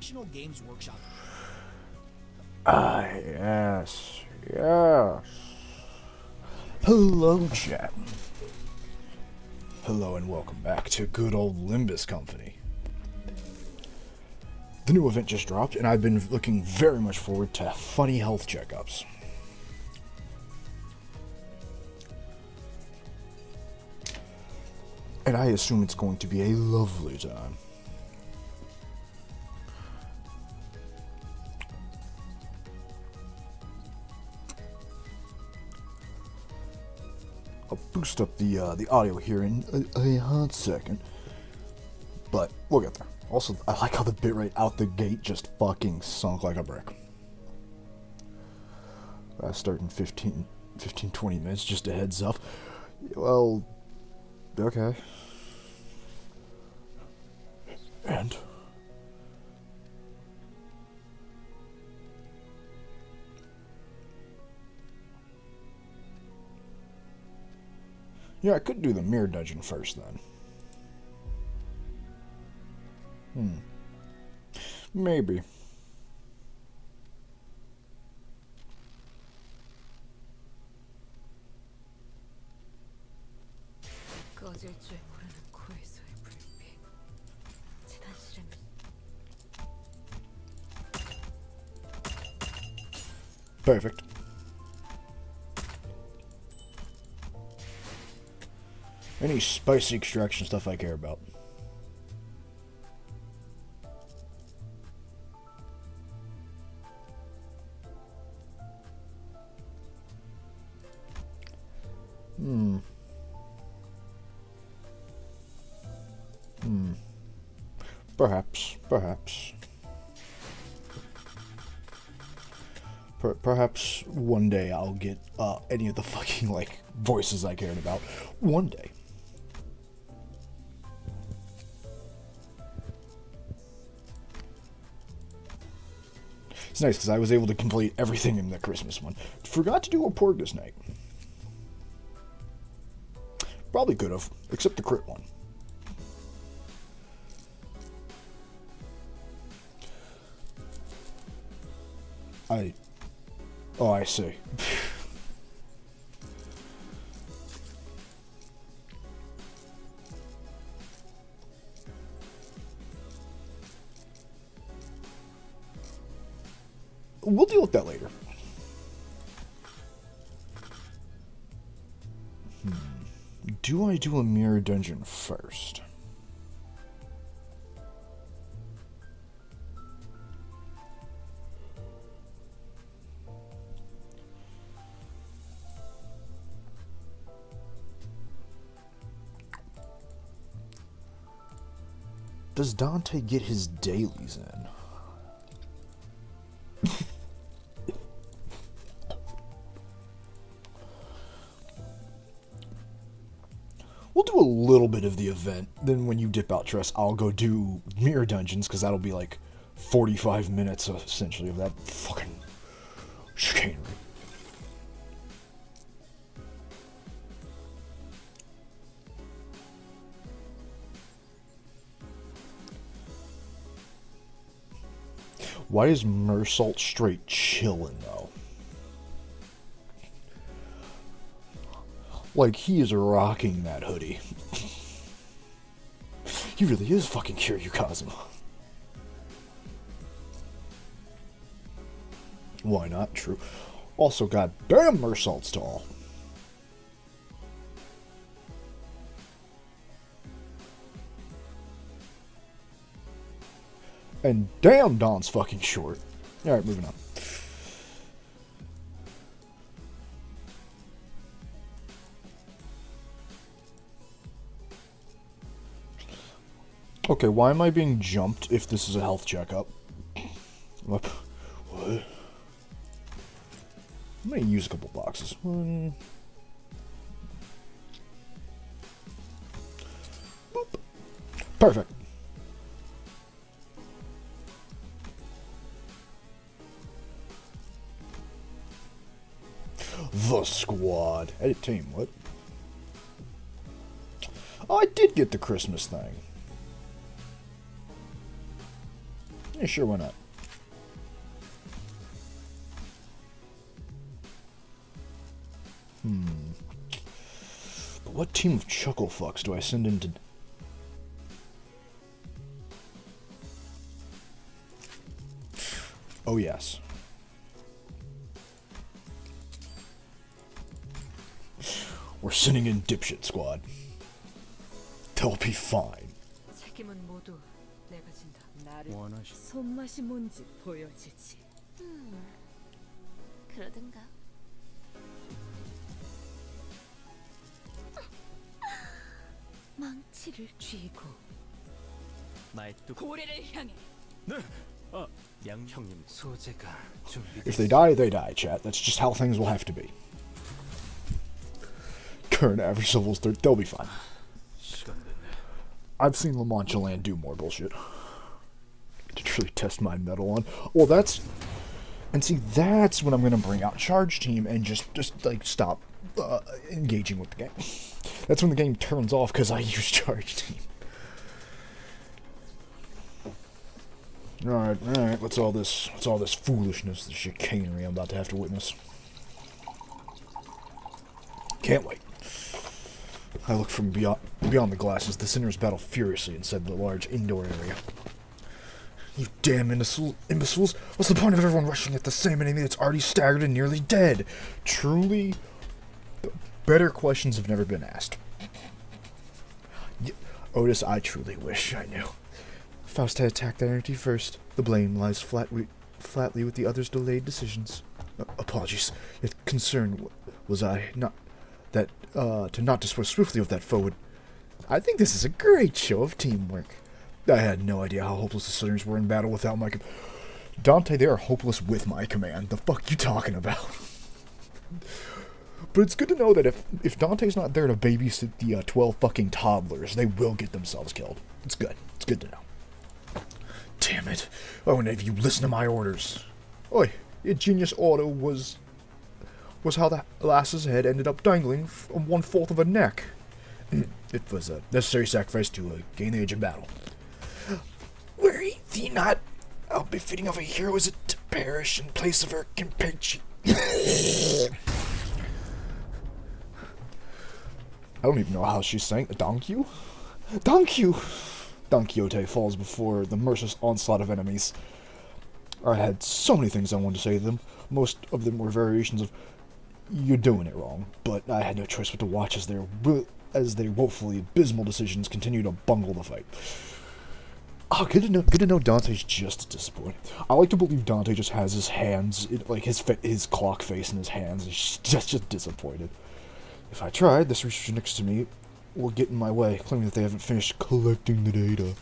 Fictional Games Workshop. Ah, yes. Yes. Hello, chat. Hello and welcome back to good old Limbus Company. The new event just dropped, and I've been looking very much forward to funny health checkups. And I assume it's going to be a lovely time. I'll boost up the audio here in a hot second, but we'll get there. Also, I like how the bitrate out the gate just fucking sunk like a brick. I start in 20 minutes, just a heads up. Well, okay. And? Yeah, I could do the mirror dungeon first then. Maybe. 꺼질 줄 모르는 코에서의 불빛. 재단실은 Perfect. Any spicy extraction stuff I care about. Perhaps. Perhaps one day I'll get any of the fucking, like, voices I cared about. One day. It's nice because I was able to complete everything in the Christmas one. Forgot to do a Porgus night. Probably could have, except the crit one. Oh, I see. We'll deal with that later. Do I do a mirror dungeon first? Does Dante get his dailies in? We'll do a little bit of the event, then when you dip out, Tress, I'll go do mirror dungeons, because that'll be like 45 minutes, essentially, of that fucking chicanery. Why is Mersault straight chillin', though? Like, he is rocking that hoodie. He really is fucking Kiryu Kazuma. Why not? True. Also, goddamn, Mersault's tall. And damn, Don's fucking short. Alright, moving on. Okay, why am I being jumped if this is a health checkup? What? I'm gonna use a couple boxes. One. Boop. Perfect. The squad. Edit team, what? Oh, I did get the Christmas thing. Yeah, sure, why not? But what team of chuckle fucks do I send into... Oh, yes. We're sending in Dipshit Squad. They'll be fine. 책임은 모두 내가 진다. 나를 원하시. 손맛이 뭔지 보여주지. 그러든가. 망치를 쥐고 말뚝. 고래를 향해. 네. 양형님 소재가 준비. If they die, chat. That's just how things will have to be. Current average levels, they'll be fine. 시간 됐네. I've seen Lamanchaland do more bullshit. To truly test my metal on. Well, that's... And see, that's when I'm going to bring out Charge Team and just like, stop engaging with the game. That's when the game turns off, because I use Charge Team. Alright, what's all this foolishness, this chicanery I'm about to have to witness? Can't wait. I look from beyond the glass as the sinners battle furiously inside the large indoor area. You damn imbeciles! What's the point of everyone rushing at the same enemy that's already staggered and nearly dead? Truly, better questions have never been asked. Otis, I truly wish I knew. Faust had attacked that entity first. The blame lies flatly with the others' delayed decisions. Apologies. Yet concerned was I not that to not dispose swiftly of that foe would. I think this is a great show of teamwork. I had no idea how hopeless the sinners were in battle without my Dante, they are hopeless with my command. The fuck you talking about? But it's good to know that if Dante's not there to babysit the 12 fucking toddlers, they will get themselves killed. It's good. It's good to know. Damn it. Oh, and if you listen to my orders. Oi, your genius order was how the lass's head ended up dangling from 1/4 of her neck. It was a necessary sacrifice to gain the edge in battle. Were thee not how befitting of a hero is it to perish in place of her companion? I don't even know how she's saying. Thank you? Thank you! Don Quixote falls before the merciless onslaught of enemies. I had so many things I wanted to say to them. Most of them were variations of, you're doing it wrong, but I had no choice but to watch as their woefully abysmal decisions continue to bungle the fight. Oh, good to know Dante's just disappointed. I like to believe Dante just has his hands, like his clock face in his hands, and he's just disappointed. If I tried, this researcher next to me will get in my way, claiming that they haven't finished collecting the data.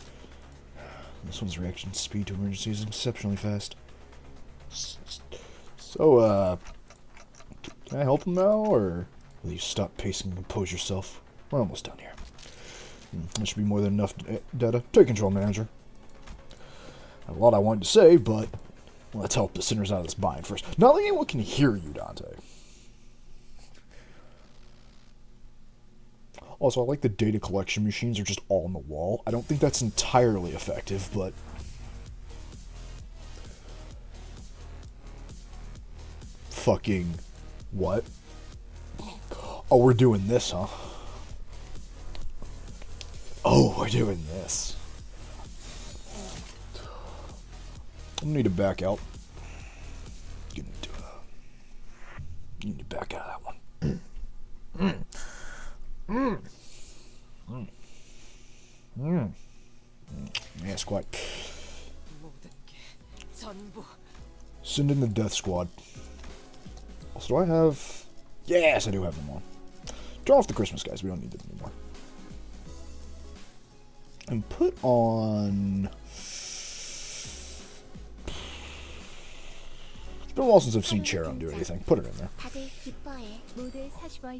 This one's reaction speed to emergency is exceptionally fast. So, can I help him now, or will you stop pacing and compose yourself? We're almost done here. That should be more than enough data. Take control, manager. I have a lot I wanted to say, but let's help the sinners out of this bind first. Not that anyone can hear you, Dante. Also, I like the data collection machines are just all on the wall. I don't think that's entirely effective, but... Fucking... What? Oh, we're doing this, huh? Oh, we're doing this. I'm gonna need to back out. You need to back out of that one. Yeah, squad. Send in the death squad. Also, do I have... Yes, I do have them on. Draw off the Christmas guys. We don't need them anymore. And put on... It's been a while since I've seen Charon do anything. Put it in there.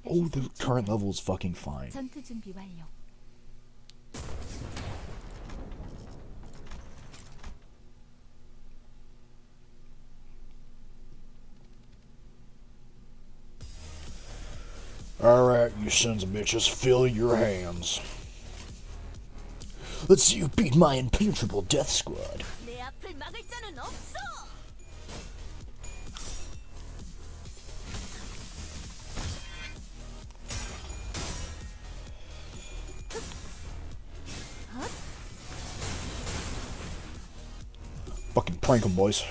Oh, the current level is fucking fine. Alright, you sons of bitches, fill your hands. Let's see you beat my impenetrable death squad. 앞을 막을 자는 없어. Fucking prank 'em, boys.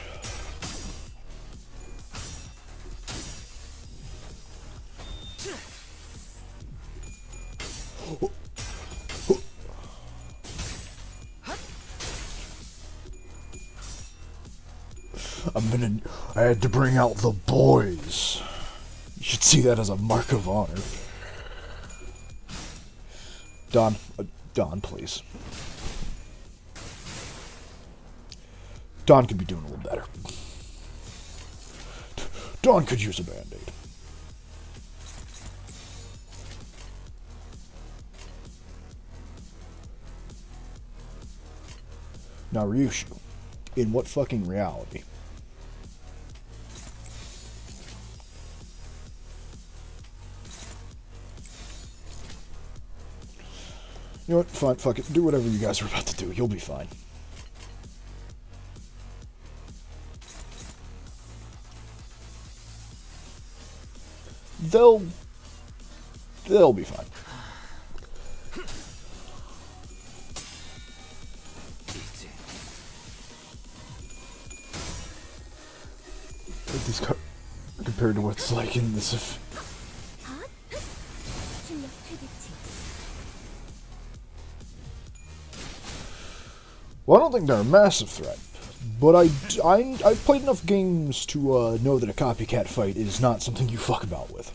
I had to bring out the boys. You should see that as a mark of honor. Don, please. Don could be doing a little better. Don could use a band-aid. Now, Ryushu, in what fucking reality? You know what? Fine, fuck it. Do whatever you guys are about to do. You'll be fine. They'll be fine. These compared to what's like in this. Well, I don't think they're a massive threat, but I've played enough games to know that a copycat fight is not something you fuck about with.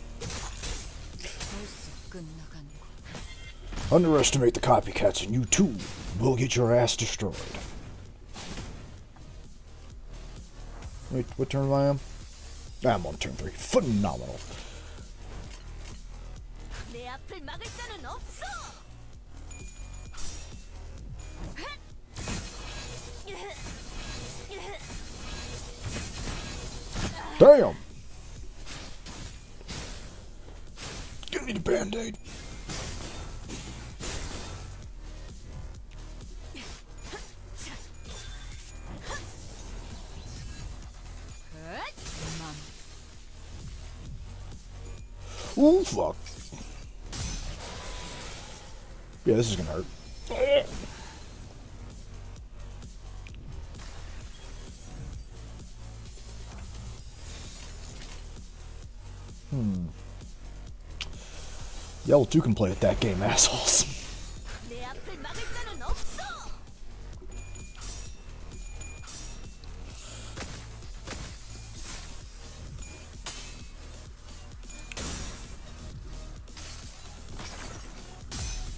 Underestimate the copycats and you too will get your ass destroyed. Wait, what turn am I on? I'm on turn 3. Phenomenal. Damn! Give me the band-aid. Ooh, fuck. Yeah, this is gonna hurt. Y'all too can play at that game, assholes.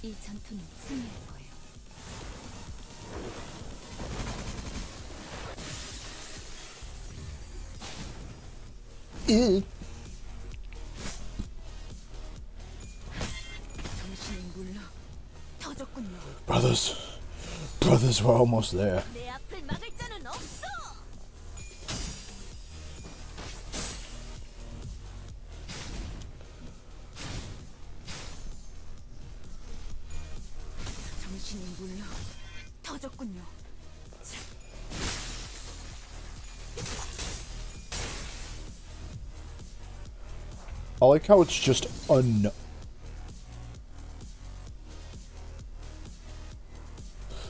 이 전투는 승리할 거예요. 정신이 물러 터졌군요. Brothers, we're almost there. 내 앞을 막을 자는 없어. 정신이 물러 터졌군요. I like how it's just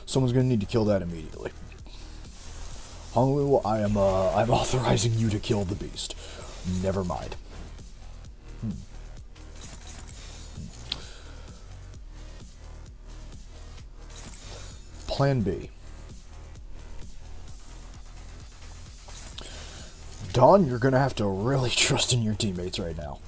Someone's gonna need to kill that immediately. Honglu, I'm authorizing you to kill the beast. Never mind. Plan B. Dawn, you're gonna have to really trust in your teammates right now.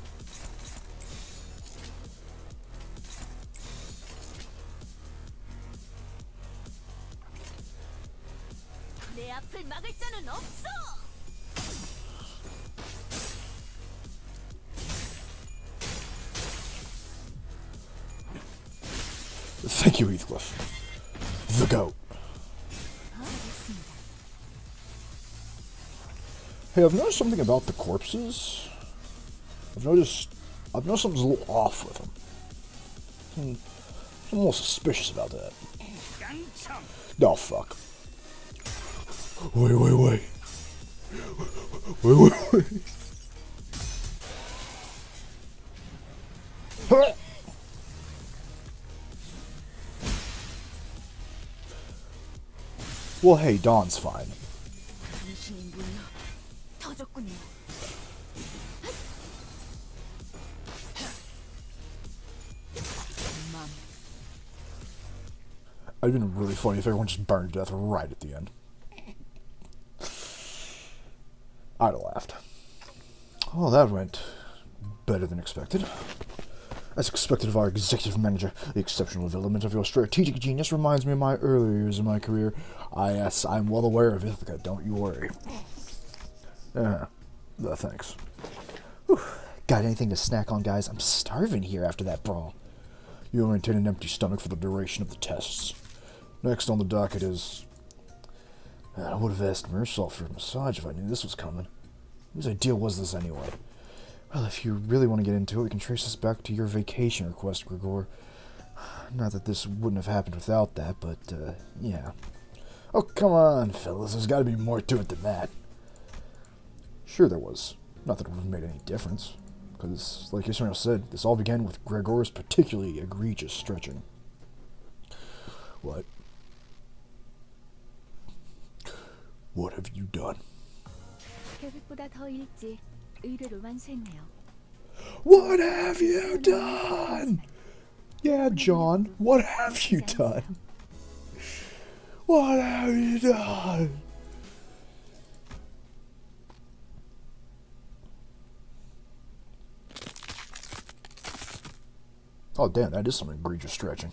내 앞을 막을 자는 없어. Thank you, Heathcliff. The GOAT. Hey, I've noticed something about the corpses. I've noticed something's a little off with them. I'm a little suspicious about that. Oh, fuck. Wait, wait, wait. Wait, wait, wait. Huh. Well, hey, Dawn's fine. 당신이 물러 터졌군요. 맘. It'd been really funny if everyone just burned to death right at the end. I'd have laughed. Oh, that went better than expected. As expected of our executive manager, the exceptional development of your strategic genius reminds me of my earlier years in my career. Yes, I'm well aware of Ithaca, don't you worry. Thanks. Whew. Got anything to snack on, guys? I'm starving here after that brawl. You'll maintain an empty stomach for the duration of the tests. Next on the docket is... I would have asked Mersal for a massage if I knew this was coming. Whose idea was this anyway? Well, if you really want to get into it, we can trace this back to your vacation request, Grigor. Not that this wouldn't have happened without that, but, yeah. Oh, come on, fellas. There's got to be more to it than that. Sure there was. Not that it would have made any difference. Because, like Ismail said, this all began with Gregor's particularly egregious stretching. What? What have you done? 계획보다 더 일찍 의뢰를 완수했네요. What have you done? Yeah, John, what have you done? What have you done? Oh, damn, that is some egregious stretching.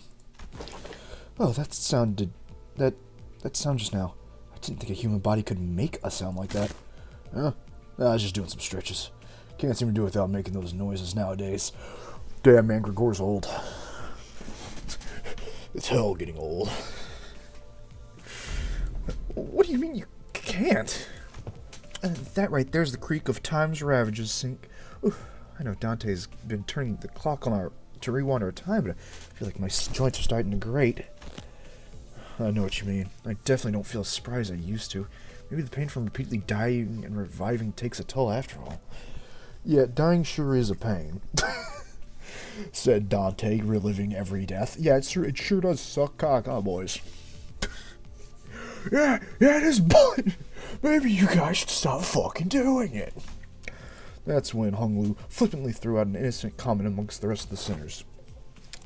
Oh, that sound just now. I didn't think a human body could make a sound like that. I was just doing some stretches. Can't seem to do it without making those noises nowadays. Damn, man, Grigor's old. It's hell getting old. What do you mean you can't? That right there's the creak of time's ravages sink. Oof, I know Dante's been turning the clock on to rewind our time, but I feel like my joints are starting to grate. I know what you mean. I definitely don't feel as surprised as I used to. Maybe the pain from repeatedly dying and reviving takes a toll after all. Yeah, dying sure is a pain, said Dante, reliving every death. Yeah, it sure does suck cock, huh, boys? yeah, it is, but maybe you guys should stop fucking doing it. That's when Hung Lu flippantly threw out an innocent comment amongst the rest of the sinners.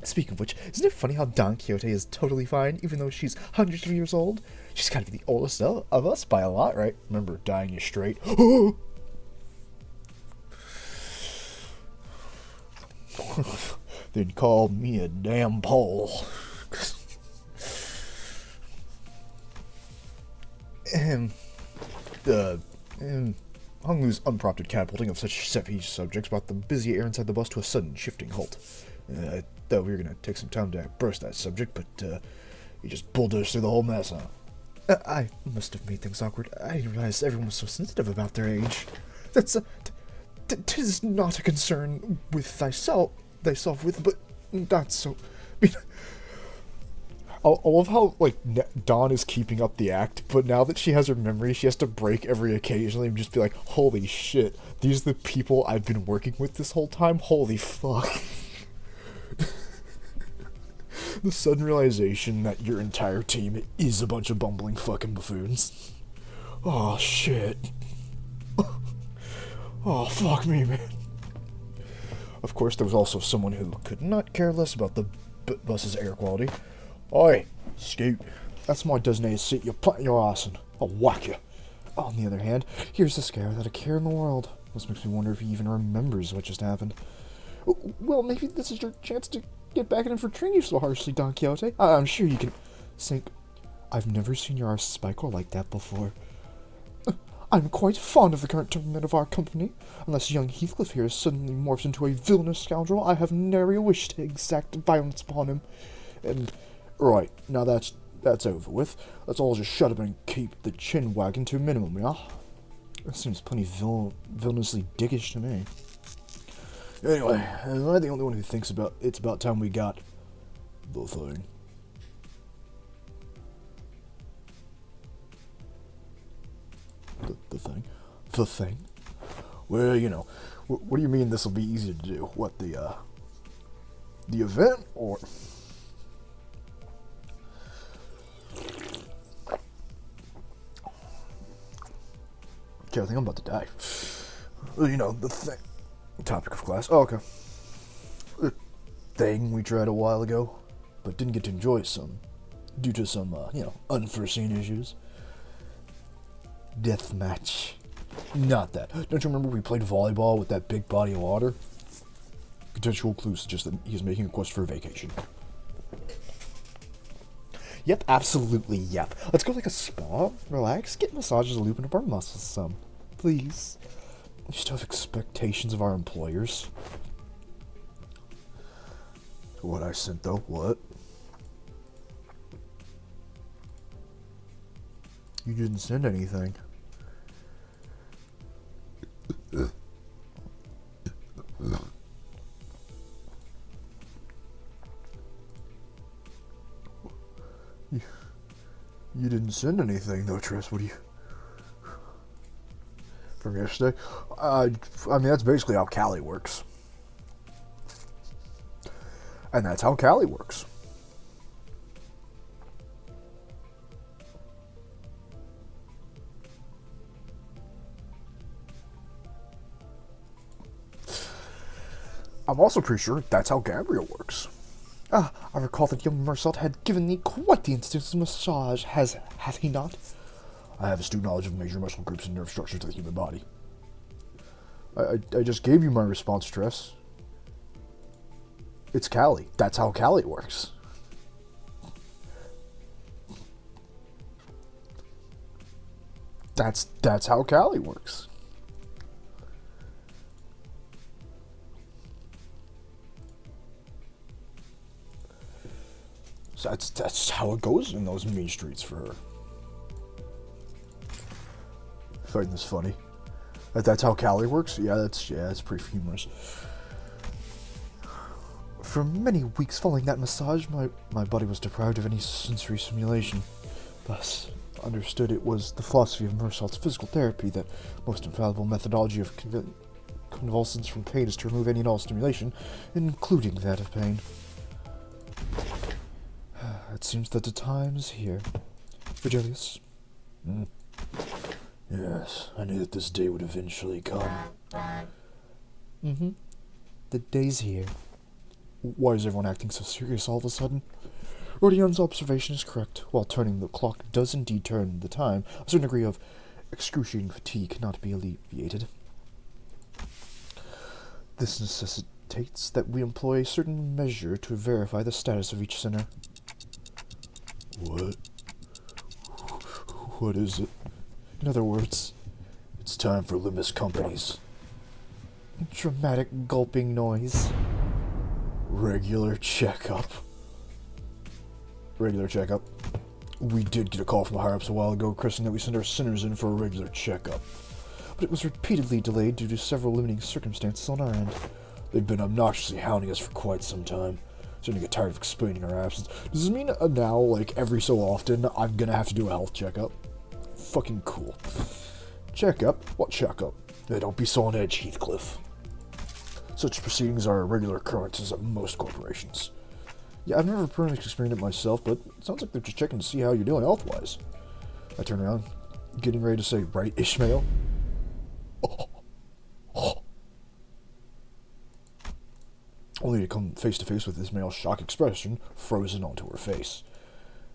Speaking of which, isn't it funny how Don Quixote is totally fine, even though she's hundreds of years old? She's gotta be the oldest of us by a lot, right? Remember, dying is straight. They'd call me a damn Pole. and Hung Lu's unprompted catapulting of such set-piece subjects brought the busy air inside the bus to a sudden shifting halt. I thought we were gonna take some time to broach that subject, but he just bulldozed through the whole mess, huh? I must have made things awkward. I didn't realize everyone was so sensitive about their age. That's tis not a concern with thyself with, but not so. I mean, I love how like Dawn is keeping up the act, but now that she has her memory, she has to break every occasionally and just be like, "Holy shit, these are the people I've been working with this whole time. Holy fuck." The sudden realization that your entire team is a bunch of bumbling fucking buffoons. Oh shit. Oh fuck me, man. Of course, there was also someone who could not care less about the bus's air quality. Oi, Scoot. That's my designated seat. You plant your ass in. I'll whack you. On the other hand, here's this guy without a care in the world. This makes me wonder if he even remembers what just happened. Well, maybe this is your chance to get back at him for treating you so harshly, Don Quixote. I'm sure you can... Sink. I've never seen your arse spikel like that before. I'm quite fond of the current temperament of our company. Unless young Heathcliff here suddenly morphs into a villainous scoundrel, I have nary a wish to exact violence upon him. And, right, now that's over with. Let's all just shut up and keep the chin wagging to a minimum, yeah? That seems plenty villainously dickish to me. Anyway, am I the only one who thinks it's about time we got the thing? The thing? Well, you know, what do you mean this will be easy to do? What, the event, or... Okay, I think I'm about to die. Well, you know, the thing. Topic of class. Oh, okay. The thing we tried a while ago, but didn't get to enjoy some, due to some, you know, unforeseen issues. Deathmatch. Not that. Don't you remember we played volleyball with that big body of water? Potential clues suggest that he's making a quest for a vacation. Yep, absolutely, yep. Let's go like a spa, relax, get massages, loosen up our muscles some. Please. We just have expectations of our employers. What I sent though, what? You didn't send anything. You didn't send anything though, Triss. What do you... From yesterday? I mean, that's basically how Callie works. And that's how Callie works. I'm also pretty sure that's how Gabriel works. I recall that young Mersault had given me quite the instance of massage, hath he not? I have astute knowledge of major muscle groups and nerve structures of the human body. I just gave you my response, Tress. It's Callie. That's how Callie works. That's how Callie works. So that's how it goes in those mean streets for her. Fighting this funny. That's how Callie works? Yeah, that's pretty humorous. For many weeks following that massage, my body was deprived of any sensory stimulation. Thus, understood it was the philosophy of Mersault's physical therapy that most infallible methodology of convalescence from pain is to remove any and all stimulation, including that of pain. It seems that the time is here. Virgilius? Yes, I knew that this day would eventually come. The day's here. Why is everyone acting so serious all of a sudden? Rodion's observation is correct. While turning the clock does indeed turn the time, a certain degree of excruciating fatigue cannot be alleviated. This necessitates that we employ a certain measure to verify the status of each sinner. What? What is it? In other words, it's time for Limbus Company's dramatic gulping noise. Regular checkup. Regular checkup. We did get a call from the higher-ups a while ago requesting that we send our sinners in for a regular checkup. But it was repeatedly delayed due to several limiting circumstances on our end. They've been obnoxiously hounding us for quite some time. Starting to get tired of explaining our absence. Does this mean now, like, every so often, I'm gonna have to do a health checkup? Fucking cool. Checkup? What checkup? Don't be so on edge, Heathcliff. Such proceedings are a regular occurrences at most corporations. Yeah, I've never personally experienced it myself, but it sounds like they're just checking to see how you're doing health-wise. I turn around, getting ready to say, right, Ishmael? Only to come face-to-face with Ishmael's shock expression frozen onto her face.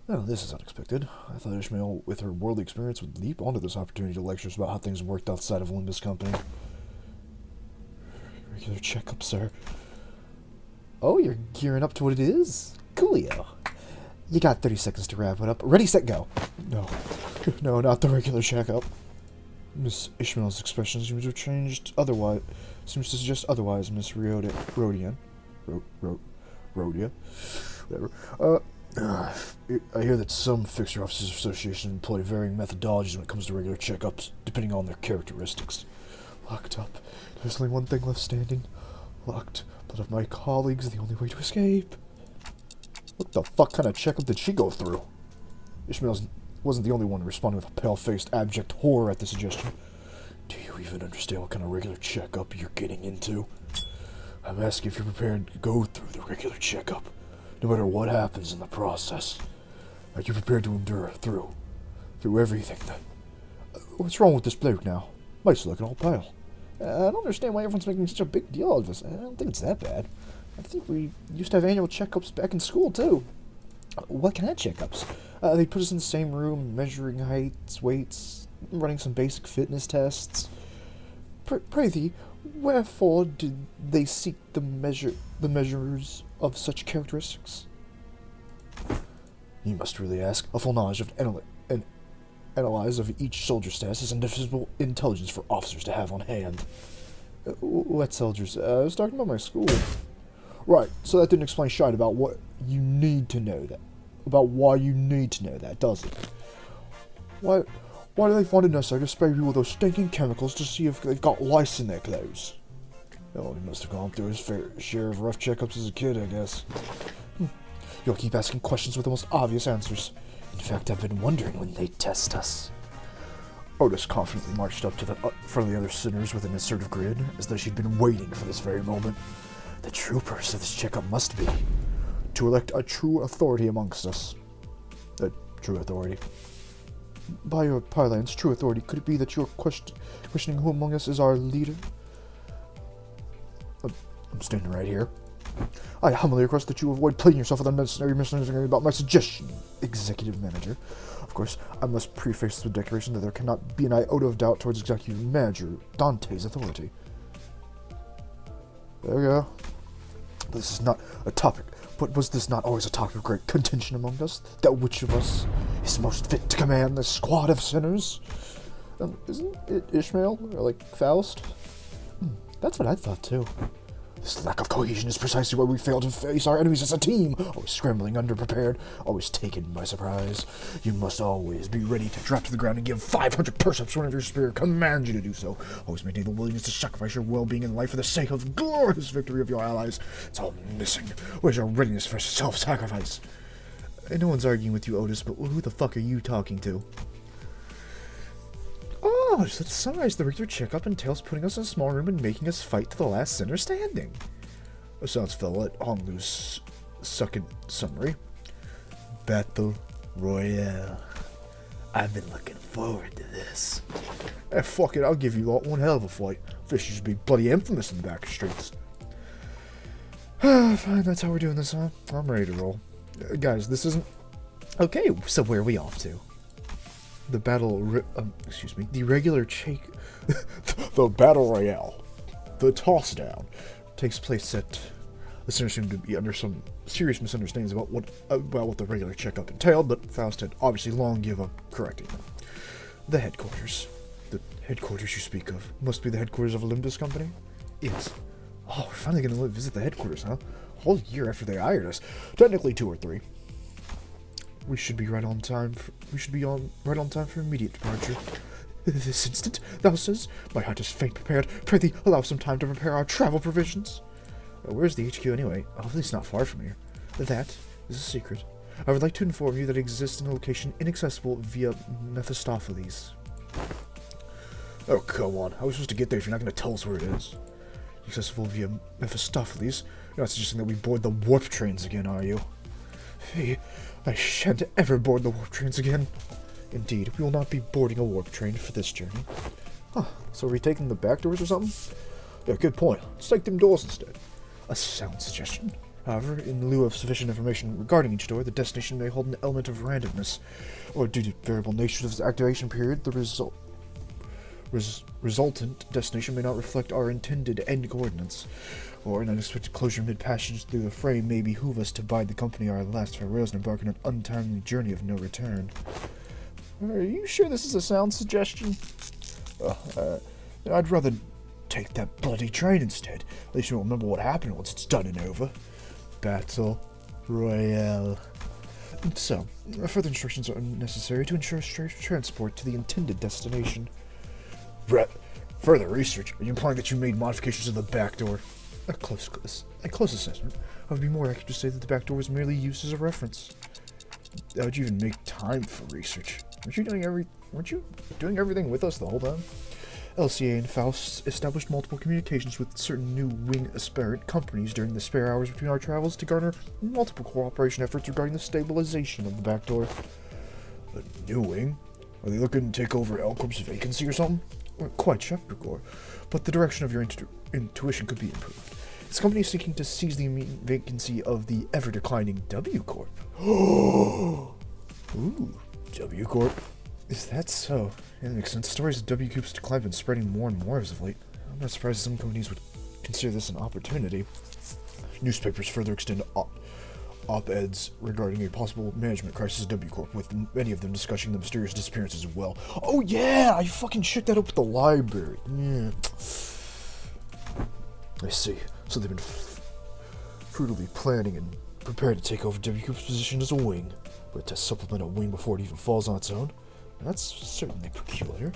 Oh, this is unexpected. I thought Ishmael, with her worldly experience, would leap onto this opportunity to lecture us about how things worked outside of Limbus Company. Regular checkup, sir. Oh, you're gearing up to what it is? Coolio. You got 30 seconds to wrap it up. Ready, set, go. No. No, not the regular checkup. Miss Ishmael's expression seems to have changed otherwise. Seems to suggest otherwise, Miss Rodian. Rodia. Whatever. I hear that some Fixer Officers Association employ varying methodologies when it comes to regular checkups, depending on their characteristics. Locked up. There's only one thing left standing. Locked. But of my colleagues, the only way to escape. What the fuck kind of checkup did she go through? Ishmael wasn't the only one responding with a pale-faced, abject horror at the suggestion. Do you even understand what kind of regular checkup you're getting into? I'm asking if you're prepared to go through the regular checkup, no matter what happens in the process. Are you prepared to endure through everything then? What's wrong with this bloke now? Mike's looking all pale. I don't understand why everyone's making such a big deal out of this. I don't think it's that bad. I think we used to have annual checkups back in school, too. What kind of checkups? They put us in the same room, measuring heights, weights, running some basic fitness tests. Prithee, wherefore did they seek the measures of such characteristics? You must really ask. A full knowledge of analyze of each soldier's status is indivisible intelligence for officers to have on hand. What soldiers? I was talking about my school. Right, so that didn't explain shite about what you need to know that. About why you need to know that, does it? Why do they find it necessary to spray people with those stinking chemicals to see if they've got lice in their clothes? Oh, he must have gone through his fair share of rough checkups as a kid, I guess. You'll keep asking questions with the most obvious answers. In fact, I've been wondering when they'd test us. Otis confidently marched up to the front of the other sinners with an assertive grin, as though she'd been waiting for this very moment. The true purpose of this checkup must be to elect a true authority amongst us. A true authority. By your parlance, true authority, could it be that you're questioning who among us is our leader? I'm standing right here. I humbly request that you avoid plaguing yourself with unnecessary misunderstanding about my suggestion, Executive Manager. Of course, I must preface this with a declaration that there cannot be an iota of doubt towards Executive Manager Dante's authority. There we go. This is not a topic, but was this not always a topic of great contention among us? That which of us is most fit to command this squad of sinners? Isn't it Ishmael, or like Faust? That's what I thought too. This lack of cohesion is precisely why we fail to face our enemies as a team, always scrambling, underprepared, always taken by surprise. You must always be ready to drop to the ground and give 500 push-ups whenever your spirit commands you to do so. Always maintain the willingness to sacrifice your well-being and life for the sake of the glorious victory of your allies. It's all missing. Where's your readiness for self-sacrifice? No one's arguing with you, Otis, but who the fuck are you talking to? Oh, so to summarize, the regular checkup entails putting us in a small room and making us fight to the last sinner standing. That sounds fell at Honglu's second summary. Battle Royale. I've been looking forward to this. Fuck it, I'll give you lot one hell of a fight. Fish used to be bloody infamous in the back streets. Fine, that's how we're doing this, huh? I'm ready to roll. Guys, this isn't... Okay, so where are we off to? The the regular the battle royale, the toss down, takes place at. The sinners seem to be under some serious misunderstandings about what the regular checkup entailed, but Faust had obviously long give up correcting them. The headquarters you speak of, must be the headquarters of Limbus Company? Yes. Oh, we're finally gonna visit the headquarters, huh? A whole year after they hired us. Technically 2 or 3. We should be right on time. Right on time for immediate departure. This instant, thou says. My heart is faint prepared. Prithee, allow some time to prepare our travel provisions. Where's the HQ anyway? Hopefully it's not far from here. That is a secret. I would like to inform you that it exists in a location inaccessible via Mephistopheles. Oh, come on. How are we supposed to get there if you're not going to tell us where it is? Accessible via Mephistopheles? You're not suggesting that we board the warp trains again, are you? Fee, I shan't ever board the warp trains again. Indeed, we will not be boarding a warp train for this journey. Huh, so are we taking the back doors or something? Yeah, good point. Let's take them doors instead. A sound suggestion. However, in lieu of sufficient information regarding each door, the destination may hold an element of randomness, or due to variable nature of its activation period, the resultant destination may not reflect our intended end coordinates, or an unexpected closure mid-passage through the frame may behoove us to bide the company our last farewells and embark on an untimely journey of no return. Are you sure this is a sound suggestion? I'd rather take that bloody train instead. At least you'll remember what happened once it's done and over. Battle Royale. So, further instructions are necessary to ensure safe transport to the intended destination. Further research? Are you implying that you made modifications to the back door? A close assessment. I would be more accurate to say that the back door was merely used as a reference. How would you even make time for research? Weren't you doing everything with us the whole time? LCA and Faust established multiple communications with certain new wing aspirant companies during the spare hours between our travels to garner multiple cooperation efforts regarding the stabilization of the back door. A new wing? Are they looking to take over L-Corp's vacancy or something? Well, quite Shepard, but the direction of your intuition could be improved. This company is seeking to seize the immediate vacancy of the ever-declining W Corp. Ooh, W Corp? Is that so? Yeah, that makes sense. Stories of W Corp's decline have been spreading more and more as of late. I'm not surprised some companies would consider this an opportunity. Newspapers further extend op-eds regarding a possible management crisis at W Corp, with many of them discussing the mysterious disappearances as well. Oh yeah, I fucking checked that up at the library. Yeah. I see. So they've been fruitfully planning and prepared to take over W Corp's position as a wing, but to supplement a wing before it even falls on its own? That's certainly peculiar.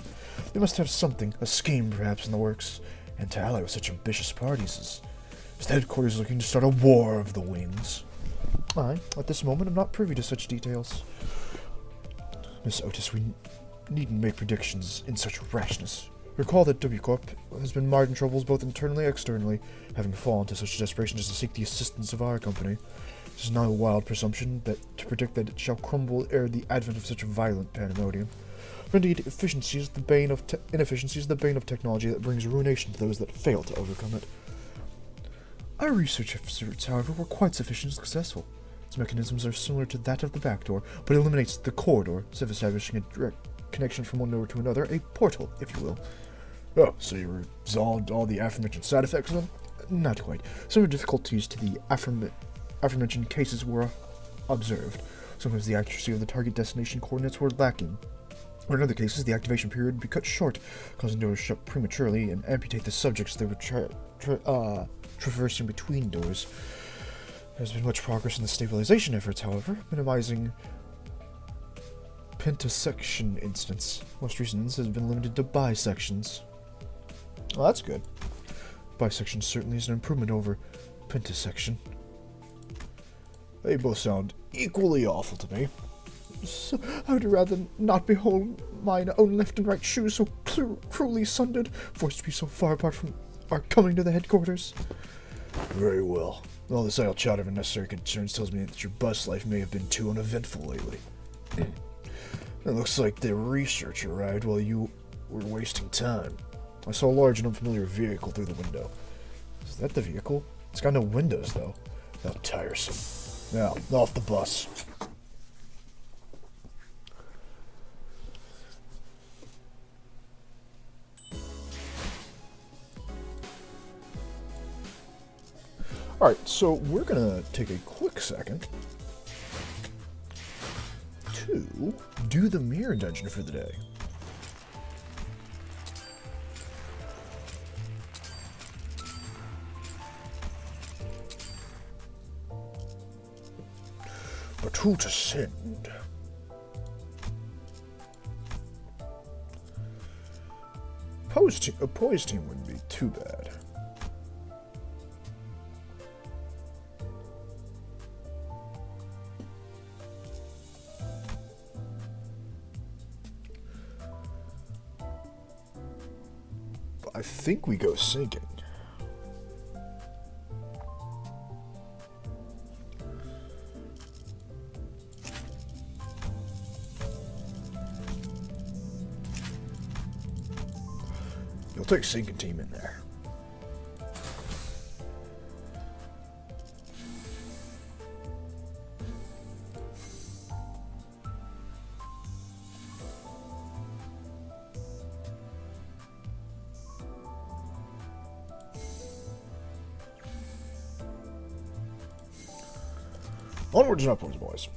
They must have something, a scheme perhaps, in the works, and to ally with such ambitious parties is the headquarters looking to start a war of the wings. At this moment, I'm not privy to such details. Miss Otis, we needn't make predictions in such rashness. Recall that W Corp has been mired in troubles both internally and externally, having fallen to such desperation as to seek the assistance of our company. It is not a wild presumption to predict that it shall crumble ere the advent of such a violent pandemonium. For indeed, inefficiency is the bane of technology that brings ruination to those that fail to overcome it. Our research efforts, however, were quite sufficient and successful. Its mechanisms are similar to that of the back door, but eliminates the corridor, so establishing a direct connection from one door to another, a portal, if you will. Oh, so you resolved all the aforementioned side effects then? Not quite. Some difficulties to the aforementioned cases were observed. Sometimes the accuracy of the target destination coordinates were lacking. Or in other cases, the activation period would be cut short, causing doors to shut prematurely and amputate the subjects they were traversing between doors. There's been much progress in the stabilization efforts, however, minimizing pentasection instance. Most recent instance has been limited to bisections. Well, that's good. Bisection certainly is an improvement over pentasection. They both sound equally awful to me. So, I would rather not behold mine own left and right shoes so cruelly sundered, forced to be so far apart from our coming to the headquarters. Very well. All this idle chatter of unnecessary concerns tells me that your bus life may have been too uneventful lately. It looks like the research arrived while you were wasting time. I saw a large and unfamiliar vehicle through the window. Is that the vehicle? It's got no windows, though. How tiresome. Now, off the bus. Alright, so we're gonna take a quick second to do the mirror dungeon for the day. A tool to send. A poise team wouldn't be too bad. I think we go sinking. You'll take sinking team in there. Onwards and upwards, boys.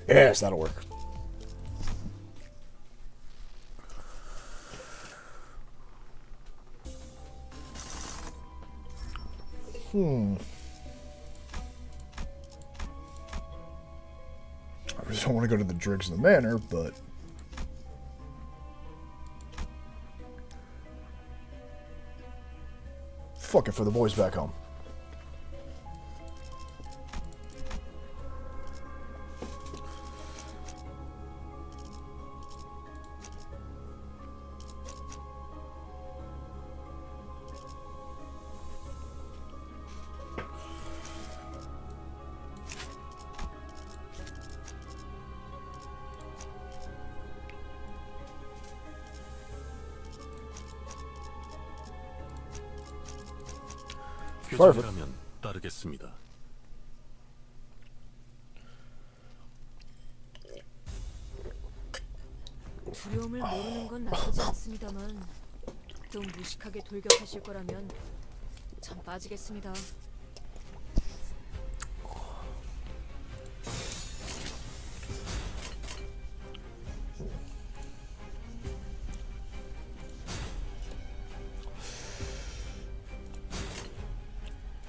Yes, that'll work. I just don't want to go to the Dregs of the Manor, but... Fuck it for the boys back home. 규정이라면 따르겠습니다. 두려움을 모르는 건 나쁘지 않습니다만 좀 무식하게 돌격하실 거라면 전 빠지겠습니다.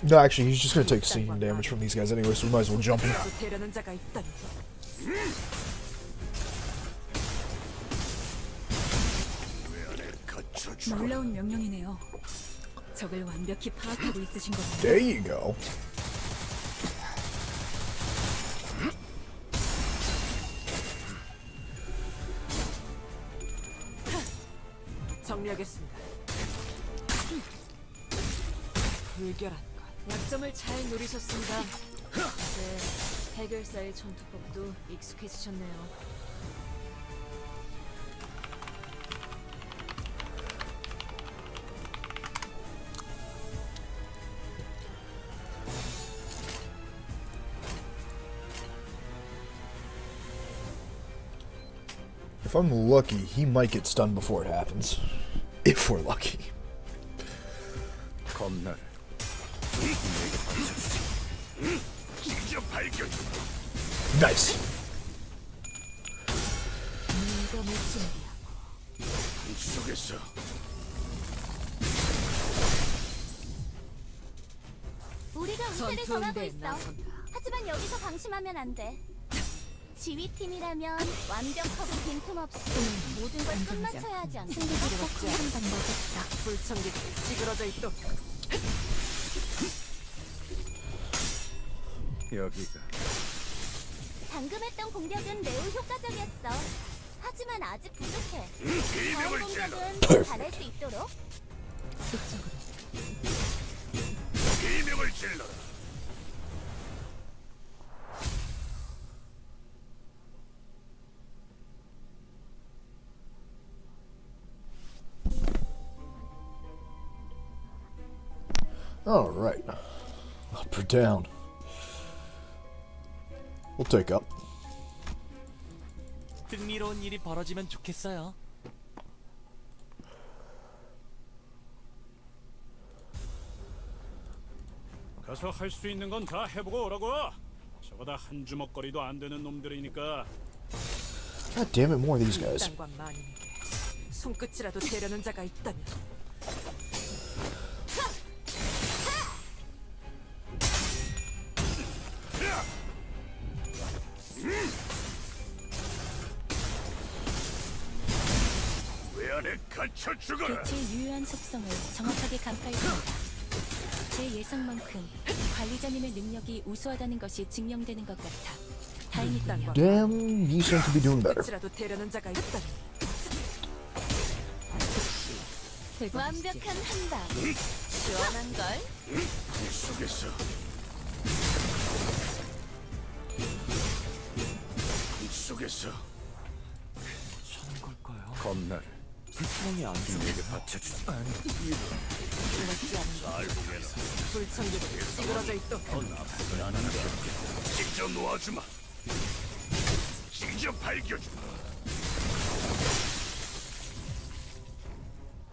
No, actually, he's just gonna take sneaking damage from these guys anyway, so we might as well jump him. 데려는 자가 있다니. 놀라운 명령이네요. 적을 완벽히 파악하고 있으신 겁니다. There you go. 정리하겠습니다. 불결한 것. 약점을 잘 노리셨습니다. 이제 해결사의 전투법도 익숙해지셨네요. If I'm lucky, he might get stunned before it happens. If we're lucky. 검날. Nice. 우리가 우세를 정하고 있어. 나선다. 하지만 여기서 방심하면 안 돼. 지휘팀이라면 완벽하고 빈틈없이 모든 걸 끝마쳐야 하지 않나. 승리를 꼭 한 방 먹었다. 불청객 찌그러져 있도. 여기가 방금 했던 공격은 매우 효과적이었어. 하지만 아직 부족해. 다음 공격은 더 잘할 수 있도록. 비명을 질러라. Alright. Up or down? We'll take up. 흥미로운 일이 벌어지면 좋겠어요. 가서 할 수 있는 건 다 해보고 오라고. 저거 다 한 주먹거리도 안 되는 놈들이니까. God damn it, more of these guys. 땅과 만인에게 손끝이라도 대려는 자가 있다면. 왜 안에 갇혀 죽어라. 빛의 유효한 속성을 정확하게 간파했습니다. 제 예상만큼 관리자님의 능력이 우수하다는 것이 증명되는 것 같아 다행이군요. 땅과 Damn, you seem to be doing better. 손끝이라도 대려는 자가 있다면. 완벽한 한방. 시원한 걸. 속에서 속에서 저는 걸까요? 검날. 사랑이 안 내게 받쳐주지. 불청객 찌그러져 있도. 직접 놓아주마. 직접 밝혀주마.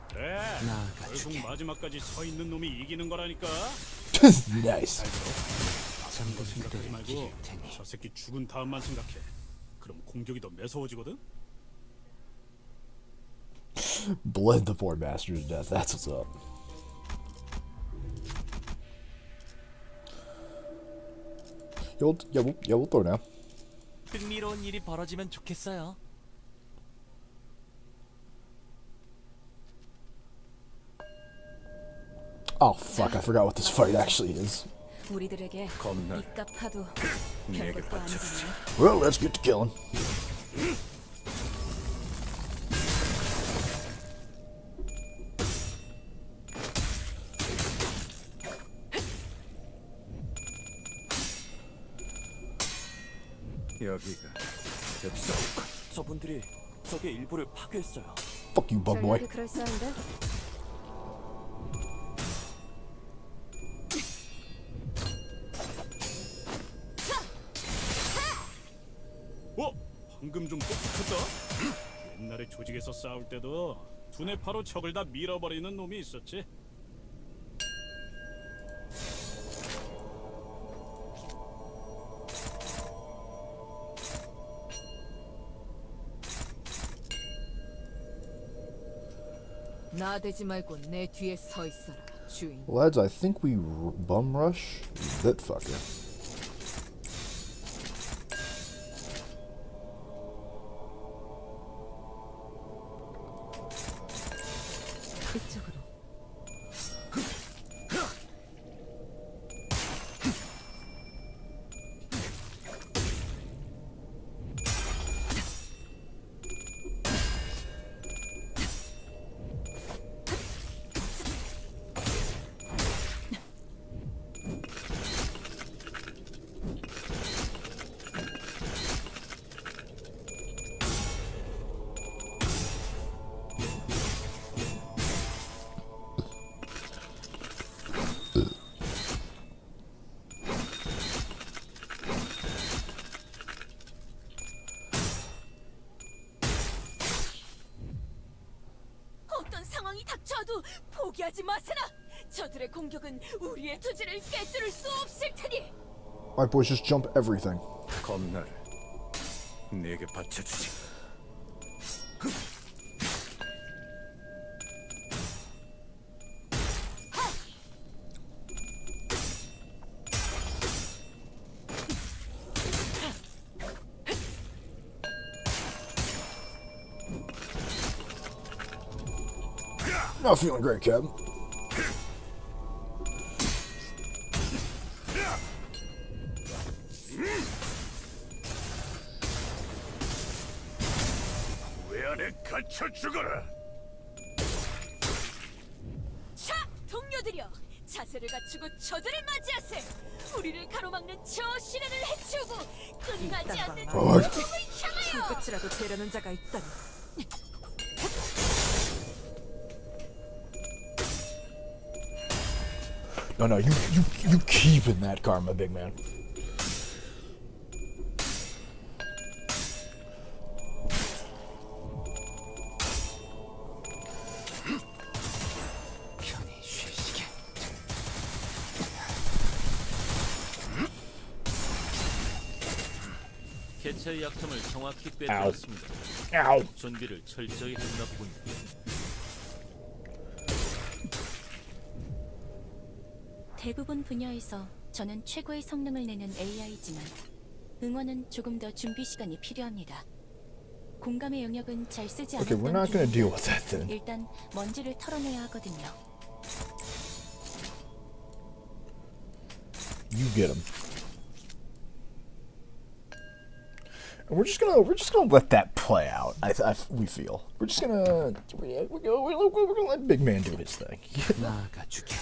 그래. 나아가 결국 마지막까지 서 있는 놈이 이기는 거라니까. Nice. 다른 거 생각하지 말고 이길 테니. 저 새끼 죽은 다음만 생각해. 그럼 공격이 더 매서워지거든. Bled the poor bastard to death. That's what's up. We'll throw down. 흥미로운 일이 벌어지면 좋겠어요. Oh fuck! I forgot what this fight actually is. 우리들에게 겁날 이값하도 내게 별것도 바쳐주지. 아니잖아요. Well, let's get to killing. 여기가 됐어. 저분들이 적의 일부를 파괴했어요. Fuck you, bug boy. 전략이 그럴싸한데? 방금 좀 똑똑했다. 옛날에 조직에서 싸울 때도 두뇌 파로 적을 다 밀어버리는 놈이 있었지. 나대지 말고 내 뒤에 서 있어라, 주인. Lads, I think we bum rush that fucker. 이쪽으로. 어떤 상황이 닥쳐도 포기하지 마세나. 저들의 공격은 우리의 투지를 깨뜨릴 수 없을 테니. My boys just jump everything. 겁날 내게 바쳐주지. Not feeling great, Captain. 왜 안에 갇혀 죽어라. 자, 동료들이여, 자세를 갖추고 저들을 맞이하세. 우리를 가로막는 저 시련을 해치우고 끝나지 않는 이딴 꿈을 향하여. 끝이라도 되려는 자가 있다니. No, you keep in that karma, big man. 편히 쉬시게. 개체의 약점을 정확히 꿰뚫었습니다. Ow. 준비를 철저히 했나 보군요. 대부분 분야에서 저는 최고의 성능을 내는 AI지만 응원은 조금 더 준비 시간이 필요합니다. 공감의 영역은 잘 쓰지 Okay, we're 않았던 not gonna 중이라 deal with that then. 일단 먼지를 털어내야 하거든요. You get him. And we're just gonna let that play out. We feel we're just gonna we're gonna let Big Man do his thing. 나가주게.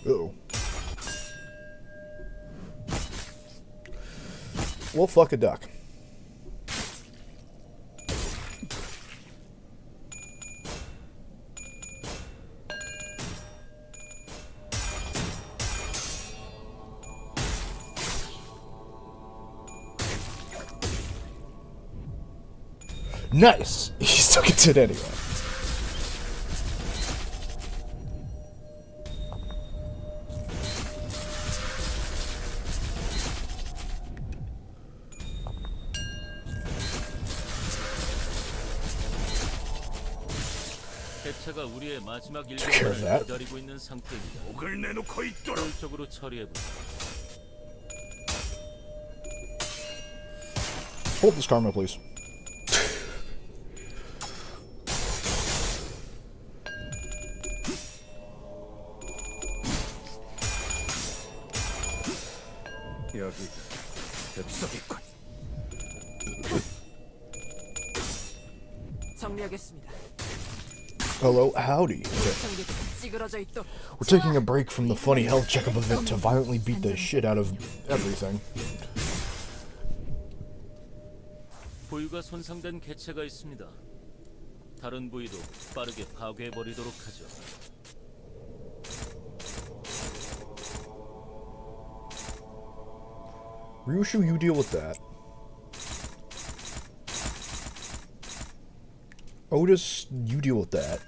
Oh. Well, fuck a duck. Nice! He still gets it anyway. 개체가 우리의 마지막 care of 일격을 that. 기다리고 있는 상태입니다. 목을 내놓고 있도록. 효율적으로 처리해보자. Pull up this karma, please. 여기 벽속이군. 정리하겠습니다. Hello, howdy. Okay. 불청객은 찌그러져 있도록. We're taking a break from the funny health checkup event to violently beat the shit out of everything. 부위가 손상된 개체가 있습니다. 다른 부위도 빠르게 파괴해버리도록 하죠. Ryushu, you deal with that. Otis, you deal with that.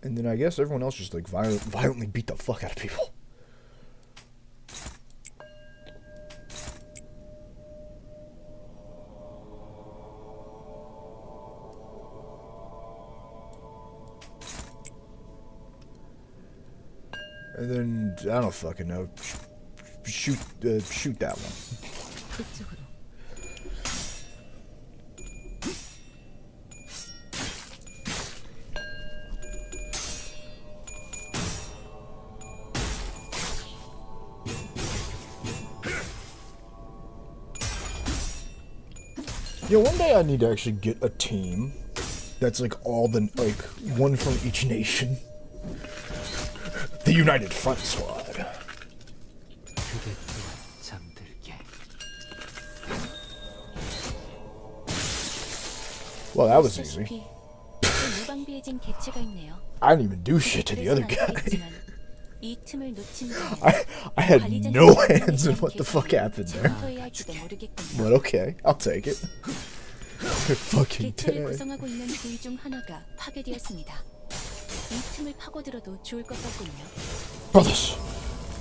And then I guess everyone else just like violently beat the fuck out of people. And then I don't fucking know. Shoot that one. 그쪽으로. Yeah, one day I need to actually get a team that's like all the like one from each nation. The United Front Squad. 그대 또한 잠들게. Well, that was easy. 보시다시피 무방비해진 개체가 있네요. I didn't even do shit to the other 그래서는 안 guy. 되겠지만 이 틈을 놓친다면 I had no hands in what the fuck happened there. 제거해야 할지도 모르겠군요. But okay, I'll take it. Fucking 개체를 dead. 구성하고 있는 부위 중 하나가 파괴되었습니다. 이 틈을 파고들어도 좋을 것 같군요.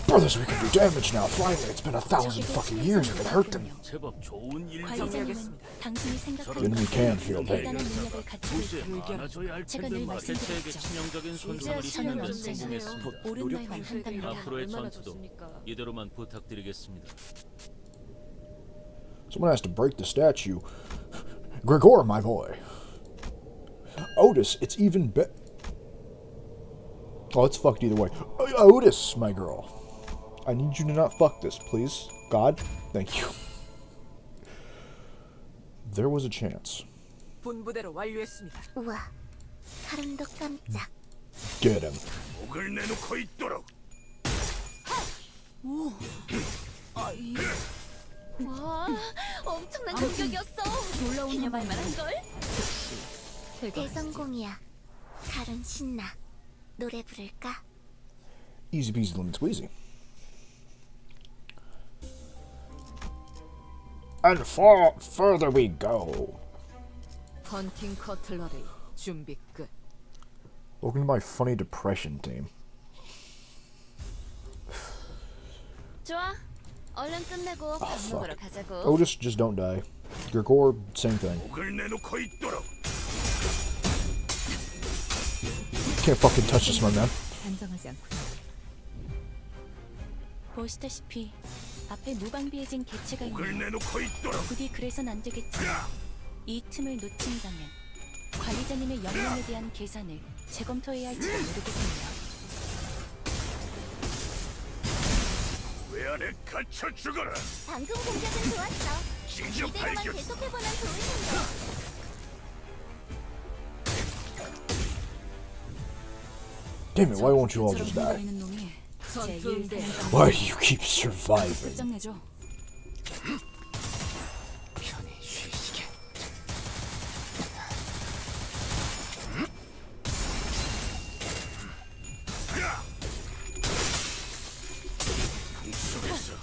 Brothers, we can do damage now. Finally, it's been 1,000 fucking years. We can hurt them. 제법 좋은 일. 관리자님은 당신이 생각하는 Then we can feel pain. 대단한 능력을 가지고 도시에 있고 많아져야 할 제가 텐데 늘 말이야. 개체에게 말씀드렸죠. 치명적인 손상을 저는 입히는 데 언제나 성공했습니다. 옳은 말만 한답니다. 앞으로의 전투도 이대로만 부탁드리겠습니다. Someone has to break the statue. Gregor, my boy. Otis, it's even better. Oh, it's fucked either way. Otis, my girl. I need you to not fuck this, please. God, thank you. There was a chance. 분부대로 완료했습니다. 우와, 사람도 깜짝. Get him. 목을 내놓고 있도록. 와, 엄청난 공격이었어. 놀라운 말만 한 걸. 대성공이야. 칼은 신나. 노래 부를까? Easy peasy lemon squeezy. And further we go. 헌팅 커틀러리 준비 끝. Welcome to my funny depression team. 좋아, 얼른 끝내고 밥 먹으러 가자고. Otis, just don't die. Gregor, same thing. 목을 내놓고 있도록. Can't fucking touch this, my man. 단정하지 않군요. 보시다시피 앞에 무방비해진 개체가 목을 있네요. 내놓고 있도록. 부디 그래선 안 되겠지만 이 틈을 놓친다면 관리자님의 역량에 대한 계산을 재검토해야 할지도 모르겠군요. 왜 안에 갇혀 죽어라. 방금 공격은 좋았어. 징조 이대로만 발견. 계속해보면 좋을 텐데. Damn it, why won't you all just die? 있는 놈이 제 전투대 Why do you keep surviving? 끝장내죠. 편히 쉬시게. 속에서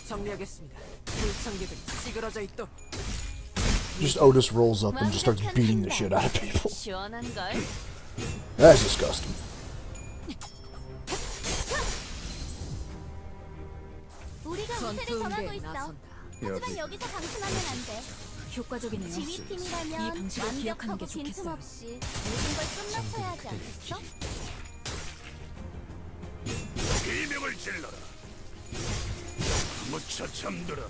정리하겠습니다. 불청객은 찌그러져 있도록. Just Otis rolls up and just starts beating the shit out of people. 시원한 걸. That's disgusting. 우리가 우세를 정하고 전투대 있어. 나선다. 하지만 여기서 방심하면 안 돼. 효과적이네요. 이 지휘팀이라면 방식을 기억하는 게 완벽하고 좋겠어요. 빈틈없이 모든 걸 끝마쳐야 하지 않겠어? 비명을 질러라. 무쳐 잠들어.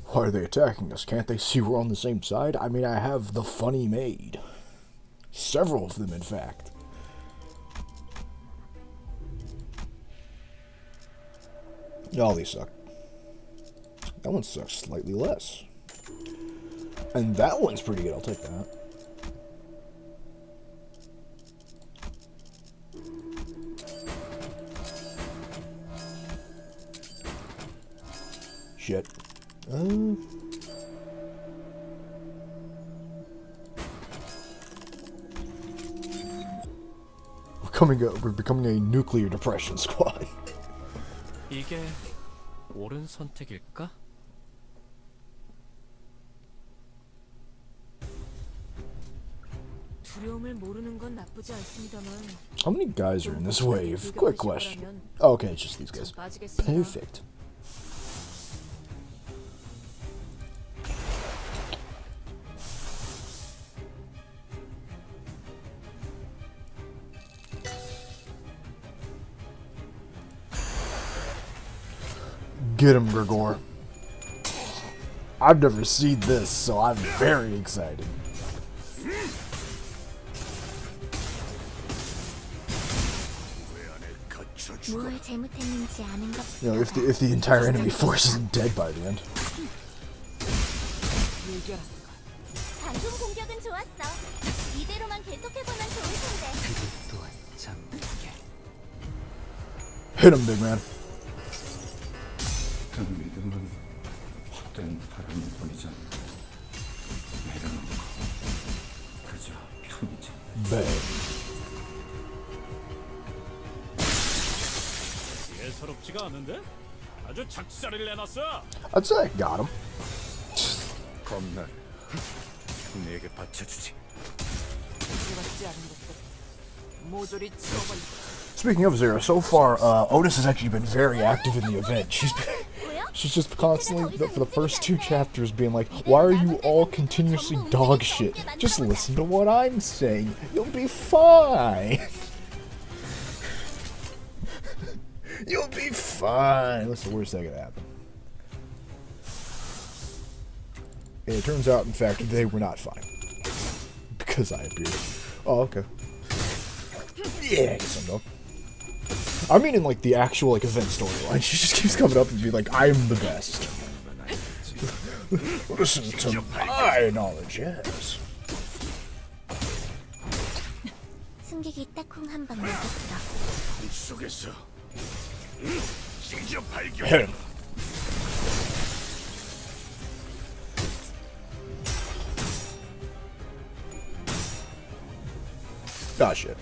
Why are they attacking us? Can't they see we're on the same side? I mean, I have the funny maid. Several of them, in fact. Oh, these suck. That one sucks slightly less. And that one's pretty good, I'll take that. Shit. We're becoming a nuclear depression squad. 이게 옳은 선택일까? 두려움을 모르는 건 나쁘지 않습니다만 How many guys are in this wave? Quick question. Oh, okay, it's just these guys. 빠지겠습니다. Perfect. Get him, Grigor. I've never seen this, so I'm very excited. 뭘 잘못했는지 아는 것. You know, if the entire enemy force isn't dead by the end. 방금 공격은 좋았어. 이대로만 계속해보면 좋을 텐데. Hit him, big man. 그 믿음은 헛된 바람일 뿐이잖아. 내려놓고 그저 편이지. Bang. 예사롭지가 않은데? 아주 작살을 내놨어. I'd say I got him. 겁날 내게 바쳐주지. 들어갔지 않은 것들 모조리 치워버리고. Speaking of Zero, so far, Otis has actually been very active in the event. She's just constantly, for the first 2 chapters, being like, why are you all continuously dog shit? Just listen to what I'm saying. You'll be fine. You'll be fine. What's the worst that could happen? And it turns out, in fact, they were not fine. Because I appeared. Oh, okay. Yeah, get some dog. I mean in, like, the actual, like, event storyline. She just keeps coming up and being like, I'm the best. Listen to my knowledge, yes. 승객이 딱콩 한 방 먹었어. 속에서 직접 발견. Hit him. Ah, shit.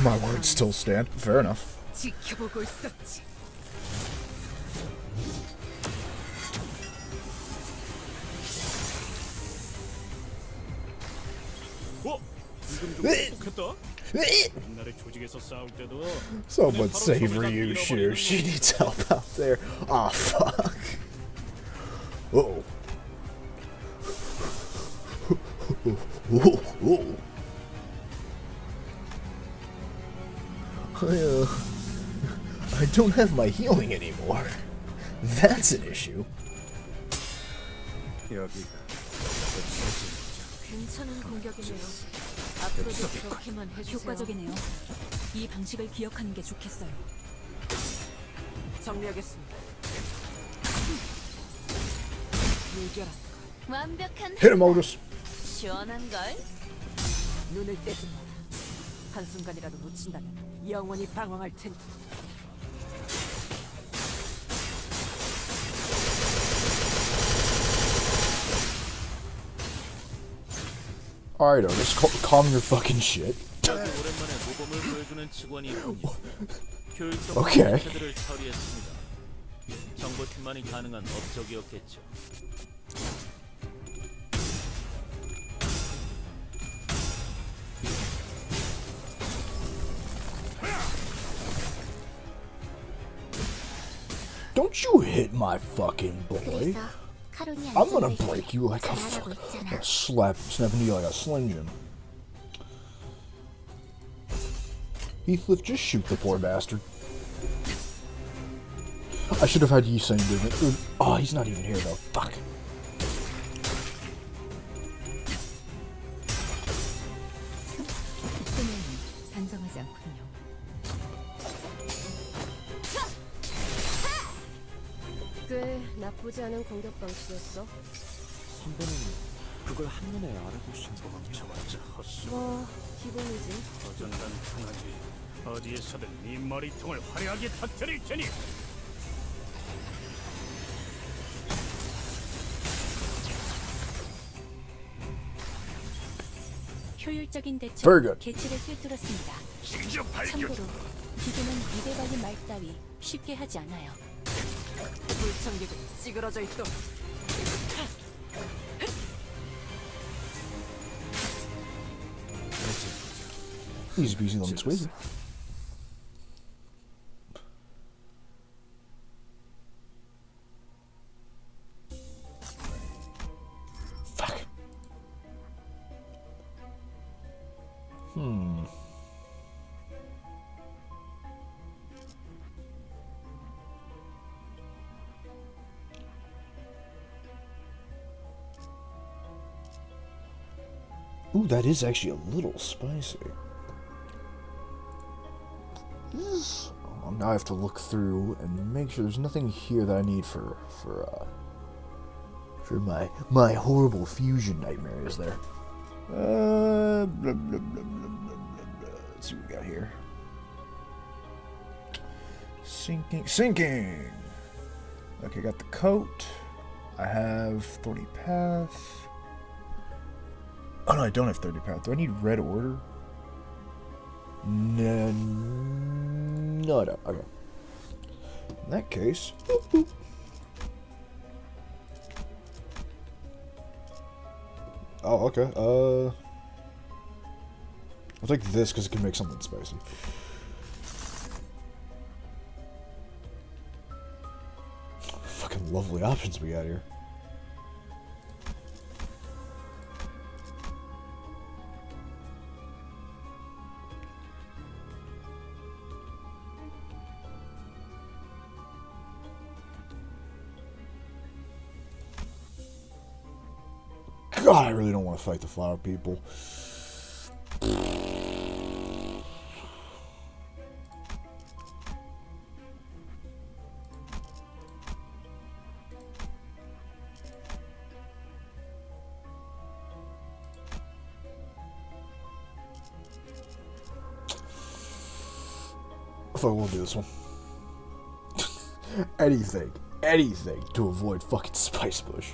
My words still stand. Fair enough. 지켜보고 있었지. 좋겠다. 옛날에 조직에서 싸울 때도 Someone save Ryu Shu. She needs help out there. Ah, fuck. Uh-oh. I don't have my healing anymore. That's an issue. 여기가 괜찮은 공격이네요. 앞으로도 그렇게만 해주세요. 효과적이네요. 이 방식을 기억하는 게 좋겠어요. 정리하겠습니다. 물결아, 완벽한 Hit him, Otis. 시원한 걸. 눈을 떼지 마라. 한순간이라도 놓친다면 영원히 방황할 테니. Alright, Otis, calm your fucking shit. 오랜만에 모범을 보여주는 직원이군요. 효율적 오케이. 체들을 처리했습니다. 정보팀만이 가능한 업적이었겠죠. Don't you hit my fucking boy. 그래서 카론이 I'm gonna 안전벨트를 break you like a 잘하라고 있잖아. snapping you like a Slim Jim. Heathcliff, just shoot the poor bastard. I should have had you saying it. Oh, he's not even here though. Fuck. 속도는 단정하지 않군요. 꽤 나쁘지 않은 공격 방식이었어. 선배는 그걸 한눈에 알아보신 거군요. 저마저 헛소. 뭐 기본이지. 어전단 강하지. 어디에서든 네 머리통을 화려하게 터뜨릴 테니. 효율적인 대처. Very good. 개체를 꿰뚫었습니다. 직접 발견. 참고로 기계는 입에 발린 말 따위 쉽게 하지 않아요. 불청객은 찌그러져 있도록. Easy peasy lemon squeezy. Fuck. Ooh, that is actually a little spicy. Now I have to look through and make sure there's nothing here that I need for my horrible fusion nightmare, is there? Blah, blah, blah, blah, blah, blah. Let's see what we got here. Sinking. Okay, got the coat. I have 30 path. Oh no, I don't have 30 path. Do I need red order? No, I don't. Okay. In that case, boop, boop. Oh, okay. I'll take this because it can make something spicy. Fucking lovely options we got here. God, I really don't want to fight the flower people. If I will do this one. anything to avoid fucking Spice Bush.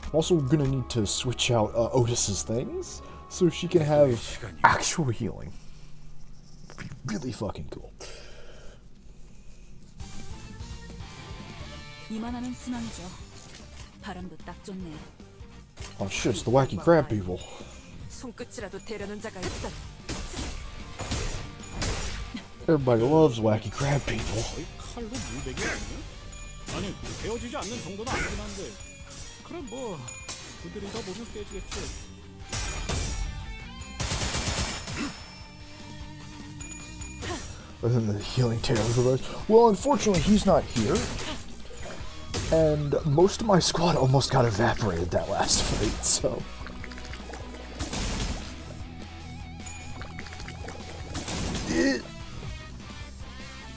I'm also gonna need to switch out Otis's things so she can have actual healing. It'd be really fucking cool. 이만하면 순항이죠. 바람도 딱 좋네요. Oh shit, it's the wacky crab people. 손끝이라도 대려는 자가 있다. Everybody loves wacky crab people. 거의 칼로 물베기 아니야? 아니 베어지지 않는 정도는 아니긴 한데. 그럼 뭐 그들이 더 보면 깨지겠지. And then the healing tails of us. Well, unfortunately, he's not here. And most of my squad almost got evaporated that last fight, so.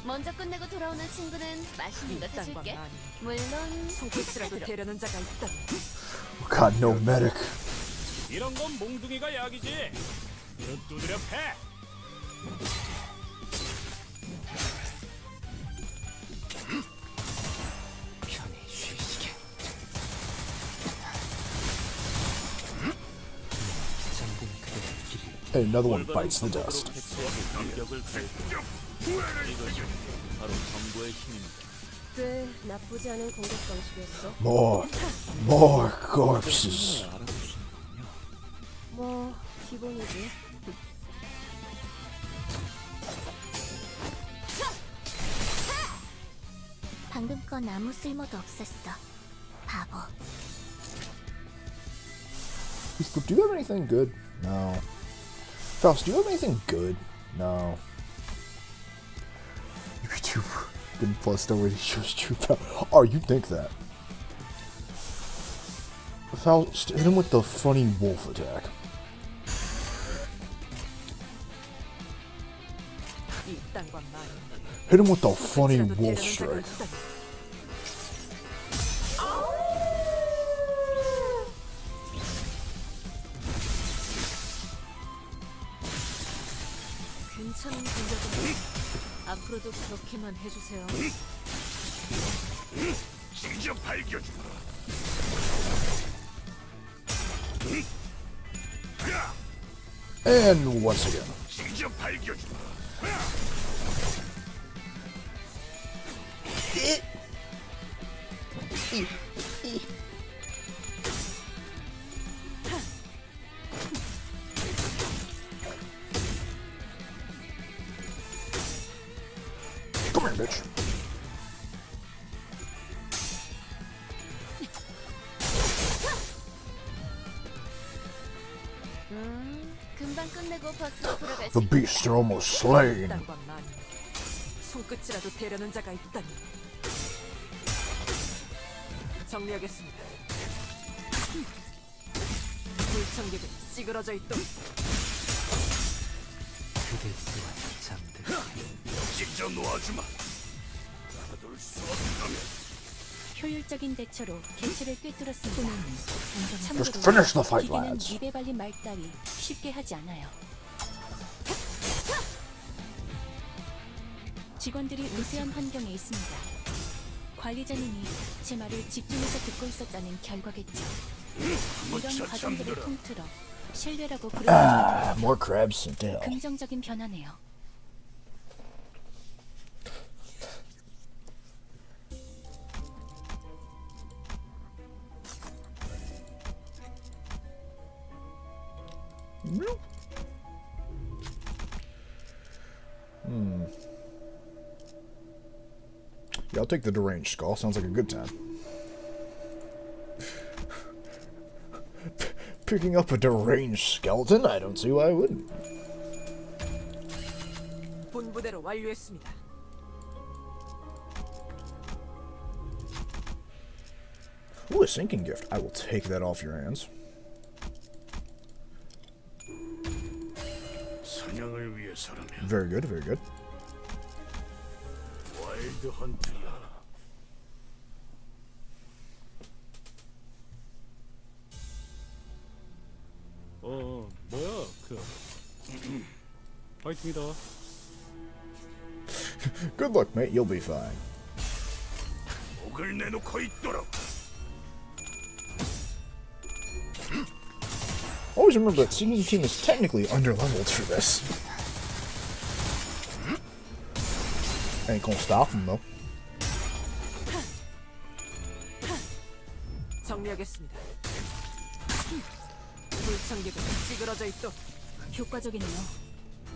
먼저 끝내고 돌아오는 친구는 맛있는 거 사줄게. 물론 손끝이라도 대려는 자가 있다. God, no medic. 이런 건 몽둥이가 약이지. 이런 두드려 패. 편히 쉬시게. 잠든 그대의 길이 And another one bites the dust. 이것이 바로 정보의 힘입니다. 꽤 나쁘지 않은 공격 방식이었어. More corpses. 알아보시는군요. 뭐 기본이지. 방금 건 아무 쓸모도 없었어. 바보. Do you have anything good? No. Faust, do you have anything good? No. fucking plus the way he shows true power. Oh, you think that? Faust, hit him with the funny wolf attack. Hit him with the funny wolf strike. 괜찮은 공격은 앞으로도 그렇게만 해주세요. 직접 밝혀주마. And once again. 직접 밝혀주마. Come here, bitch. 금방 끝내고 버스로 돌아갈 수 The beasts are almost slain. 손끝이라도 대려는 자가 있다니. 정리하겠습니다. 불청객은 찌그러져 있도록. 그대스와 잠들. 직접 놓아주마. 가둘 수 없다면 효율적인 대처로 개체를 꿰뚫었습니다. Just finish the fight, 기계는 lads. 입에 발린 말 따위 쉽게 하지 않아요. 직원들이 우세한 환경에 있습니다. 관리자님이 제 말을 집중해서 듣고 있었다는 결과겠죠. 이런 과정들을 통틀어 신뢰라고 부르는 게 More crabs sent to hell. 긍정적인 변화네요. Yeah, I'll take the deranged skull. Sounds like a good time. Picking up a deranged skeleton? I don't see why I wouldn't. 본부대로 완료했습니다. Ooh, a sinking gift. I will take that off your hands. 사냥을 위해서라면 Very good, very good. 와일드 헌트야. 뭐야 화이팅이다. Good luck, mate. You'll be fine. 목을 내놓고 있도록. Always remember that Singing Team is technically underleveled for this. Ain't gonna stop him though. 정리하겠습니다. 불청객은 찌그러져 있도록. 효과적이네요.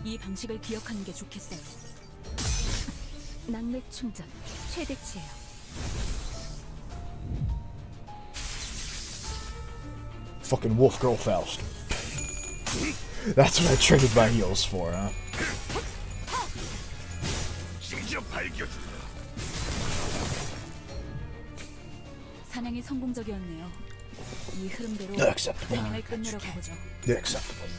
이 방식을 기억하는 게 좋겠어요. 낙맥 충전 최대치예요. Fucking wolf girl Faust. That's what I traded my heels for, huh? 직접 밝혀주마. 사냥이 성공적이었네요. 이 흐름대로 Acceptable. 사냥을 끝내러 가보죠. Acceptable.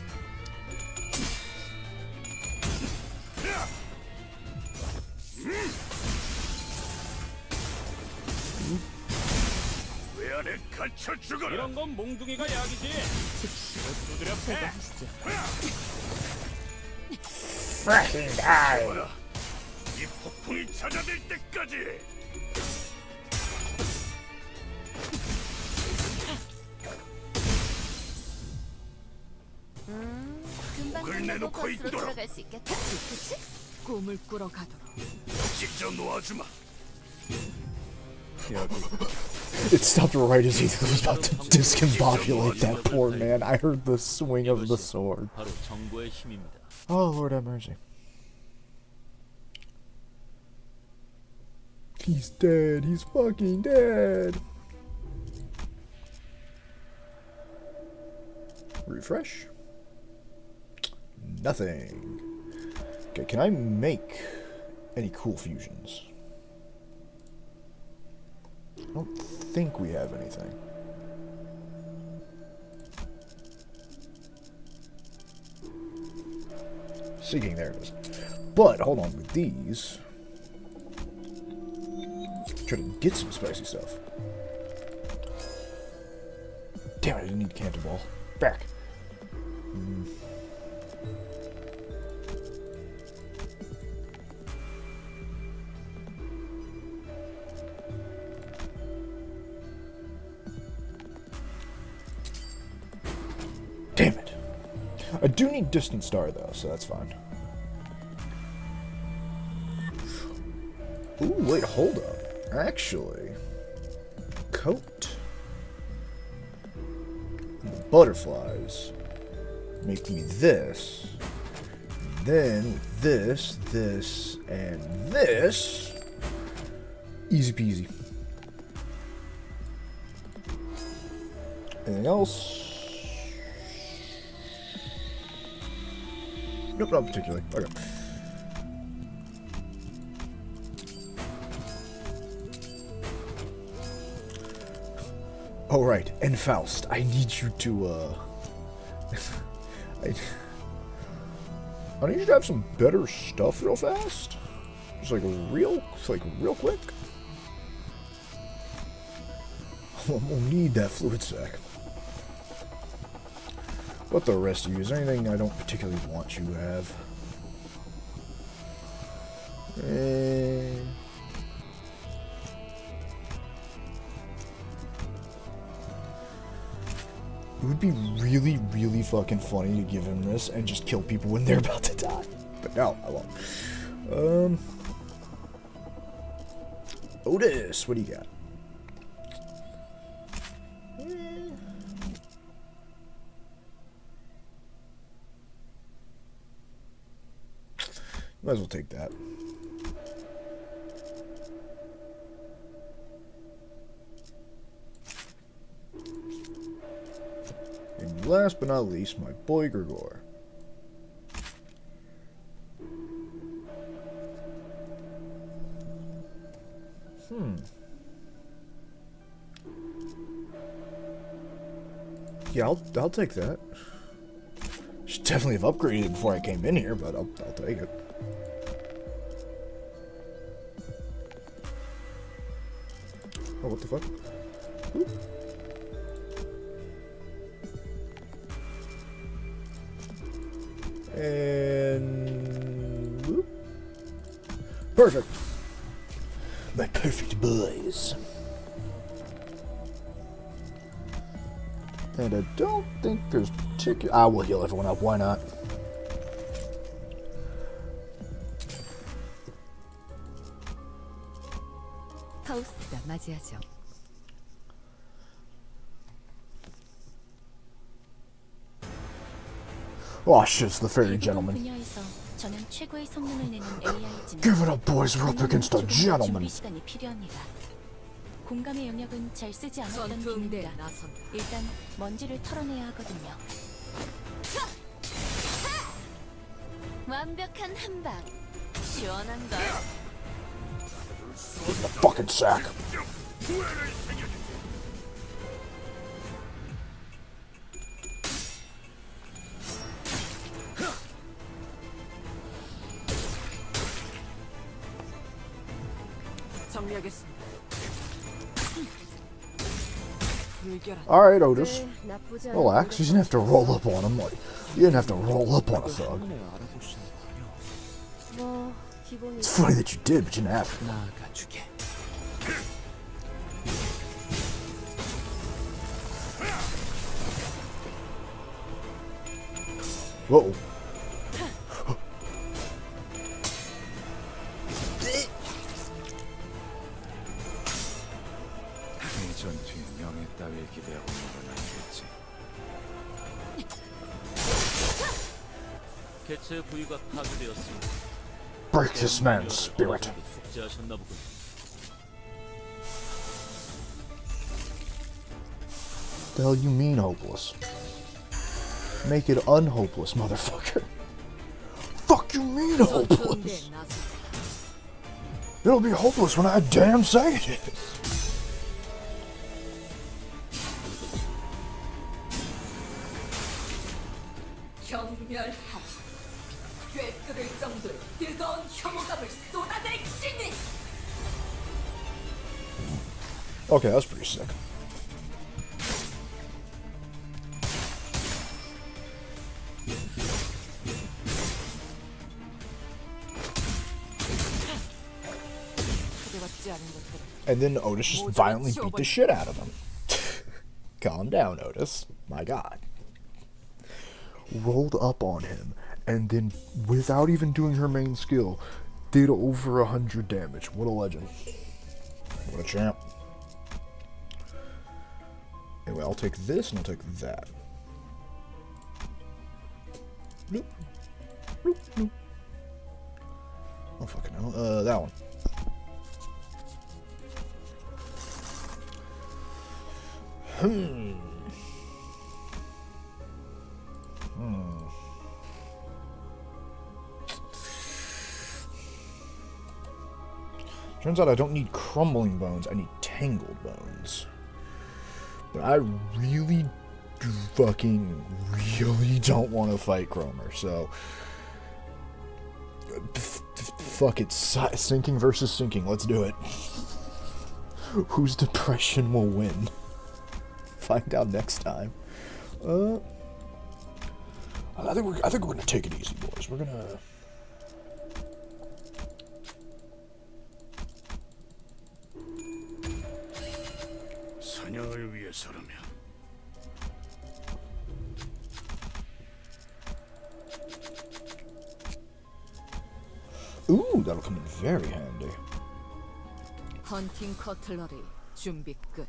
왜 안에 갇혀 죽어라. 이런 건 몽둥이가 약이지. 두드려 패. 뭐라. 이 폭풍이 찾아들 때까지. 금방 목을 끝내고 내놓고 버스로 있도록. 돌아갈 수 있겠다. 그치? 꿈을 꾸러 가도록. 직접 놓아주마. It stopped right as he was about to discombobulate that poor man. I heard the swing of the sword. 바로 정보의 힘입니다. Oh, Lord have mercy. He's dead. He's fucking dead. Refresh. Nothing. Okay, can I make any cool fusions? I don't think we have anything. Seeking, there it is. But, hold on, with these... Try to get some spicy stuff. Damn it, I didn't need canter ball. Back. Damn it. I do need distant star though, so that's fine. Ooh, wait, hold up. Actually, coat. And the butterflies make me this. Then with this, this, and this. Easy peasy. Anything else? Nope, not particularly. Okay. Oh, right. And Faust, I need you to, I need you to have some better stuff real fast. Just like real quick. I'm gonna need that fluid sac. What the rest of you? Is there anything I don't particularly want you to have? It would be really, really fucking funny to give him this and just kill people when they're about to die. But no, I won't. Otis, what do you got? Might as well take that. And last but not least, my boy Grigor. Yeah, I'll take that. Should definitely have upgraded it before I came in here, but I'll take it. Oh, what the fuck? Ooh. And... Whoop. Perfect. My perfect boys. And I don't think there's particular... I will heal everyone up, why not? 파우스트가 맞이하죠. Oh shit, it's the fairy gentleman. 분야에서 저는 최고의 성능을 내는 AI지만 Give it up, boys. We're up against a gentleman. 준비 시간이 필요합니다. 공감의 영역은 잘 쓰지 않았던 전투응대 기능이라 나선다. 일단 먼지를 털어내야 하거든요. 완벽한 한방. 시원한 걸. The fucking sack. 정리하겠습니다. Alright, Otis. 꽤 나쁘지 않은 Relax. You didn't have to roll up on him. Like, you didn't have to roll up on a thug. 뭐 기본이지. It's funny that you did, but you didn't have to. 나아가주게. Whoa. 이 전투에 명예 따위에 기대하고 있는 건 아니겠지. 개체 부위가 파괴되었습니다. Break this man's spirit. 숙제하셨나 보군. The hell you mean hopeless? Make it unhopeless, motherfucker. Fuck you mean hopeless? 전투응대 나선다. It'll be hopeless when I damn say it is. 경멸하라. 꿰뚫을 정도의 뜨거운 혐오감을 쏟아낼 신이. Okay, that's pretty sick. And then Otis just violently beat the shit out of him. Calm down, Otis. My God. Rolled up on him, and then, without even doing her main skill, did over 100 damage. What a legend. What a champ. Anyway, I'll take this, and I'll take that. Nope. Nope, nope. Oh, fucking hell. That one. Turns out I don't need crumbling bones, I need tangled bones. But I really really don't want to fight Cromer, so fuck it, sinking versus sinking, let's do it. Whose depression will win? Find out next time. I think we're gonna take it easy, boys. We're gonna. 사냥을 위해서라면 Ooh, that'll come in very handy. 헌팅 커틀러리 준비 끝.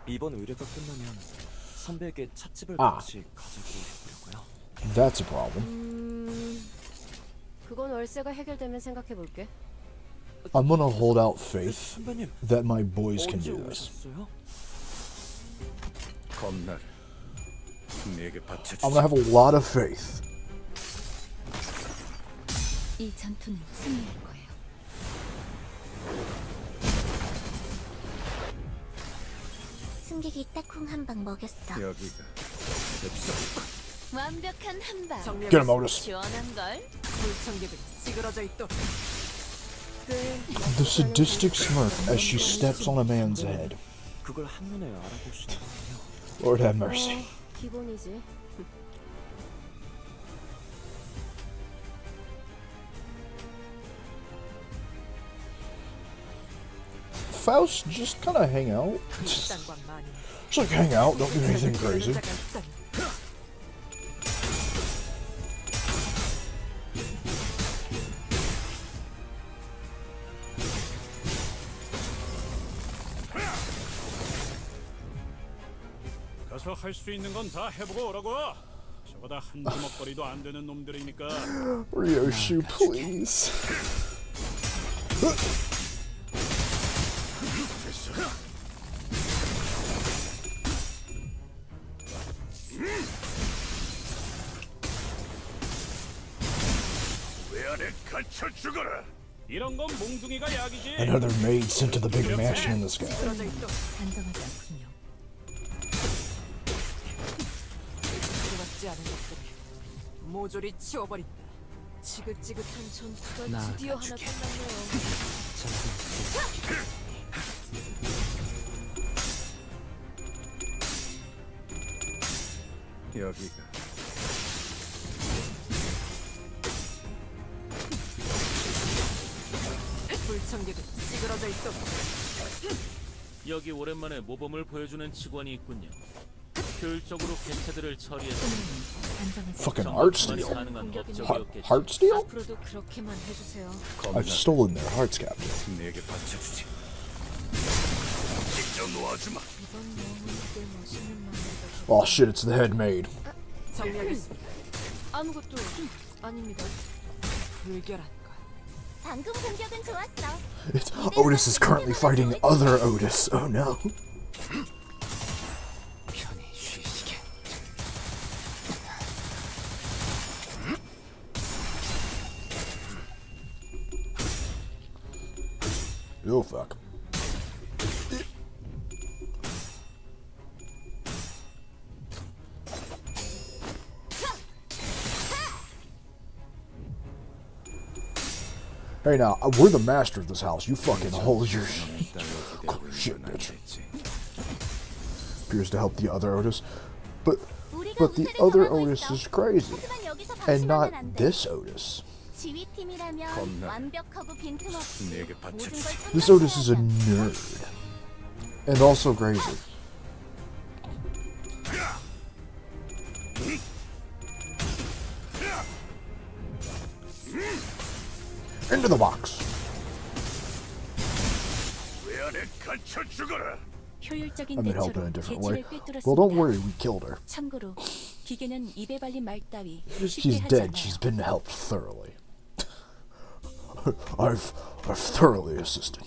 이번 의뢰가 끝나면 선배에게 찻집을 같이 가자고 해보려고요. That's a problem. 그건 월세가 해결되면 생각해 볼게. I'm gonna hold out faith that my boys can 언제 do this. 오셨어요? 겁날 내게 바쳐주지. I'm gonna have a lot of faith. 이 전투는 승리할 거예요. 승객이 딱콩 한 방 먹였어. 여기가 완벽한 한 방. Get him, Otis. 시원한 걸. 불청객은 찌그러져 있도록. The sadistic smirk as she steps on a man's head. 그걸 한눈에 알아보시는군요. Lord have mercy. 기본이지. Faust, just kind of hang out. Just like hang out, don't do anything crazy. 가서 할 수 있는 건 다 해보고 오라고. 저보다 한 주먹거리도 안 되는 놈들이니까. Ryoshu, please. 왜 안에 갇혀 죽어라. 이런 건 몽둥이가 약이지. Another maid sent to the big mansion in the sky. 단정하지 않군요. 들어왔지 않은 것들을 모조리 치워버린다. 지긋지긋한 전투가 나 드디어 하나 가줄게. 끝났네요. 여기가 불청객은 찌그러져 있도록. 여기 오랜만에 모범을 보여주는 직원이 있군요. 효율적으로 개체들을 처리해서 Fucking heart steal. 가능한 업적이었겠죠. Heart steal? 앞으로도 그렇게만 해주세요. I've stolen their hearts, Captain. 내게 바쳐주지. 직접 놓아주마. 이번 영웅 꽤 멋있는 마음이다. Oh shit, it's the head maid. 정리하겠습니다. 아무것도 아닙니다. 불결한 것. 방금 공격은 좋았어. Otis is currently fighting other Otis. Oh no. 편히 쉬시게. Oh fuck. Hey now, we're the master of this house. You fucking hold your shit, bitch. Appears to help the other Otis. But the other Otis is crazy. And not this Otis. This Otis is a nerd. And also crazy. Into the box. 효율적인 I've been helping 대처로 in a different way. 개체를 꿰뚫었습니다. Well, don't worry, we killed her. 참고로 기계는 입에 발린 말 따위 쉽게 She's 하지 dead. 않아요. She's been helped thoroughly. I've thoroughly assisted.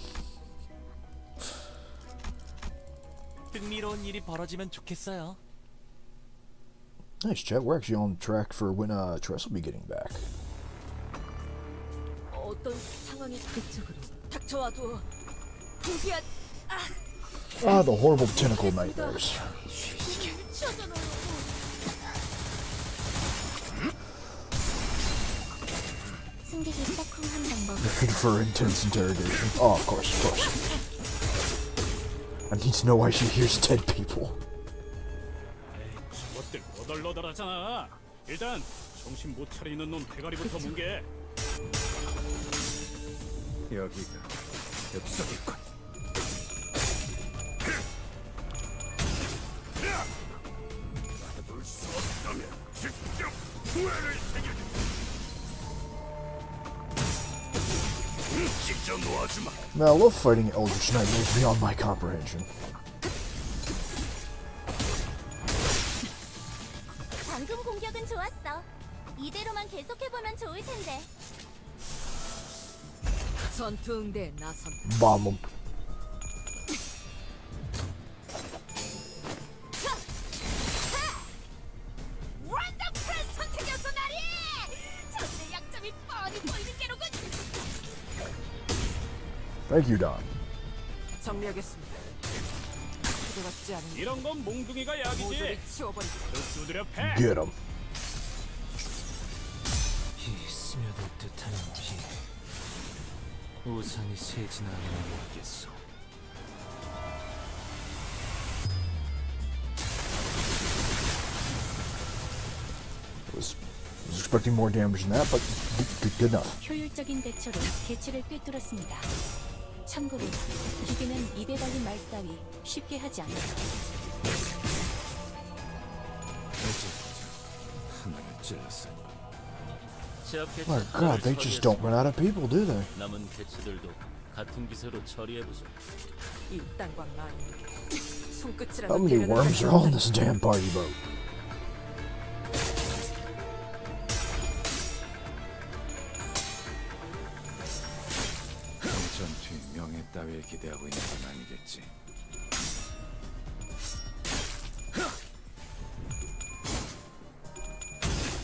흥미로운 일이 벌어지면 좋겠어요. Nice, Chet. We're actually on track for when Tress will be getting back. 어떤 상황이 그쪽으로 닥쳐와도 불피한 Ah, the horrible tentacle nightmares. 승객이 딱콩한 방법. For intense interrogation. Oh, of course, of course. I need to know why she hears dead people. 저것들 너덜너덜하잖아. 일단 정신 못 차리는 놈 대가리부터 뭉개. 여기가 엽석이군. 막아둘 수 없다면 직접 후회를 새겨줘. 직접 놓아주마. Now, I love fighting Eldritch Nightmares beyond my comprehension. 방금 공격은 좋았어. 이대로만 계속해보면 좋을 텐데. 전투 응대에 나선다. Bomb them. 랜덤 프레스 선택이었어 나리! 저들의 약점이 뻔히 보이는 게로군. Thank you, Don. 정리하겠습니다. 그대같지 않은 이런 건 몽둥이가 모조리 약이지. 치워버리고 두드려 패. Get him. 이 스며들 듯한 비 우산이 새진 않으면 모르겠소. Was expecting more damage than that, but good enough. 효율적인 대처로 개체를 꿰뚫었습니다. 참고로 기계는 입에 발린 말 따위 쉽게 하지 않아요. 하나를 찔렀어. 제압 My 개체 God, they just don't run out of people, do they? 남은 개체들도 같은 기세로 처리해보죠. 일당과 많이 손끝이라도 How many 대면을 worms are on this damn party boat? 전투의 명예 따위에 기대하고 있는 건 아니겠지.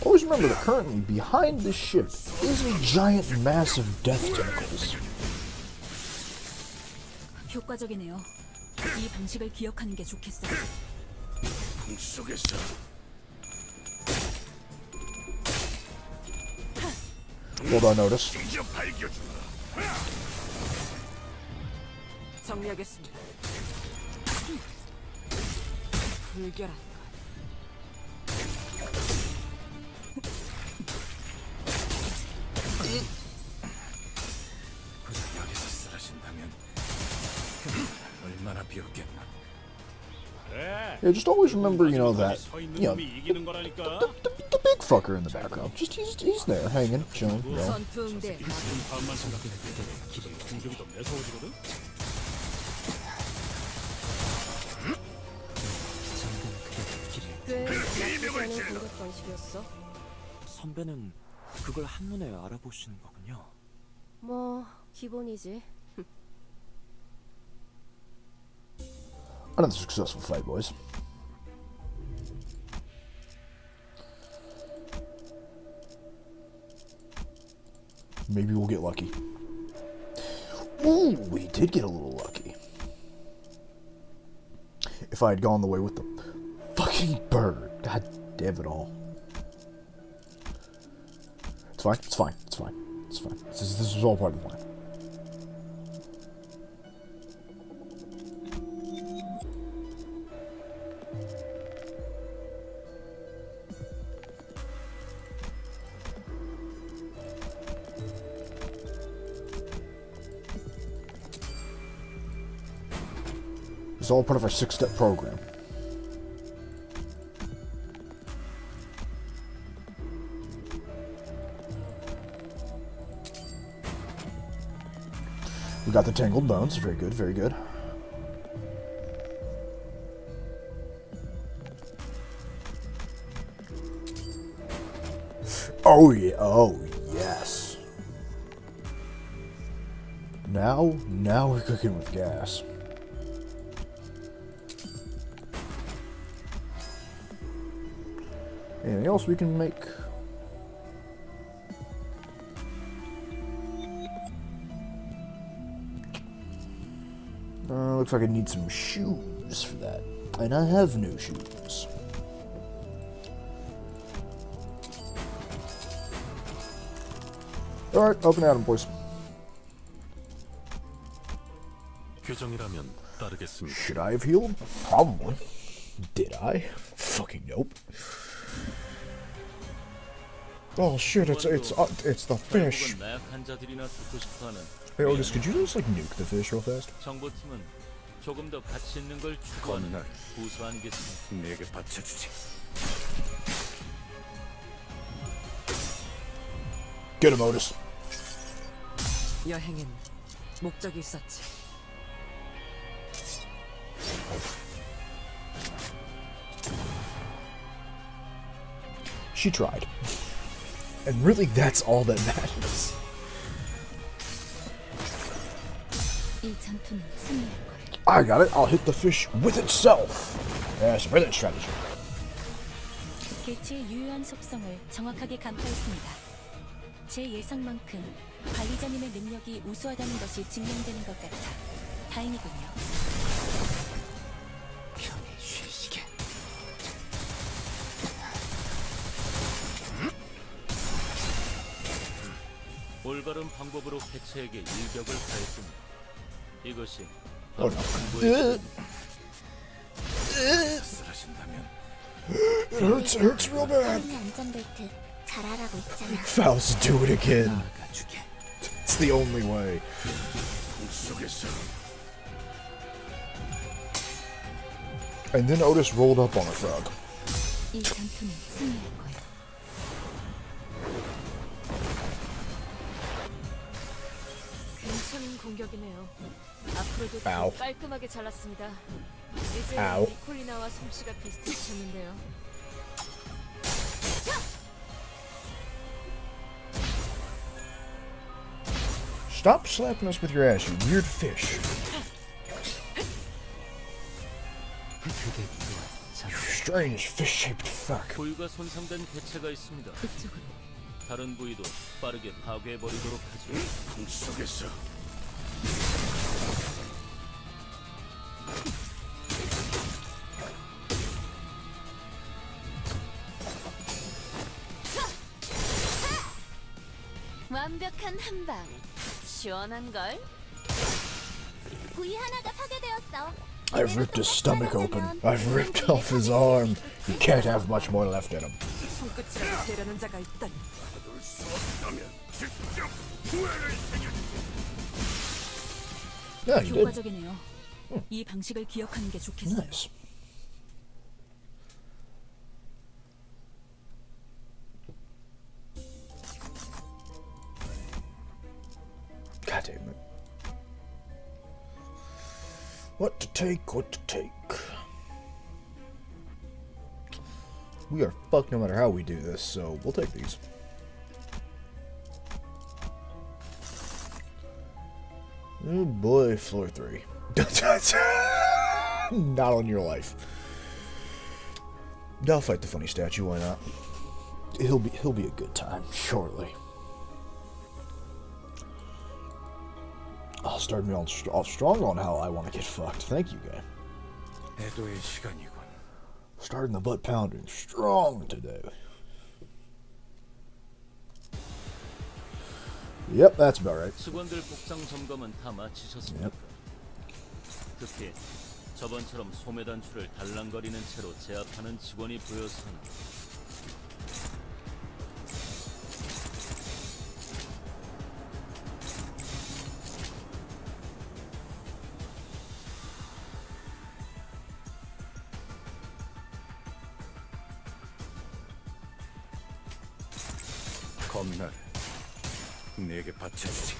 Always remember that currently behind this ship is a giant mass of death tentacles. 효과적이네요. 이 방식을 기억하는 게 좋겠어. 풍 속에서 Hold on, Otis. 직접 밝혀주마. 정리하겠습니다. 불결한 것. 고작 여기서 쓰러진다면 얼마나 비웃겠나. 그래. Yeah, just always remember, you know, that, 서 있는 you know, 놈이 이기는 거라니까. the big fucker in the background. Just he's there, hanging, chilling, you know. 전투 응대에 나선다. 다음만 생각해. 공격이 더 매서워지거든. 꽤 나쁘지 않은 공격 방식이었어. 선배는 그걸 한눈에 알아보시는 거군요. 뭐 기본이지. Another successful fight, boys. Maybe we'll get lucky. Ooh, we did get a little lucky. If I had gone the way with the fucking bird. God damn it all. It's fine, it's fine, it's fine. It's fine. This is all part of the plan. It's all part of our 6-step program. We got the tangled bones. Very good, very good. Oh yeah, oh yes. Now we're cooking with gas. Anything else we can make? Looks like I need some shoes for that. And I have no shoes. Alright, open Adam, boys. 규정이라면 따르겠습니다. Should I have healed? Probably. Did I? Fucking nope. Oh shit, it's the fish. 나약한 자들이나 죽고 싶어하는 Hey Otis, could you just like nuke the fish real fast? 정보팀은 조금 더 가치 있는 걸 추구하는 부서 아니겠습니까? 내게 바쳐주지. Get him, Otis. 여행엔 목적이 있었지. She tried. And really, that's all that matters. 이 전투는 승리할 거예요. I got it. I'll hit the fish with itself. Yes, brilliant strategy. 개체의 유효한 속성을 정확하게 간파했습니다. 제 예상만큼 관리자님의 능력이 우수하다는 것이 증명되는 것 같아 다행이군요. 편히 쉬시게. 올바른 방법으로 개체에게 일격을 가했습니다. 이것이 Oh 바로 no. 쓰러진다면 It hurts real bad. 안전벨트 잘하라고 있잖아. Faust, do it again. 나가주게. It's the only way. 속에서 And then Otis rolled up on a frog. 이 전투는 승리할 거예요. 괜찮은 공격이네요. 앞으로도 아우. 더 깔끔하게 잘랐습니다. 이제 아우. 니콜리나와 솜씨가 비슷해졌는데요. Stop slapping us with your ass, you weird fish. You strange fish-shaped fuck. 부위가 손상된 개체가 있습니다. 다른 부위도 빠르게 파괴해버리도록 하죠. 속에서 완벽한 한방. 시원한 걸. 부위 하나가 파괴되었어. I've ripped his stomach open. I've ripped off his arm. You can't have much more left in him. 손끝이라도 되려는 자가 있다니. 받을 수 없다면 직접 후회를 생겨. Yeah, you did. 효과적이네요. 이 방식을 기억하는 게 좋겠어요. Nice. God damn it. What to take, what to take. We are fucked no matter how we do this, so we'll take these. Oh boy, floor 3. Not on your life. I'll fight the funny statue, why not? He'll be a good time, shortly. Oh, starting me off strong on how I want to get fucked. Thank you, guy. 애도의 시간이군. Starting the butt pounding strong today. Yep, that's about right. 직원들 복장 점검은 다 마치셨습니까? 특히 저번처럼 소매 단추를 달랑거리는 채로 제압하는 직원이 보여서는 겁날. 내게 바쳐주지.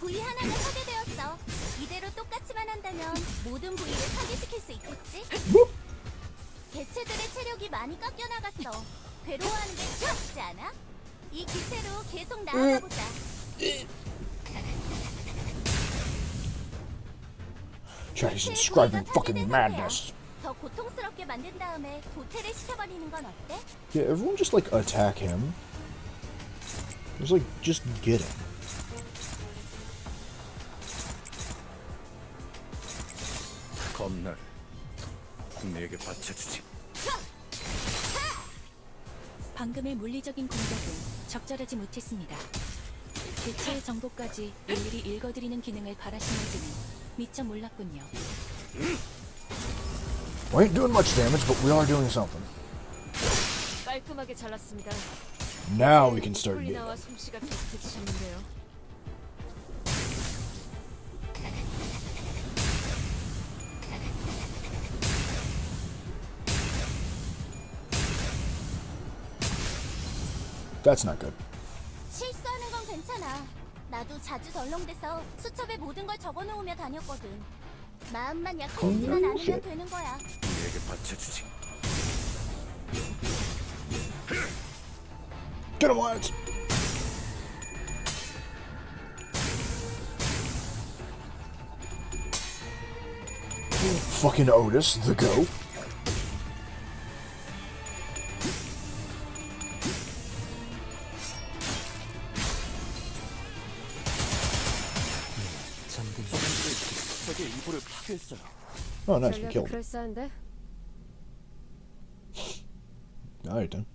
부위 하나가 파괴되었어. 이대로 똑같이만 한다면 모든 부위를 파괴시킬 수 있겠지? 개체들의 체력이 많이 깎여 나갔어. 괴로워하는 게 싫지 않아? 이 기세로 계속 나아가 보자. He's describing fucking madness. 더 고통스럽게 만든 다음에 도태를 시켜버리는 건 어때? Yeah, everyone just like attack him. Just like, just get him. 겁날. 내게 바쳐주지. 방금의 물리적인 공격은 적절하지 못했습니다. 대체의 정보까지 일일이 읽어드리는 기능을 바라시는지는 미처 몰랐군요. We ain't doing much damage, but we are doing something. 깔끔하게 잘랐습니다. Now we can start getting 폴리나와 him. 솜씨가 비슷해지셨는데요. That's not good. 실수하는 건 괜찮아. 나도 자주 덜렁대서 수첩에 모든 걸 적어놓으며 다녔거든. 마음만 약해지지만 않으면 되는 거야. 내게 바쳐주지. Get him, lads! Fucking Otis, the goat. 적의 일부를 파괴했어요. Oh, nice, we 전략이 killed him. 그럴싸한데? Alright then.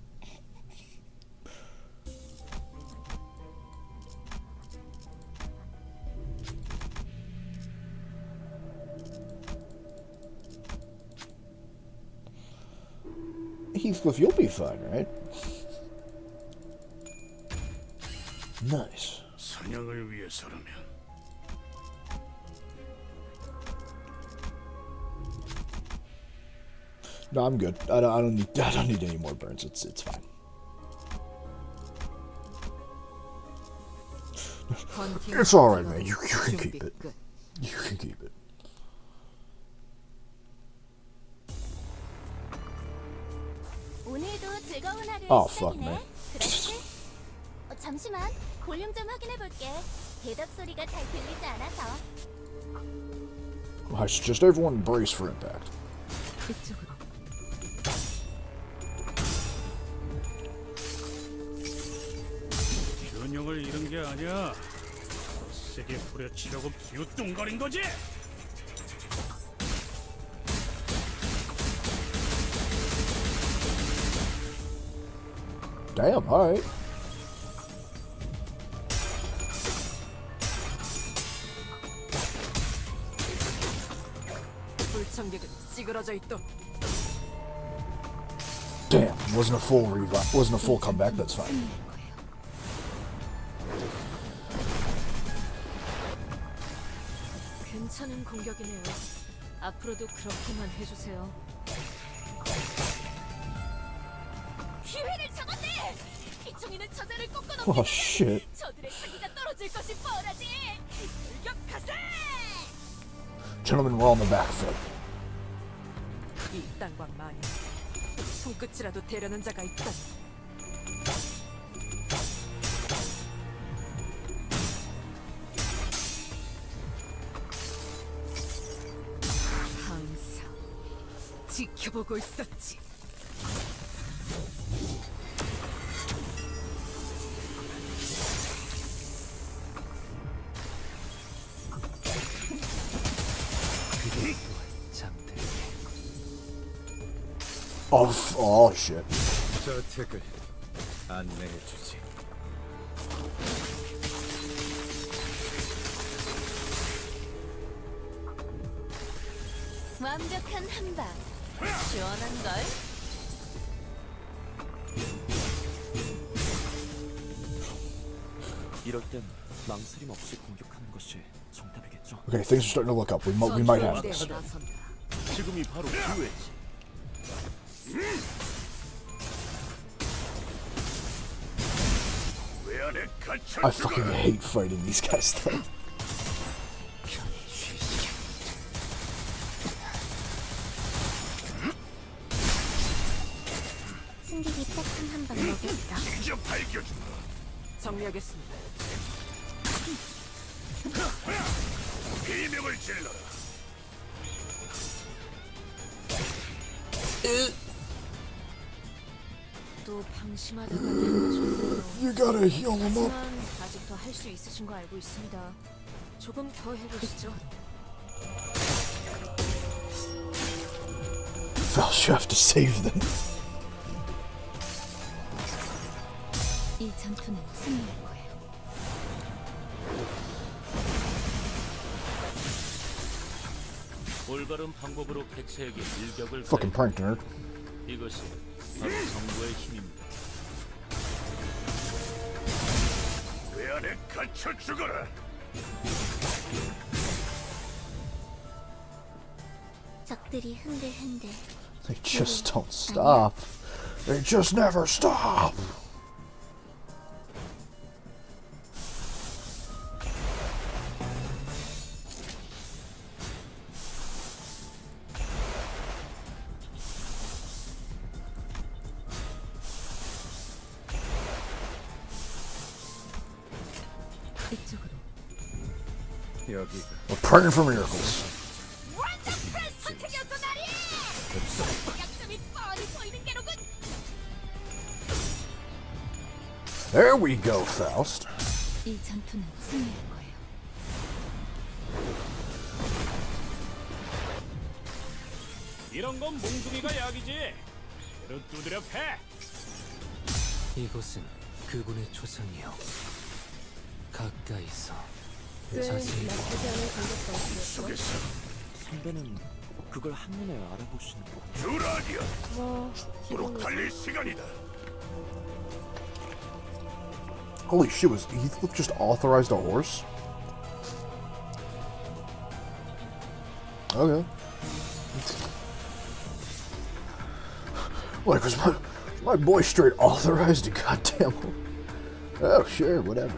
Heathcliff, you'll be fine, right? Nice. 사냥을 위해서라면 No, I'm good. I don't need any more burns. It's fine. It's all right, man. You can keep it. You can keep it. 오늘도 즐거운 하루의 fuck, 시작이네. man. 그렇지? 잠시만, 볼륨 좀 확인해 볼게. 대답 소리가 잘 들리지 않아서. I suggest everyone brace for impact. 그쪽으로. 균형을 잃은 게 아니야. 세게 후려치려고 기우뚱거린 거지. Damn, alright. 불청객은 찌그러져 있도. Damn, wasn't a full revive. Wasn't a full comeback. That's fine. 괜찮은 공격이네요. 앞으로도 그렇게만 해주세요. 기회를 잡았네. 피충이는 저자를 꺾어놓기 Oh shit. 저들의 사기가 떨어질 것이 뻔하지. 돌격하세. Gentlemen, we're on the back foot. 이 땅광 마냥 손끝이라도 대려는 자가 있다. 항상 지켜보고 있었지. Oh shit. 저 택을 안내해주지. 완벽한 한방. 시원한 걸. 이럴 땐 망설임 없이 공격하는 것이 정답이겠죠. Okay, things are starting to look up. We might have this. 지금이 바로 기회지. I fucking hate fighting these guys though. 승객이 따뜻한 한방 먹였어. 정리하겠습니다. 비명을 질러라. 또 방심하다가 좀 You gotta heal him up. 하지만 아직도 할 수 있으신 거 알고 있습니다. 조금 더 해보시죠. Felsh, you have to save them. 이 전투는 승리할 거예요. 올바른 방법으로 개체에게 일격을 Fucking pranked nerd. 이것이 바로 정보의 힘입니다. 왜 안에 갇혀 죽어라. 적들이 흔들흔들. They just don't stop. They just never stop. 이쪽으로. 여기가 We're praying for miracles. 완벽한 선택이었어 나리. 약점이 뻔히 보이는 게로군. There we go, Faust. 이 전투는 승리할 거예요. 이런 건 몽둥이가 약이지. 배로 두드려 패. 이곳은 그분의 초상이요. 가까이서 자세히 선배는 그걸 한눈에 알아보시는 거. 주라기야. 앞으로 달릴 시간이다. Holy shit, was Heathcliff just authorized a horse? Okay. Like, was my boy straight authorized a goddamn horse? Oh, sure, whatever.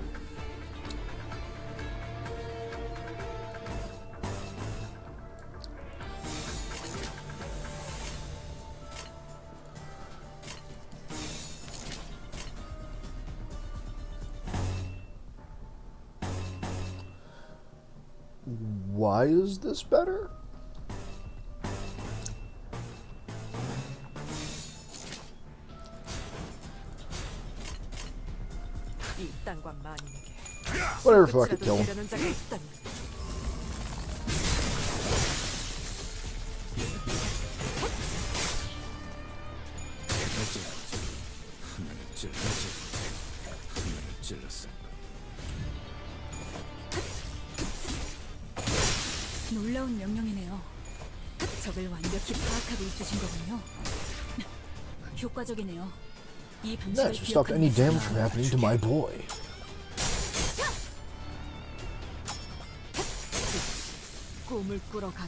Why is this better? Whatever, fuck it, kill him. 찔렀어. 놀라운 명령이네요. 적을 완벽히 파악하고 있으신 거군요. 효과적이네요. 이 방식을 Nice, we stopped any damage from happening to my boy. 꿈을 꾸러 가.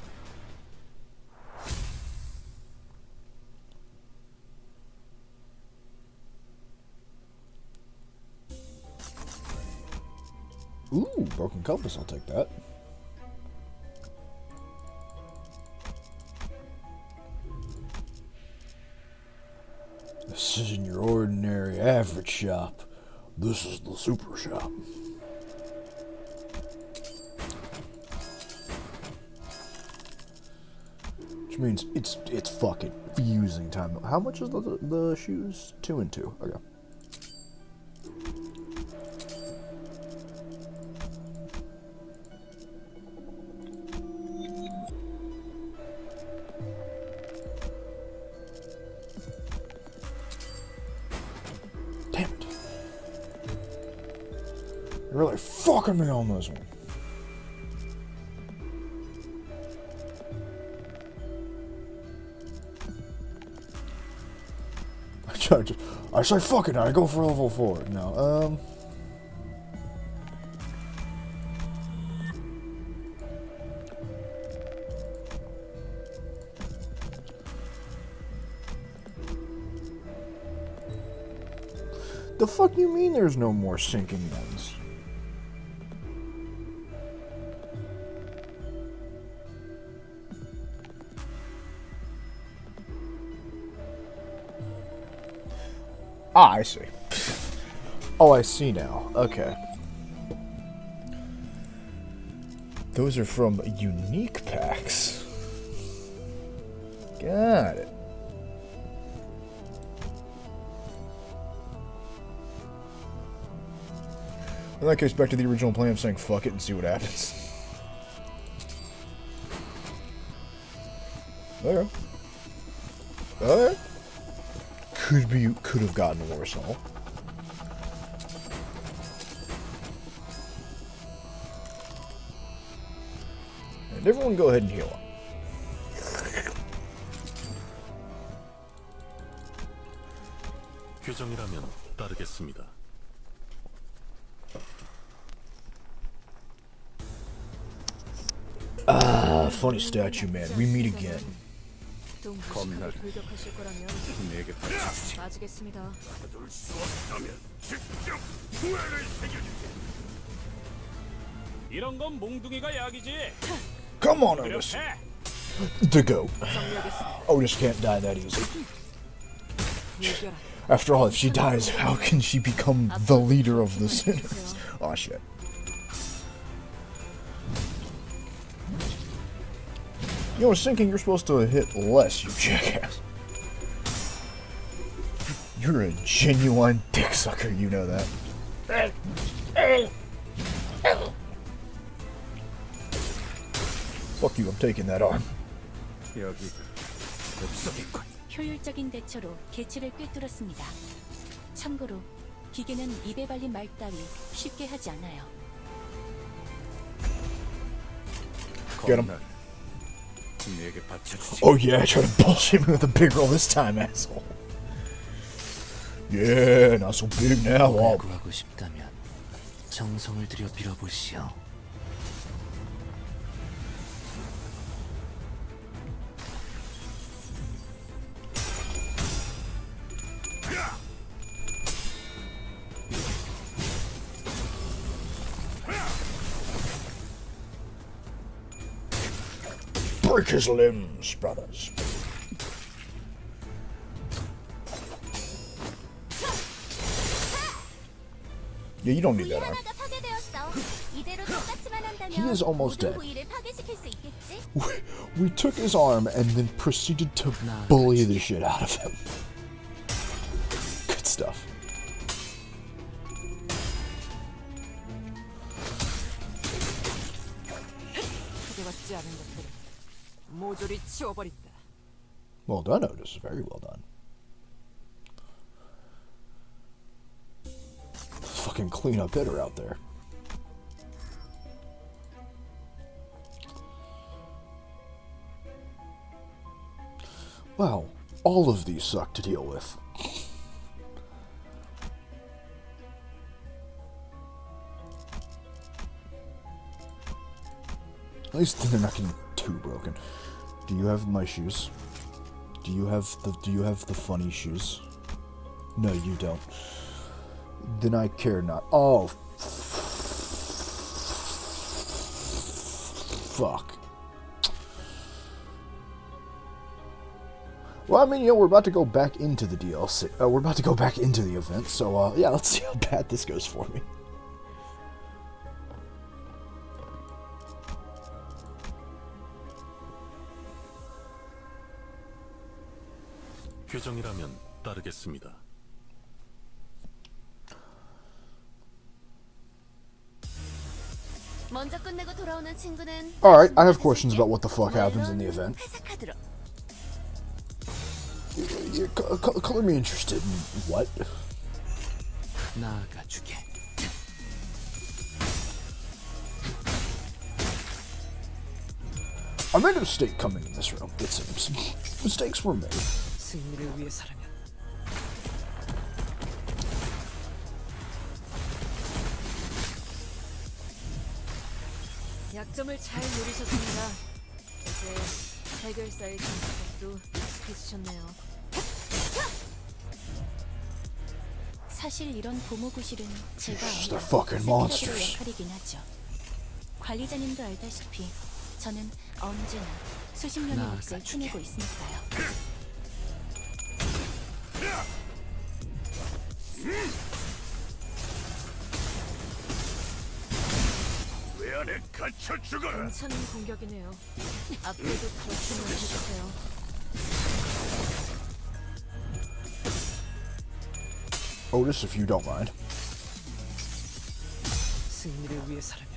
Ooh, broken compass, I'll take that. This isn't your ordinary average shop. This is the super shop. Which means it's fucking fusing time. How much is the shoes? 2 and 2. Okay. Damn it. You're really fucking me on this one. I say fuck it, I go for level 4. No, the fuck you mean there's no more sinking ones? Ah, I see. Oh, I see now. Okay. Those are from unique packs. Got it. In that case, back to the original plan of saying fuck it and see what happens. Okay. Alright. Could have gotten worse, all. And everyone go ahead and heal up. 규정이라면 따르겠습니다. Ah, funny statue, man. We meet again. 동부시간을 돌격하실 거라면 내게 바쳐주지. 빠지겠습니다. 받을 수 없다면 직접 후회를 새겨주지. 이런 건 몽둥이가 약이지. Come on, Otis. The goat. Otis can't die that easy. After all, if she dies, how can she become the leader of the sinners? Aw, shit. You know, sinking, you're supposed to hit less, you jackass. You're a genuine dick sucker, you know that. Fuck you, I'm taking that arm. 여기 엽석이군. 효율적인 대처로 개체를 꿰뚫었습니다. 참고로 기계는 입에 발린 말 따위 쉽게 하지 않아요. Get him. 내게 바쳐주지. Oh yeah, try to bullshit me with a big roll this time, asshole. Yeah, not so big now. Oh. 구하고 싶다면 정성을 들여 빌어보시오. Break his limbs, brothers. Yeah, you don't need that arm. He is almost dead. We took his arm and then proceeded to bully the shit out of him. Good stuff. Well done, Otis. Very well done. Fucking clean up hitter out there. Wow, all of these suck to deal with. At least they're not getting too broken. Do you have my shoes? Do you have the funny shoes? No, you don't. Then I care not. Oh, fuck. Well, I mean, you know, we're about to go back into the DLC. We're about to go back into the event, so, yeah, let's see how bad this goes for me. 규정이라면 따르겠습니다. Alright, I have questions about what the fuck happens in the event. Yeah, color me interested in what? 나아가주게. I made a mistake coming in this room, it seems. Mistakes were made. 승리를 위해서라면 약점을 잘 노리셨습니다. 이제 해결사의 정책도 익숙해지셨네요. 사실 이런 보모구실은 제가 Just the 아니라 fucking 세크레터의 monsters. 역할이긴 하죠. 관리자님도 알다시피 저는 언제나 수십 명의 몫을 해내고 있으니까요. 왜 안에 갇혀 죽어라. 괜찮은 공격이네요. 앞으로도 그렇게만 해주세요. Otis, if you don't mind. 승리를 위해서라면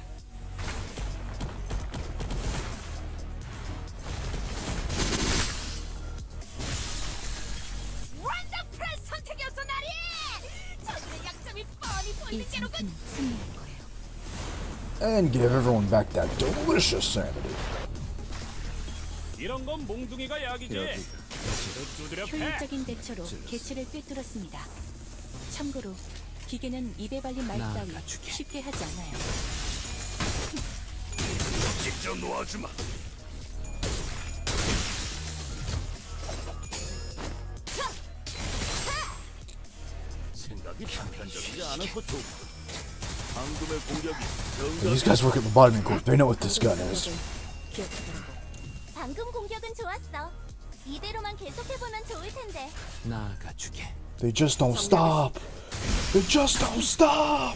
원더풀한 선택이었어, 나리! 저들의 약점이 뻔히 이 보이는 게로군! 전투는 승리할 거예요. And give everyone back that delicious sanity. 이런 건 몽둥이가 약이지. 두드려 패. 효율적인 대처로 개체를 꿰뚫었습니다. 참고로 기계는 입에 발린 말 따위 쉽게 하지 않아요. 직접 놓아주마. 생각이 단편적이지 않아서 좋고 방금의 공격이 These guys work at the bottoming corp. They know what this gun is. 방금 공격은 좋았어. 이대로만 계속해보면 좋을 텐데. 나아가 주게. They just don't stop. They just don't stop.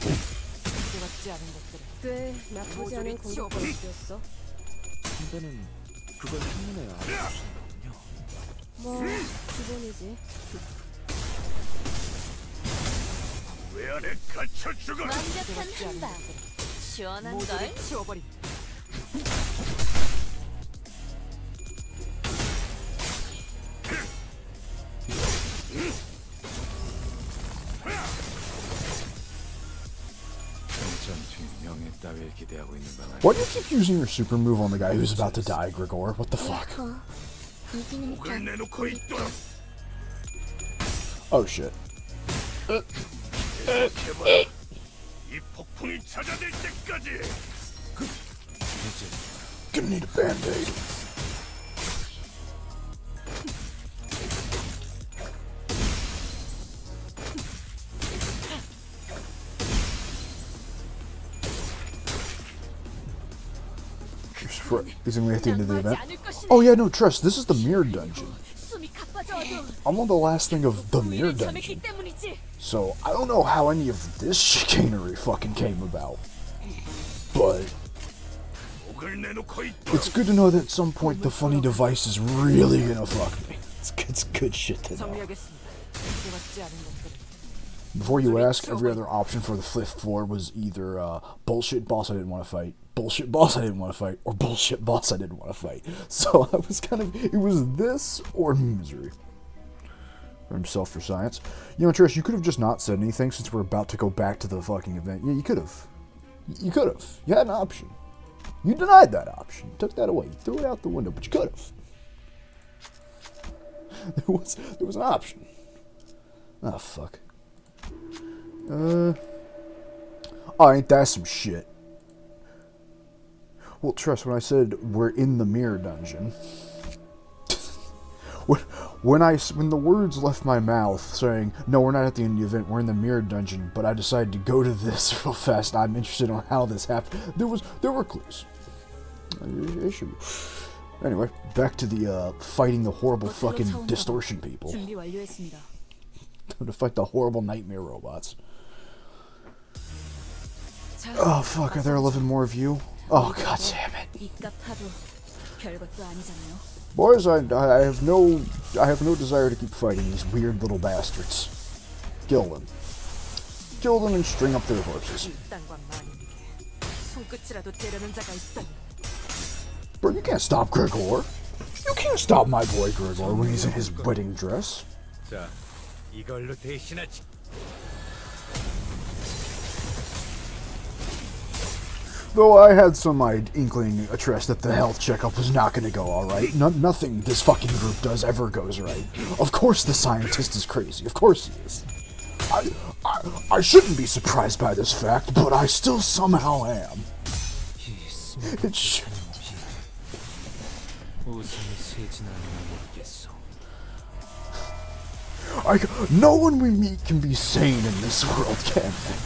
같지 않은 것들을 꽤 나쁘지 않은 공격이었어. 선배는 그걸 한눈에 알아주시는군요. 뭐 기본이지. 왜 안에 갇혀 죽어라. 완벽한 한방. 시원한 걸. 치워버린. 전투의 명예 따위를 기대하고 있는 건 아니야. Why do you keep using your super move on the guy who's about to die, Grigor? What the fuck? 이기는 목을 내놓고 있도록. Oh shit. 계속해봐. 이 폭풍이 찾아낼 때까지. Gonna need a band-aid. He's gonna be at the end of the event. Oh yeah, no, trust. This is the mirror dungeon. I'm on the last thing of the mirror dungeon. So I don't know how any of this chicanery fucking came about. But 목을 내놓고 있도록. it's good to know that at some point the funny device is really gonna fuck me. It's good shit to know. 정리하겠습니다. 같지 않은 것들을 Before you ask, every other option for the fifth floor was either bullshit boss I didn't want to fight, bullshit boss I didn't want to fight, or bullshit boss I didn't want to fight. So I was kind of, it was this or misery. For himself for science. You know, Trish, you could have just not said anything since we're about to go back to the fucking event. Yeah, you could have. You could have. You had an option. You denied that option. You took that away. You threw it out the window, but you could have. There was an option. Ah, fuck. Oh, ain't that some shit? Well, trust when I said we're in the mirror dungeon. when the words left my mouth saying, no, we're not at the end of the event, we're in the mirror dungeon, but I decided to go to this real fast, I'm interested in how this happened. There were clues. It should be. Anyway, back to the fighting the horrible fucking distortion people. 준비 완료했습니다. To fight the horrible nightmare robots. Oh fuck, are there 11 more of you? Oh god damn it. 이깟 파도 별것도 아니잖아요. Boys, I have no desire to keep fighting these weird little bastards. Kill them. Kill them and string up their corpses. 손끝이라도 때려는 자가 있다. Bro, you can't stop Grigor. You can't stop my boy Grigor when he's in his wedding dress. 자, 이걸로 대신하지. Though I had some inkling, a trust that the health checkup was not going to go alright. Nothing this fucking group does ever goes right. Of course the scientist is crazy. Of course he is. I shouldn't be surprised by this fact, but I still somehow am. It's 웃음이 새진 않나 모르겠어. no one we meet can be sane in this world, can they?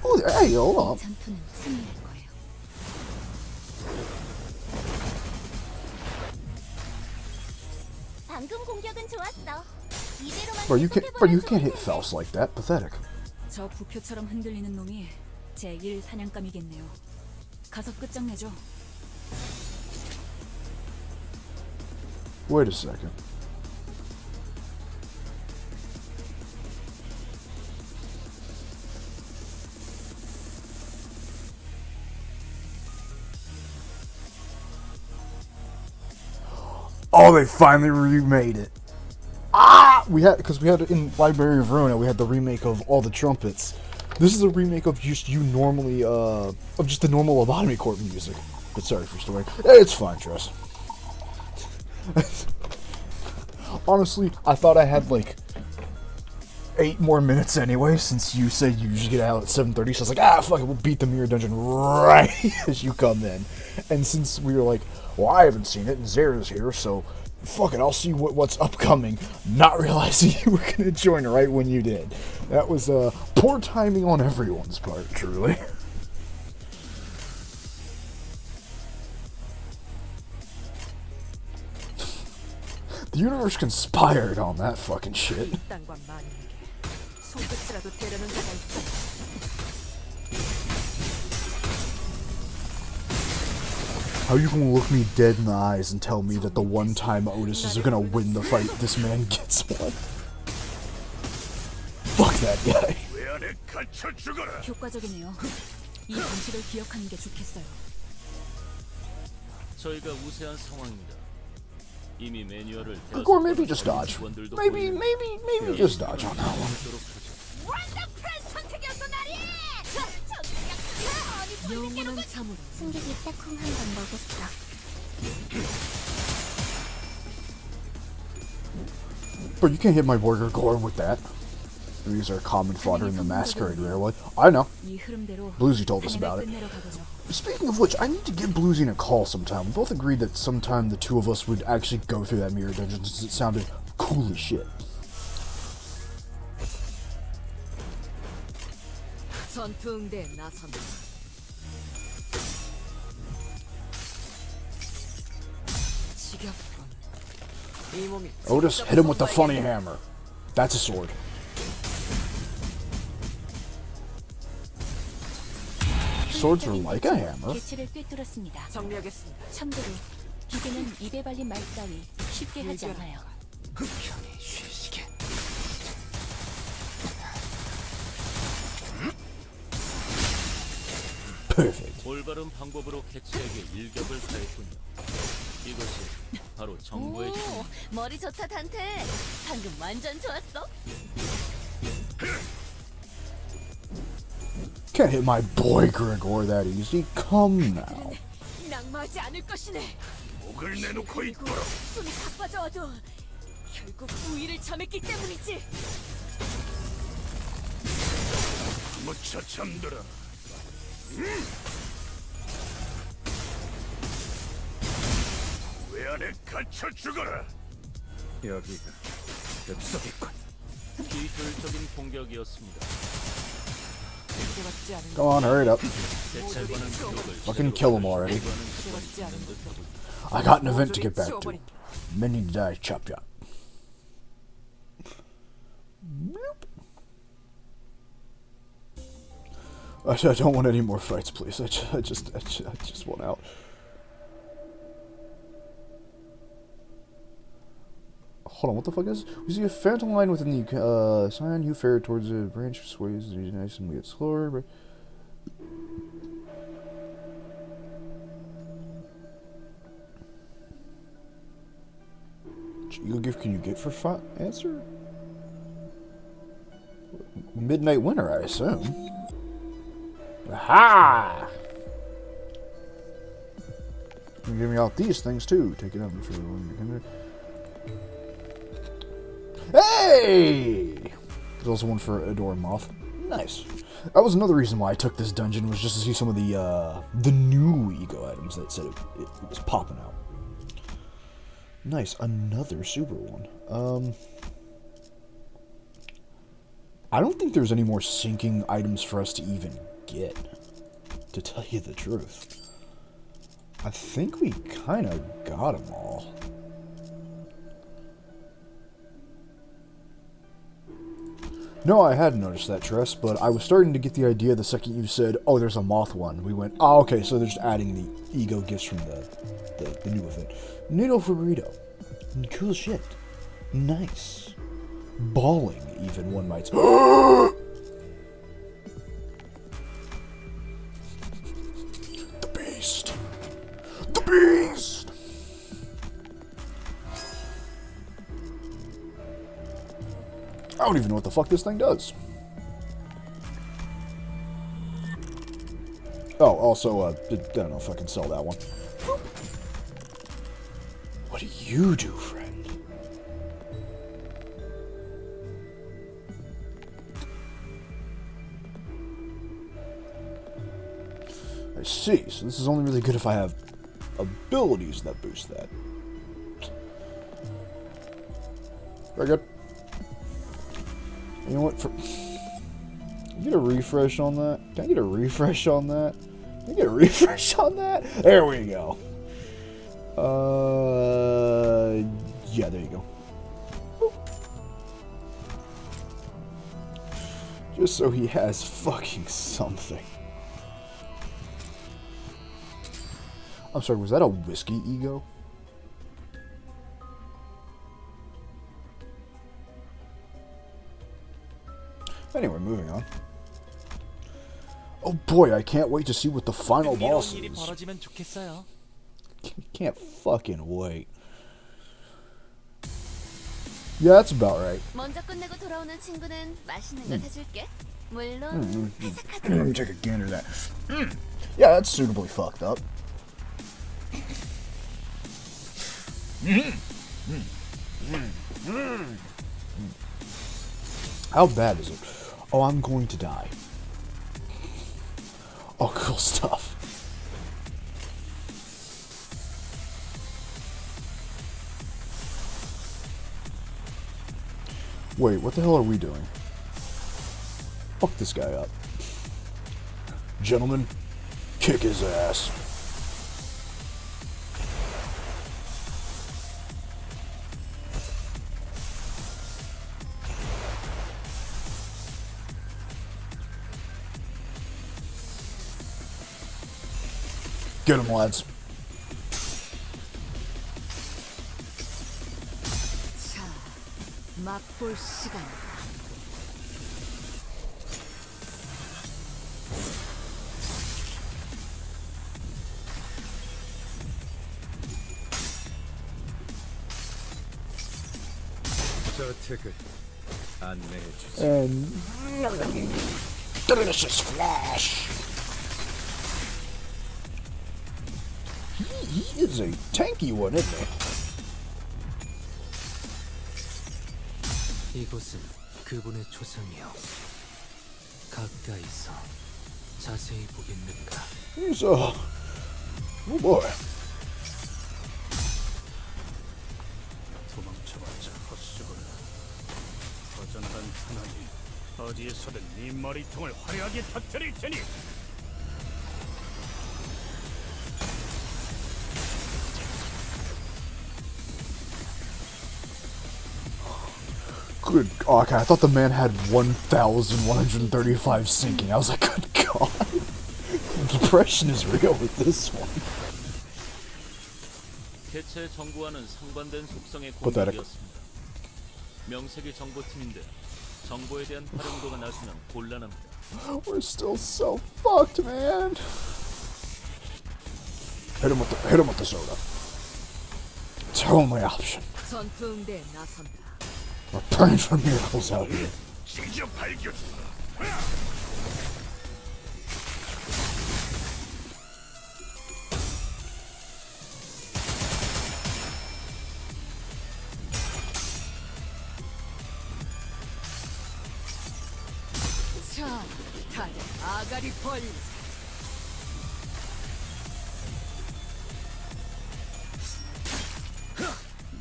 Oh, hey, hold on. 전투는 승리할 거예요. 방금 공격은 좋았어. 이대로만 Bro, you 계속해보면 can't hit 좋을 텐데. Faust like that. Pathetic. 저 부표처럼 흔들리는 놈이 제1 사냥감이겠네요. 가서 끝장내죠. Wait a second. Oh, they finally remade it. Ah, we had it in Library of Ruin. We had the remake of all the trumpets. This is a remake of just of just the normal Lobotomy Corp music. But sorry for story. It's fine, Tress. Honestly, I thought I had like 8 more minutes anyway, since you said you usually get out at 7:30. So I was like, fuck it, we'll beat the mirror dungeon right as you come in. And since we were like, well, I haven't seen it, and Zara's here, so fuck it, I'll see what's upcoming. Not realizing you were gonna join right when you did. That was poor timing on everyone's part, truly. The universe conspired on that fucking shit. How you gonna look me dead in the eyes and tell me that the one time Otis is gonna win the fight, this man gets one? Fuck that guy. 효과적이네요. 이 방식을 기억하는 게 좋겠어요. 저희가 우세한 상황입니다. 이미 매뉴얼을 Or maybe just dodge. Maybe just dodge on that one. 영원한 참으로 숨기기 딱 콩 한 번 먹었어. But you can't hit my border gore with that. These are common fodder in the Masquerade Railway. I know. 이 흐름대로 Bluesy told us about it. 끝내러 가보죠. Speaking of which, I need to give Bluesy a call sometime. We both agreed that sometime the two of us would actually go through that mirror dungeon since it sounded cool as shit. 전투응대에 나선다. 지겹군. 이 몸이 Otis, hit him with the funny hammer. That's a sword. Swords are like a hammer. 개체를 꿰뚫었습니다. 정리하겠습니다. 참고로 기계는 입에 발린 말 따위 쉽게 하지 않아요. 편히 쉬시게. Perfect. 올바른 방법으로 개체에게 일격을 가했군요. 이것이 바로 정보의 힘. 머리 좋다 단테. 방금 완전 좋았어. Can't hit my boy Gregor that easy. Come now. 낙마하지 않을 것이네. 목을 내놓고 있거라. 숨이 가빠져와도 결국 우위를 점했기 때문이지. 무쳐 잠들어. 왜 안에 갇혀 죽어라. 여기가 엽석이군. 비효율적인 공격이었습니다. Come on, hurry it up. 개체과는 기록을 Fucking kill him already. I got an event to get back to. Men need to die, chop chop. I don't want any more fights, please. I just want out. Hold on, what the fuck is this? We see a phantom line within the sign. You fare towards the branch, sways nice and we get slower. But Eagle gift can you get for answer? Midnight Winter, I assume. Aha! You give me out these things too. Take it up for when you're Hey! There's also one for Adora Moth. Nice. That was another reason why I took this dungeon, was just to see some of the new ego items that said it was popping out. Nice, another super one. I don't think there's any more sinking items for us to even get, to tell you the truth. I think we kind of got them all. No, I hadn't noticed that, Tress, but I was starting to get the idea the second you said, oh, there's a moth one. We went, oh, okay, so they're just adding the ego gifts from the new event. Needle for burrito. Cool shit. Nice. Balling, even, one might say. The beast. The beast! I don't even know what the fuck this thing does. Oh, also, I don't know if I can sell that one. What do you do, friend? I see, so this is only really good if I have abilities that boost that. Very good. You know what? Can I get a refresh on that? Can I get a refresh on that? Can I get a refresh on that? There we go. Yeah, there you go. Boop. Just so he has fucking something. I'm sorry, was that a whiskey ego? Anyway, moving on. Oh boy, I can't wait to see what the final boss is. Can't fucking wait. Yeah, that's about right. 먼저 끝내고 돌아오는 친구는 맛있는 거 사줄게. 물론 회색하도록. Take a gander at that. Yeah, that's suitably fucked up. How bad is it? Oh, I'm going to die. Oh, cool stuff. Wait, what the hell are we doing? Fuck this guy up. Gentlemen, kick his ass. Get him, lads. 자, 맛볼 시간. 저택을 안내해 주지. And delicious flash. He is a tanky one, isn't he? 이곳은 그분의 초상이요. 가까이서 자세히 보겠는가? He's oh boy. 도망쳐봤자 헛수고라. 허전한 하나님, 어디에서든 네 머리통을 화려하게 터뜨릴 테니. Good. Oh, okay, I thought the man had 1,135 sinking. I was like, good God. Depression is real with this one. 개체 정보와는 상반된 속성의 Pathetic. 공격이었습니다. 명색이 정보팀인데 정보에 대한 활용도가 낮으면 곤란합니다. We're still so fucked, man. Hit him with the soda. It's our only option. 전투응대에 나선다. We're praying for miracles out here. 자, 다들 아가리 벌리.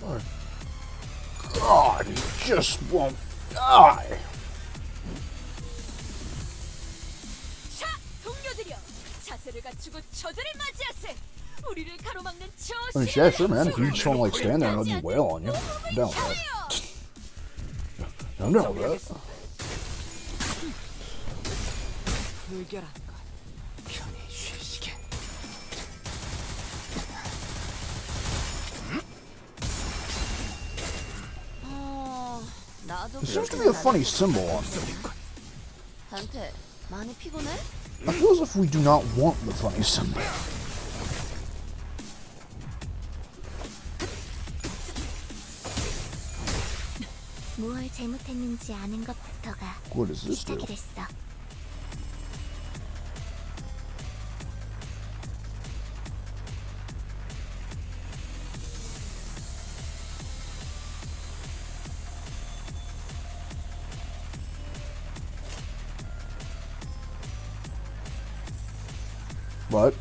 My God, he just won't die. 자, 동료들이여, 자세를 갖추고 저들을 맞이하세. 우리를 가로막는 저 I mean, yeah, sure, man. If you just want to like stand there and let me wail on you, I'm down with that. I'm down with that. 불결한 것. 편히 쉬시게. 나도 It seems to be a funny symbol on it. 한테 많이 피곤해? I feel as if we do not want the funny symbol. 무얼 잘못했는지 아는 것부터가 What does this do? 시작이 됐어. What?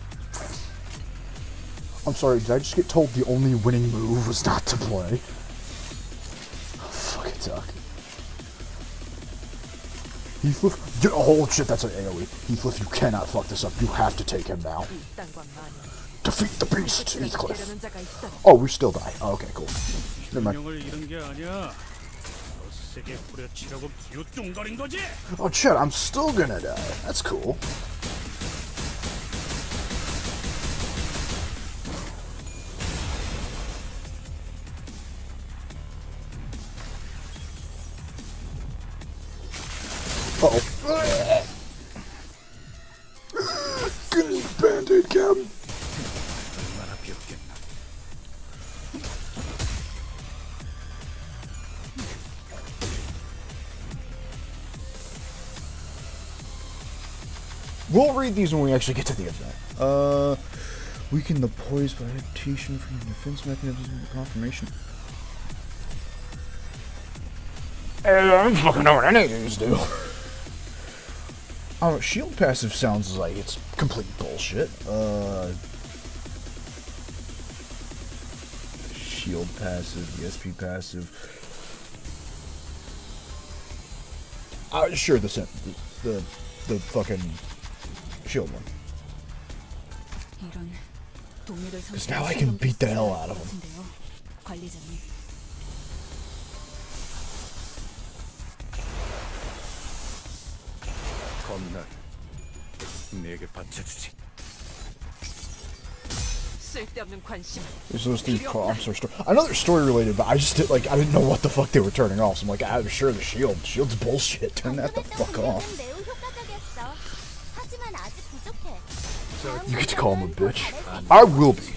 I'm sorry, did I just get told the only winning move was not to play? Fuck it, Tuck. Heathcliff, oh shit, that's an AoE. Heathcliff, you cannot fuck this up. You have to take him now. Defeat the beast, Heathcliff. Oh, we still die. Oh, okay, cool. Never mind. 균형을 잃은 게 아니야. 더 세게 후려치려고 기웃뚱거린 거지. Oh, shit, I'm still gonna die. That's cool. Uh-oh. Get his band-aid, Captain. 얼마나 비었겠나. We'll read these when we actually get to the event. Weaken the poise by adaptation from the defense mechanism and confirmation. I don't fucking know what any of these do. Oh, shield passive sounds like it's complete bullshit. Shield passive, ESP passive. Sure, the fucking shield one. Because now I can beat the hell out of him. 겁나. 내게 바쳐주지. 쓸데없는 관심. There's those three I'm sorry, I know they're story related, but I just did, like, I didn't know what the fuck they were turning off. So I'm like, I'm sure the shield's bullshit. Turn that the fuck off. You get to call him a bitch. I will be.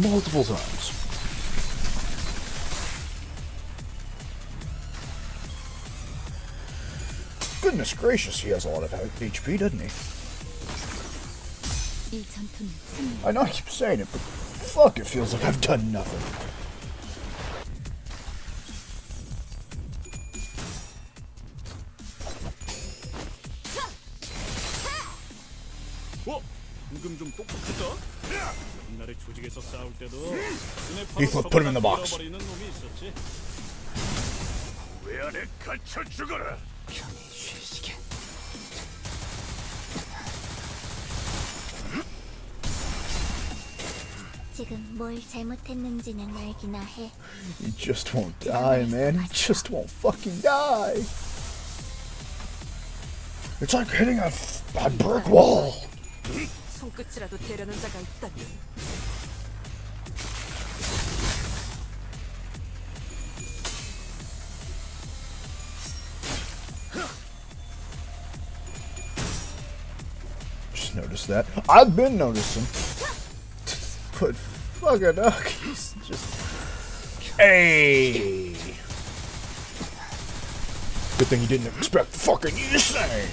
Multiple times. Goodness gracious, he has a lot of HP, doesn't he? I know I keep saying it, but fuck, it feels like I've done nothing. Heathcliff, put him in the box. He just won't die, man. He just won't fucking die. It's like hitting a brick wall. 손끝이라도 대려는 자가 있다니. Just noticed that. I've been noticing. But fuck it up. He's just. Hey! Good thing you didn't expect fucking insane.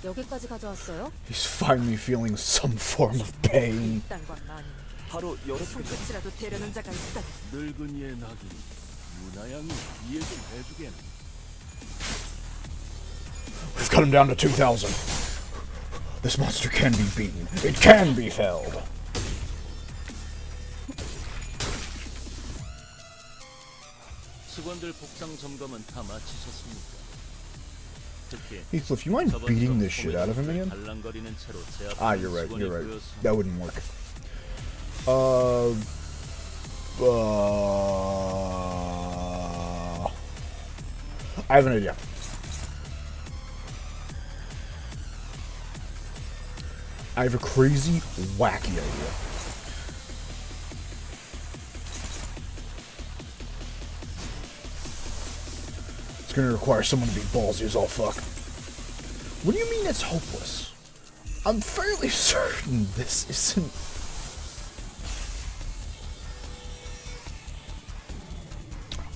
여기까지 가져왔어요? He's finally feeling some form of pain. 땅과 많이 바로 여러 손끝이라도 데려는 자가 있다. 늙은 이의 낙이 문화양이 이해 좀 해주겠네. We've cut him down to 2,000. This monster can be beaten. It can be felled. 직원들 복장 점검은 다 마치셨습니까? 특히 Heathcliff, you mind beating the shit out of him again? 달랑거리는 채로 Ah, 제압하는 you're right. 직원이 You're right. 보여서 That wouldn't work. I have an idea. I have a crazy, wacky idea. It's gonna require someone to be ballsy as all fuck. What do you mean it's hopeless? I'm fairly certain this isn't...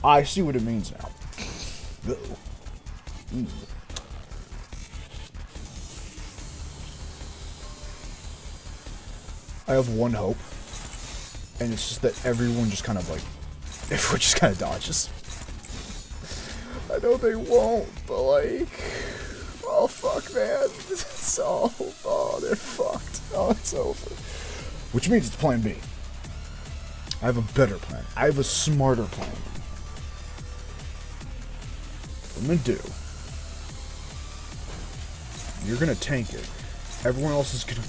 I see what it means now. Uh-oh. I have one hope, and it's just that everyone just kind of like, everyone just kind of dodges. I know they won't, but like, oh fuck, man, it's all, oh, they're fucked. Oh, it's over. Which means it's plan B. I have a better plan. I have a smarter plan. What I'm gonna do, you're gonna tank it. Everyone else is gonna...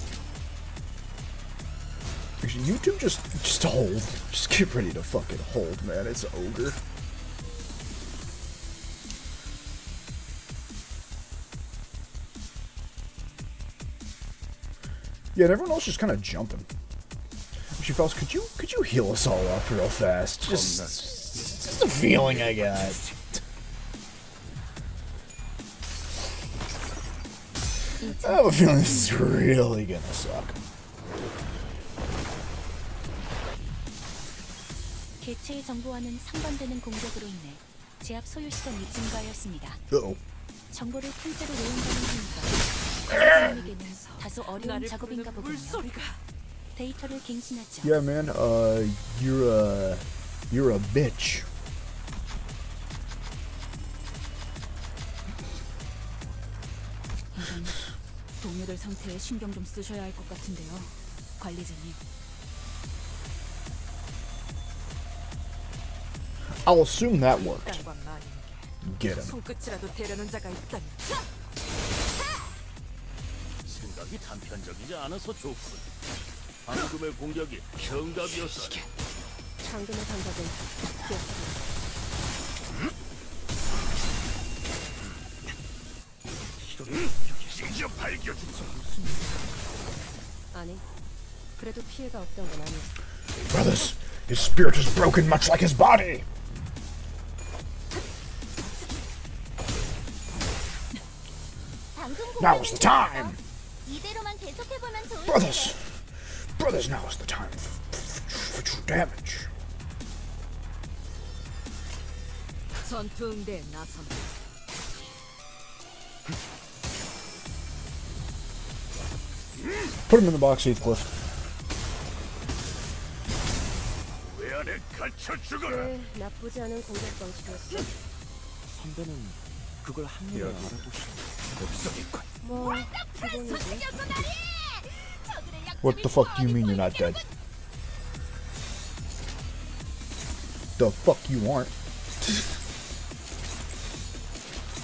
Actually, you two just hold. Just get ready to fucking hold, man. It's ogre. Yeah, and everyone else just kind of jumping. Actually, fellas, could you heal us all up real fast? Just a feeling I got. I have a feeling this is really gonna suck. 개체의 정보와는 상반되는 공격으로 인해 제압 소요 시간이 증가하였습니다. Uh-oh. 정보를 통째로 외운다는 힘과 사람에게는 다소 어려운 작업인가 보군요. 데이터를 갱신하죠. Yeah, man. You're a bitch. 이건 동료들 상태에 신경 좀 쓰셔야 할 것 같은데요, 관리자님. I'll assume that worked. 땅과 많이 Get him. 손끝이라도 데려는 자가 있다. 생각이 단편적이지 않아서 좋군. 방금의 공격이 정답이었어. 방금의 방법은 심지어 발견했어. 아니, 그래도 피해가 없던 건 아니야. Brothers, his spirit is broken much like his body. Now is the time. 이대로만 계속해보면 좋을 Brothers, now is the time for true damage. 전투 응대에 나선다. Put him in the box, Heathcliff. 왜 안에 갇혀 죽어라. 네, 나쁘지 않은 공격 방식이었어. 선배는 그걸 한눈에 알아보시네. 뭐, 기본이지. What the fuck do you mean you're not dead? The fuck you aren't.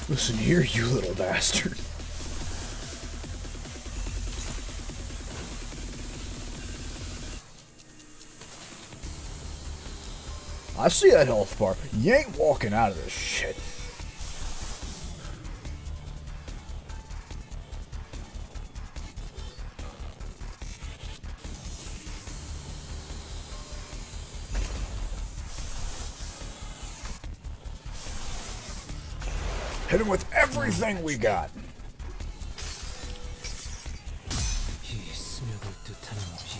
Listen here, you little bastard. I see that health bar. You ain't walking out of this shit. Hit him with everything we got. 이 스며들 듯한 비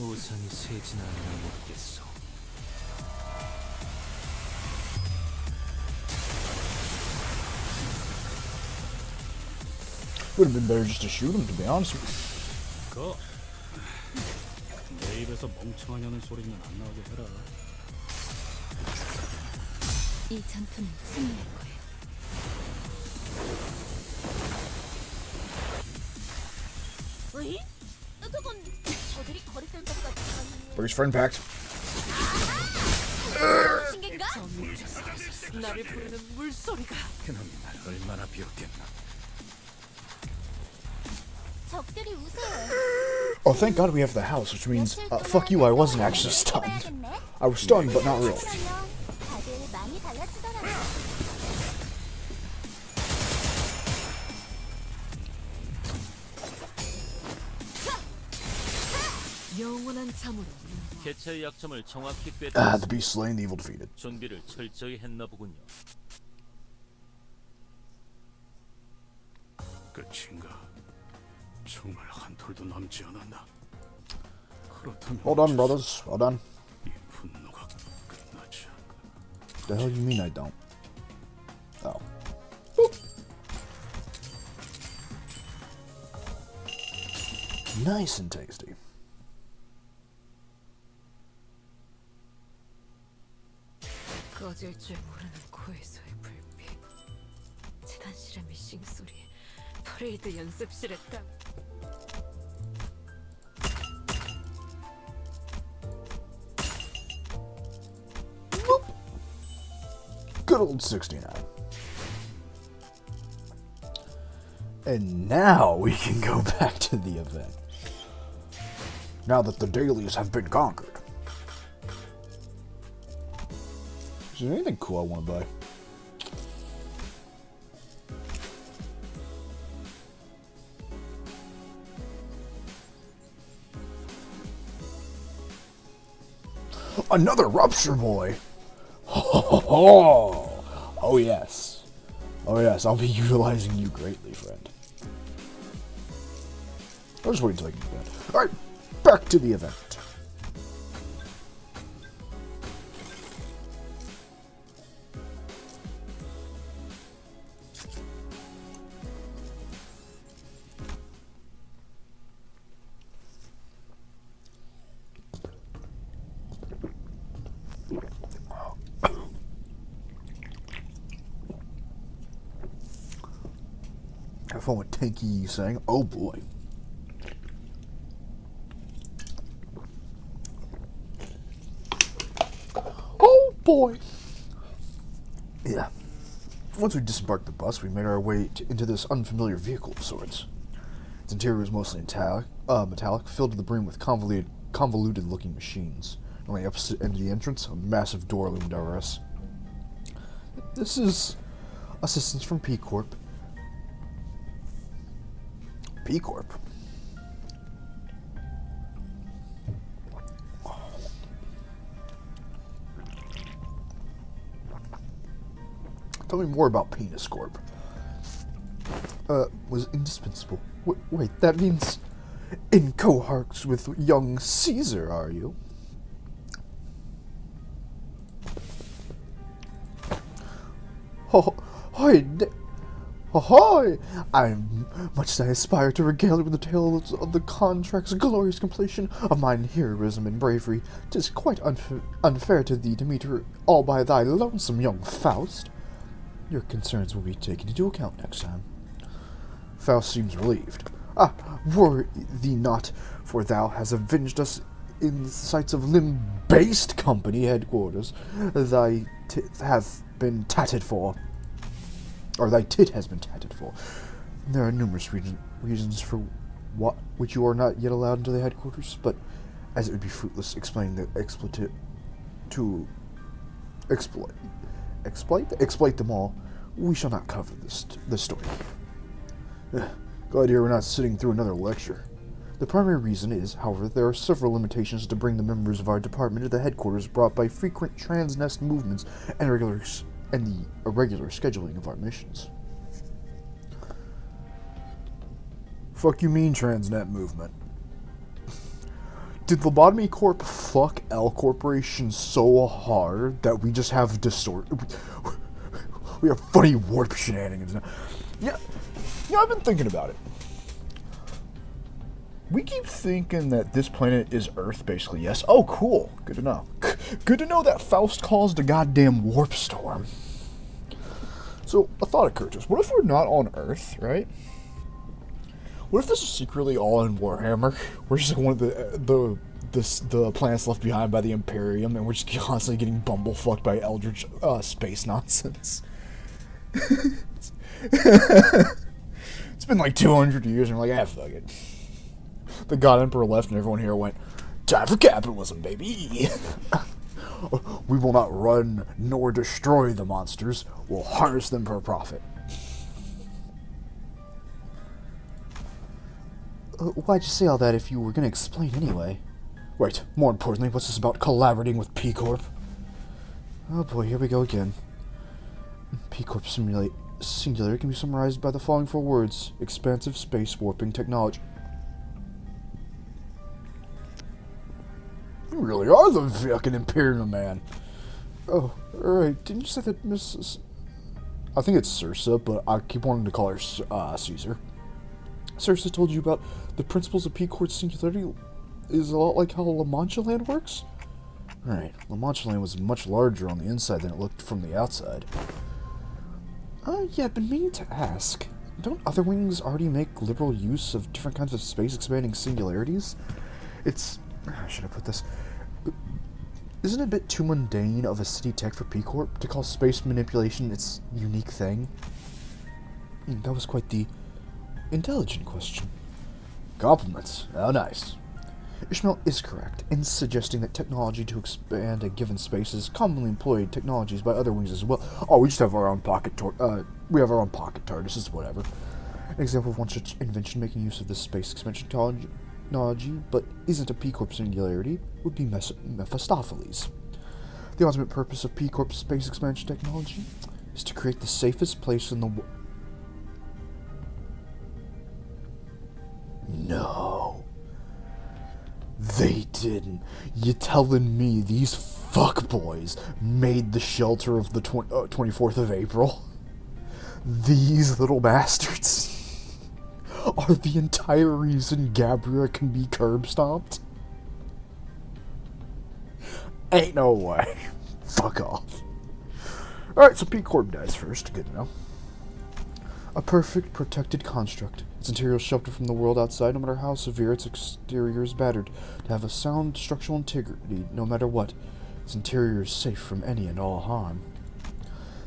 우상이 세지나 않나 모르겠소. Would have been better just to shoot him, to be honest with 거. 내 입에서 멍청하냐는 소리는 안 나오게 해라. 이 전투는 승리할 거예요. 으이? 그건 저들이 거리될 것 같아. you. First friend packed. 신기인가? 나를 부르는 물소리가. 그놈이 날 얼마나 비웃겠나. 적들이 우세요. Oh, thank God we have the house, which means, fuck you, I wasn't actually stunned. I was stunned, but not really. 다들 많이 달라지더라고요. 영원한 잠으로. 개체의 약점을 정확히 The 꿰뚫어 beast slain, the evil defeated. 준비를 철저히 했나 보군요. 끝인가? 정말 한 톨도 남지 않았나? 그렇다면 Well done, brothers. Well done. 이 분노가 끝나지 않아. The hell you mean I don't? Oh. Nice and tasty. 꺼질 줄 모르는 고해소의 불빛. 재단실의 미싱 소리. 퍼레이드 연습실에 딱. Good old 69. And now we can go back to the event. Now that the dailies have been conquered. Is there anything cool I want to buy? Another rupture boy! Oh yes. Oh yes, I'll be utilizing you greatly, friend. I'll just wait until I can do that. Alright, back to the event. Have fun with Tanky saying, oh boy. Oh boy! Yeah. Once we disembarked the bus, we made our way into this unfamiliar vehicle of sorts. Its interior was mostly metallic, filled to the brim with convoluted-looking machines. On the opposite end of the entrance, a massive door loomed over us. This is assistance from P Corp. P Corp. Tell me more about Penis Corp. Was indispensable. Wait, that means in cohorts with young Caesar, are you? Ahoy! I'm much as I aspire to regale you with the tales of the contract's glorious completion of mine heroism and bravery. 'Tis quite unfair to thee to meet her all by thy lonesome, young Faust. Your concerns will be taken into account next time. Faust seems relieved. Worry thee not, for thou hast avenged us in the sights of Limbus Company headquarters. Thy tit hath been tatted for. Or thy tit has been tatted for. There are numerous reasons for which you are not yet allowed into the headquarters, but as it would be fruitless explaining the exploit them all, we shall not cover this story. Glad to hear we're not sitting through another lecture. The primary reason is, however, there are several limitations to bring the members of our department to the headquarters brought by frequent transnest movements and the irregular scheduling of our missions. Fuck you mean, Transnet movement? Did Lobotomy Corp fuck L Corporation so hard that we just have we have funny warp shenanigans now? Yeah, I've been thinking about it. We keep thinking that this planet is Earth, basically. Yes. Oh, cool. Good to know. Good to know that Faust caused a goddamn warp storm. So, a thought occurred to us. What if we're not on Earth, right? What if this is secretly all in Warhammer? We're just like one of the planets left behind by the Imperium, and we're just constantly getting bumblefucked by eldritch space nonsense. It's been like 200 years, and we're like, fuck it. The God Emperor left, and everyone here went, time for capitalism, baby! We will not run nor destroy the monsters. We'll harness them for profit. Why'd you say all that if you were going to explain anyway? Wait, more importantly, what's this about collaborating with P-Corp? Oh boy, here we go again. P-Corp Singularity can be summarized by the following 4 words. Expansive space warping technology. You really are the fucking Imperial man. Oh, alright. Didn't you say that Mrs... I think it's Cirsa, but I keep wanting to call her Caesar. Cirsa told you about the principles of P-Corp Singularity is a lot like how La Mancha Land works? Right, La Mancha Land was much larger on the inside than it looked from the outside. Yeah, I've been meaning to ask. Don't other wings already make liberal use of different kinds of space-expanding singularities? It's... how should I put this? Isn't it a bit too mundane of a city tech for P-Corp to call space manipulation its unique thing? That was quite the intelligent question. Compliments. How nice. Ishmael is correct in suggesting that technology to expand a given space is commonly employed technologies by other wings as well. Oh, we just have our own pocket we have our own pocket TARDISes, whatever. An example of one such invention making use of this space expansion technology, but isn't a P-Corp singularity, would be Mephistopheles. The ultimate purpose of P-Corp space expansion technology is to create the safest place in the world. No. They didn't. You telling me these fuckboys made the shelter of the 24th of April? These little bastards are the entire reason Gabria can be curb stomped? Ain't no way. Fuck off. Alright, so P-Corp dies first. Good to know. A perfect, protected construct. Its interior is sheltered from the world outside, no matter how severe its exterior is battered. To have a sound structural integrity, no matter what, its interior is safe from any and all harm.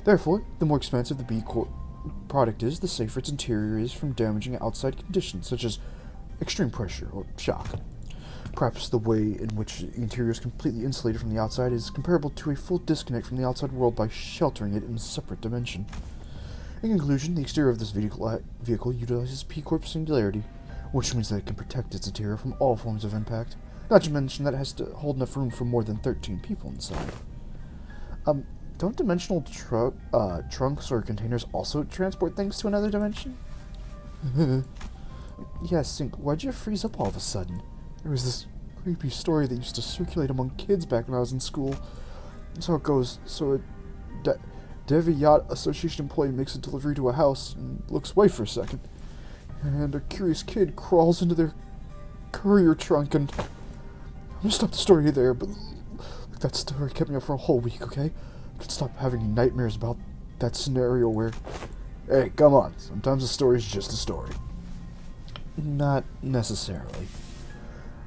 Therefore, the more expansive the B-Corp product is, the safer its interior is from damaging outside conditions, such as extreme pressure or shock. Perhaps the way in which the interior is completely insulated from the outside is comparable to a full disconnect from the outside world by sheltering it in a separate dimension. In conclusion, the exterior of this vehicle utilizes P-Corp Singularity, which means that it can protect its interior from all forms of impact, not to mention that it has to hold enough room for more than 13 people inside. Don't dimensional trunks or containers also transport things to another dimension? Yeah, Sync, why'd you freeze up all of a sudden? There was this creepy story that used to circulate among kids back when I was in school. That's how it goes. So a Devi Yacht Association employee makes a delivery to a house and looks away for a second. And a curious kid crawls into their courier trunk and... I'm gonna stop the story there, but that story kept me up for a whole week, okay? I could stop having nightmares about that scenario where... Hey, come on. Sometimes a story's just a story. Not necessarily.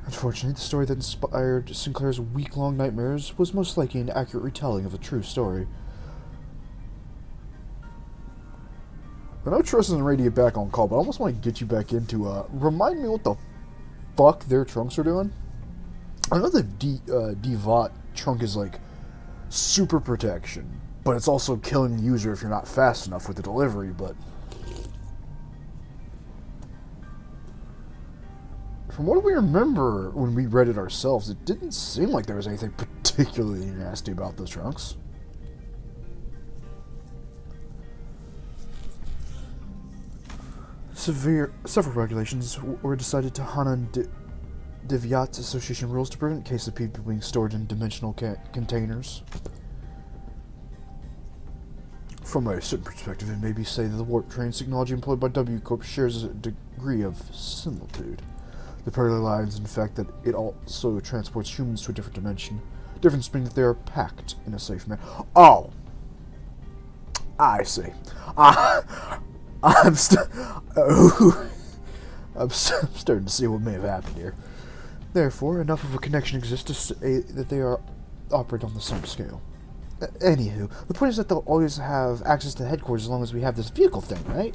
Unfortunately, the story that inspired Sinclair's week-long nightmares was most likely an accurate retelling of a true story. I know Trust isn't ready to get back on call, but I almost want to get you back into, remind me what the fuck their trunks are doing? I know the DVOT trunk is, like, super protection, but it's also killing the user if you're not fast enough with the delivery, but... From what we remember when we read it ourselves, it didn't seem like there was anything particularly nasty about those trunks. Several regulations were decided to Hanan Divyat Association rules to prevent cases of people being stored in dimensional containers. From a certain perspective, it may be said that the warp train technology employed by W Corp shares a degree of similitude. The parallel lines, in fact, that it also transports humans to a different dimension. Difference being that they are packed in a safe manner. Oh! I see. I'm starting to see what may have happened here. Therefore, enough of a connection exists to say that they are operate on the same scale. Anywho, the point is that they'll always have access to headquarters as long as we have this vehicle thing, right?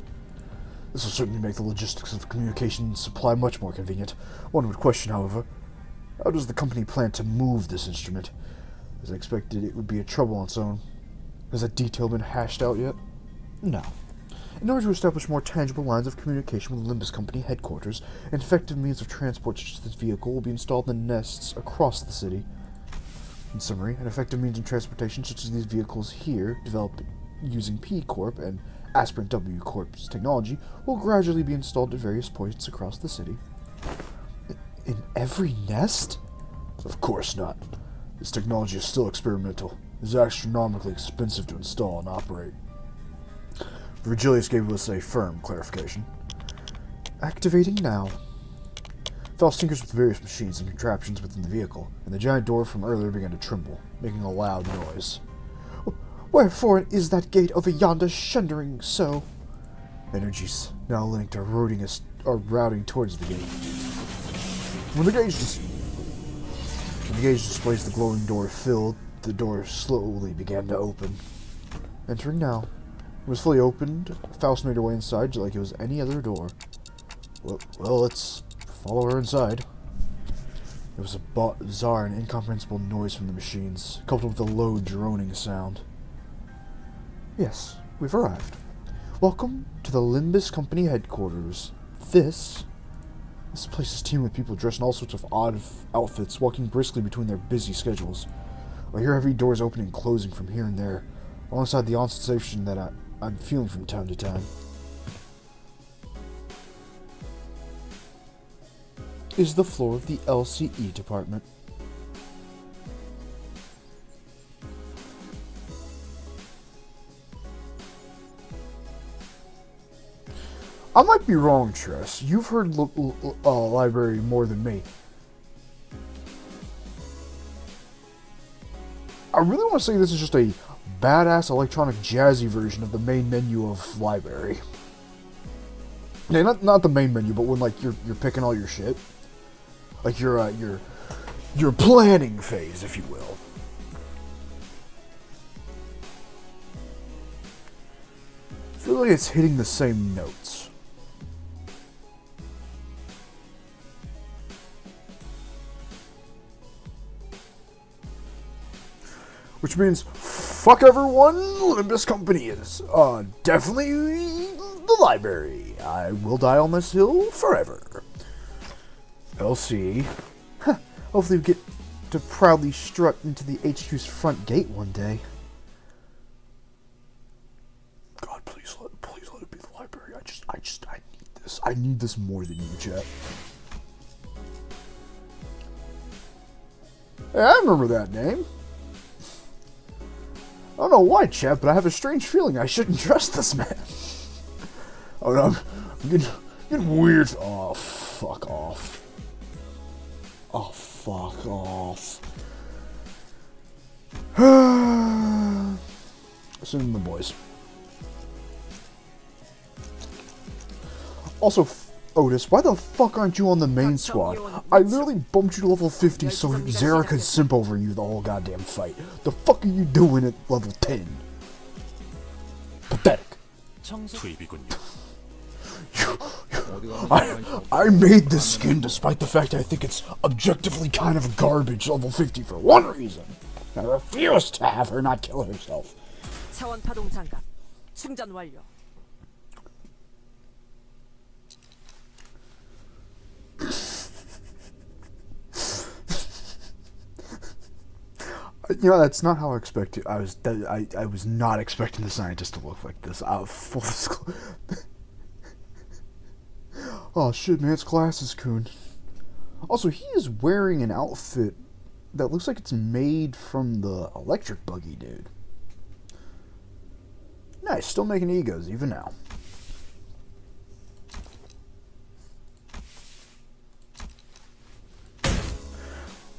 This will certainly make the logistics of communication and supply much more convenient. One would question, however, how does the company plan to move this instrument? As I expected, it would be a trouble on its own. Has that detail been hashed out yet? No. In order to establish more tangible lines of communication with Limbus Company headquarters, an effective means of transport such as this vehicle will be installed in nests across the city. In summary, an effective means of transportation such as these vehicles here, developed using P Corp and Aspirant W Corp's technology, will gradually be installed at various points across the city. In every nest? Of course not. This technology is still experimental. It is astronomically expensive to install and operate. Virgilius gave us a firm clarification. Activating now. Faust tinkers with various machines and contraptions within the vehicle, and the giant door from earlier began to tremble, making a loud noise. Wherefore is that gate over yonder shundering so? Energies now linked are routing towards the gate. When the gauge displays the glowing door filled, the door slowly began to open. Entering now. It was fully opened. Faust made her way inside just like it was any other door. Well, let's follow her inside. There was a bizarre and incomprehensible noise from the machines, coupled with a low droning sound. Yes, we've arrived. Welcome to the Limbus Company headquarters. This place is teamed with people dressed in all sorts of odd outfits, walking briskly between their busy schedules. I hear heavy doors opening and closing from here and there, alongside the sensation that I'm feeling from time to time. Is the floor of the LCE department. I might be wrong, Tress. You've heard library more than me. I really want to say this is just a badass electronic jazzy version of the main menu of library. Yeah, not the main menu, but when like you're picking all your shit, like your planning phase, if you will. I feel like it's hitting the same notes. Which means, fuck everyone, Limbus Company is definitely the library. I will die on this hill forever. LC. Hopefully we get to proudly strut into the HQ's front gate one day. God, please let it be the library. I need this. I need this more than you, chat. Hey, I remember that name. I don't know why, chat, but I have a strange feeling I shouldn't trust this man. Oh no, I'm getting weird. Oh, fuck off. Oh, fuck off. Send the boys. Also, Otis, why the fuck aren't you on the main squad? I literally bumped you to level 50 so Zara could simp over you the whole goddamn fight. The fuck are you doing at level 10? Pathetic. I made this skin despite the fact I think it's objectively kind of garbage level 50 for one reason. I refuse to have her not kill herself. 차원 파동 장갑 충전 완료. You know, that's not how I expected. I was not expecting the scientist to look like this. Full disclosure. Oh shit, man, it's glasses, Coon. Also, he is wearing an outfit that looks like it's made from the electric buggy, dude. Nice, still making egos even now.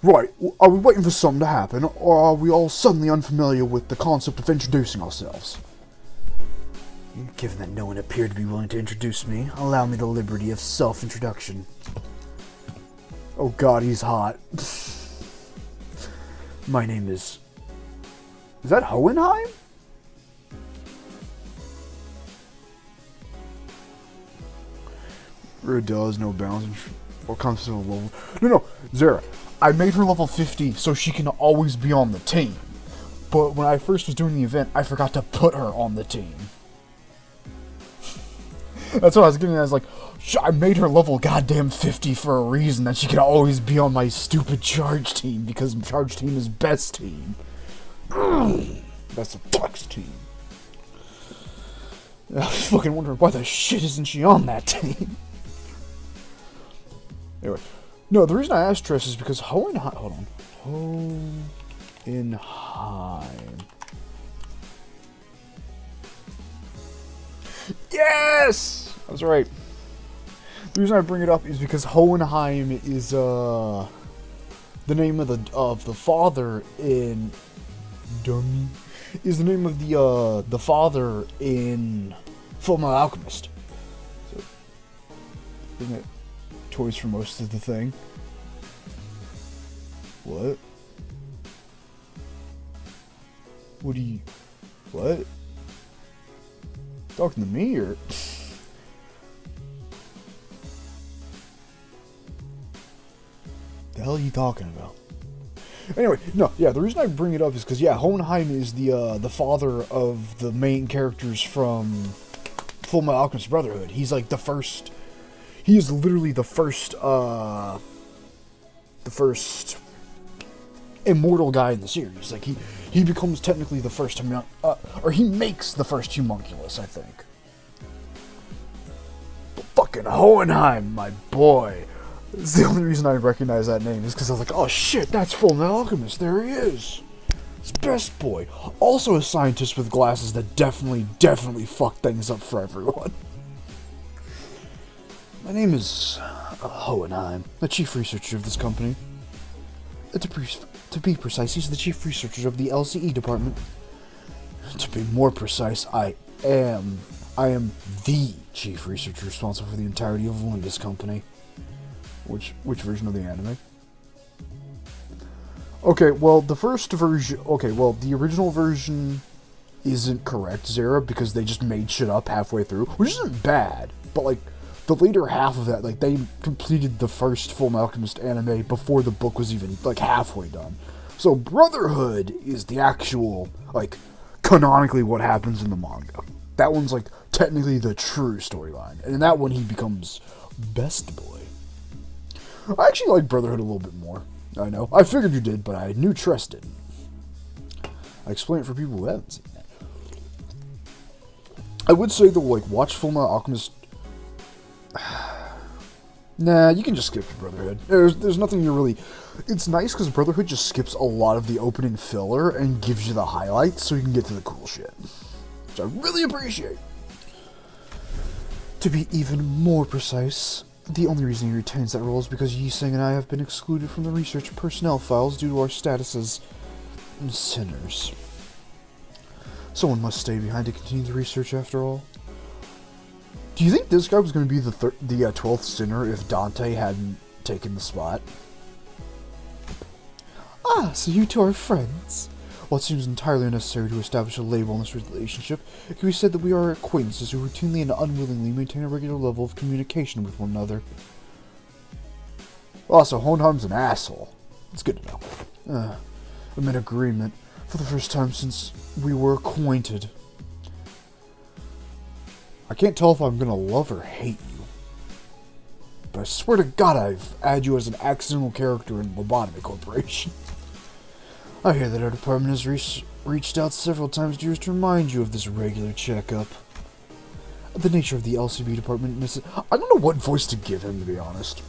Right, are we waiting for something to happen, or are we all suddenly unfamiliar with the concept of introducing ourselves? Given that no one appeared to be willing to introduce me, allow me the liberty of self-introduction. Oh god, he's hot. My name is... Is that Hohenheim? There does no bounds or concept of level. No, Zara. I made her level 50 so she can always be on the team. But when I first was doing the event, I forgot to put her on the team. That's what I was getting at. I was like, I made her level goddamn 50 for a reason, that she can always be on my stupid charge team, because charge team is best team. That's a flex team. I was fucking wondering why the shit isn't she on that team. Anyway, no, the reason I asked Tress is because Hohenheim. Hold on. Hohenheim. Yes! I was right. The reason I bring it up is because Hohenheim is the name of the father in Dummy. Is the name of the father in Fullmetal Alchemist. So, isn't it toys for most of the thing? What? What do you... What? Talking to me, or... The hell are you talking about? Anyway, no, yeah, the reason I bring it up is because, yeah, Hohenheim is the father of the main characters from Fullmetal Alchemist Brotherhood. He's like the first... He is literally the first immortal guy in the series. Like, he becomes technically the first, or he makes the first homunculus, I think. But fucking Hohenheim, my boy. It's the only reason I recognize that name is because I was like, oh shit, that's Fullmetal Alchemist, there he is. It's best boy. Also a scientist with glasses that definitely fuck things up for everyone. My name is Hohenheim, the chief researcher of this company. To be precise, he's the chief researcher of the LCE department. To be more precise, I am the chief researcher responsible for the entirety of Limbus Company. Which version of the anime? Okay, well, the first version... Okay, well, the original version isn't correct, Zara, because they just made shit up halfway through, which isn't bad, but, like, the later half of that, like, they completed the first Fullmetal Alchemist anime before the book was even, like, halfway done. So, Brotherhood is the actual, like, canonically what happens in the manga. That one's, like, technically the true storyline, and in that one he becomes Best Boy. I actually like Brotherhood a little bit more. I know. I figured you did, but I knew Tress didn't. I explain it for people who haven't seen that. I would say, though, like, watch Fullmetal Alchemist... Nah, you can just skip Brotherhood. There's nothing you really... It's nice because Brotherhood just skips a lot of the opening filler and gives you the highlights so you can get to the cool shit. Which I really appreciate. To be even more precise... The only reason he retains that role is because Yi-Seng and I have been excluded from the research personnel files due to our status as sinners. Someone must stay behind to continue the research after all. Do you think this guy was going to be the 12th sinner if Dante hadn't taken the spot? Ah, so you two are friends. While it seems entirely unnecessary to establish a label on this relationship, it can be said that we are acquaintances who routinely and unwillingly maintain a regular level of communication with one another. Also, Hohenheim's an asshole. It's good to know. I'm in agreement for the first time since we were acquainted. I can't tell if I'm gonna love or hate you. But I swear to God I've added you as an accidental character in Lobotomy Corporation. I hear that our department has reached out several times to remind you of this regular checkup. The nature of the LCB department I don't know what voice to give him, to be honest.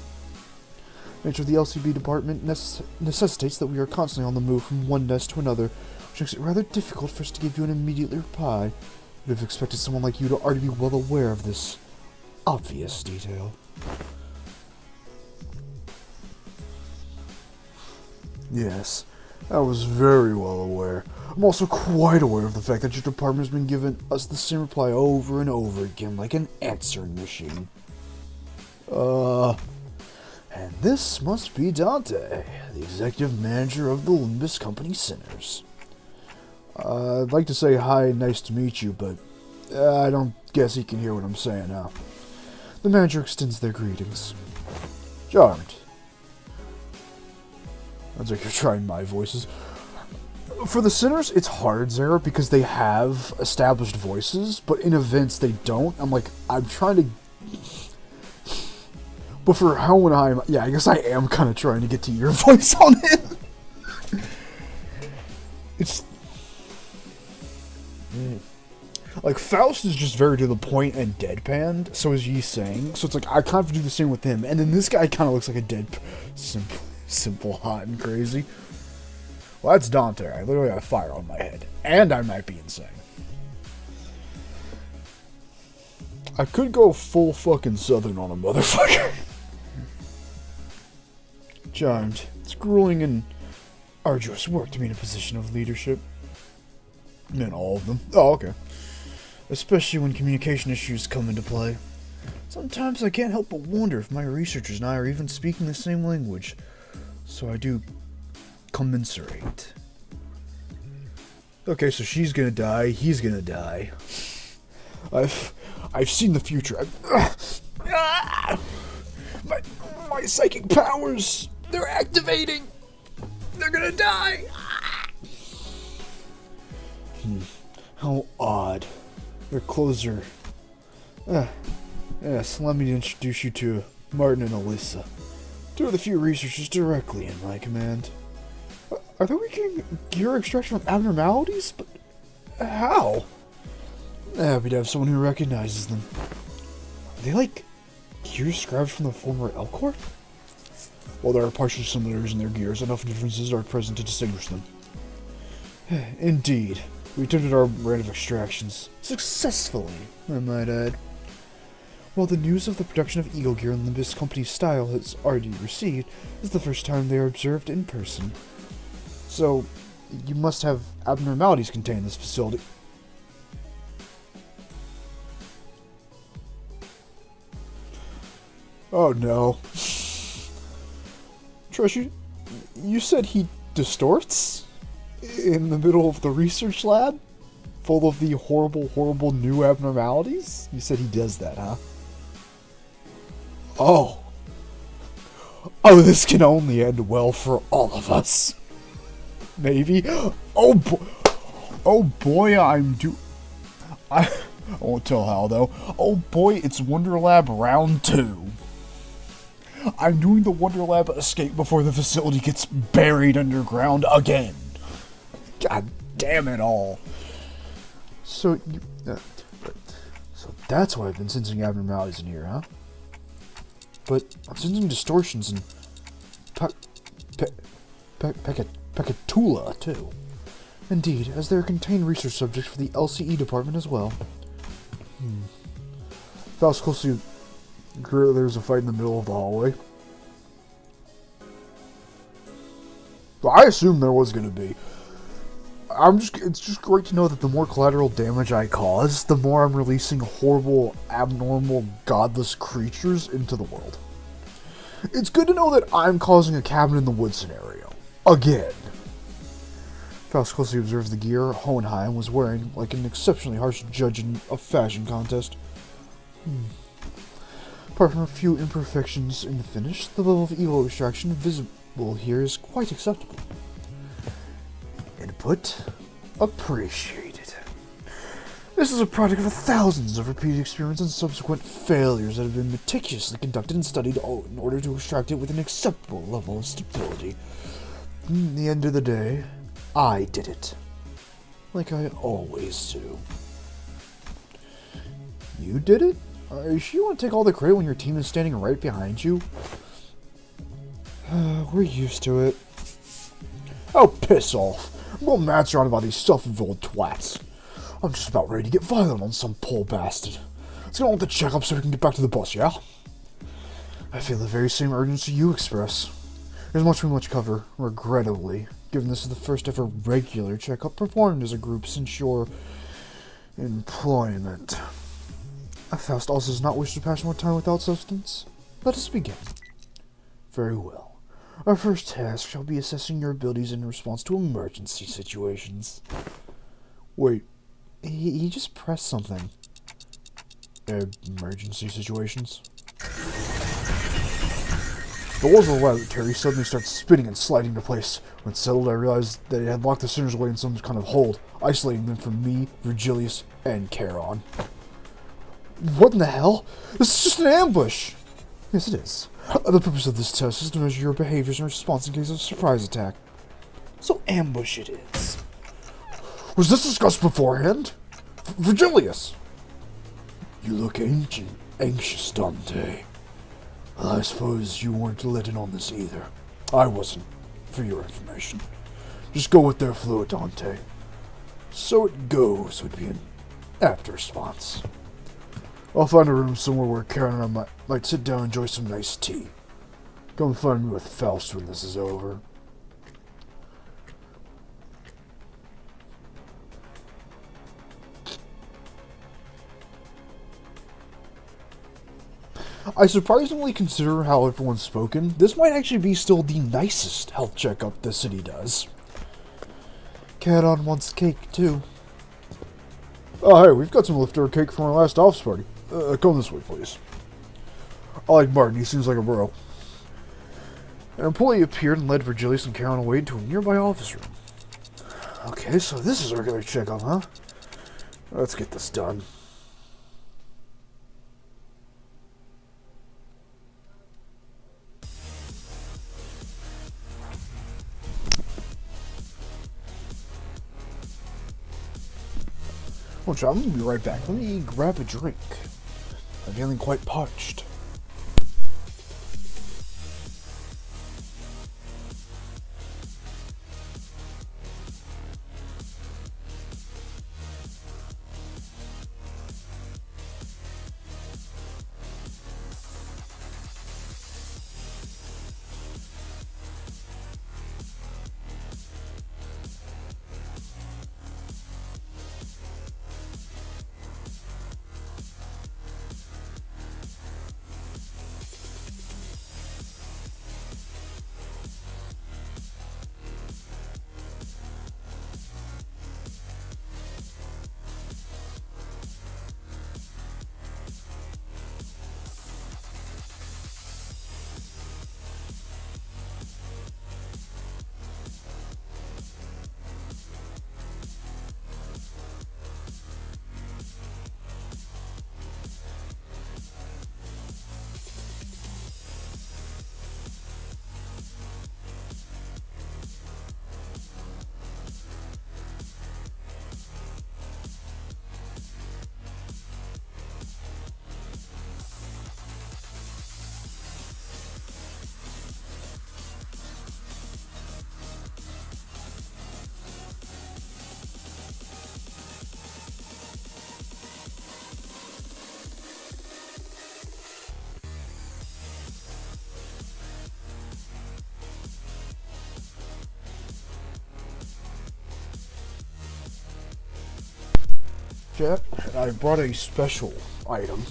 The nature of the LCB department necessitates that we are constantly on the move from one desk to another, which makes it rather difficult for us to give you an immediate reply. We'd have expected someone like you to already be well aware of this obvious detail. Yes, I was very well aware. I'm also quite aware of the fact that your department has been giving us the same reply over and over again, like an answering machine. And this must be Dante, the executive manager of the Limbus Company Centers. I'd like to say hi and nice to meet you, but I don't guess he can hear what I'm saying now. The manager extends their greetings. Charmed. Sounds like you're trying my voices. For the Centers, it's hard, Zara, because they have established voices, but in events they don't. I'm trying to... But for Hohenheim, yeah, I guess I am kind of trying to get to your voice on it. It's... Like, Faust is just very to the point and deadpanned, so is Yi saying. So it's like, I kind of do the same with him. And then this guy kind of looks like a simple, hot, and crazy. Well, that's Dante. I literally have fire on my head. And I might be insane. I could go full fucking southern on a motherfucker. Charmed. It's grueling and arduous work to be in a position of leadership. And all of them. Oh, okay. Especially when communication issues come into play. Sometimes I can't help but wonder if my researchers and I are even speaking the same language. So I do commiserate. Okay, so she's gonna die, he's gonna die. I've seen the future. My psychic powers, they're activating. They're gonna die. How odd. Their clothes are... yes, let me introduce you to Martin and Alyssa. Two of the few researchers directly in my command. Are they making gear extraction from abnormalities? But how? Happy to have someone who recognizes them. Are they like gear scrapped from the former Elcor? While there are partial similarities in their gears, enough differences are present to distinguish them. Indeed. We attempted our rate of extractions. Successfully, I might add. While the news of the production of Eagle Gear in Limbus Company's style has already received, this is the first time they are observed in person. So, you must have abnormalities contained in this facility. Oh no. Trish, you said he distorts? In the middle of the research lab? Full of the horrible, horrible new abnormalities? You said he does that, huh? Oh. Oh, this can only end well for all of us. Maybe. Oh boy, I won't tell how though. Oh boy, it's Wonder Lab round 2. I'm doing the Wonder Lab escape before the facility gets buried underground again. God damn it all. So that's why I've been sensing abnormalities in here, huh? But I'm sensing distortions and Pekatula, too. Indeed, as there are contained research subjects for the LCE department as well. Faust closely grew. There was a fight in the middle of the hallway. But I assumed there was going to be. It's just great to know that the more collateral damage I cause, the more I'm releasing horrible, abnormal, godless creatures into the world. It's good to know that I'm causing a cabin in the woods scenario. Again. Faust closely observed the gear Hohenheim was wearing, like an exceptionally harsh judge in a fashion contest. Apart from a few imperfections in the finish, the level of evil extraction visible here is quite acceptable. Input appreciated. This is a product of thousands of repeated experiments and subsequent failures that have been meticulously conducted and studied in order to extract it with an acceptable level of stability. In the end of the day, I did it. Like I always do. You did it? Are you sure you want to take all the credit when your team is standing right behind you? We're used to it. Oh, piss off. I'm all mad surrounded by these self-involved twats. I'm just about ready to get violent on some poor bastard. Let's get on with the checkup so we can get back to the bus, yeah? I feel the very same urgency you express. There's much too much cover, regrettably, given this is the first ever regular checkup performed as a group since your employment. Faust also does not wish to pass more time without substance. Let us begin. Very well. Our first task shall be assessing your abilities in response to emergency situations. Wait, he just pressed something. Emergency situations? The walls of the laboratory suddenly started spinning and sliding into place. When it settled, I realized that it had locked the sinners away in some kind of hold, isolating them from me, Virgilius, and Charon. What in the hell? This is just an ambush! Yes, it is. The purpose of this test is to measure your behaviors and response in case of a surprise attack. So ambush it is. Was this discussed beforehand? Virgilius! You look anxious, Dante. Well, I suppose you weren't let in on this either. I wasn't, for your information. Just go with their flow, Dante. So it goes would be an apt response. I'll find a room somewhere where Karen and I might sit down and enjoy some nice tea. Come find me with Faust when this is over. I surprisingly consider how everyone's spoken. This might actually be still the nicest health checkup the city does. Charon wants cake too. Oh hey, we've got some leftover cake from our last office party. Come this way, please. I like Martin, he seems like a bro. An employee appeared and led Virgilius and Charon away to a nearby office room. Okay, so this is a regular checkup, huh? Let's get this done. I'm gonna be right back. Let me grab a drink. I'm feeling quite parched. Chat, I brought a special item.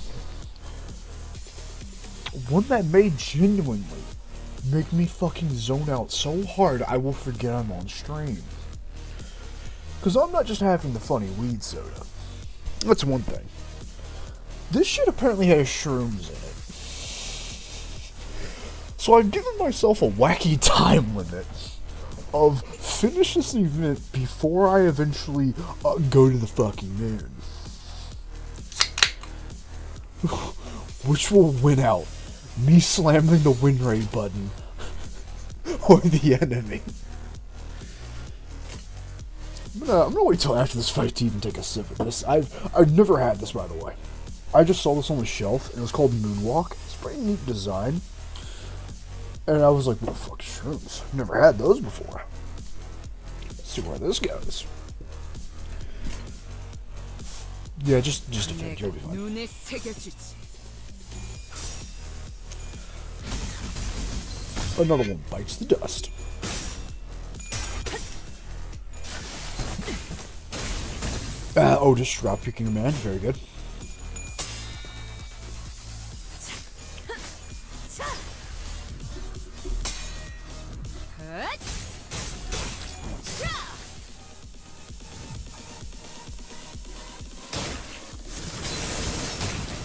One that may genuinely make me fucking zone out so hard I will forget I'm on stream. Because I'm not just having the funny weed soda. That's one thing. This shit apparently has shrooms in it. So I've given myself a wacky time limit of finish this event before I eventually go to the fucking moon. Which will win out? Me slamming the win rate button or the enemy? I'm gonna wait till after this fight to even take a sip of this. I've never had this, by the way. I just saw this on the shelf and it was called Moonwalk. It's a pretty neat design. And I was like, what the fuck, shrooms? I've never had those before. Let's see where this goes. Yeah, just a thing, you'll be fine. Another one bites the dust. Just drop kicking command. Very good.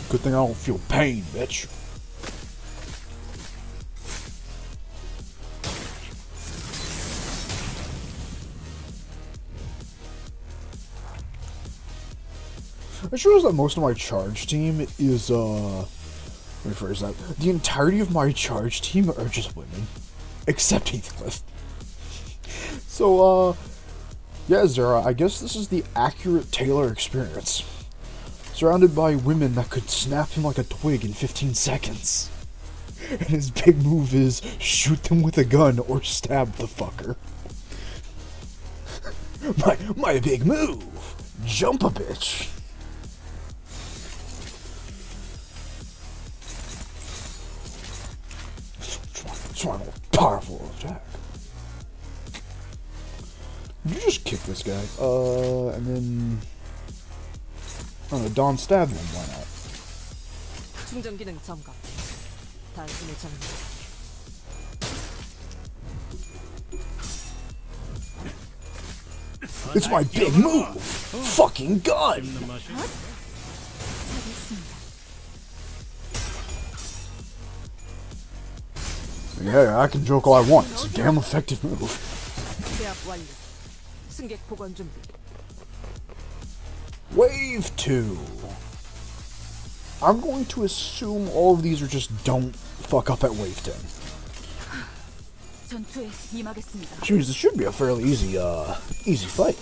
Good thing I don't feel pain, bitch. I realize that most of my charge team is, let me rephrase that. The entirety of my charge team are just women. Except Heathcliff. So, yeah, Zara, I guess this is the accurate Taylor experience. Surrounded by women that could snap him like a twig in 15 seconds. And his big move is shoot them with a gun or stab the fucker. my big move! Jump a bitch! It's my most powerful attack. Did you just kick this guy? And then... I don't know, Dawn stabbed him, why not? 충전 기능 점검. 단순히 정리. It's my big move! Fucking gun! Yeah, I can joke all I want. It's a damn effective move. 제압 완료. 승객 보관 준비. Wave 2. I'm going to assume all of these are just don't fuck up at wave 10. 전투에 임하겠습니다. Which means this should be a fairly easy fight.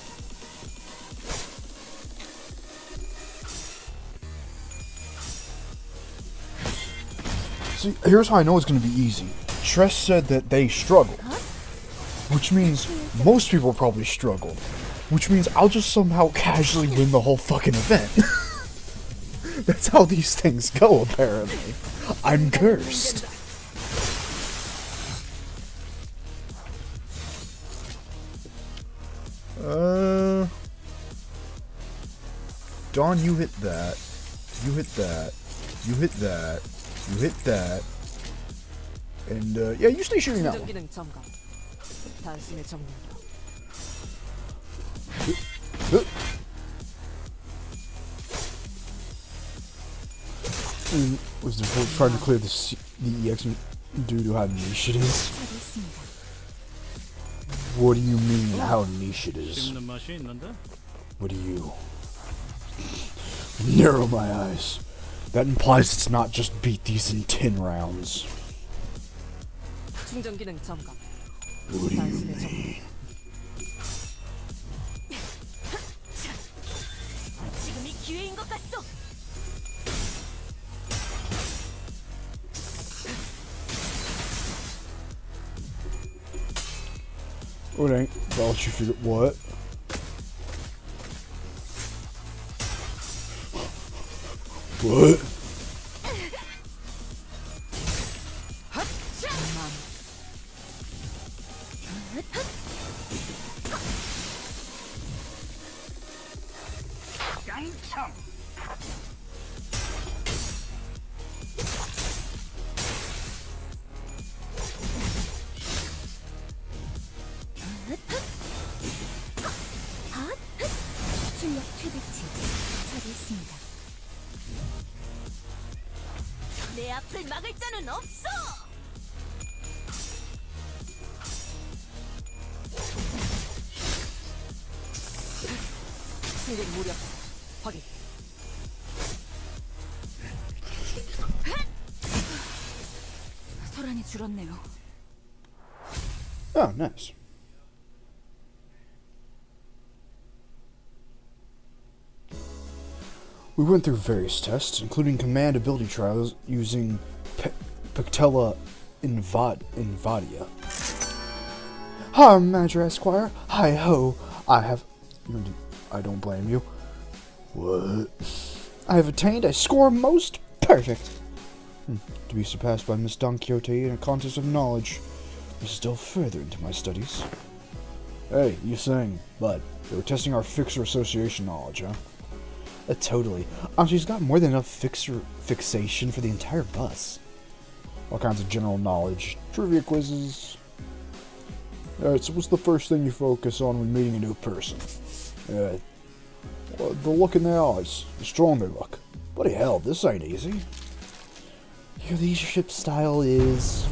See, here's how I know it's going to be easy. Tress said that they struggled. Which means most people probably struggled. Which means I'll just somehow casually win the whole fucking event. That's how these things go, apparently. I'm cursed. Dawn, you hit that. You hit that. You hit that. You hit that. And, yeah, you stay shooting that one. 기능 점검. 단순히 정리. Was the folks trying to clear the EX due to how niche it is? What do you mean, how niche it is? What do you... Narrow my eyes. That implies it's not just beat these in 10 rounds. 충전 기능 점검. What do you mean? 지금이 기회인 것 같소. It ain't. I'll let you figure what? What? 출력 최대치 처리했습니다. 내 앞을 막을 자는 없어. 승객 무력 확인. 소란이 줄었네요. Oh, nice. We went through various tests, including command ability trials using Pactella Invadia. Hi, Manager Esquire. Hi ho. I don't blame you. What? I have attained a score most perfect. To be surpassed by Miss Don Quixote in a contest of knowledge. was delve further into my studies. Hey, you saying, bud, they were testing our fixer association knowledge, huh? Totally. She's got more than enough fixation for the entire bus. All kinds of general knowledge, trivia quizzes. Alright, so what's the first thing you focus on when meeting a new person? Well, the look in their eyes, the strong they look. Bloody hell, this ain't easy. Your leadership style is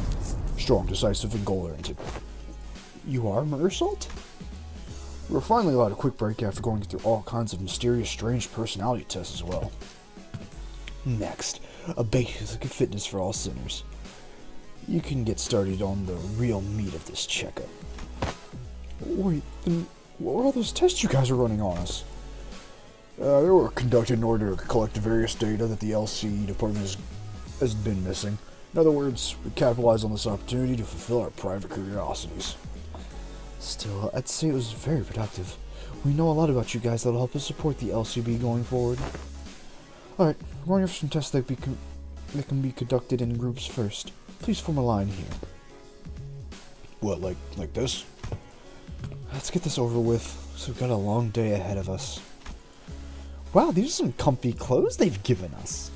strong, decisive, and goal-oriented. You are, Mersault? We were finally allowed a quick break after going through all kinds of mysterious, strange personality tests as well. Next, a basic fitness for all sinners. You can get started on the real meat of this checkup. Wait, then what were all those tests you guys are running on us? They were conducted in order to collect the various data that the LCE department has been missing. In other words, we capitalize on this opportunity to fulfill our private curiosities. Still, I'd say it was very productive. We know a lot about you guys that'll help us support the LCB going forward. Alright, we're going over some tests that can be conducted in groups first. Please form a line here. What, like this? Let's get this over with, so we've got a long day ahead of us. Wow, these are some comfy clothes they've given us.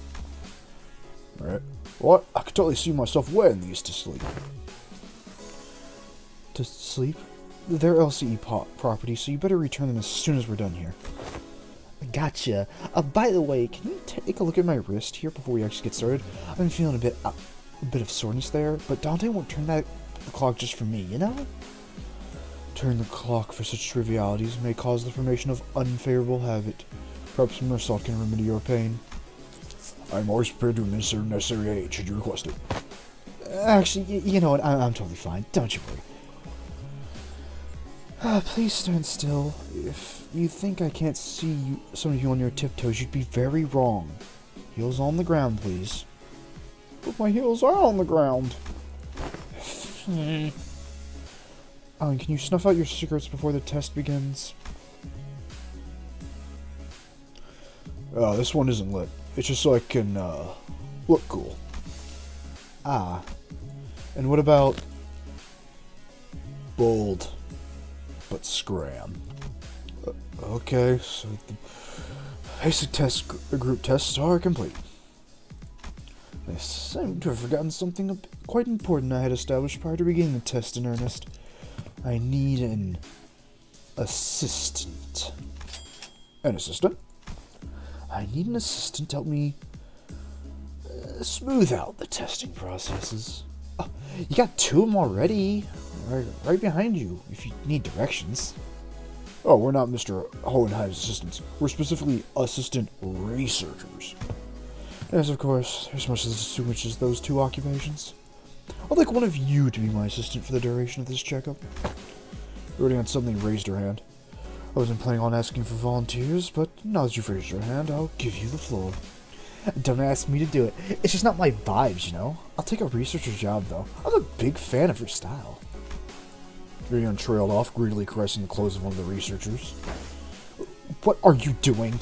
Alright. What? I could totally see myself wearing these to sleep. To sleep? They're LCE property, so you better return them as soon as we're done here. Gotcha. By the way, can you take a look at my wrist here before we actually get started? I've been feeling a bit of soreness there, but Dante won't turn the clock just for me, you know? Turn the clock for such trivialities may cause the formation of unfavorable habit. Perhaps Mersault can remedy your pain. I'm always prepared to administer necessary aid should you request it. Actually, you know what? I'm totally fine. Don't you worry. Please stand still. If you think I can't see some of you on your tiptoes, you'd be very wrong. Heels on the ground, please. But my heels are on the ground. Alan, can you snuff out your cigarettes before the test begins? Oh, this one isn't lit. It's just so I can, look cool. Ah. And what about bold, but scram? Okay, so the basic group tests are complete. I seem to have forgotten something quite important I had established prior to beginning the test in earnest. I need an assistant. An assistant? I need an assistant to help me smooth out the testing processes. Oh, you got two of them already. Right behind you, if you need directions. Oh, we're not Mr. Hohenheim's assistants. We're specifically assistant researchers. Yes, of course, there's much as those two occupations. I'd like one of you to be my assistant for the duration of this checkup. Rodion suddenly raised her hand. I wasn't planning on asking for volunteers, but now that you've raised your hand, I'll give you the floor. Don't ask me to do it. It's just not my vibes, you know? I'll take a researcher's job, though. I'm a big fan of your style. Rodion trailed off, greedily caressing the clothes of one of the researchers. What are you doing?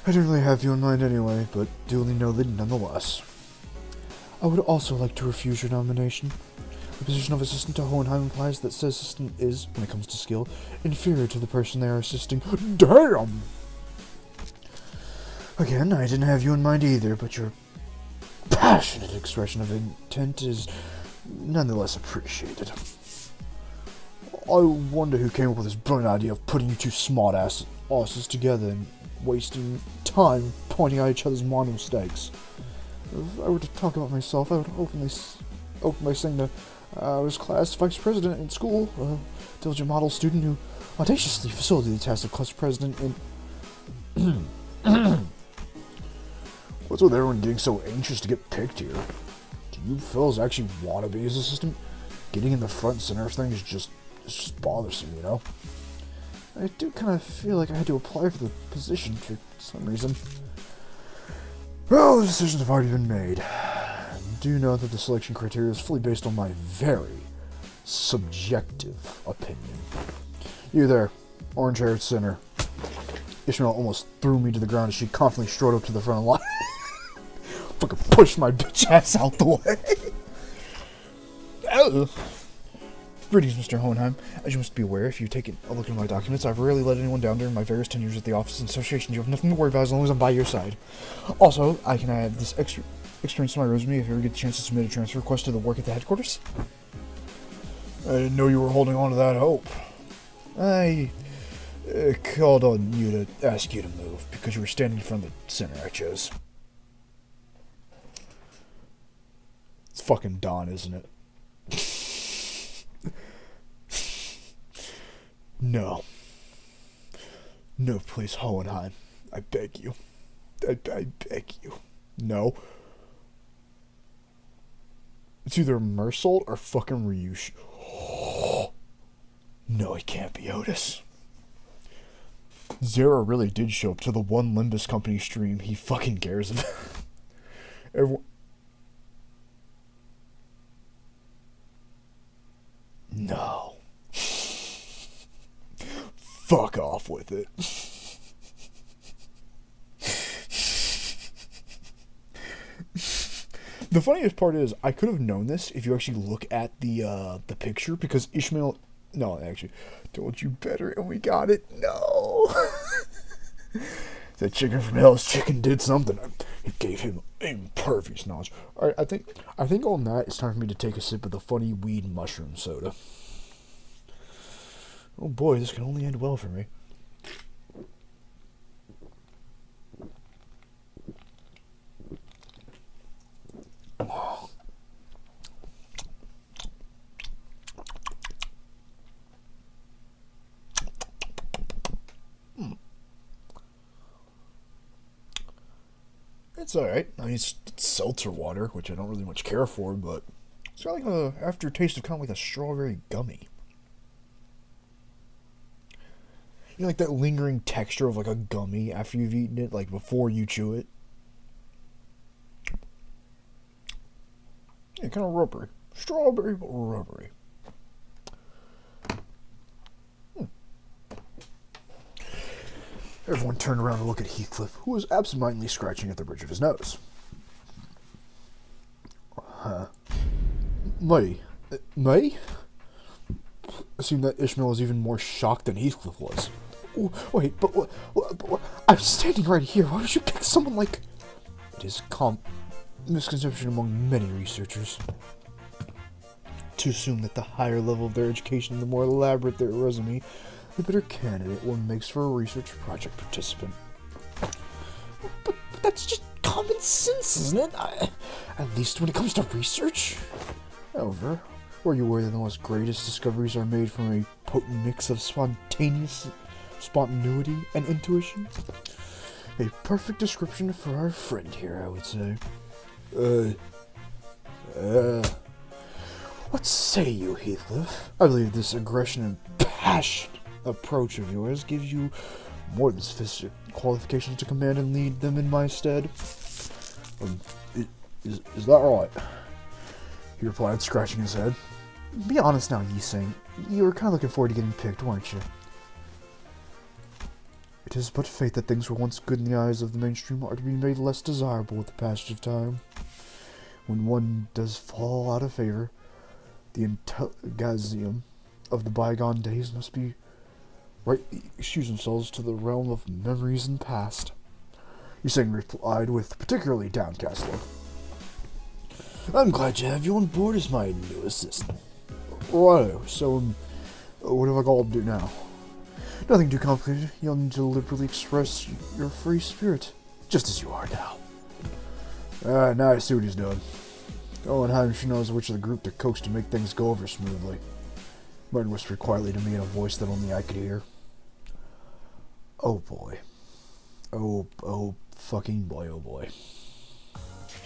I didn't really have you in mind anyway, but duly noted nonetheless. I would also like to refuse your nomination. The position of assistant to Hohenheim implies that said assistant is, when it comes to skill, inferior to the person they are assisting. Damn! Again, I didn't have you in mind either, but your passionate expression of intent is nonetheless appreciated. I wonder who came up with this brilliant idea of putting you two smart-asses together and wasting time pointing out each other's minor mistakes. If I were to talk about myself, I would open by saying that I was class vice president in school, a diligent model student who audaciously facilitated the task of class president in... What's with everyone getting so anxious to get picked here? Do you fellas actually want to be his assistant? Getting in the front and center of things is just bothersome, you know? I do kind of feel like I had to apply for the position for some reason. Well, the decisions have already been made. Do know that the selection criteria is fully based on my very subjective opinion. You there, orange-haired sinner. Ishmael almost threw me to the ground as she confidently strode up to the front of the line. Fucking pushed my bitch ass out the way. Greetings, Mr. Hohenheim. As you must be aware, if you've taken a look at my documents, I've rarely let anyone down during my various tenures at the office and association. You have nothing to worry about as long as I'm by your side. Also, I can add this extra experience to my resume if you ever get the chance to submit a transfer request to the work at the headquarters. I didn't know you were holding on to that hope. I called on you to ask you to move because you were standing in front of the center I chose. It's fucking Don, isn't it? No. No, please, Hohenheim. I beg you. I beg you. No. It's either Mersault or fucking Ryush. No, it can't be Otis. Zera really did show up to the one Limbus Company stream he fucking cares about. Everyone... No. Fuck off with it. The funniest part is, I could have known this if you actually look at the picture, because Ishmael... No, actually, told you better and we got it. No. That chicken from Hell's Chicken did something. It gave him impervious knowledge. Alright, I think on that, it's time for me to take a sip of the funny weed mushroom soda. Oh boy, this can only end well for me. It's alright. I mean, it's seltzer water, which I don't really much care for, but it's got like a aftertaste of kind of like a strawberry gummy. You know, like that lingering texture of like a gummy after you've eaten it, like before you chew it. Yeah, kind of rubbery. Strawberry, but rubbery. Everyone turned around to look at Heathcliff, who was absentmindedly scratching at the bridge of his nose. May? It seemed that Ishmael was even more shocked than Heathcliff was. Wait, but what? I'm standing right here. Why would you pick someone like... It is a misconception among many researchers to assume that the higher level of their education, the more elaborate their resume, the better candidate one makes for a research project participant. But that's just common sense, isn't it? At least when it comes to research. However, were you aware that the most greatest discoveries are made from a potent mix of spontaneity and intuition? A perfect description for our friend here, I would say. What say you, Heathcliff? I believe this aggression and passion approach of yours gives you more than sufficient qualifications to command and lead them in my stead. Is that right? He replied, scratching his head. Be honest now, Yi-Sang. You were kind of looking forward to getting picked, weren't you? It is but fate that things were once good in the eyes of the mainstream are to be made less desirable with the passage of time. When one does fall out of favor, the enthusiasm of the bygone days must be rightly excuse themselves to the realm of memories and past. Yi-Sang replied with particularly downcast look. I'm glad to have you on board as my new assistant. Righto, so what have I got to do now? Nothing too complicated. You'll need to liberally express your free spirit, just as you are now. Now I see what he's doing. Hohenheim sure knows which of the group to coax to make things go over smoothly. Martin whispered quietly to me in a voice that only I could hear. Oh boy. Oh fucking boy, oh boy.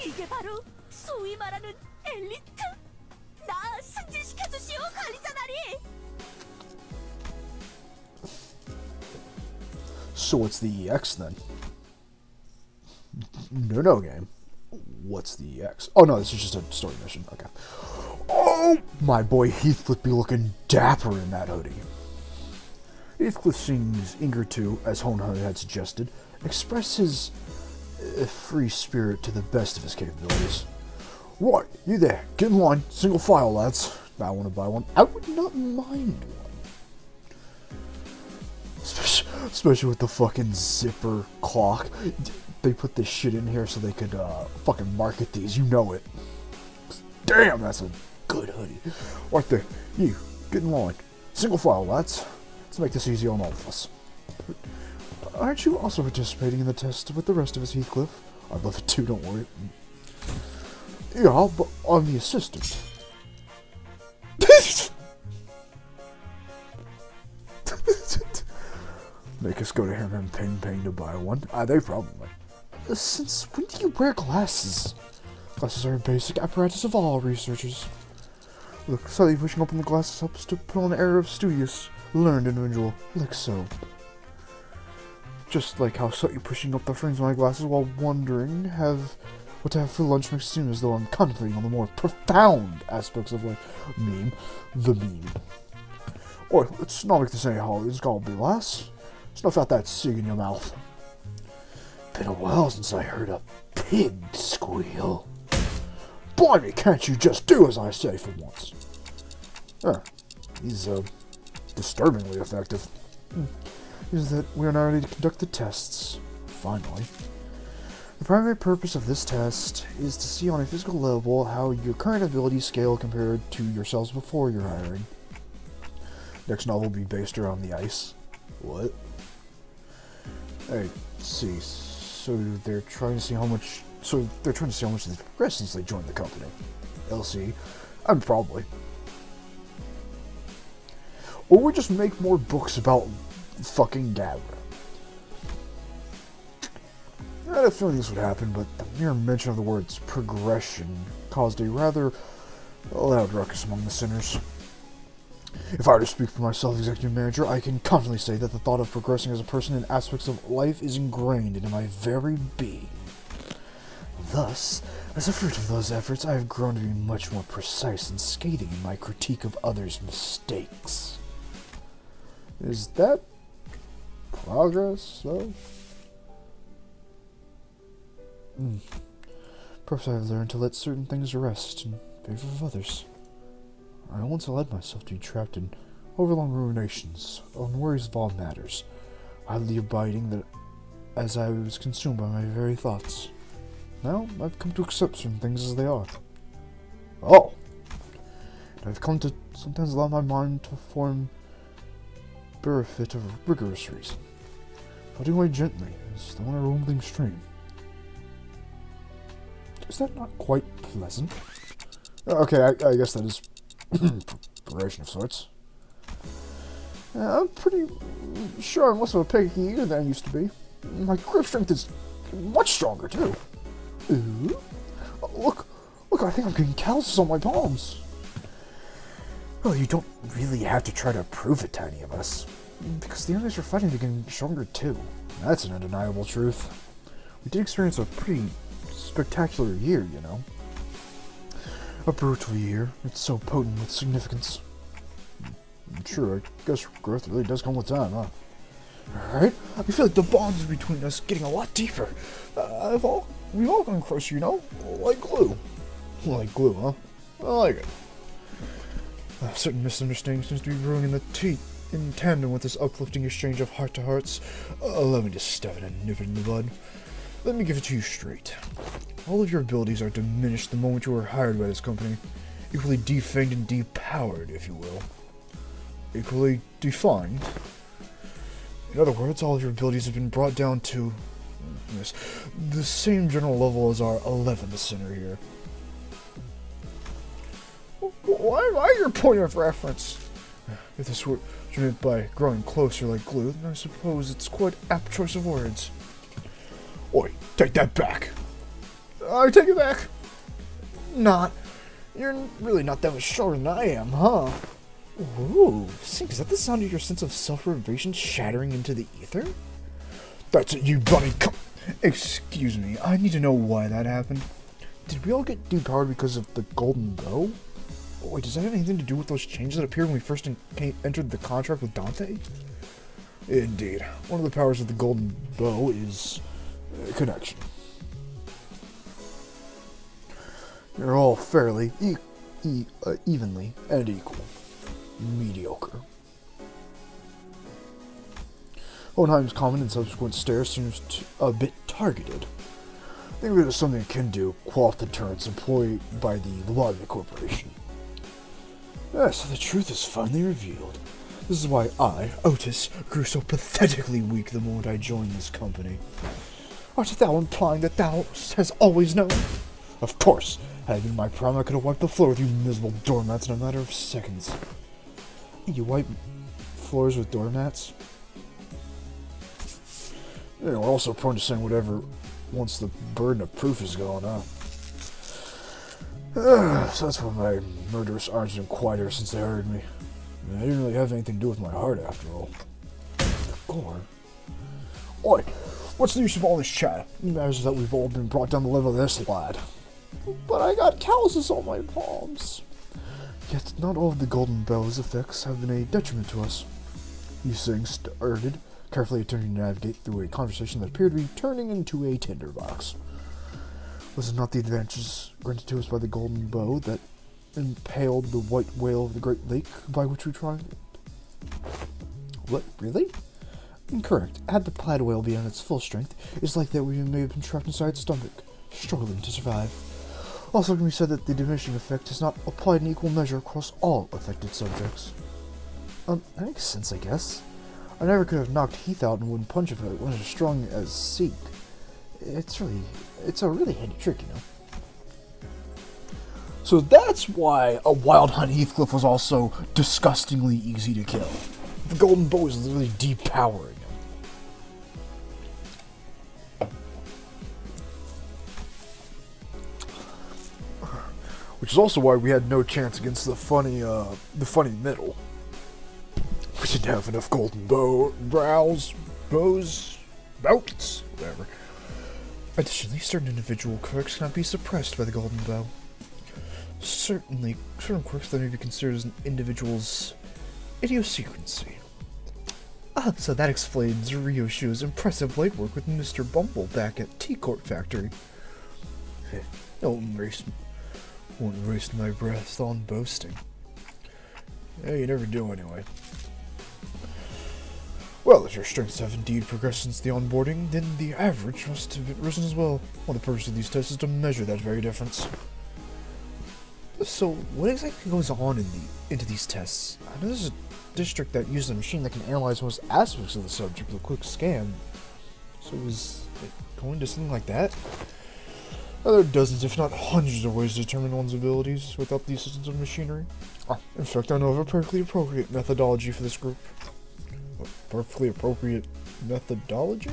이게 바로 소위 말하는 엘리트? 나 승진시켜주시오, 관리자나리! So what's the EX then? No game. What's the EX? Oh no, this is just a story mission. Okay. Oh, my boy Heathcliff be looking dapper in that hoodie. Heathcliff seems eager to, as Hohenheim had suggested, express his free spirit to the best of his capabilities. Right, you there. Get in line. Single file, lads. I want to buy one. I would not mind one. Especially with the fucking zipper clock. They put this shit in here so they could fucking market these. You know it. Damn, that's a good hoodie. Right there. You, get in line. Single file, lads. Let's make this easy on all of us. Aren't you also participating in the test with the rest of us, Heathcliff? I'd love it too, don't worry. Yeah, but I'm the assistant. Make us go to him and ping to buy one. They probably. Since when do you wear glasses? Glasses are a basic apparatus of all researchers. Look, slightly pushing open the glasses helps to put on an air of studious, learned individual, like so. Just like how slightly pushing up the frames of my glasses while wondering what to have for lunch makes it seem as though I'm contemplating on the more profound aspects of life. The meme. Or, let's not make this any holiday, it's gotta be lass. Snuff out that cig in your mouth. Been a while since I heard a pig squeal. Blimey, can't you just do as I say for once? He's, disturbingly effective. Is that we are now ready to conduct the tests. Finally. The primary purpose of this test is to see on a physical level how your current abilities scale compared to yourselves before your hiring. Next novel will be based around the ice. What? Hey, see, so they're trying to see how much they've progressed since they joined the company. LC, I'm probably. Or we just make more books about fucking Gavin. I had a feeling this would happen, but the mere mention of the words progression caused a rather loud ruckus among the sinners. If I were to speak for myself, executive manager, I can confidently say that the thought of progressing as a person in aspects of life is ingrained into my very being. Thus, as a fruit of those efforts, I have grown to be much more precise and scathing in my critique of others' mistakes. Is that progress, though? Perhaps I have learned to let certain things rest in favor of others. I once allowed myself to be trapped in overlong ruminations on worries of all matters, idly abiding that as I was consumed by my very thoughts. Now, I've come to accept certain things as they are. Oh! And I've come to sometimes allow my mind to form benefit of rigorous reason, floating away gently as though on a rumbling stream. Is that not quite pleasant? Okay, I guess that is progression of sorts. I'm pretty sure I'm less of a piggy eater than I used to be. My grip strength is much stronger, too. Ooh. Look, I think I'm getting calluses on my palms. Well, you don't really have to try to prove it to any of us, because the enemies we're fighting are getting stronger, too. That's an undeniable truth. We did experience a pretty spectacular year, you know. A brutal year. It's so potent with significance. True, I guess growth really does come with time, huh? Alright, I feel like the bonds between us getting a lot deeper. We've all gone closer, you know? Like glue. Like glue, huh? I like it. A certain misunderstanding seems to be brewing in tandem with this uplifting exchange of heart-to-hearts. Allow me to step in and nip it in the bud. Let me give it to you straight. All of your abilities are diminished the moment you were hired by this company. Equally defanged and depowered, if you will. Equally defined. In other words, all of your abilities have been brought down to the same general level as our 11th sinner here. Why am I your point of reference? If this were meant by growing closer like glue, then I suppose it's quite apt choice of words. Oi, take that back. I take it back. You're really not that much stronger than I am, huh? Ooh, Sink, is that the sound of your sense of self-realization shattering into the ether? That's it, you bunny Excuse me, I need to know why that happened. Did we all get depowered because of the golden bow? Wait, does that have anything to do with those changes that appeared when we first entered the contract with Dante? Indeed. One of the powers of the golden bow is connection. You're all fairly evenly and equal. Mediocre. Hohenheim's comment and subsequent stare seems a bit targeted. I think it is something akin to quaff the turrets employed by the Ligma Corporation. Yes, the truth is finally revealed. This is why I, Otis, grew so pathetically weak the moment I joined this company. Art thou implying that thou hast always known? Of course, had it been my prime, I could have wiped the floor with you miserable doormats in a matter of seconds. You wipe floors with doormats? You know, we're also prone to saying whatever once the burden of proof is gone, huh? So that's why my murderous arms have been quieter since they heard me. I didn't really have anything to do with my heart, after all. Gore. Oi, what's the use of all this chat? It matters that we've all been brought down the level of this lad. But I got calluses on my palms. Yet not all of the Golden Bow's effects have been a detriment to us. These things started, carefully attempting to navigate through a conversation that appeared to be turning into a tinderbox. Was it not the advantages granted to us by the Golden Bow that impaled the white whale of the Great Lake by which we triumphed? What, really? Incorrect. Had the plaid whale been on its full strength, it's like that we may have been trapped inside its stomach, struggling to survive. Also, can be said that the diminishing effect is not applied in equal measure across all affected subjects. That makes sense, I guess. I never could have knocked Heath out in one punch if it wasn't as strong as Seek. It's a really handy trick, you know. So that's why a Wild Hunt Heathcliff was also disgustingly easy to kill. The Golden Bow is literally depowering him. Which is also why we had no chance against the funny middle. We didn't have enough golden bows, bouts, whatever. Additionally, certain individual quirks cannot be suppressed by the golden bow. Certain quirks that may be considered as an individual's idiosyncrasy. So that explains Ryoshu's impressive light work with Mr. Bumble back at T-Court Factory. Won't waste my breath on boasting. Yeah, you never do anyway. Well, if your strengths have indeed progressed since the onboarding, then the average must have risen as well. One of the purposes of these tests is to measure that very difference. So, what exactly goes on into these tests? I know there's a district that uses a machine that can analyze most aspects of the subject with a quick scan. So is it going to something like that? There are dozens, if not hundreds, of ways to determine one's abilities without the assistance of machinery. In fact, I know of a perfectly appropriate methodology for this group. A perfectly appropriate methodology?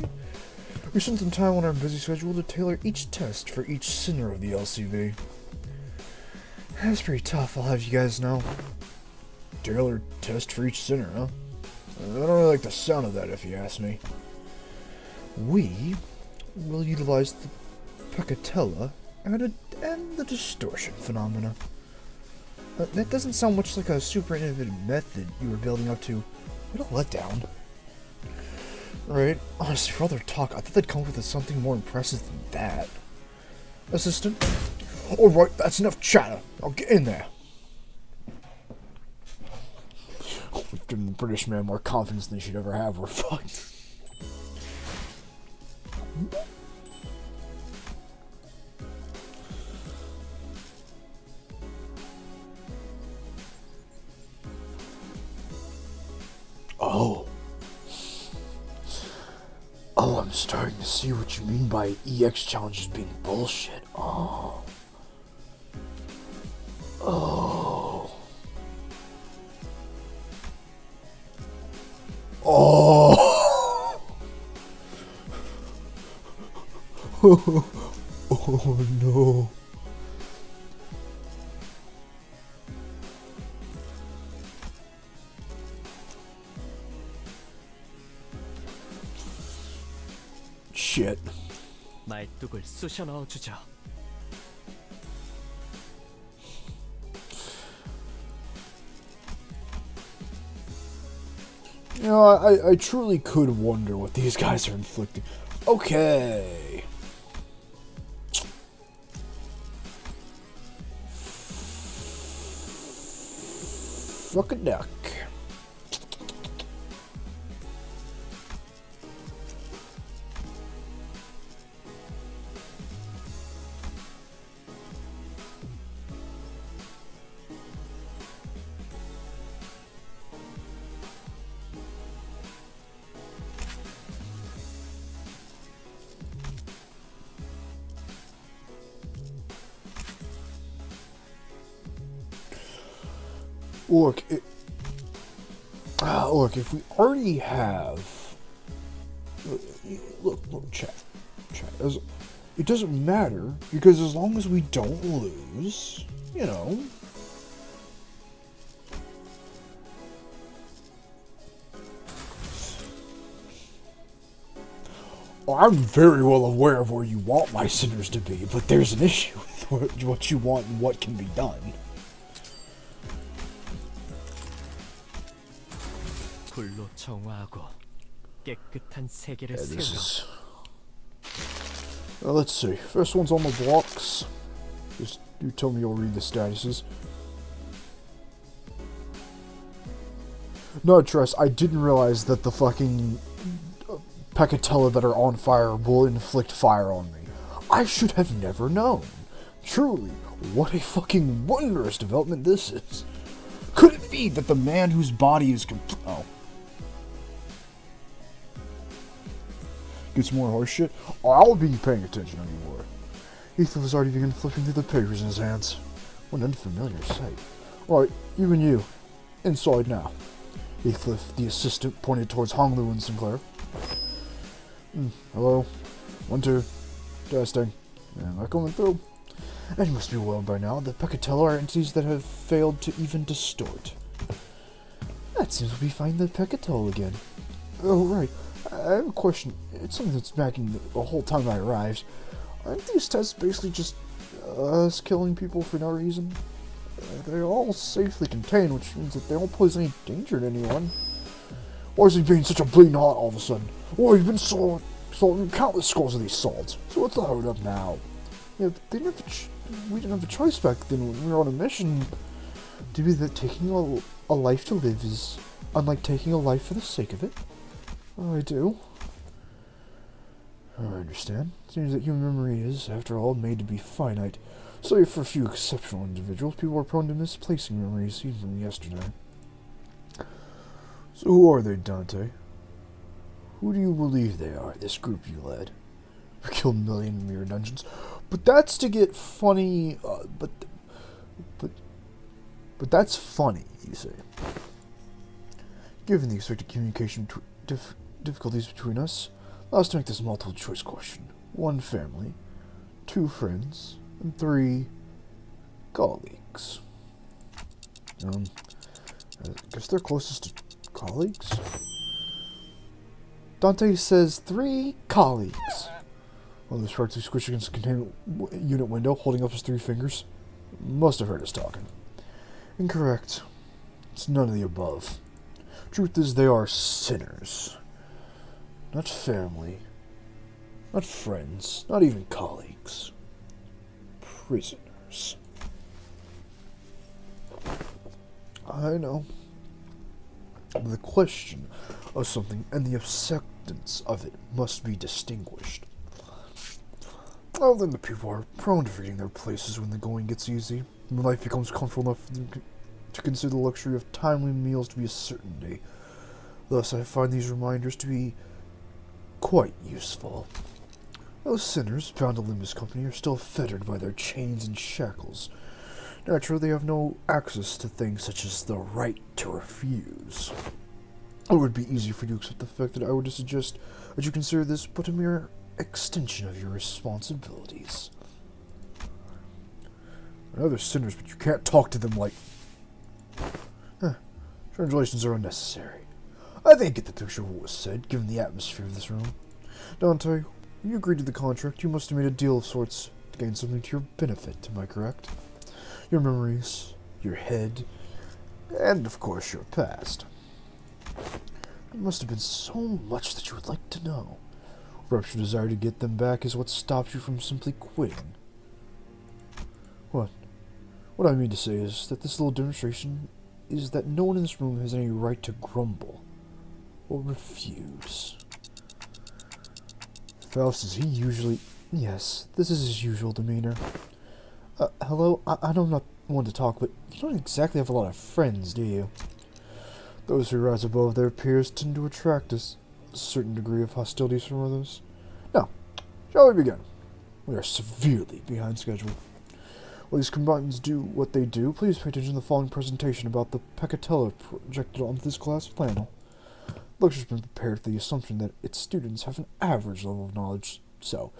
We spent some time on our busy schedule to tailor each test for each sinner of the LCV. That's pretty tough, I'll have you guys know. Tailor test for each sinner, huh? I don't really like the sound of that, if you ask me. We will utilize the Pacatella and the distortion phenomena. That doesn't sound much like a super innovative method you were building up to. What a letdown. Right, honestly, for all their talk, I thought they'd come up with something more impressive than that. Assistant? Alright, that's enough chatter. I'll get in there. We've given the British man more confidence than he should ever have. We're fucked. Oh, I'm starting to see what you mean by EX challenges being bullshit. Oh. Oh. Oh no. Shit. 말뚝을 쑤셔 넣어주죠. You know, I truly could wonder what these guys are inflicting. Okay. fuck a duck. Look, look, if we already have... Look, chat. It doesn't matter, because as long as we don't lose, you know... I'm very well aware of where you want my sinners to be, but there's an issue with what you want and what can be done. 불로 정화하고 깨끗한 세계를 Yeah, this is... 세워. let's see. First one's on the blocks. Just you tell me you'll read the statuses. No, Tress, I didn't realize that the fucking Peccatella that are on fire will inflict fire on me. I should have never known. Truly, what a fucking wondrous development this is. Could it be that the man whose body is oh. Get some more horse shit? I'll be paying attention anymore. Ethan has already begun flipping through the papers in his hands. What an unfamiliar sight. Alright, even you. Inside now. Heathcliff, the assistant, pointed towards Honglu and Sinclair. Hello. 1, 2. Testing. Am I coming through? And you must be aware by now that Peccatella are entities that have failed to even distort. That seems to be finding the Peccatella again. Oh, right. I have a question. It's something that's nagging the whole time I arrived. Aren't these tests basically just us killing people for no reason? They're all safely contained, which means that they don't pose any danger to anyone. Why is he being such a bleeding hot all of a sudden? Well, you've been solving countless scores of these solds. So what's the hold up now? Yeah, but we didn't have a choice back then when we were on a mission. To be that taking a life to live is unlike taking a life for the sake of it. I do. I understand. Seems that human memory is, after all, made to be finite. Save for a few exceptional individuals, people are prone to misplacing memories, even from yesterday. So who are they, Dante? Who do you believe they are, this group you led? We killed a million mirror dungeons. But that's to get funny, but that's funny, you say. Given the expected communication difficulties between us, allow us to make this multiple choice question. 1 family, 2 friends, and 3 colleagues. I guess they're closest to colleagues? Dante says 3 colleagues. Well, this practically squished against the containment unit window, holding up his 3 fingers. Must have heard us talking. Incorrect. It's none of the above. Truth is, they are sinners. Not family. Not friends. Not even colleagues. Prisoners. I know. The question of something and the acceptance of it must be distinguished. Well, then the people are prone to forgetting their places when the going gets easy. When life becomes comfortable enough to consider the luxury of timely meals to be a certainty. Thus, I find these reminders to be quite useful. Those sinners, bound to Limbus Company, are still fettered by their chains and shackles. Naturally, they have no access to things such as the right to refuse. It would be easy for you to accept the fact that I would suggest that you consider this but a mere extension of your responsibilities. I know they're sinners, but you can't talk to them like... Translations are unnecessary. I think I get the picture of what was said, given the atmosphere of this room. Dante, when you agreed to the contract, you must have made a deal of sorts to gain something to your benefit, am I correct? Your memories, your head, and of course your past. There must have been so much that you would like to know. Perhaps your desire to get them back is what stops you from simply quitting. What I mean to say is that this little demonstration is that no one in this room has any right to grumble or refuse. Faust, is he usually... Yes, this is his usual demeanor. Hello? I know I'm not one to talk, but you don't exactly have a lot of friends, do you? Those who rise above their peers tend to attract a certain degree of hostilities from others. Now, shall we begin? We are severely behind schedule. While these combines do what they do, please pay attention to the following presentation about the Peccatella projected onto this class panel. The lecture's been prepared for the assumption that its students have an average level of knowledge, so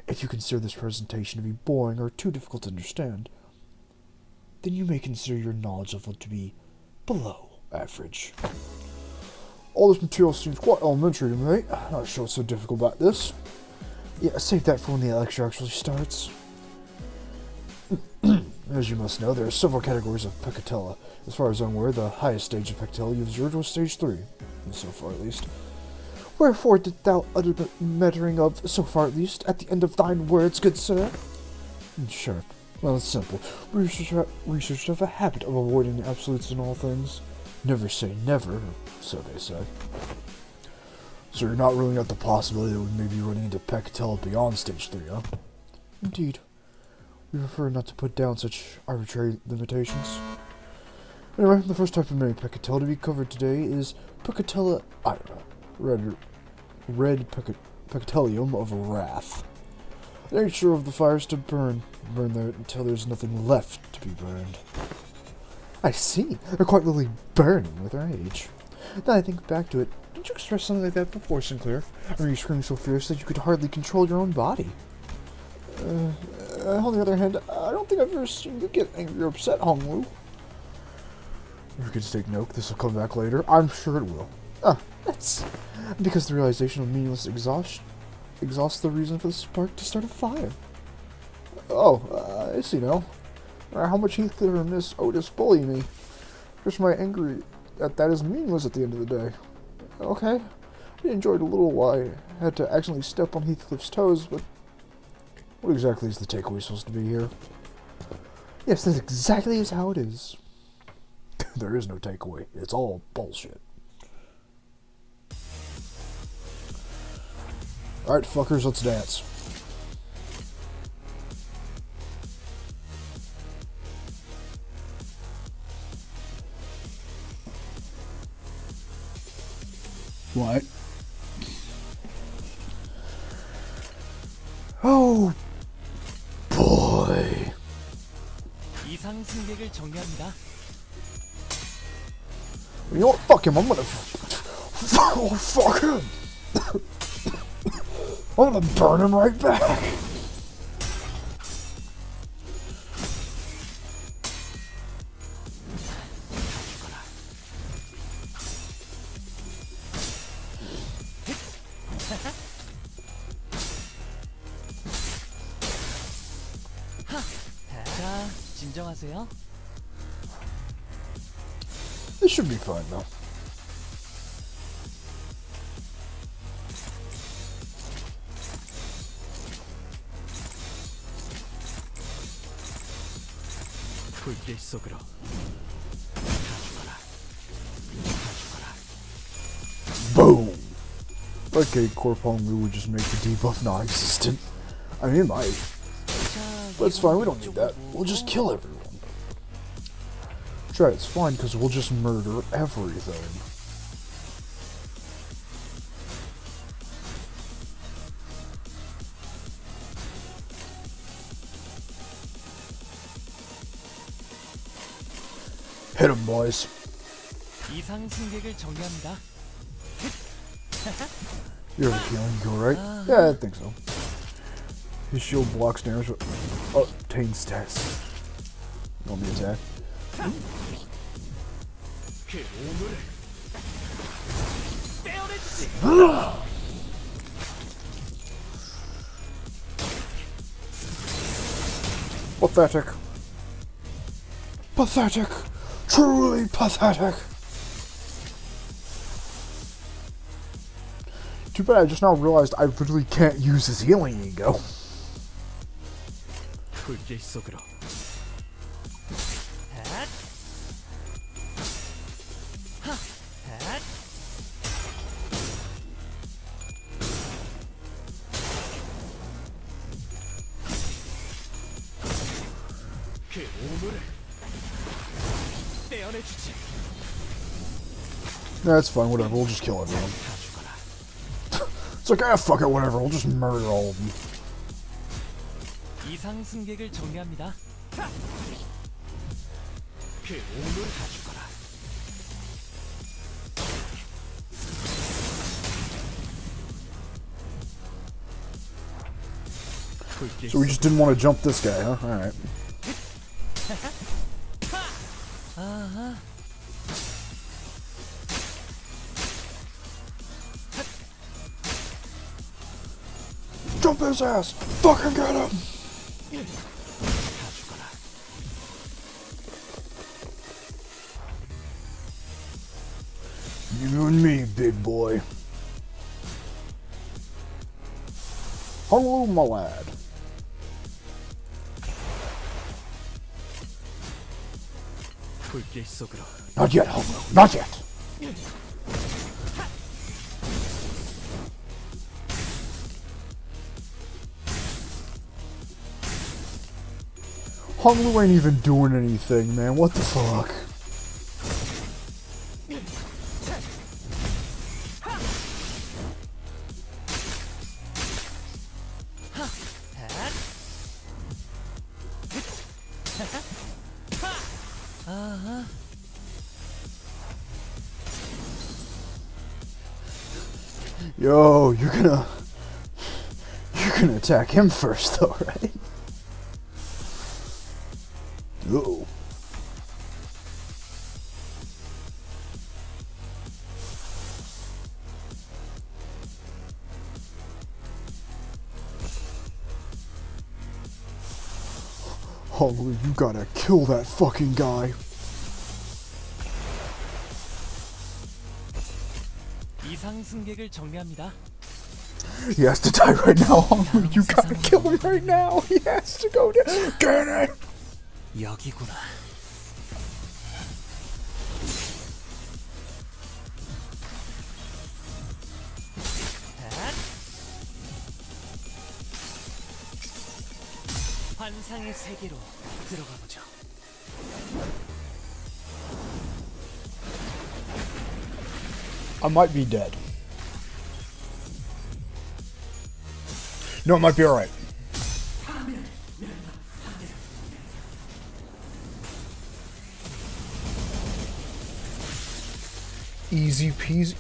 if you consider this presentation to be boring or too difficult to understand, then you may consider your knowledge level to be below average. All this material seems quite elementary to me. Not sure what's so difficult about this. Yeah, save that for when the lecture actually starts. As you must know, there are several categories of Peccatella. As far as I'm aware, the highest stage of Peccatella you observed was stage 3, so far at least. Wherefore did thou utter the muttering of, so far at least, at the end of thine words, good sir? Sure. Well, it's simple. Researchers have a habit of avoiding absolutes in all things. Never say never, so they say. So you're not ruling out the possibility that we may be running into Peccatella beyond stage 3, huh? Indeed. We prefer not to put down such arbitrary limitations. Anyway, the first type of mini Peccatella to be covered today is Peccatella ira, red Peccatellium of Wrath. The nature of the fire is to burn there until there's nothing left to be burned. I see. They're quite literally burning with rage. Now I think back to it, didn't you express something like that before, Sinclair? Or were you screaming so fierce that you could hardly control your own body? On the other hand, I don't think I've ever seen you get angry or upset, Hongwu. If you could take note, this will come back later. I'm sure it will. That's because the realization of meaningless exhausts the reason for the spark to start a fire. Oh, I see now. How much Heathcliff or Miss Otis bully me. Just my angry that is meaningless at the end of the day. Okay, I enjoyed a little while. I had to accidentally step on Heathcliff's toes, but what exactly is the takeaway supposed to be here? Yes, that's exactly how it is. There is no takeaway. It's all bullshit. Alright, fuckers, let's dance. What? Oh boy. 이상 승객을 정리합니다. You know what? Fuck him. I'm gonna. Oh, fuck him. I'm gonna burn him right back. 자, 진정하세요. This should be fun, though. 불길 속으로. Boom! Okay, Corpong would just make the debuff non-existent. I mean, it might. But it's fine, we don't need that. We'll just kill everyone. Try it's fine, because we'll just murder everything. Hit him, boys. 이상 승객을 정리합니다. You're healing, you alright? Yeah, I think so. His shield blocks damage with obtained stats. You want me to attack? Pathetic. Pathetic. Truly pathetic. Too bad I just now realized I literally can't use his healing ego. 불길 속으로. 그 오물을 떼어내주지. That's fine, whatever, we'll just kill everyone. It's like, ah, fuck it, whatever, we'll just murder all of them. 이상 승객을 정리합니다. 그 오물을 가져가라. So we just didn't want to jump this guy, huh? Alright. Jump his ass! Fucking get him! You and me, big boy. Hello, my lad. 불길 속으로. Not yet, Homo. Not yet. Honglu ain't even doing anything, man. What the fuck? Yo, you're gonna attack him first, though, right? Uh-oh. Honglu, you gotta kill that fucking guy. 이상 승객을 정리합니다. He has to die right now, Honglu. You gotta kill him right now. He has to go down. Get it! 여기구나. 환상의 세계로 들어가 보죠. I might be dead. No, it might be alright. Easy peasy.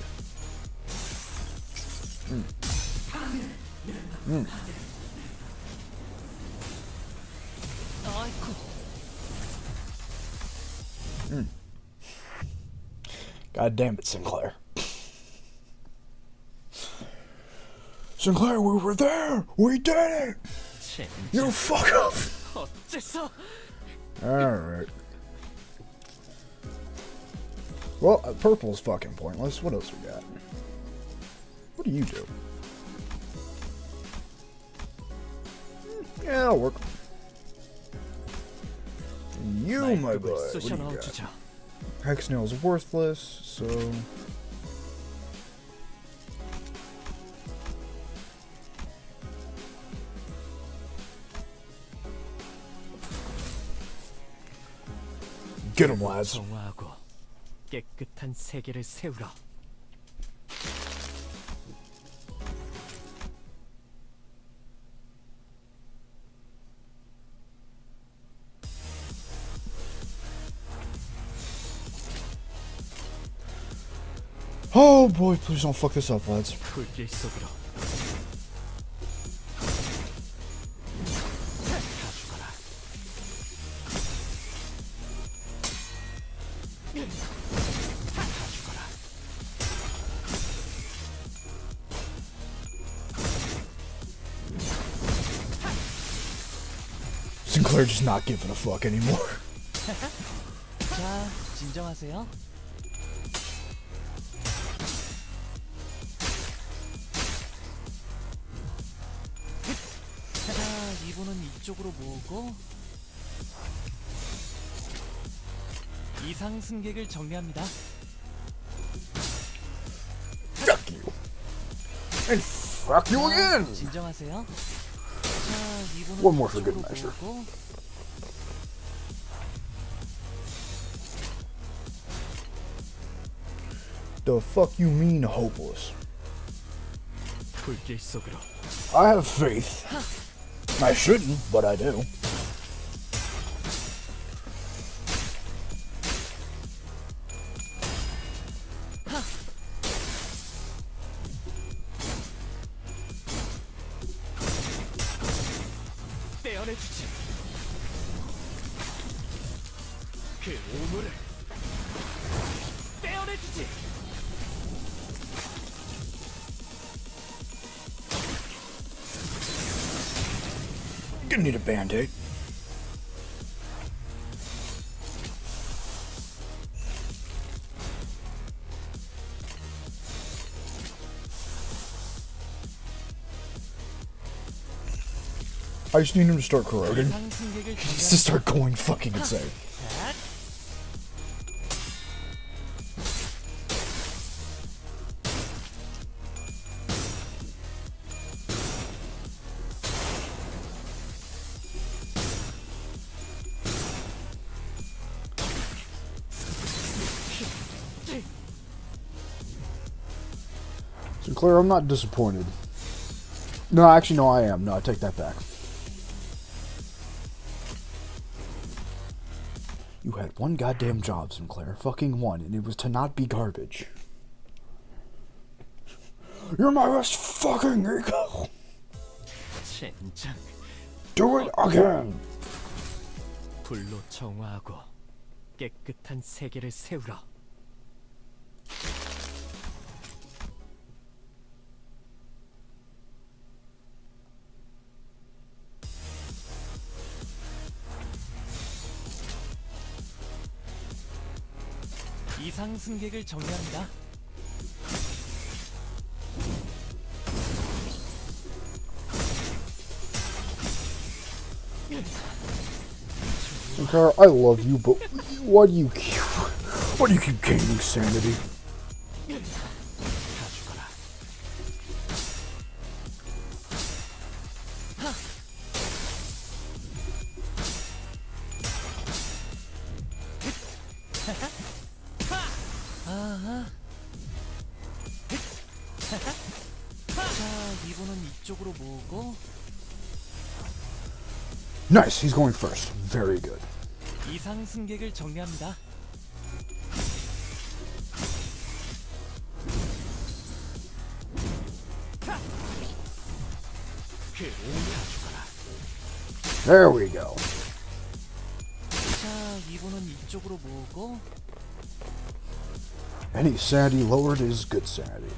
God damn it, Sinclair. Sinclair, we were there! We did it! You fuck up! Alright. Well, purple's fucking pointless. What else we got? What do you do? Yeah, that'll work. You, my boy, what do you got? Hexnail's worthless, so... Get him, lads. 정화하고 깨끗한 세계를 세우라. Oh boy, please don't fuck this up, lads. 불길 속으로. Sinclair just not giving a fuck anymore. 자, 진정하세요. 자, 이분은 이쪽으로 모으고 이상 승객을 정리합니다. And fuck you again! 진정하세요. 자, 이분은 One more for good 이쪽으로 measure. 보고. The fuck you mean hopeless? 불길 속으로. I have faith. I shouldn't, but I do. 떼어내주지. 그 오물을 떼어내주지. Gonna need a band-aid. I just need him to start corroding. He needs to start going fucking insane. Sinclair, I'm not disappointed. No, actually, no, I am. No, I take that back. You had one goddamn job, Sinclair. Fucking one, and it was to not be garbage. You're my best fucking ego! 젠장. Do it again! 불로 정화하고 깨끗한 세계를 세우라. 이상 승객을 정리합니다. Sinclair, I love you, but why do you keep gaining sanity? 자, 이분은 이쪽으로 모으고. Nice, he's going first. Very good. 이상 승객을 정리합니다. There we go. 자, 이분은 이쪽으로 모으고. Any sanity lowered is good sanity.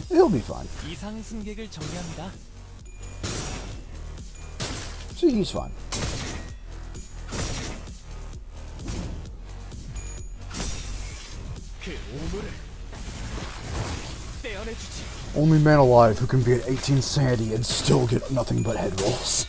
He'll be fine. 이상 승객을 정리합니다. See, he's fine. 그 오물을 떼어내주지. Only man alive who can be at 18 sanity and still get nothing but head rolls.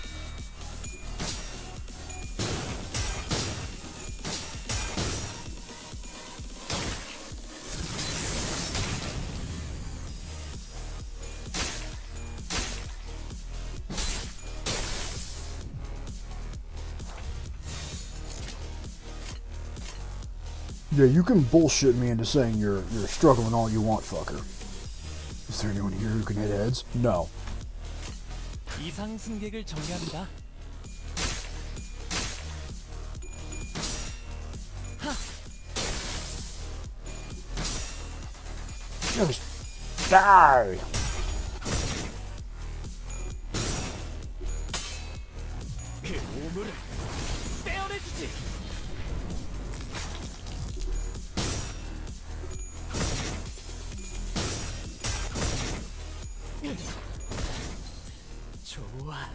Yeah, you can bullshit me into saying you're struggling all you want, fucker. Is there anyone here who can hit heads? No. 이상 승객을 정리합니다. Just die! 그 오물을 떼어내주지. 좋아.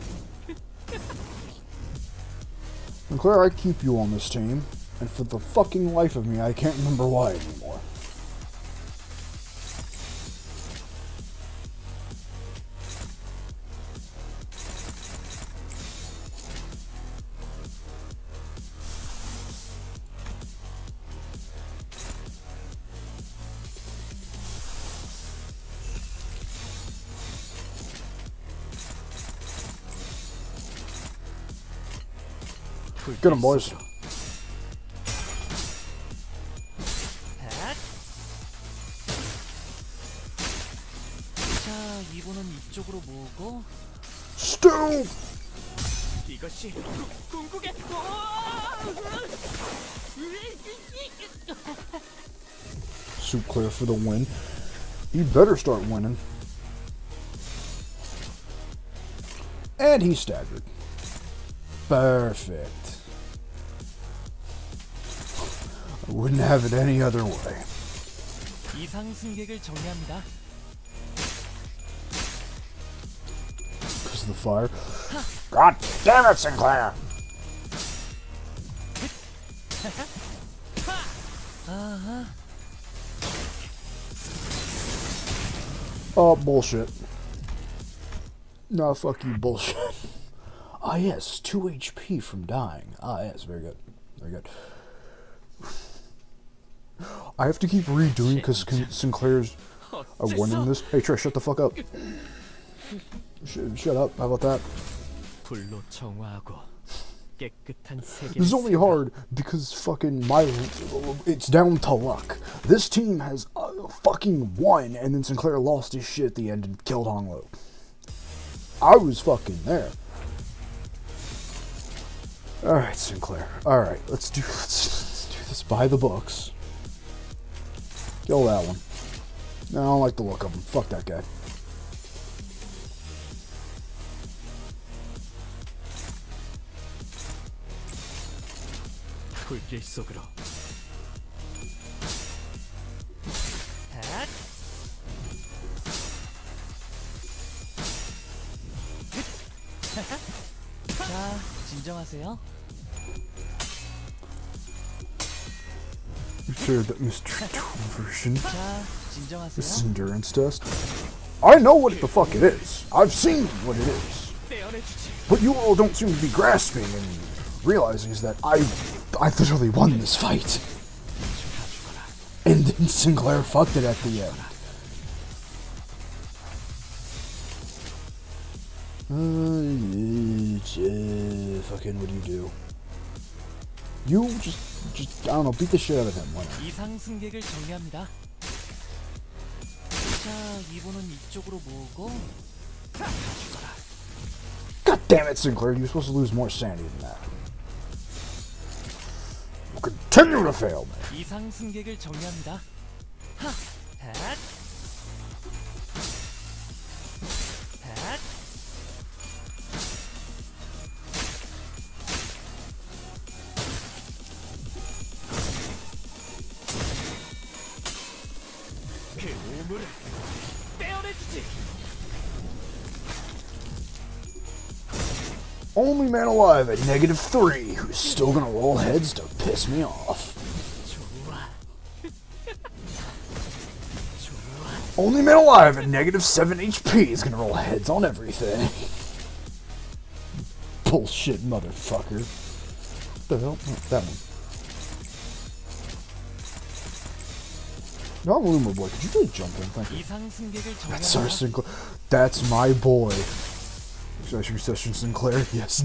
Sinclair, I keep you on this team, and for the fucking life of me, I can't remember why anymore. Get him, boys. 자, 이분은 이쪽으로 모으고. Stu! 이것이 궁극의 Soup clear for the win. He better start winning. And he staggered. Perfect. I wouldn't have it any other way. 이상 승객을 정리합니다. Because of the fire. God damn it, Sinclair! Oh, bullshit. No, fuck you, bullshit. Ah, yes, 2 HP from dying. Ah, yes, very good. Very good. I have to keep redoing because Sinclair's winning this. Hey, Trish, shut the fuck up. Shut up. How about that? 불로 정화하고 깨끗한 세계를. This is only hard because fucking it's down to luck. This team has fucking won, and then Sinclair lost his shit at the end and killed Honglo. I was fucking there. Alright, Sinclair. Alright, let's do this by the books. Kill that one. No, I don't like the look of him. Fuck that guy. 불길 속으로. 자, 진정하세요. You shared that Mr. version. 자, 진정하세요. This is endurance test. I know what the fuck it is. I've seen what it is. What you all don't seem to be grasping and realizing is that I literally won this fight. And then Sinclair fucked it at the end. Fucking, what do you do? You just I don't know, beat the shit out of him. Why not? 이상 승객을 정리합니다. 자, 이분은 이쪽으로 모으고. God damn it, Sinclair! You're supposed to lose more sanity than that. You'll continue to fail me. 이상 승객을 정리합니다. 하, 핫. 핫. 그 우물을 떼어내주지. Only man alive at -3 who's still gonna roll heads to piss me off. Only man alive at -7 HP is gonna roll heads on everything. Bullshit, motherfucker. What the hell? Oh, that one. No, Luma boy, could you really jump in? Thank you. 이상 승객을 That's our 정리합니다. Sinclair. That's my boy. Extraction session Sinclair. Yes.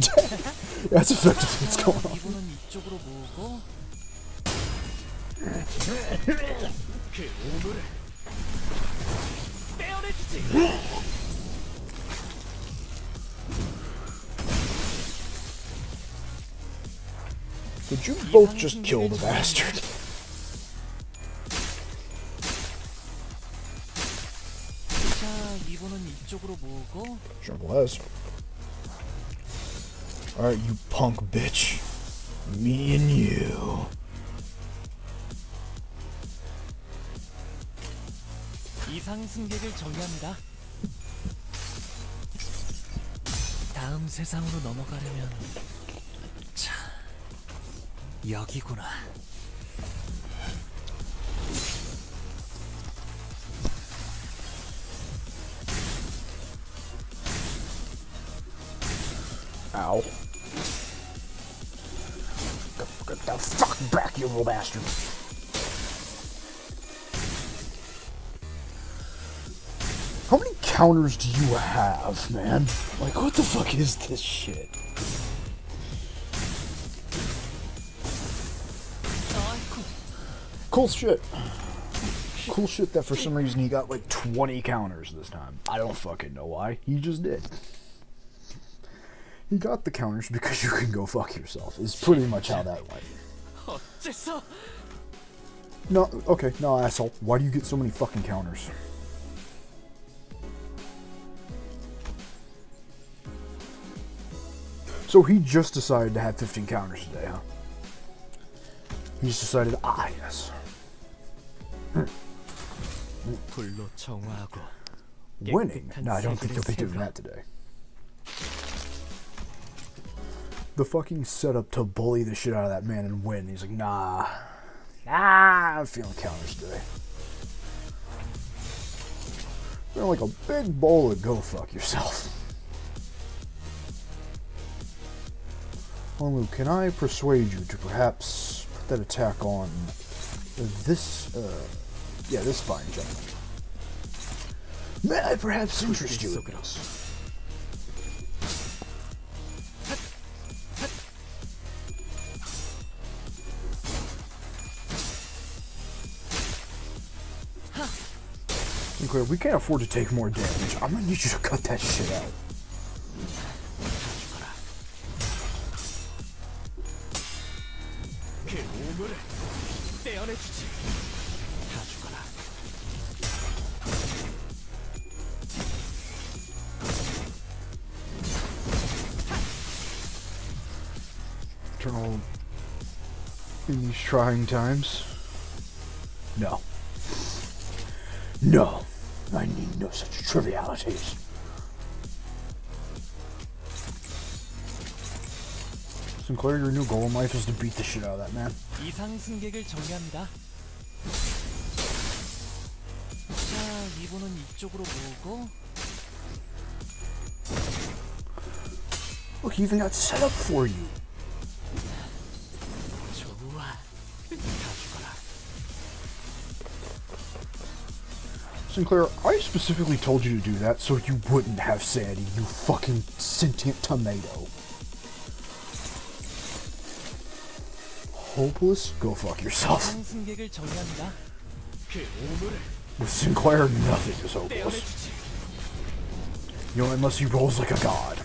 That's effectively what's going on. 이분은 이쪽으로 모으고. 그 우물을 떼어내주지. Did you both just kill the bastard? 자, 이분은 이쪽으로 모으고. Simple as. Alright, you punk bitch. Me and you. 이상 승객을 정리합니다. 다음 세상으로 넘어가려면 자, 여기구나. Ow. Get the fuck back, you little bastard. How many counters do you have, man? Like, what the fuck is this shit? Cool shit. Cool shit that for some reason he got like 20 counters this time. I don't fucking know why. He just did. He got the counters because you can go fuck yourself. Is pretty much how that went. No, okay, no, asshole. Why do you get so many fucking counters? So he just decided to have 15 counters today, huh? He just decided, yes. Winning? No, I don't think he'll be doing that today. The fucking setup to bully the shit out of that man and win. He's like, nah, I'm feeling counters today. Feeling like a big bowl of go fuck yourself. Honlu, can I persuade you to perhaps put that attack on this, this fine gentleman? May I perhaps interest you in this? Sinclair, we can't afford to take more damage. I'm gonna need you to cut that shit out. Eternal in these trying times? No. No. I need no such trivialities. Sinclair, your new goal in life is to beat the shit out of that man. 이상 승객을 정리합니다. 자, 이분은 이쪽으로 모으고. Look, he even got set up for you. 좋아. Sinclair, I specifically told you to do that so you wouldn't have sanity, you fucking sentient tomato. Hopeless? Go fuck yourself. 승객을 정리합니다. With Sinclair, nothing is hopeless. You know, unless he rolls like a god.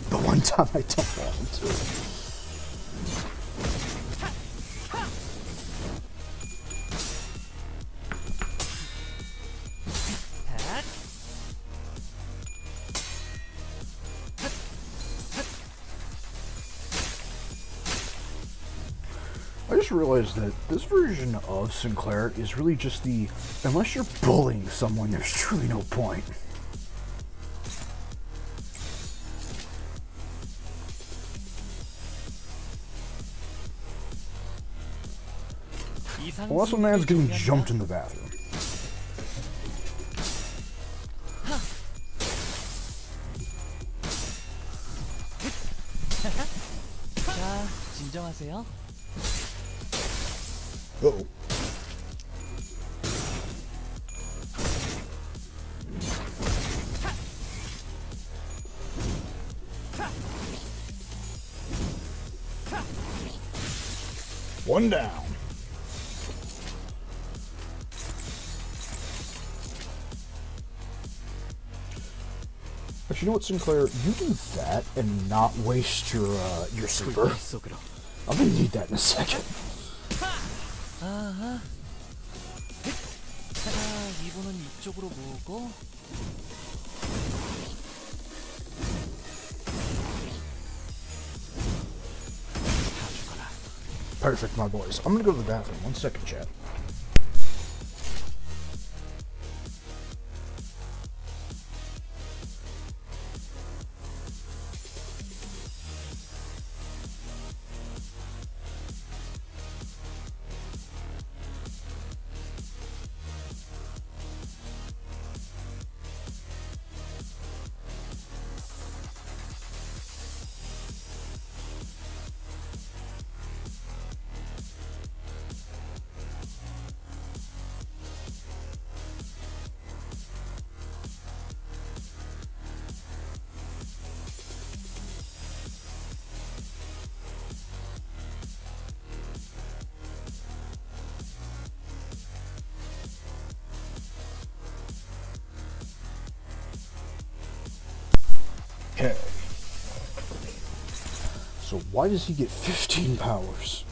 The one time I don't want him to. I just realized that this version of Sinclair is really just the, unless you're bullying someone, there's truly no point. Unless a man's getting jumped in the bathroom. 자, 진정하세요. Uh-oh. One down. But you know what, Sinclair? You do that and not waste your super. I'm gonna need that in a second. 아하. 자, 이분은 이쪽으로 모으고. Perfect, my boys. I'm gonna go to the bathroom. 1 second, chat. Why does he get 15 powers?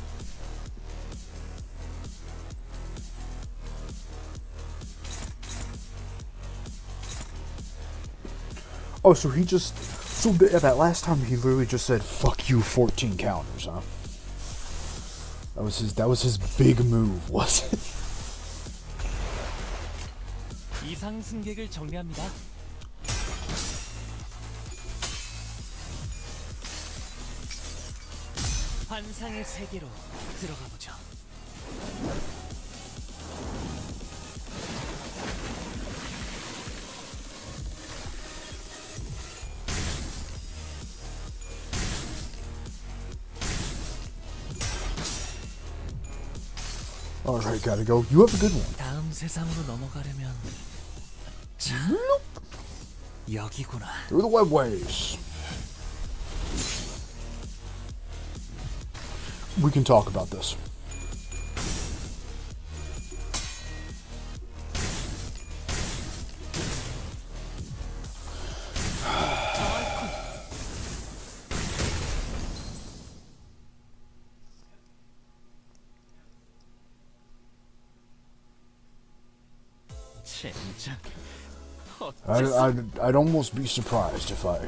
Oh, so he just... So that last time he literally just said, fuck you, 14 counters, huh? That was his big move, was it? 이상 승객을 정리합니다. 환상의 세계로 들어가 보죠. Alright, gotta go. You have a good one. 다음 세상으로 넘어가려면 자, 여기구나. Through the webways. We can talk about this. I'd almost be surprised if I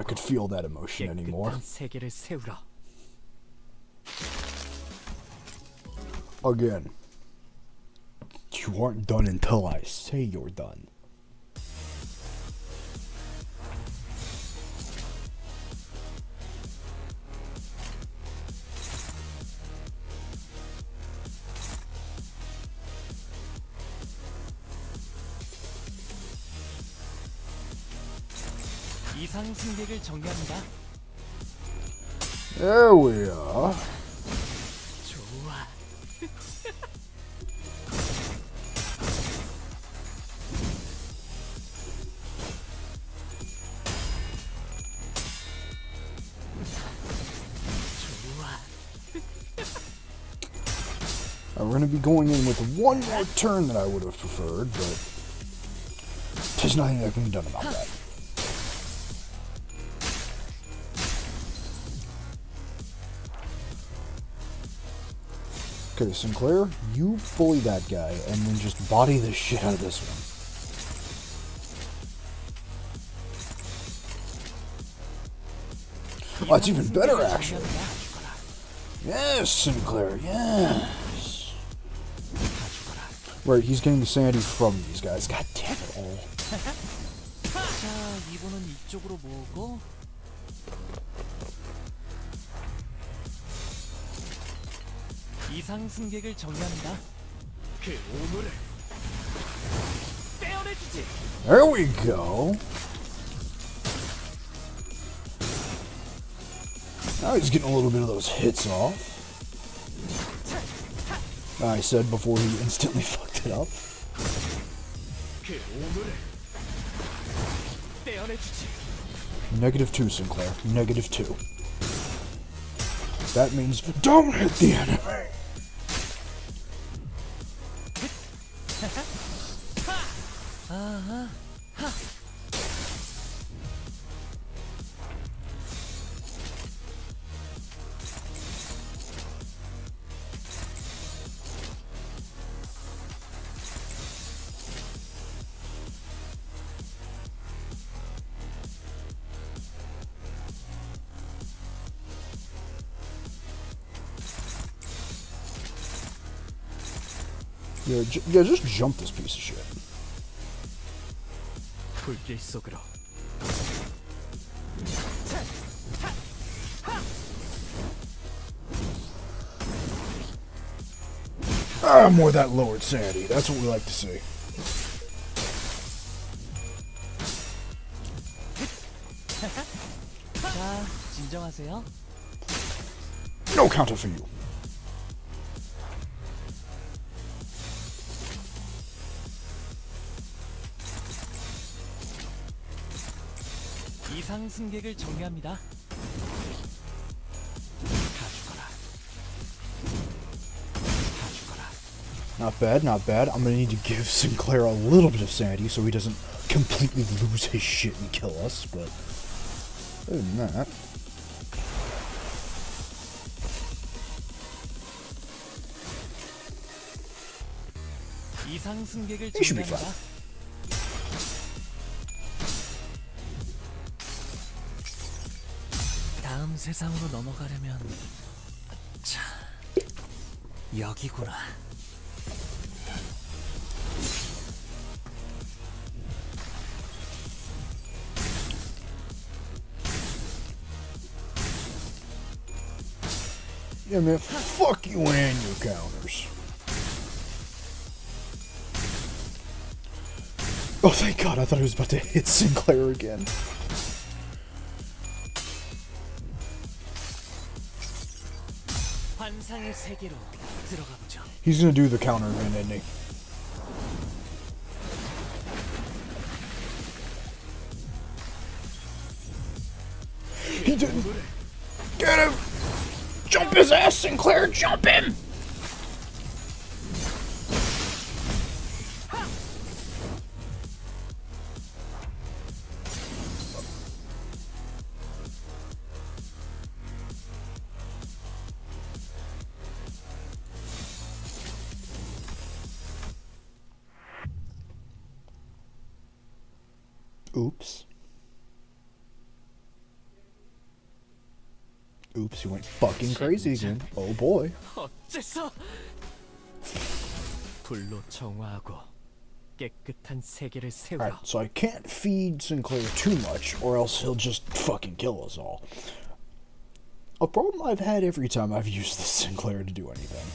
could feel that emotion anymore. 세계를 세우라. Again, you aren't done until I say you're done. 이상 승객을 정리합니다. There we are. 좋아. We're going to be going in with one more turn than I would have preferred, but there's nothing that can be done about that. Okay, Sinclair, you bully that guy and then just body the shit out of this one. Oh, it's even better, actually. Yes, Sinclair, yes. Right, he's getting the sanity from these guys. God damn it all. 자, 이번은 이쪽으로 모으고 이상 승객을 정리합니다. 그 오물을 떼어내주지. There we go. Now he's getting a little bit of those hits off. I said before he instantly fucked it up. 그 오물을 떼어내주지. -2, Sinclair. -2. That means don't hit the enemy. Yeah, just jump this piece of shit. 불길 속으로. More of that lowered sanity. That's what we like to see. 자, 진정하세요. No counter for you. 이상 승객을 정리합니다. Not bad, not bad. I'm gonna need to give Sinclair a little bit of sanity so he doesn't completely lose his shit and kill us, but other than that... 이상 승객을 He should be fine. 정리합니다. 다음 세상으로 넘어가려면 자 여기구나. Yeah, man, fuck you and your counters. Oh, thank God, I thought I was about to hit Sinclair again. 환상의 세계로 들어가 보죠. He's gonna do the counter again, isn't he? He didn't. Get him! Jump his ass, Sinclair! Jump him! Oops. Oops, he went fucking crazy again. Oh boy. 어째서 불로 정화하고 깨끗한 세계를 세우라. Alright, so I can't feed Sinclair too much, or else he'll just fucking kill us all. A problem I've had every time I've used this Sinclair to do anything.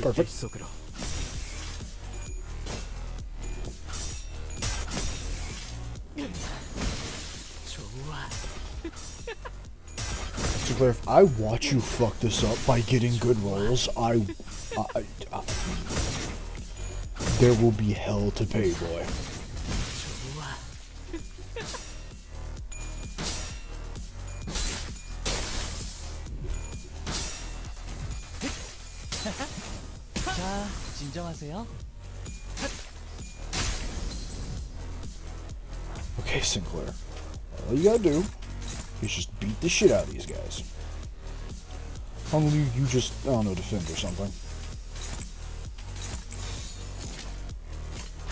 Perfect. 속으로. 좋아. Sinclair, if I watch you fuck this up by getting good rolls, there will be hell to pay, boy. 좋아. 자, 진정하세요. Okay, Sinclair. All you gotta do is just beat the shit out of these guys. Only you just, I don't know, defend or something.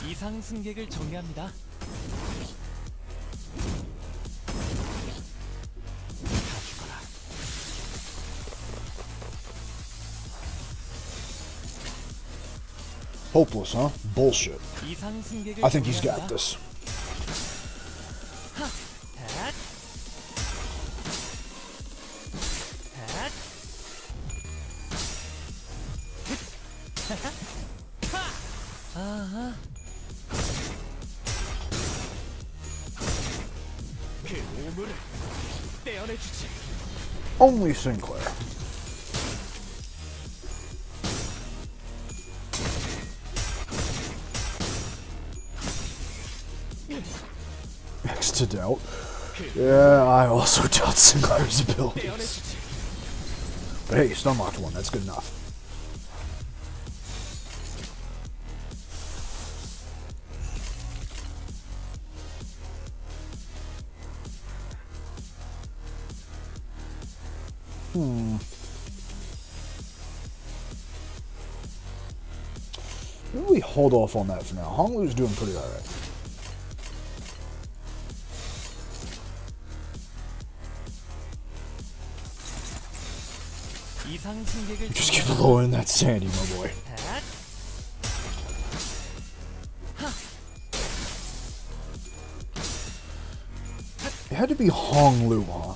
이상 승객을 정리합니다. Hopeless, huh? Bullshit. 이상 승객을 I think he's 정리합니다. got this. 핫. 핫. 아하. 그 오물을 떼어내주지. Only Sinclair. Next to doubt. Yeah, I also doubt Sinclair's abilities. But hey, stun locked one, that's good enough. Maybe we hold off on that for now. Honglu's doing pretty alright. Just keep lowering that sandy, my boy. It had to be Honglu, huh?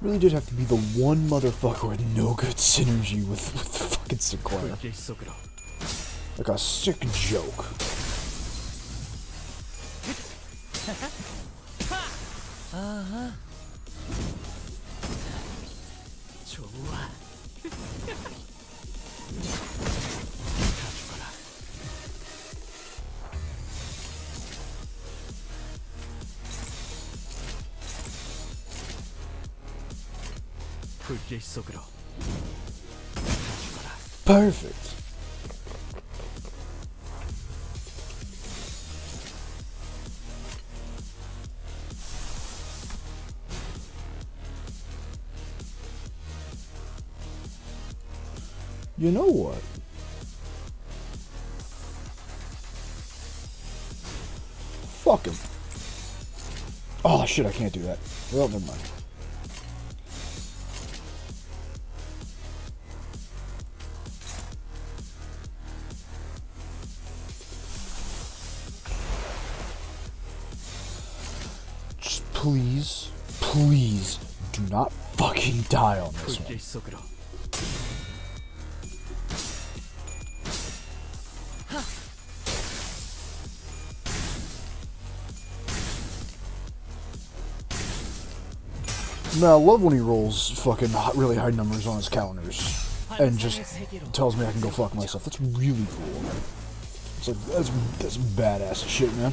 Really did have to be the one motherfucker with no good synergy with fucking Sinclair. Like a sick joke. 불길 속으로 Perfect. You know what? Fuck him. Oh shit, I can't do that. Well, never mind. Just please, please do not fucking die on this one. 불길 속으로 Man, I love when he rolls fucking really high numbers on his counters and just tells me I can go fuck myself. That's really cool. It's like that's badass shit, man.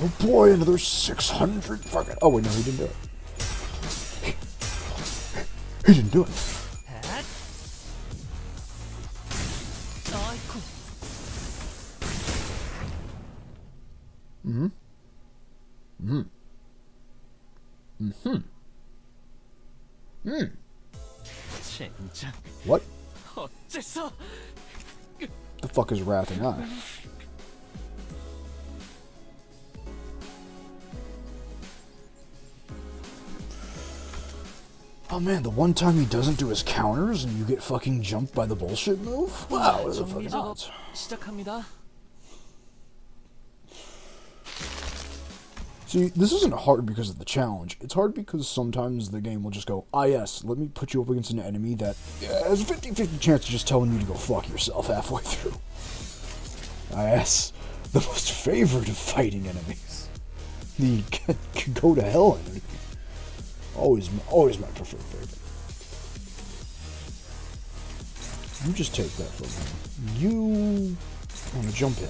Oh boy, another 600 fucking. Oh wait, no, he didn't do it. He didn't do it. Mm-hmm. Mm-hmm. Mm-hmm. Hmm. What? The fuck is Wrathing Eye? Oh man, the one time he doesn't do his counters and you get fucking jumped by the bullshit move? Wow, that's a fucking odds. 시작합니다. See, this isn't hard because of the challenge. It's hard because sometimes the game will just go, ah yes, let me put you up against an enemy that has a 50-50 chance of just telling you to go fuck yourself halfway through. Ah yes, the most favorite of fighting enemies. The go to hell enemy. Always my preferred favorite. You just take that from me. You want to jump in.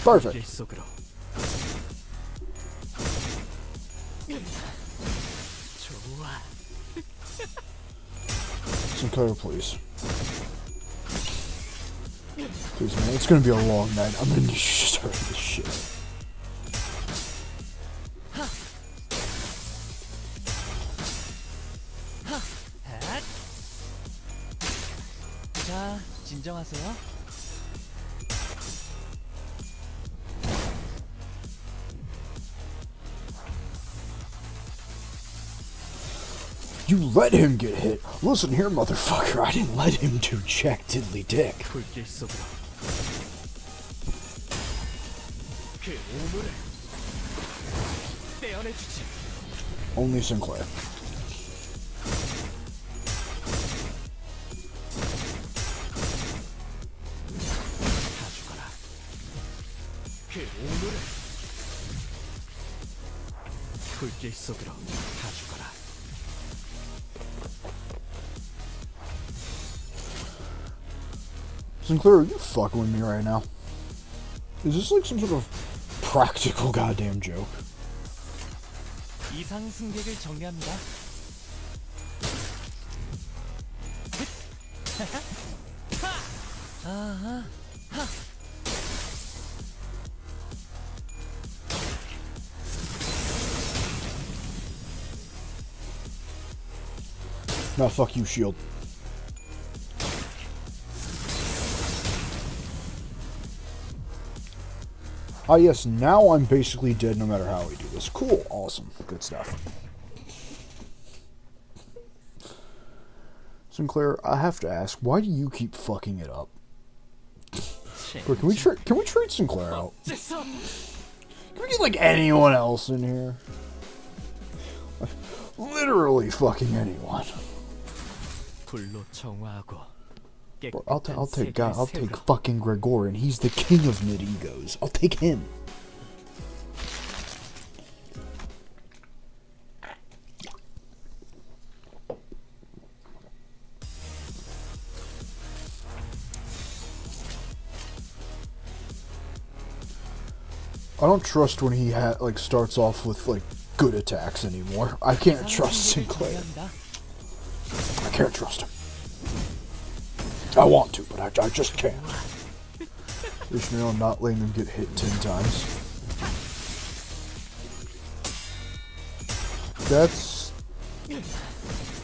Perfect. Some cover, please. Please, man. It's gonna be a long night. I'm gonna need you to start this shit. 자, 진정하세요. You let him get hit. Listen here, motherfucker. I didn't let him do jack diddly dick. 불길 속으로 그 오물을 떼어내주지. Only Sinclair. 다 죽어라. 그 오물을 불길 속으로 다 죽어라. Sinclair, are you fucking with me right now? Is this like some sort of practical goddamn joke? 이상 승객을 정리합니다. 아하. Nah, fuck you, shield. Ah yes, now I'm basically dead no matter how we do this. Cool, awesome, good stuff. Sinclair, I have to ask, why do you keep fucking it up? Bro, can we trade Sinclair out? Can we get like anyone else in here? literally fucking anyone. 불로 정화하고 Bro, I'll take fucking Gregorian. He's the king of mid-egos. I'll take him. I don't trust when he starts off with like good attacks anymore. I can't trust Sinclair. I can't trust him. I want to, but I just can't. Ishmael not letting them get hit 10 times. That's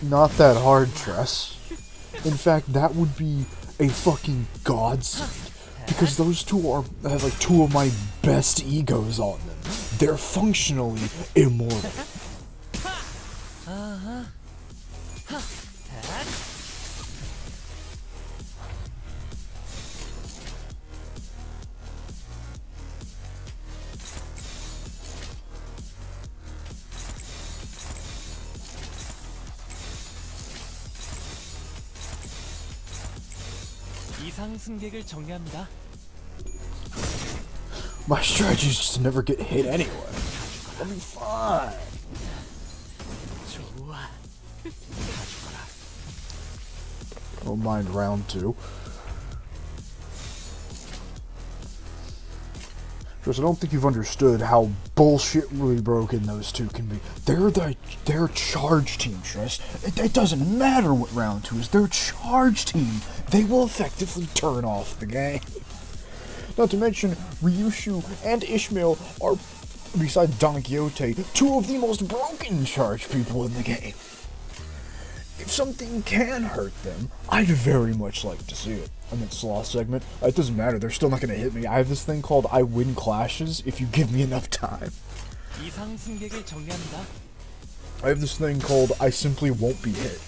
not that hard, Tress. In fact, that would be a fucking godsend. Because those two have like two of my best egos on them. They're functionally immortal. 이상 승객을 정리합니다. My strategy is just to never get hit anyway. I'll be fine. 좋아. Don't mind round 2. Just I don't think you've understood how bullshitly broken those two can be. They're charge team, Triss. It doesn't matter what round 2 is. They're charge team. They will effectively turn off the game. Not to mention, Ryushu and Ishmael are, besides Don Quixote, two of the most broken charge people in the game. If something can hurt them, I'd very much like to see it. I'm in Sloth segment. It doesn't matter, they're still not going to hit me. I have this thing called I win clashes if you give me enough time. 이상 승객을 정리합니다. I have this thing called I simply won't be hit.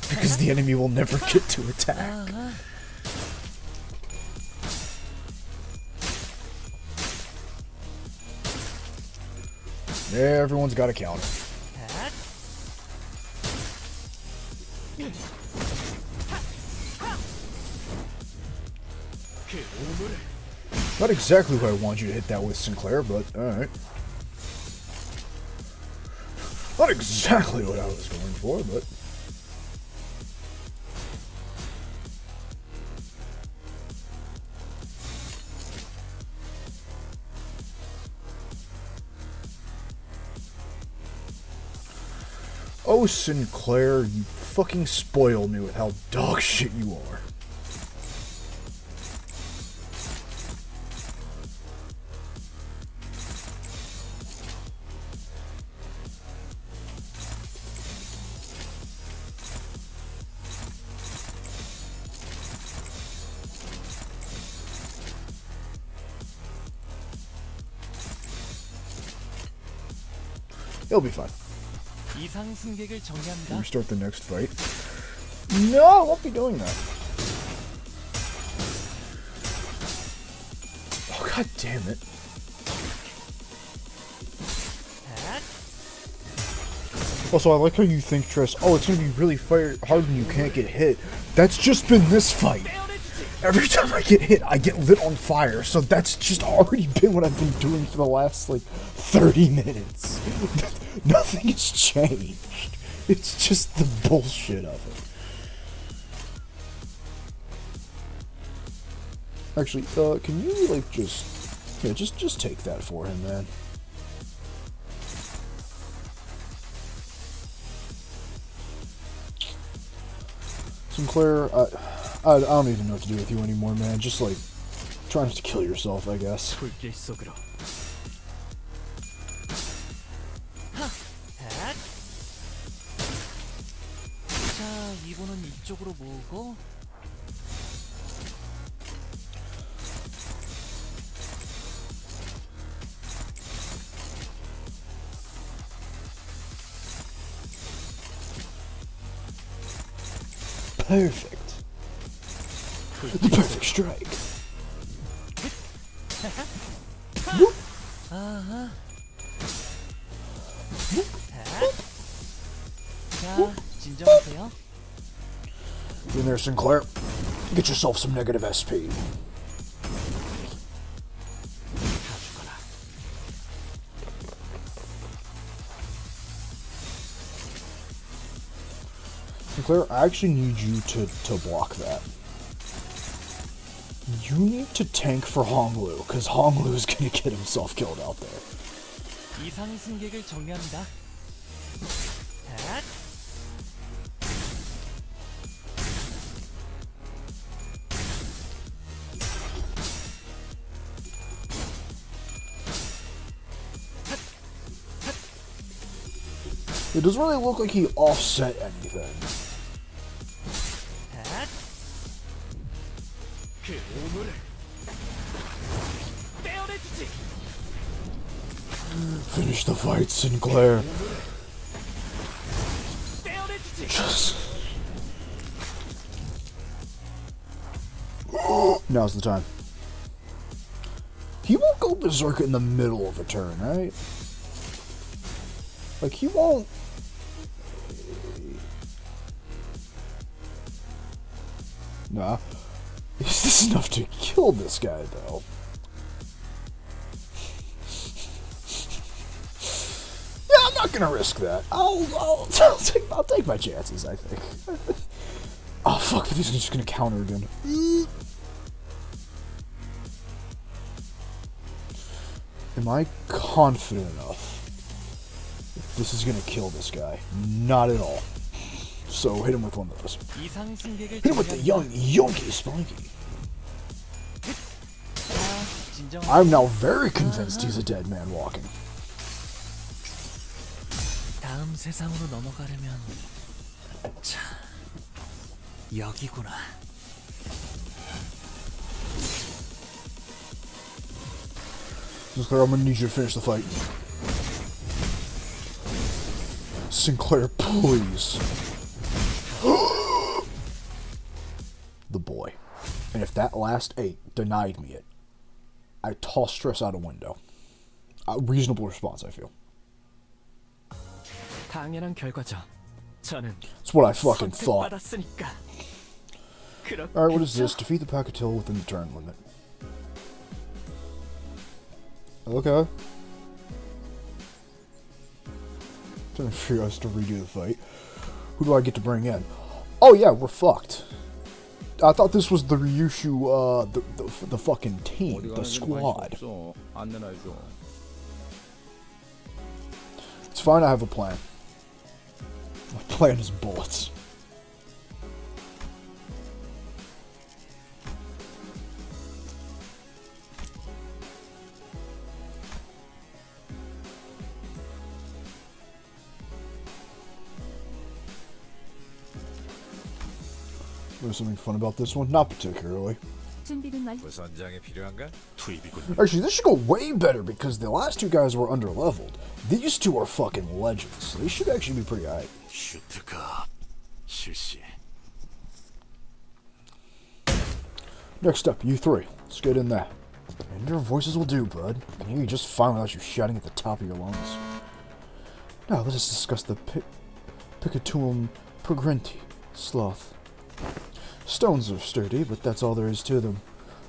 Because the enemy will never get to attack. Yeah, everyone's got a counter. Not exactly what I want you to hit that with, Sinclair, but alright. Not exactly what I was going for, but... Oh, Sinclair, you fucking spoil me with how dog shit you are. It'll be fine. 이상 승객을 정리합니다. Can we start the next fight? No, I won't be doing that. Oh, god damn it. Also, I like how you think, Triss, oh, it's gonna be really hard when you can't get hit. That's just been this fight. Every time I get hit, I get lit on fire, so that's just already been what I've been doing for the last, like, 30 minutes. Nothing has changed. It's just the bullshit of it. Actually, can you, like, just take that for him, man. Sinclair, I don't even know what to do with you anymore, man. Just, like, try not to kill yourself, I guess. 불길 속으로. 자, 이번은 이쪽으로 모으고. Perfect. The perfect strike. 자, 진정하세요. In there, Sinclair. Get yourself some negative SP. Sinclair, I actually need you to block that. You need to tank for Honglu, because Honglu is going to get himself killed out there. 이상 승객을 정리합니다. It doesn't really look like he offset anything. Finish the fight, Sinclair. Just... Now's the time. He won't go berserk in the middle of a turn, right? Like, he won't... Nah. Is this enough to kill this guy, though? Yeah, I'm not gonna risk that. I'll take my chances, I think. Oh, fuck, he's just gonna counter again. Am I confident enough that this is gonna kill this guy? Not at all. So hit him with one of those. Hit him with the young Yogi Spiky. I'm now very convinced he's a dead man walking. 다음 세상으로 넘어가려면 자, 여기구나. Sinclair, I'm gonna need you to finish the fight. Sinclair, please. The boy. And if that last 8 denied me it, I toss stress out a window. A reasonable response, I feel. 당연한 결과죠. 저는 That's what I fucking thought. 받았으니까. Alright, what is this? Defeat the Pacatill within the turn limit. Okay. Trying to figure out how to redo the fight. Who do I get to bring in? Oh yeah, we're fucked. I thought this was the Ryushu, the fucking team, the squad. It's fine, I have a plan. My plan is bullets. There's something fun about this one? Not particularly. 부선장이 필요한가? Actually, this should go way better because the last two guys were underleveled. These two are fucking legends. They should actually be pretty high. 슈트가 실시. Next up, you three. Let's get in there. And your voices will do, bud. I can hear you just fine without you shouting at the top of your lungs. Now, let us discuss the Picatulum Progrenti sloth. Stones are sturdy, but that's all there is to them.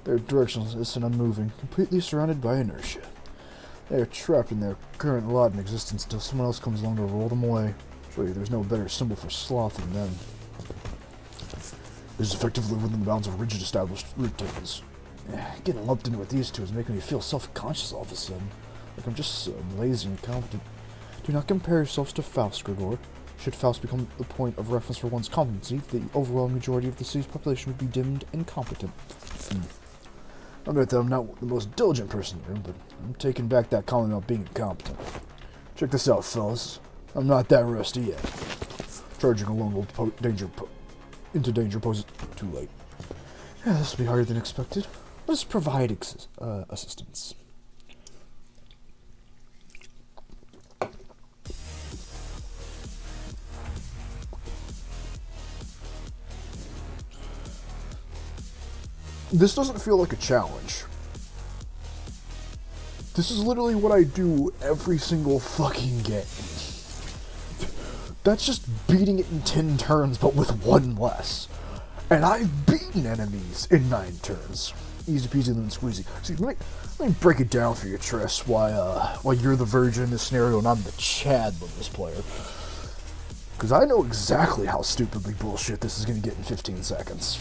They're directionless and unmoving, completely surrounded by inertia. They are trapped in their current lot in existence until someone else comes along to roll them away. Surely there's no better symbol for sloth than them. It is effectively within the bounds of rigid established routines. Getting lumped in with these two is making me feel self-conscious all of a sudden. Like I'm just so lazy and incompetent. Do not compare yourselves to Faust, Gregor. Should Faust become the point of reference for one's competency, the overwhelming majority of the city's population would be deemed incompetent. I admit that I'm not the most diligent person here, but I'm taking back that comment about being incompetent. Check this out, fellas. I'm not that rusty yet. Charging alone will into danger poses too late. Yeah, this will be harder than expected. Let us provide assistance. This doesn't feel like a challenge. This is literally what I do every single fucking game. That's just beating it in 10 turns, but with one less. And I've beaten enemies in 9 turns. Easy peasy lemon squeezy. See, let me break it down for you, Triss, why you're the virgin in this scenario and I'm the Chad Limbus player. Because I know exactly how stupidly bullshit this is going to get in 15 seconds.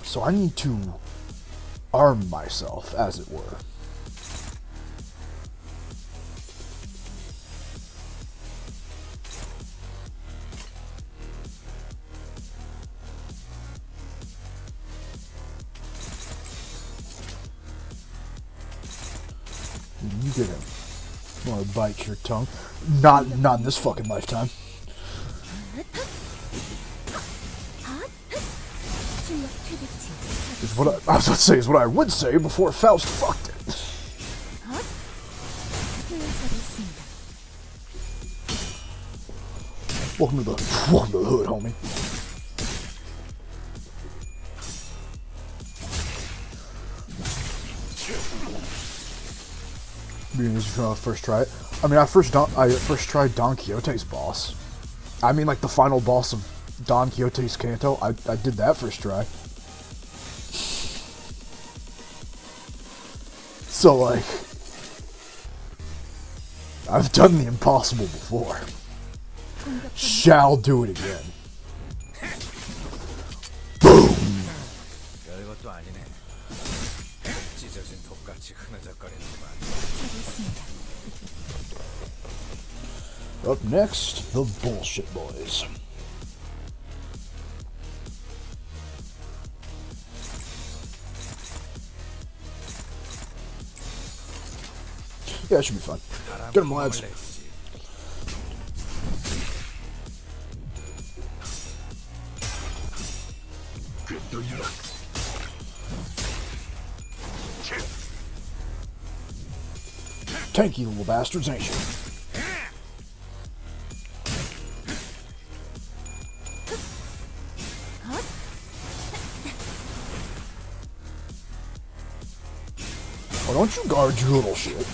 So I need to arm myself, as it were. You get him. You want to bite your tongue? Not in this fucking lifetime. Is what I was about to say is what I would say before Faust fucked it. Welcome to the hood, homie. First try it. I mean, I first tried Don Quixote's boss. I mean, like the final boss of Don Quixote's Canto. I did that first try. So like, I've done the impossible before. Shall do it again. Boom. Up next, the Bullshit Boys. Yeah, it should be fun. Get them, lads. Tanky little bastards, ain't you? Oh, don't you guard your little shit.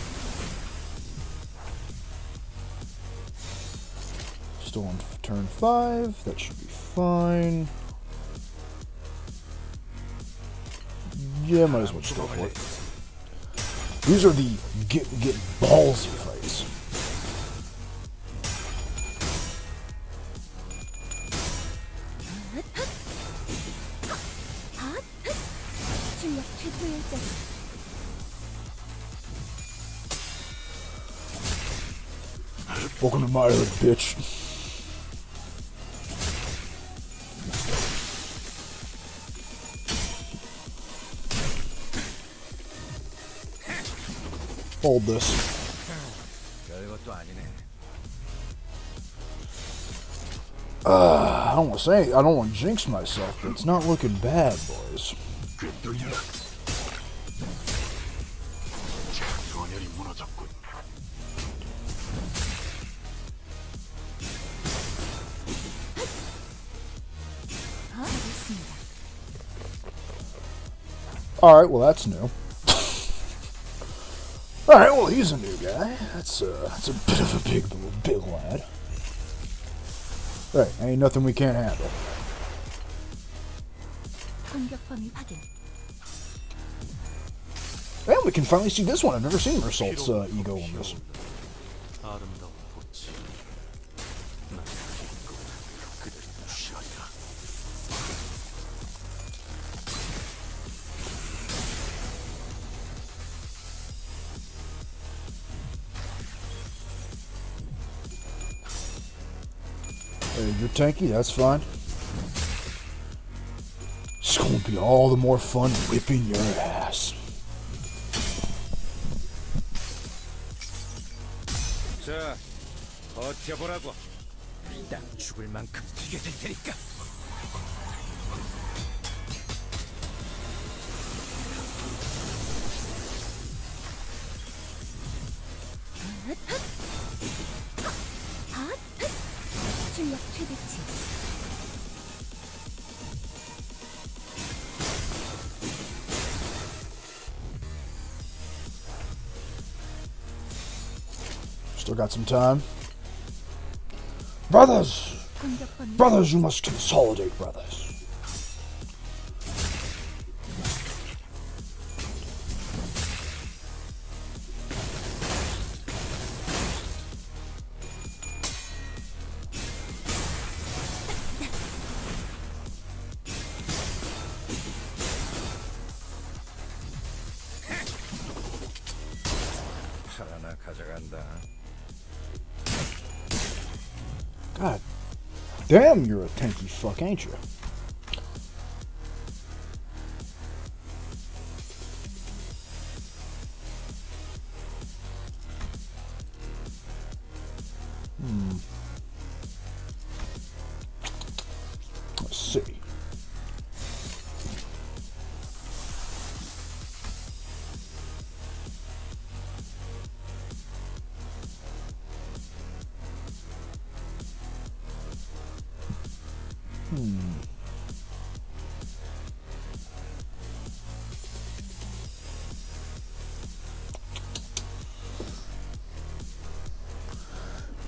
Still on turn 5. That should be fine. Yeah, might as well just go for it. These are the get ballsy fights. Welcome to my hood, bitch. Hold this. I don't want to say, I don't want to jinx myself, but it's not looking bad, boys. Alright, well that's new. Alright, well he's a new guy. That's a bit of a big lad. Right, ain't nothing we can't handle. And we can finally see this one. I've never seen Mersault's ego on this. You're tanky, that's fine. It's gonna be all the more fun whipping your ass. 자, 버텨보라고. 딱 죽을 만큼 튀겨질 테니까. Still got some time. Brothers! Brothers, you must consolidate, brothers. 하나 가져간다. God damn, you're a tanky fuck, ain't you? Let's see.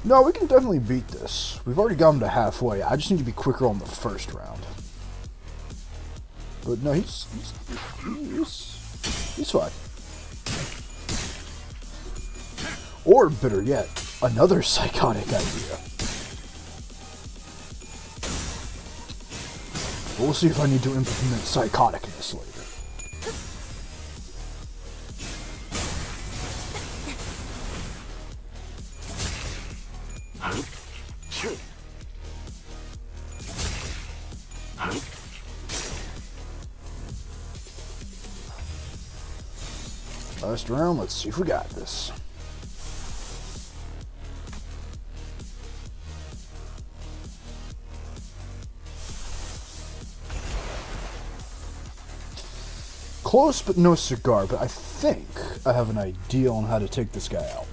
No, we can definitely beat this. We've already gotten to halfway. I just need to be quicker on the first round. But no, he's fine. Or, better yet, another psychotic idea. We'll see if I need to implement psychoticness later. Last round, let's see if we got this. Close but no cigar, but I think I have an idea on how to take this guy out.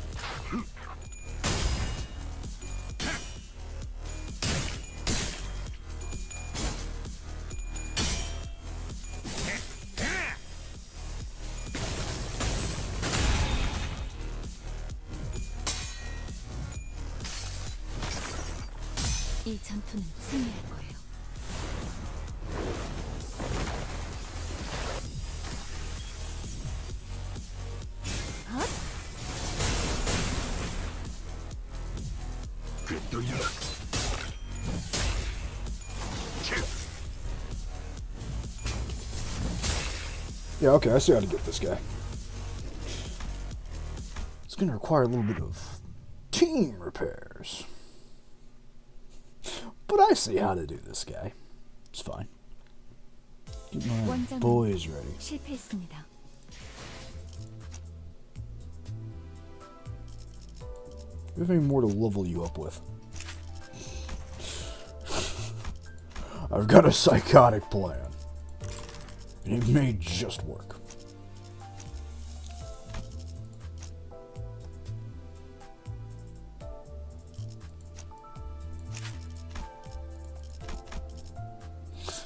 이 전투는 승리할 거예요. Yeah, okay, I see how to get this guy. It's gonna require a little bit of team repairs. But I see how to do this guy. It's fine. Get my boys ready. 실패했습니다. Do you have any more to level you up with? I've got a psychotic plan. And it may just work.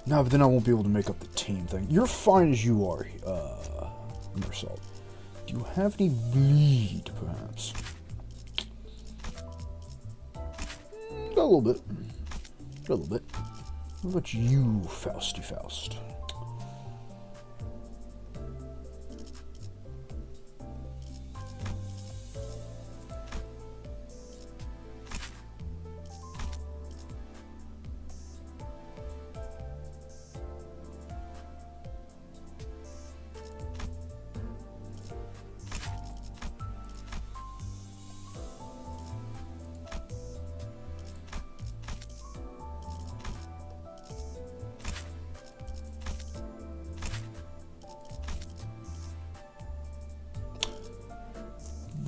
No, but then I won't be able to make up the team thing. You're fine as you are, Marcel. Do you have any bleed, perhaps? Got a little bit. Got a little bit. What about you, Fausty Faust?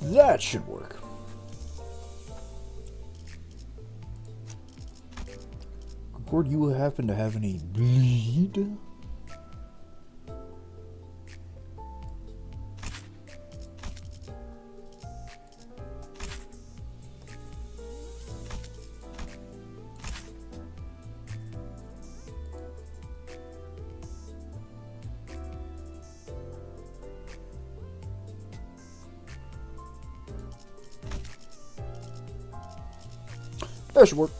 That should work. Gord, you happen to have any bleed? That should work.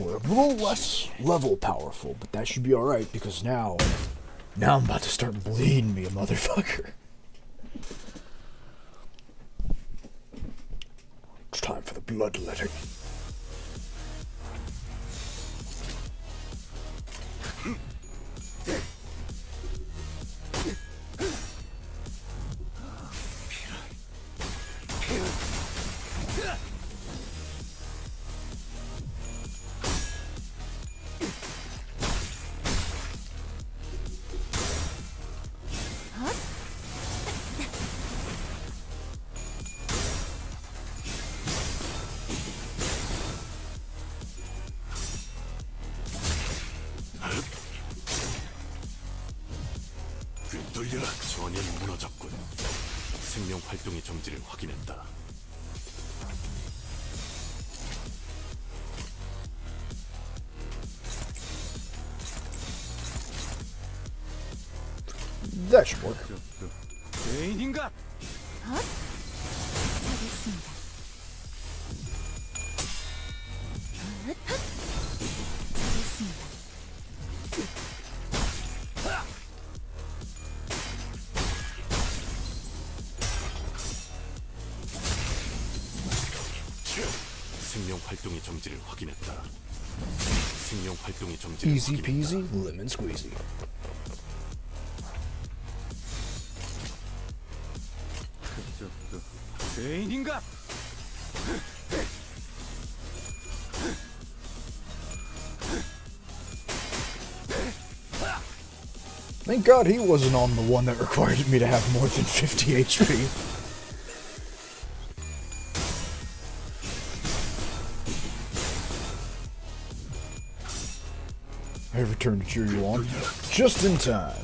We're a little less level powerful, but that should be alright because now I'm about to start bleeding me a motherfucker. It's time for the bloodletting. 뚫려라. 전연이 무너졌군. 생명 활동의 정지를 확인했다. That should work. 죄인인가? 잘했습니다. 잘했습니다. 생명 활동의 정지를 확인했다. 생명 활동의 정지를 Easy 확인했다. peasy, lemon squeezy. 죄인인가? Thank God he wasn't on the one that required me to have more than 50 HP. I returned to cheer you on, just in time.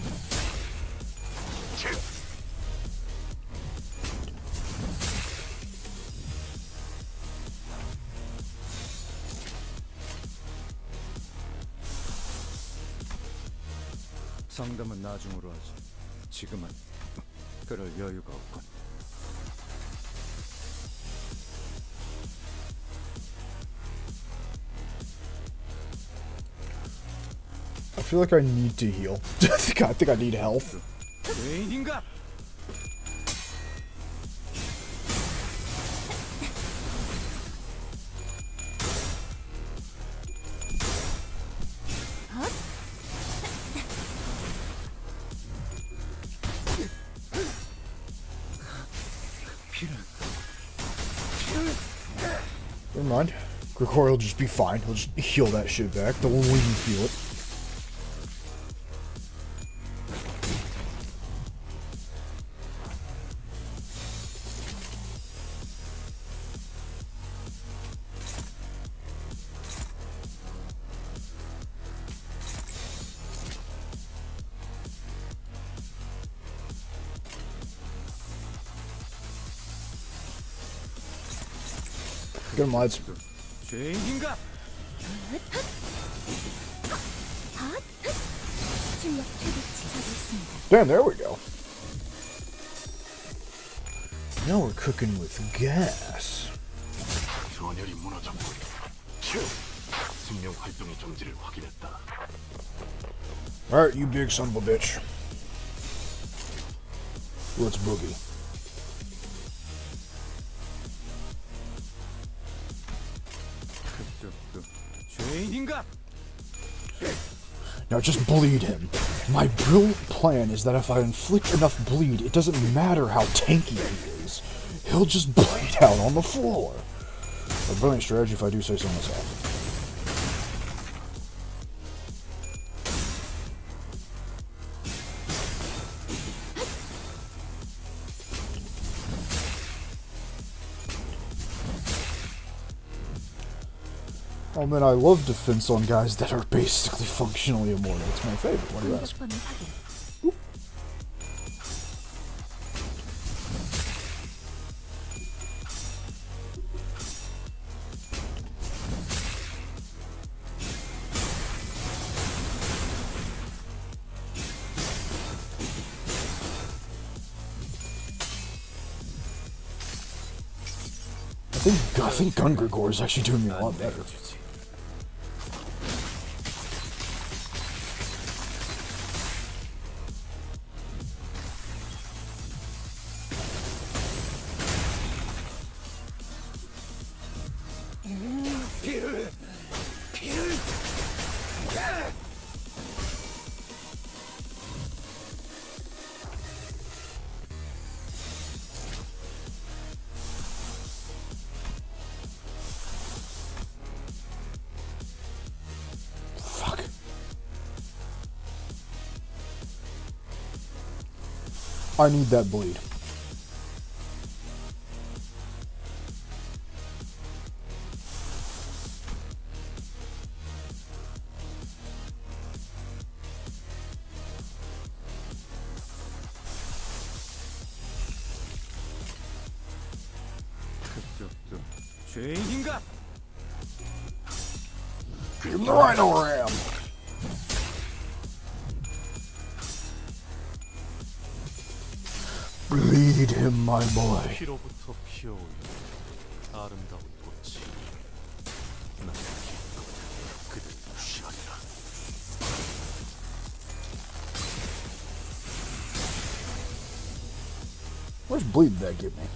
상담은 나중으로 하지. 지금은 그럴 여유가 없군. I feel like I need to heal. I think I need health. 죄인인가? Never mind. Grigori will just be fine. He'll just heal that shit back. The one we can feel it. Get him, lads. 죄인인가? 출력 최대치 잘했습니다. Damn, there we go. Now we're cooking with gas. 전열이 무너졌군. 생명 활동의 정지를 확인했다. Alright, you big son of a bitch. Let's boogie. 죄인인가? Now just bleed him. My brilliant plan is that if I inflict enough bleed, it doesn't matter how tanky he is. He'll just bleed out on the floor. A brilliant strategy if I do say so myself. Oh man, I love defense on guys that are basically functionally immortal. It's my favorite. What do you ask? 공격범위 확인. I think Gun Grigor is actually doing me a lot better. I need that bleed. 그쪽도 죄인인가? Give him the Rhino Ram! Bleed him, my boy. 피로부터 피어오는 아름다운 꽃이 나의 기껏 그를 무시하리라. How much bleed did that give me?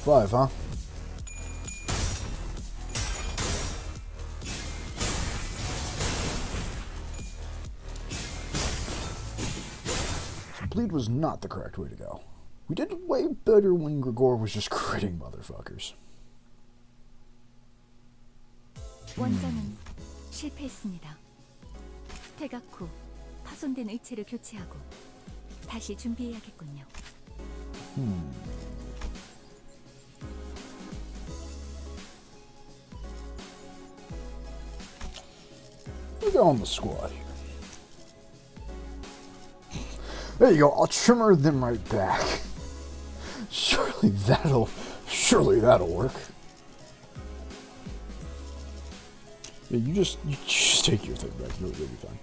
5, huh? So bleed was not the correct way to go. We did way better when Grigor was just critting motherfuckers. 원정은 실패했습니다. 퇴각 후 파손된 의체를 교체하고 다시 준비해야겠군요. We go on the squad here. There you go. I'll trimmer them right back. Surely that'll work. Yeah, you just take your thing back. You'll be fine.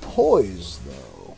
Poise, though.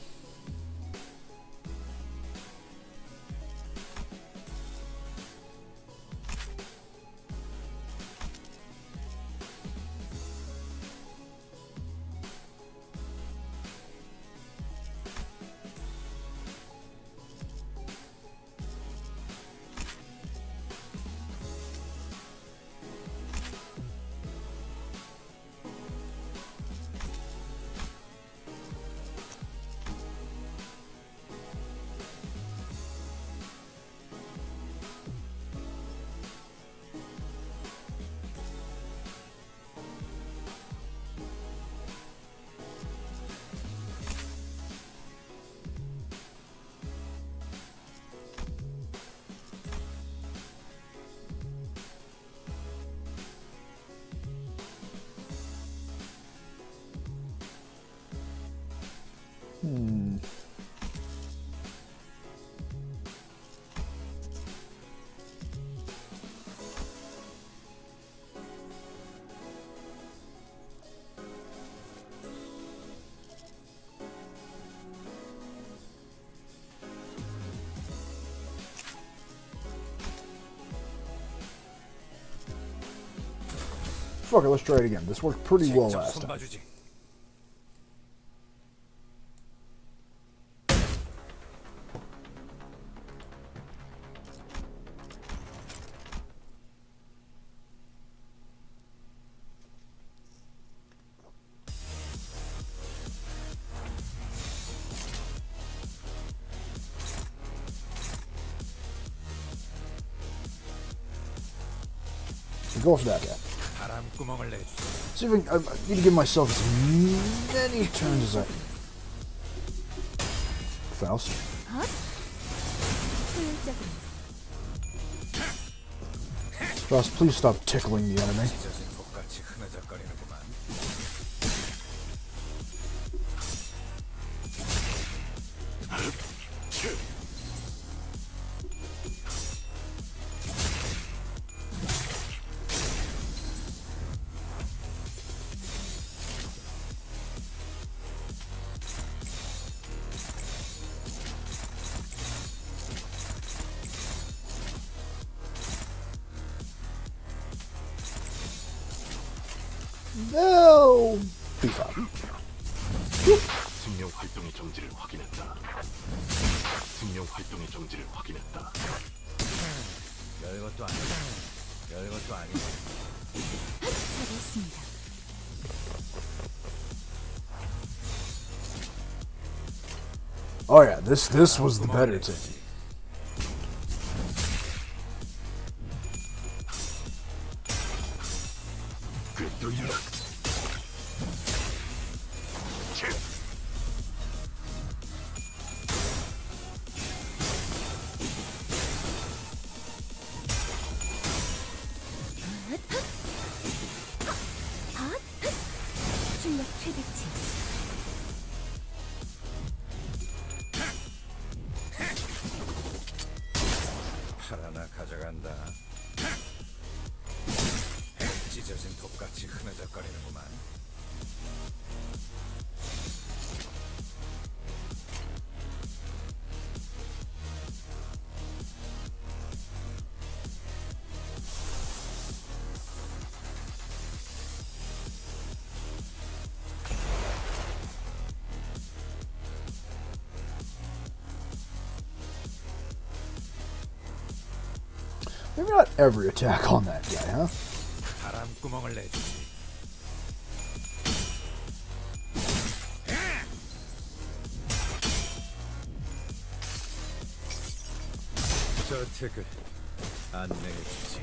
Fuck it, let's try it again. This worked pretty well last time. Go for that guy. See if I need to give myself as many turns as I... Faust. Faust, please stop tickling the enemy. No! B5. 생명 활동의 정지를 확인했다. 생명 활동의 정지를 확인했다. 별것도 아니고 별것도 아니고. 잘했습니다. Oh yeah, this was the better team. 출력 최대치. 팔 하나 가져간다. 찢어진 독같이 흐느적거리는구만. Maybe not every attack on that guy, huh? 바람구멍을 내주지. 저택을 안내해주지.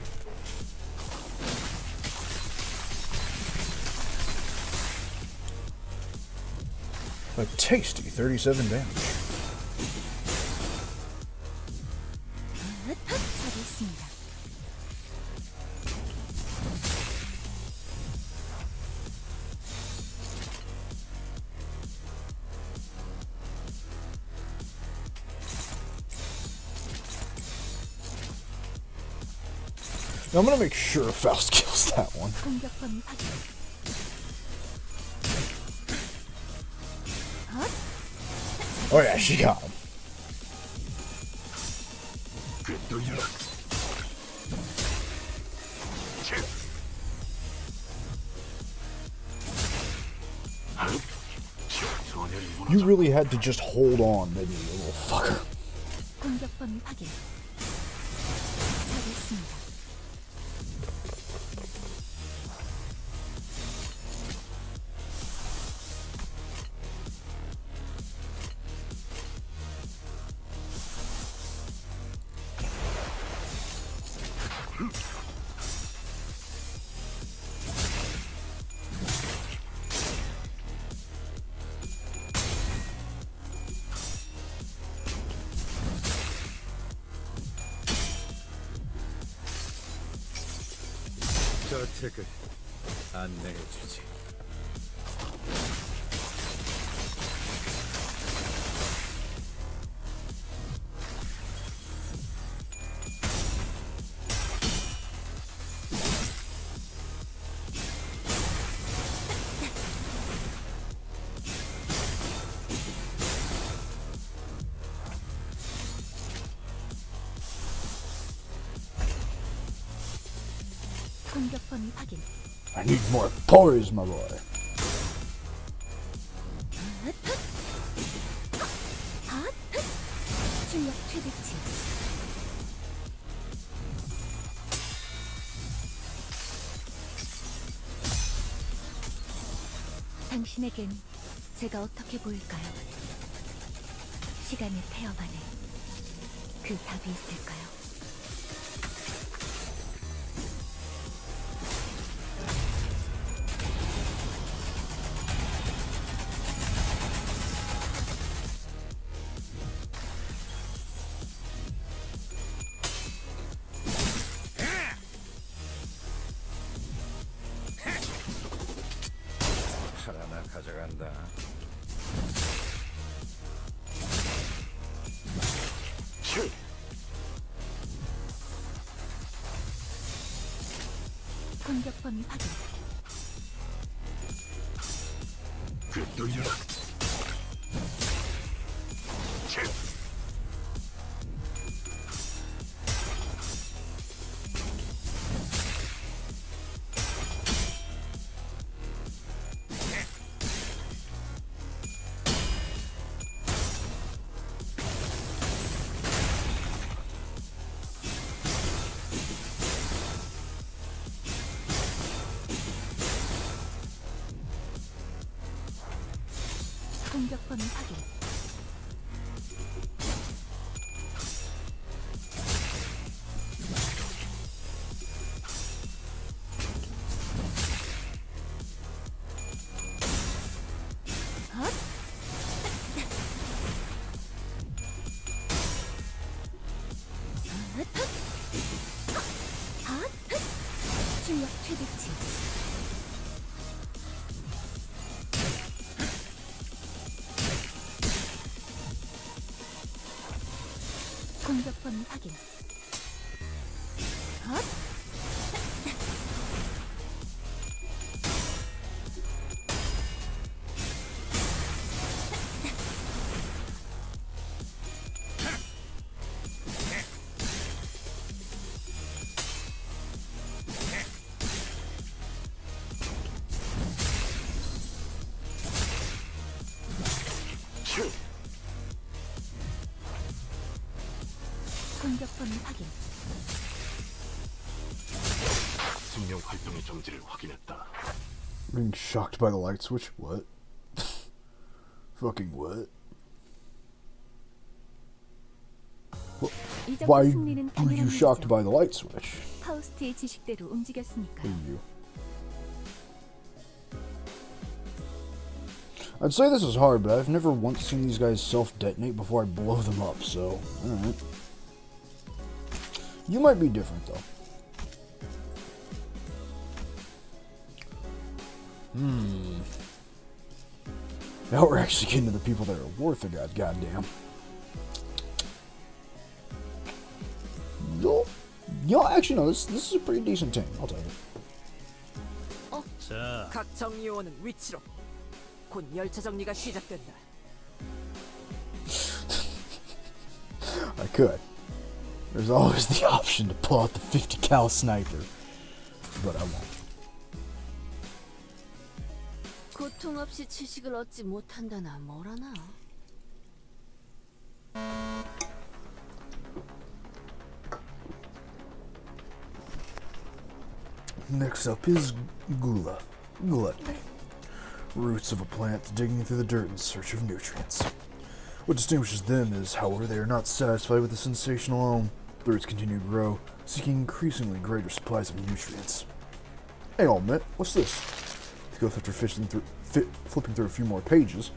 A tasty 37 damage. 잘했습니다. Now I'm gonna make sure Faust kills that one. 공격 범위 확인. Oh yeah, she got him. You really had to just hold on, didn't you, you little fucker? 공격 범위 확인. 잘했습니다. 저택을 안내해주지. 공격 범위 확인. I need more poise, my boy. 출력 최대치. 당신에겐 제가 어떻게 보일까요? 시간의 태엽 안에 그 답이 있을까요? 팔 하나 가져간다. 공격 범위 확인. 공격 범위 확인. 끝이. 공격권 확인. 헛! 공격권 확인. 생명 활동의 정지를 확인했다. Being shocked by the light switch? What? Fucking what? Why were you shocked by the light switch? 파우스트의 지식대로 움직였으니까. You. I'd say this is hard, but I've never once seen these guys self-detonate before I blow them up, so... Alright. You might be different, though. Now we're actually getting to the people that are worth a goddamn. Yo, actually, no, this is a pretty decent team. I'll take it. 자, 각 정리요원은 위치로. 곧 열차 정리가 시작된다. I could. There's always the option to pull out the 50 cal sniper, but I won't. 고통 없이 지식을 얻지 못한다나 뭐라나. Next up is gluttony. Roots of a plant digging through the dirt in search of nutrients. What distinguishes them is, however, they are not satisfied with the sensation alone. The roots continue to grow, seeking increasingly greater supplies of nutrients. Hey, old man, what's this? To go after flipping through a few more pages.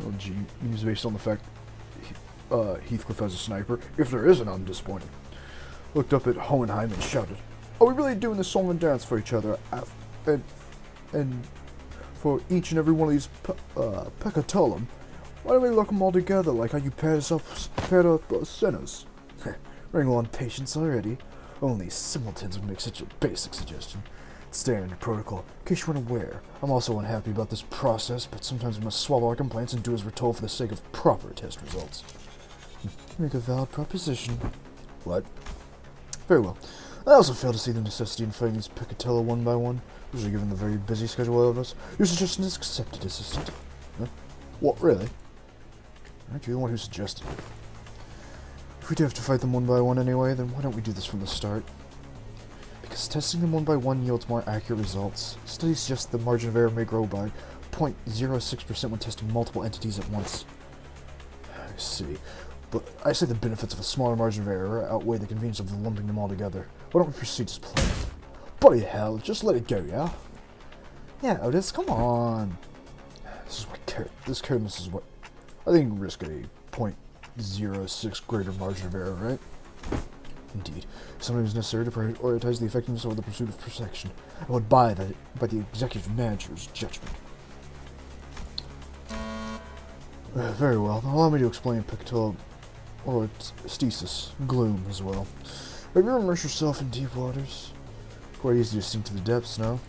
Oh, gee, news based on the fact Heathcliff has a sniper. If there isn't, I'm disappointed. Looked up at Hohenheim and shouted, "Are we really doing this song and dance for each other? And for each and every one of these peccatellum? Why don't we look them all together like how you paired up sinners? Running low on patience already. Only simpletons would make such a basic suggestion. It's standard protocol. In case you weren't aware, I'm also unhappy about this process, but sometimes we must swallow our complaints and do as we're told for the sake of proper test results." Make a valid proposition. What? Very well. I also fail to see the necessity in fighting these peccatella one by one, usually given the very busy schedule of us. Your suggestion is accepted, assistant. Huh? What, really? Aren't you the one who suggested it? If we do have to fight them one by one anyway, then why don't we do this from the start? Because testing them one by one yields more accurate results. Studies suggest the margin of error may grow by 0.06% when testing multiple entities at once. I see. But I say the benefits of a smaller margin of error outweigh the convenience of lumping them all together. Why don't we proceed as planned? Bloody hell, just let it go, yeah? Yeah, Otis, come on. This codiness is what... I think risk a 0.06 greater margin of error, right? Indeed. Sometimes it's necessary to prioritize the effectiveness over the pursuit of perfection. I would buy the executive manager's judgment. Very well. Allow me to explain peccatella or stasis, gloom as well. Have you ever immersed yourself in deep waters? Quite easy to sink to the depths, no?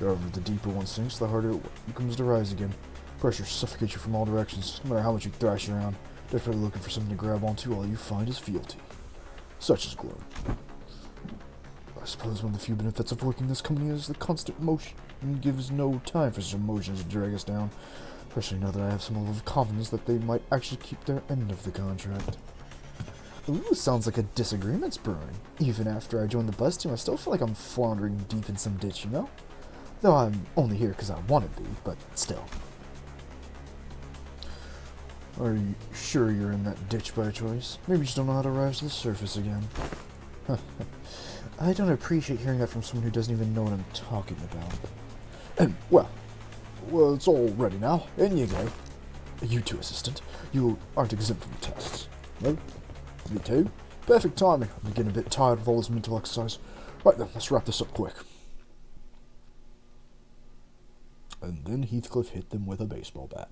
However, the deeper one sinks, the harder it becomes to rise again. Pressure suffocates you from all directions, no matter how much you thrash around. Desperately looking for something to grab onto, all you find is fealty. Such is gloom. I suppose one of the few benefits of working in this company is the constant motion, and gives no time for such emotions to drag us down. Especially now that I have some level of confidence that they might actually keep their end of the contract. Ooh, sounds like a disagreement's brewing. Even after I joined the bus team, I still feel like I'm floundering deep in some ditch, you know? Though I'm only here because I want to be, but still. Are you sure you're in that ditch by choice? Maybe you just don't know how to rise to the surface again. I don't appreciate hearing that from someone who doesn't even know what I'm talking about. And, well, it's all ready now. In you go. You too, assistant. You aren't exempt from the tests. No? Me too? Perfect timing. I'm getting a bit tired of all this mental exercise. Right then, let's wrap this up quick. And then Heathcliff hit them with a baseball bat.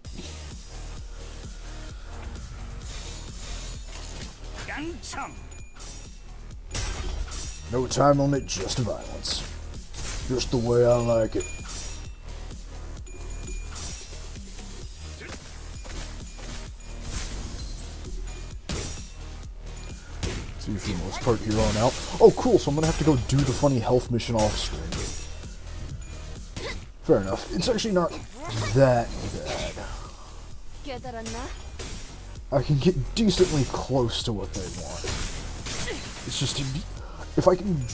No time limit, just violence. Just the way I like it. See for the most part here on out. Oh, cool, so I'm gonna have to go do the funny health mission off screen. Fair enough. It's actually not that bad. I can get decently close to what they want. It's just, if I can...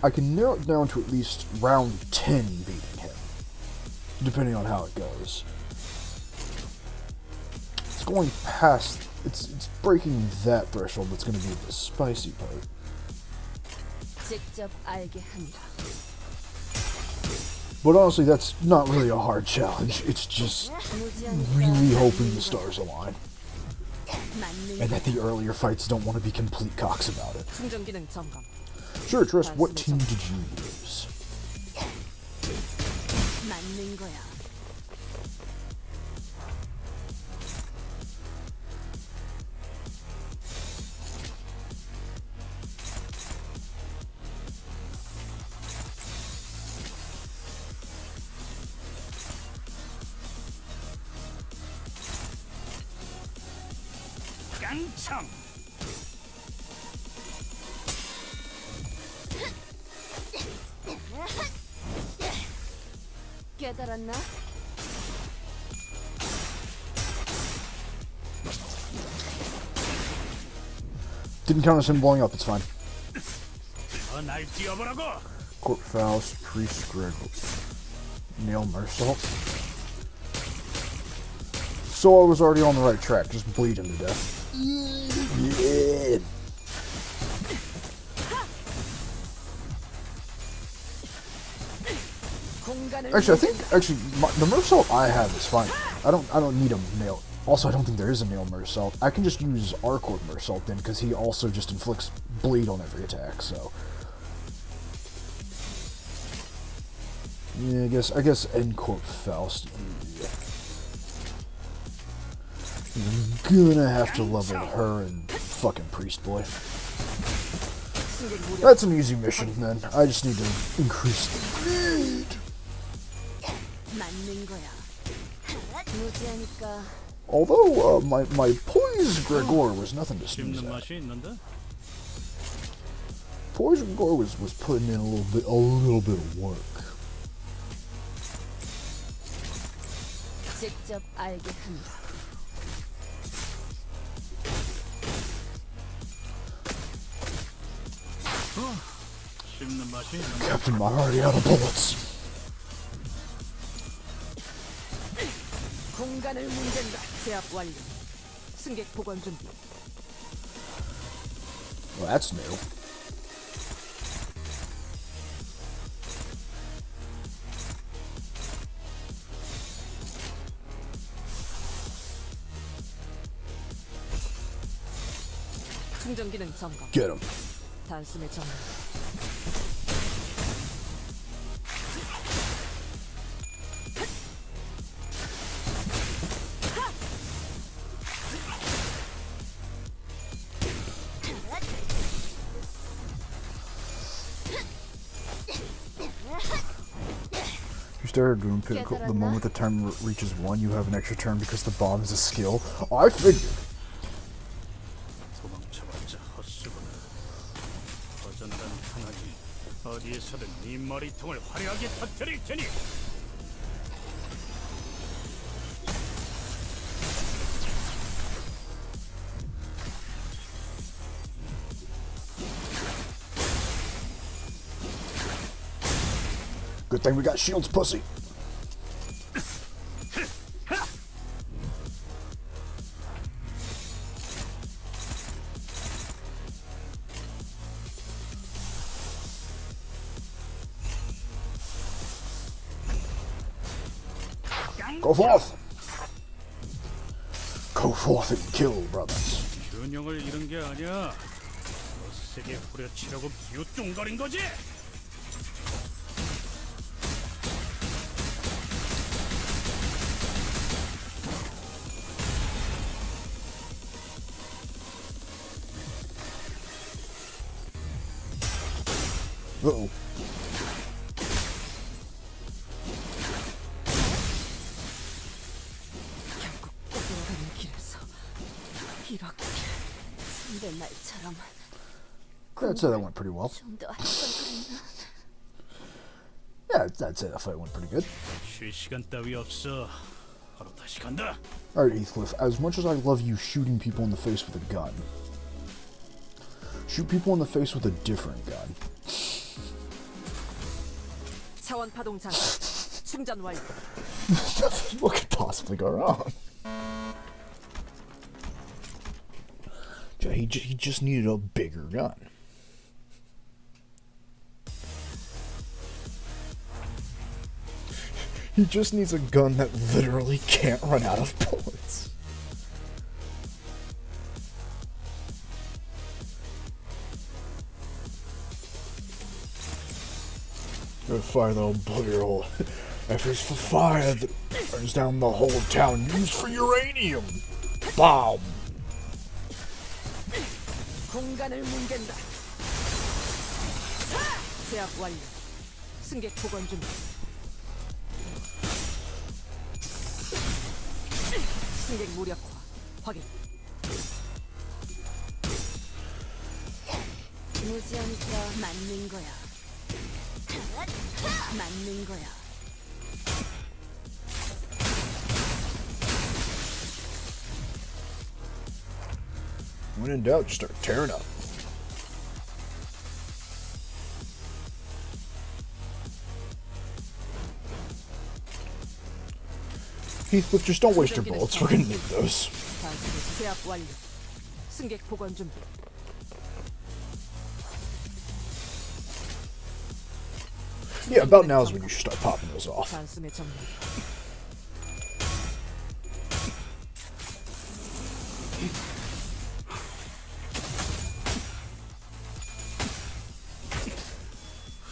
I can narrow it down to at least round 10 beating him. Depending on how it goes. It's going past... It's breaking that threshold that's going to be the spicy part. But honestly, that's not really a hard challenge. It's just really hoping the stars align. And that the earlier fights don't want to be complete cocks about it. Sure, Triss, what team did you use? 깨달았나? Didn't count as him blowing up, it's fine. Court Faust, Priest Greg, Nail Mersault. So I was already on the right track, just bleed him to death. Yeah. Actually, I think the Mersault I have is fine. I don't need a nail. Also, I don't think there is a nail Mersault. I can just use Arcord Mersault then, because he also just inflicts bleed on every attack. So yeah, I guess Court Faust. Yeah. I'm gonna have to level her and fucking Priest Boy. That's an easy mission then. I just need to increase the bleed. Although my Poise Gregor was nothing to sneeze at. Poise Gregor was putting in a little bit of work. Captain, I'm already out of bullets. Well, that's new. Get him. Doom Pit, the moment the time reaches 1, you have an extra turn because the bomb is a skill. Oh, I figured. Good thing we got shields, pussy. Go forth! Go forth and kill, brothers. 균형을 잃은 게 아니야. 세게 후려치려고 기웃뚱거린 거지. Uh-oh. 결국 돌아가는 길에서 이렇게 선배 말처럼 I'd say that went pretty well. 좀더 할 걸 그랬나? Yeah, I'd say that fight went pretty good. 쉴 시간 따위 없어. 바로 다시 간다. Alright, Heathcliff, as much as I love you shooting people in the face with a gun, shoot people in the face with a different gun. 차원 파동 장치 충전 완료. What could possibly go wrong? He just needed a bigger gun. He just needs a gun that literally can't run out of bullets. Fire the obliterator. If it's for fire that burns down the whole town, used for uranium. Bomb. 공간을 뭉갠다. 제압 완료. 승객 복원 준비. 승객 무력화 확인. 무지하니까 맞는 거야. 맞는 거야. When in doubt, just start tearing up. Heathcliff, just don't waste your bullets. We're gonna need those. 제압 완료. 승객 복원 준비. Yeah, about now is when you should start popping those off. 단숨에 정리.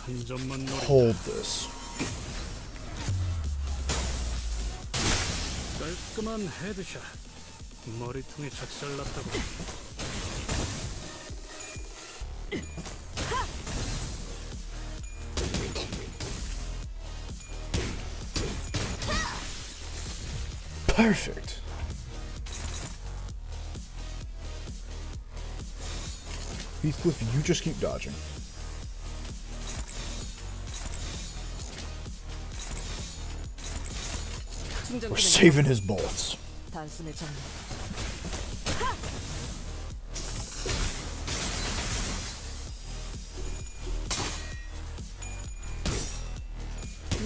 한 점만 노려. Hold this. 깔끔한 헤드샷. 머리통에 작살났다고. Perfect. Heathcliff, you just keep dodging. We're saving his bullets. 단숨에 정리.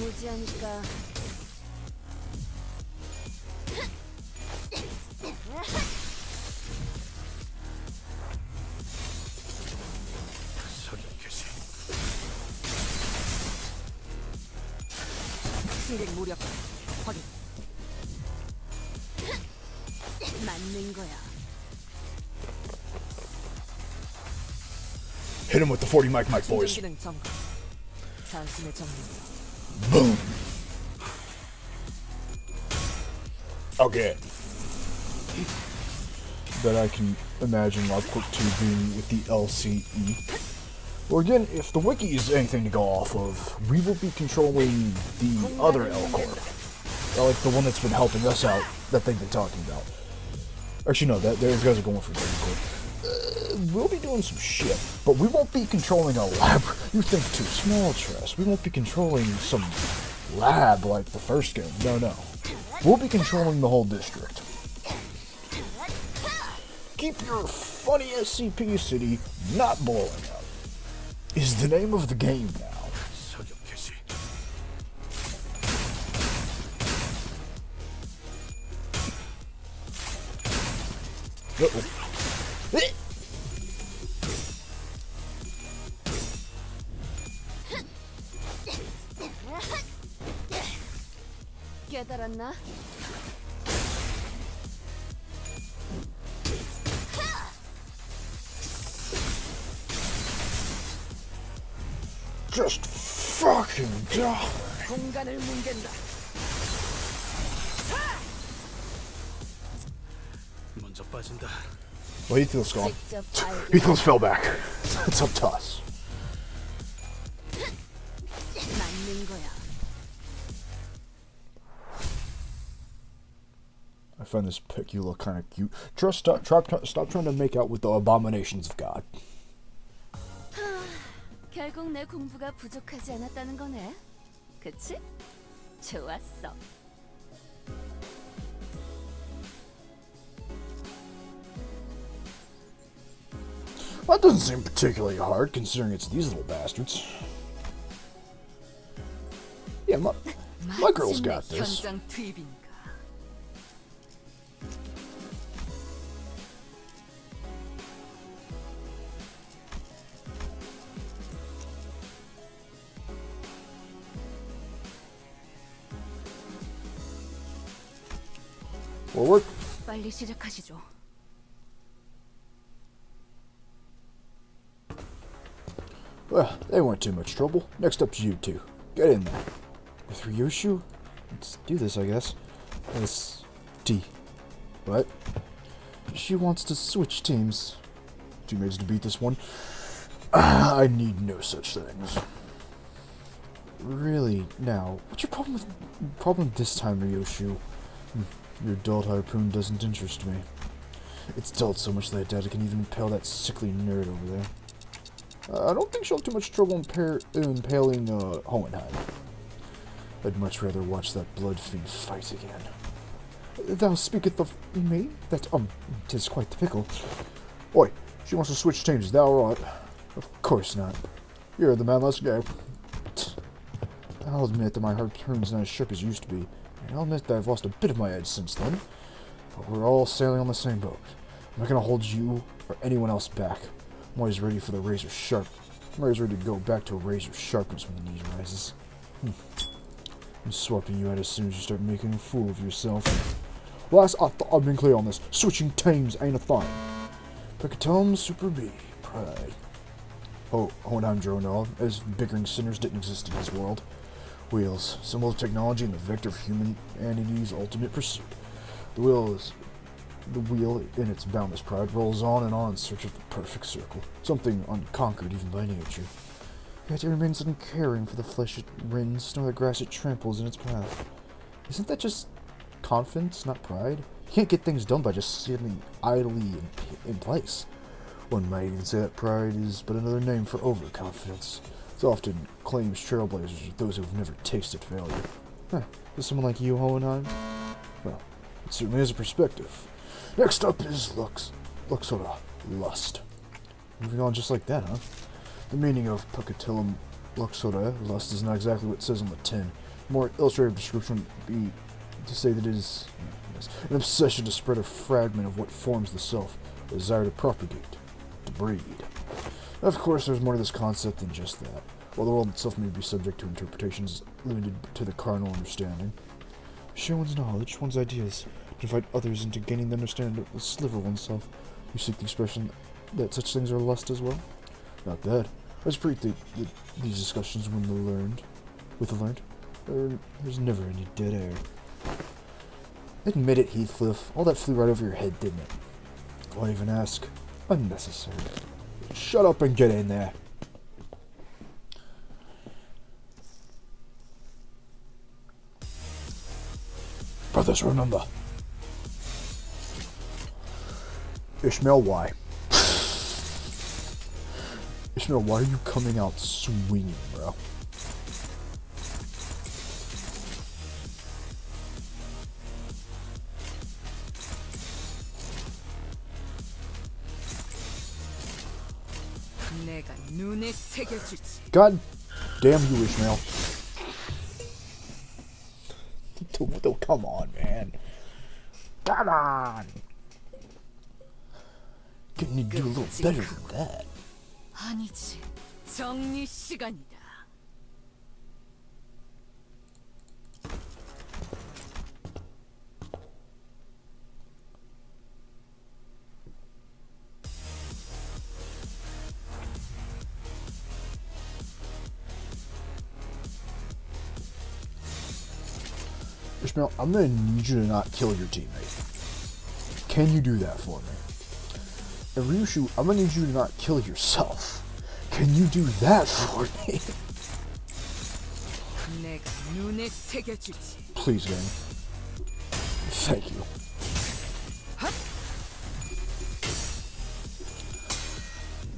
무지하니까. 석유캐시. 승객 무력화 확인. 맞는 거야. Hit him with the 40 mic boys. 기능 점검. 단숨에 정리. Boom. Okay. That I can imagine Lobcook 2 being with the LCE. Well, again, if the wiki is anything to go off of, we will be controlling the other L-Corp. Like the one that's been helping us out, that they've been talking about. Actually, no, those guys are going for the L-Corp. We'll be doing some shit, but we won't be controlling a lab. You think too small, Tress. We won't be controlling some lab like the first game. No. We'll be controlling the whole district. Keep your funny SCP city not blowing up is the name of the game now. 석유캐시. 깨달았나? Just fucking die. 공간을 뭉갠다. 먼저 빠진다. Well, Heathcliff's gone. Heathcliff fell back. It's up to us. find this Picula kind of cute. Stop trying to make out with the abominations of God. 결국 내 공부가 부족하지 않았다는 거네. 그치? 좋았어. That doesn't seem particularly hard, considering it's these little bastards. Yeah, my girl's got this. 현장 투입인가? Forward. 빨리 시작하시죠. Well, they weren't too much trouble. Next up's you two. Get in there. With Ryoshu? Let's do this, I guess. Let's... T. What? She wants to switch teams. Teammates to beat this one? I need no such things. Really, now, what's your problem this time, Ryoshu? Your adult harpoon doesn't interest me. It's dulled so much that I doubt I can even impale that sickly nerd over there. I don't think she'll have too much trouble impaling Hohenheim. I'd much rather watch that blood fiend fight again. Thou speaketh of me? That, 'tis quite the pickle. Oi, she wants to switch teams, is thou right? Of course not. You're the man, let's go. I'll admit that my harpoon's not as sharp as it used to be, and I'll admit that I've lost a bit of my edge since then. But we're all sailing on the same boat. I'm not gonna hold you or anyone else back. I'm always ready for the razor sharp. I'm always ready to go back to razor sharpness when the need rises. I'm swapping you out as soon as you start making a fool of yourself. Last, I thought I've been clear on this. Switching teams ain't a thing. Peccatum Super B. Pride. Oh, Hohenheim drone dog, as bickering sinners didn't exist in his world. Wheels, symbol of technology and the vector of humanity's ultimate pursuit. The wheel, in its boundless pride, rolls on in search of the perfect circle, something unconquered even by nature. Yet it remains uncaring for the flesh it rends, nor the grass it tramples in its path. Isn't that just confidence, not pride? You can't get things done by just sitting idly in place. One might even say that pride is but another name for overconfidence. It often claims trailblazers are those who have never tasted failure. Huh, is someone like you, Hohenheim? Well, it certainly is a perspective. Next up is Luxora, lust. Moving on just like that, huh? The meaning of Peccatum Luxora, lust, is not exactly what it says on the tin. A more illustrative description would be to say that it is an obsession to spread a fragment of what forms the self, a desire to propagate, to breed. Of course, there's more to this concept than just that. While the world itself may be subject to interpretations limited to the carnal understanding, share one's knowledge, one's ideas, to invite others into gaining the understanding of a sliver of oneself. You seek the expression that such things are lust as well? Not bad. I just these discussions with the learned. There's never any dead air. Admit it, Heathcliff. All that flew right over your head, didn't it? Why even ask? Unnecessary. Shut up and get in there. Brothers, remember. Ishmael, why? Ishmael, why are you coming out swinging, bro? God damn you, Ishmael. Come on, man. Come on. Can you do a little better than that? 아니지. 정리 시간이다. Ishmael, I'm gonna need you to not kill your teammate. Can you do that for me? And Ryushu, I'm gonna need you to not kill yourself. Can you do that for me? Please, gang. Thank you.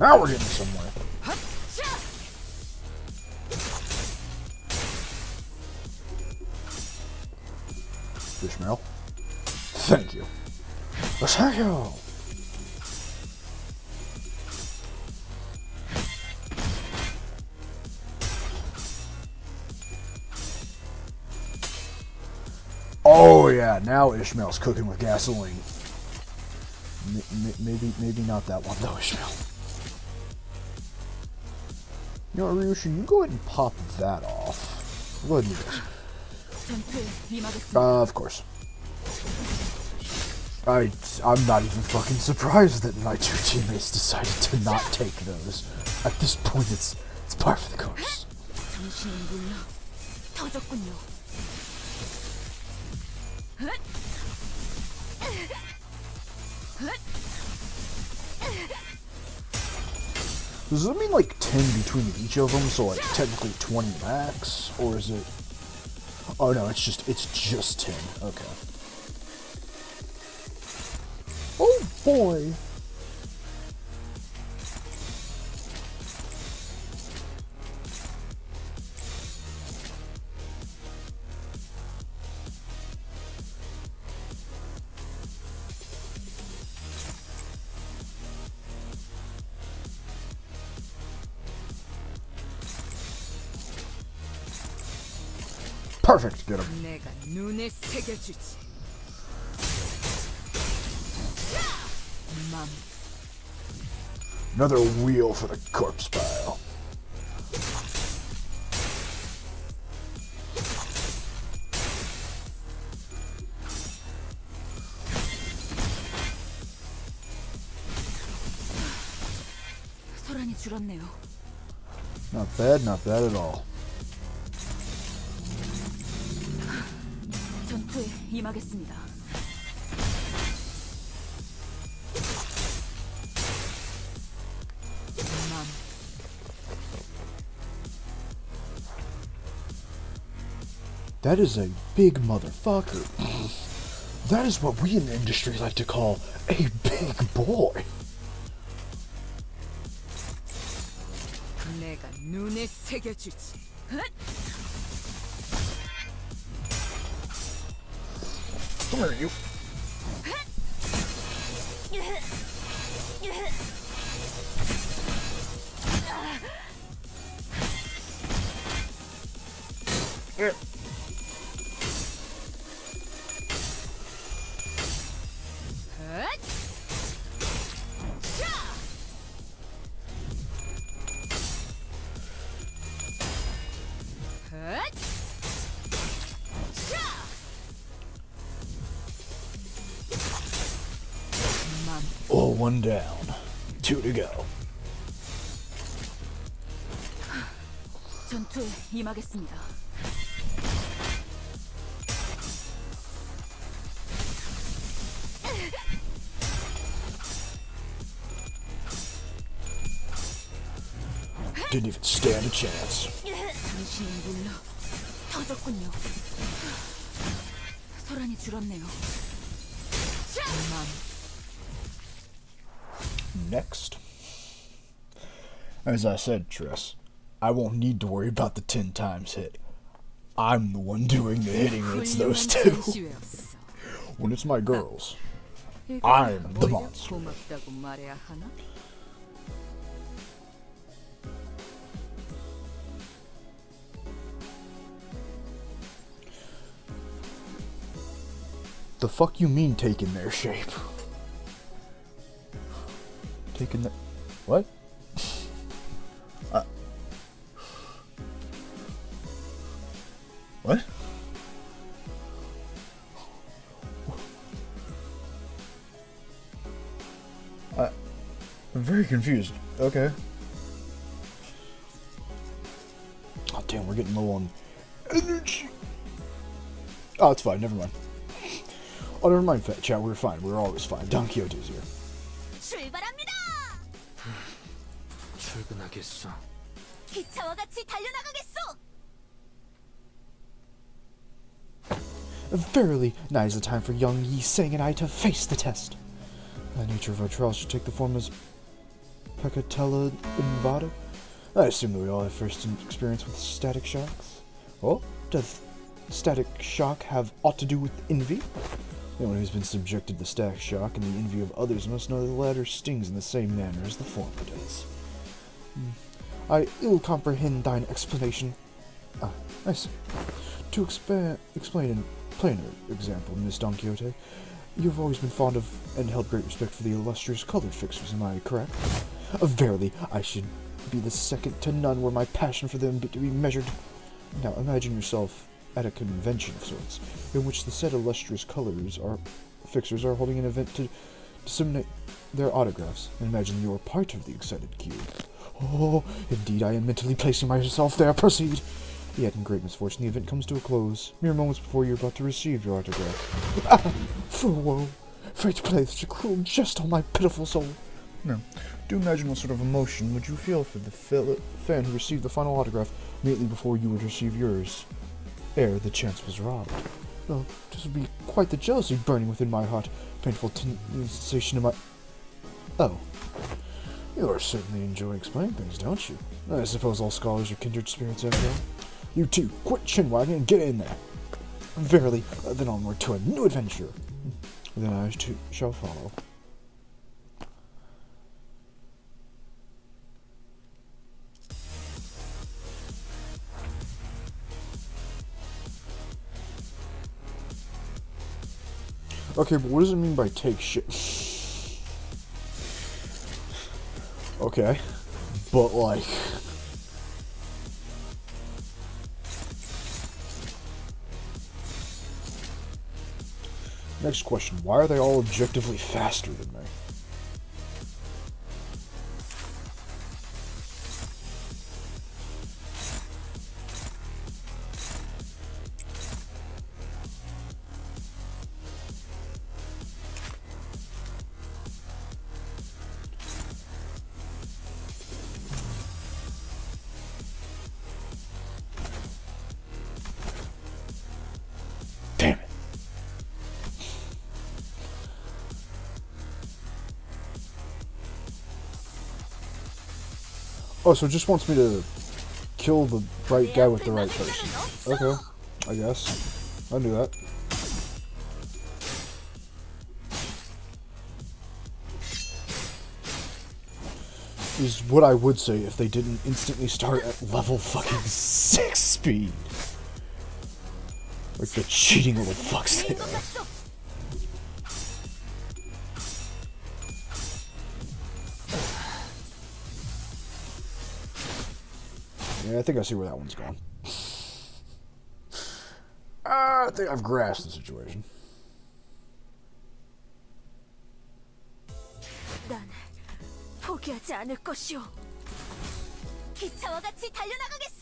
Now we're getting somewhere. Ishmael. Thank you. Thank you. Oh yeah, now Ishmael's cooking with gasoline. Maybe not that one though, Ishmael. You know what, Ryushu, you go ahead and pop that off. Go ahead and do this. Of course. I'm not even fucking surprised that my two teammates decided to not take those. At this point, it's par for the course. Does that mean like 10 between each of them, so like technically 20 max? Or is it... Oh no, it's just 10. Okay. Oh boy! Perfect, get him. Another wheel for the corpse pile. Not bad at all. 전투에 임하겠습니다. That is a big motherfucker. That is what we in the industry like to call a big boy. 내가 눈에 새겨주지. Come here, you. Here. Oh, one down. 2 to go. 전투에 임하겠습니다. Didn't even stand a chance. 당신의 물러 터졌군요. 소란이 줄었네요. Next. As I said, Triss, I won't need to worry about the 10 times hit. I'm the one doing the hitting when it's those two. When it's my girls, I'm the monster. The fuck you mean taking their shape? Taking the... What? What? I'm very confused. Okay. Oh damn, we're getting low on energy. Oh, it's fine. Never mind. Oh, never mind, chat. We're fine. We're always fine. Don Quixote's here. 출발합니다. 출근하겠어. 기차와 같이 달려나가겠소. Verily, now is the time for young Yi Sang and I to face the test. The nature of our trial should take the form as Pacatella Invada? I assume that we all have first experience with static shocks. Well, does static shock have aught to do with envy? Anyone who's been subjected to static shock and the envy of others must know that the latter stings in the same manner as the former does. I ill comprehend thine explanation. Ah, I see. To explain in plainer example, Miss Don Quixote, you've always been fond of and held great respect for the illustrious colored fixers, am I correct? Verily, I should be the second to none were my passion for them to be measured. Now imagine yourself at a convention of sorts, in which the said illustrious fixers are holding an event to disseminate their autographs, and imagine you're part of the excited queue. Oh, indeed, I am mentally placing myself there. Proceed. Yet, in great misfortune, the event comes to a close, mere moments before you're about to receive your autograph. Ah, for woe! Fate to play such a cruel jest on my pitiful soul. Now, do imagine what sort of emotion would you feel for the fan who received the final autograph immediately before you would receive yours, ere the chance was robbed. Well, this would be quite the jealousy burning within my heart, painful sensation in my... Oh. You are certainly enjoying explaining things, don't you? I suppose all scholars are kindred spirits after all. You two, quit chin-wagging and get in there. Verily, then onward to a new adventure. Then I too shall follow. Okay, but what does it mean by take shit? Okay, but like... Next question, why are they all objectively faster than me? Damn it. Oh, so it just wants me to kill the right guy with the right person. Okay, I guess. I'll do that. Is what I would say if they didn't instantly start at level fucking 6 speed. Like the cheating little fucks they are. Yeah, I think I see where that one's going. I think I've grasped the situation. 난 포기하지 않을 것이오. 기차와 같이 달려나가겠소.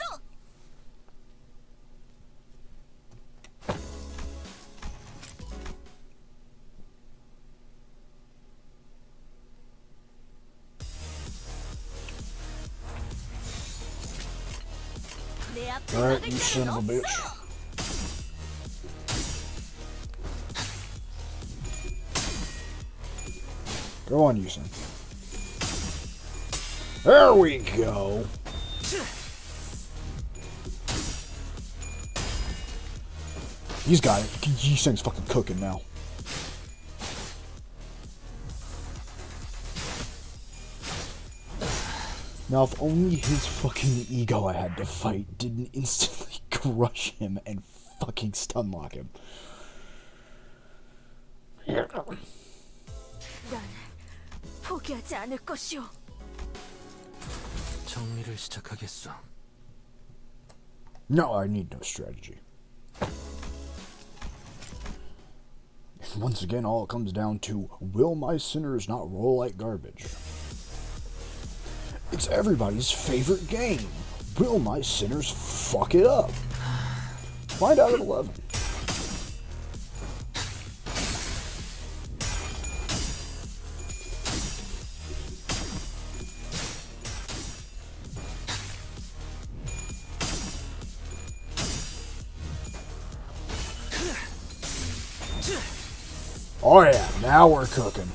Alright, you son of a bitch. Go on, you son. There we go. He's got it. This thing's fucking cooking now. Now, if only his fucking ego I had to fight didn't instantly crush him and fucking stun lock him. 난 포기하지 않을 것이오. 정리를 시작하겠어. No, I need no strategy. Once again, all it comes down to, will my sinners not roll like garbage? It's everybody's favorite game. Will my sinners fuck it up? Find out at 11. Oh yeah, now we're cooking.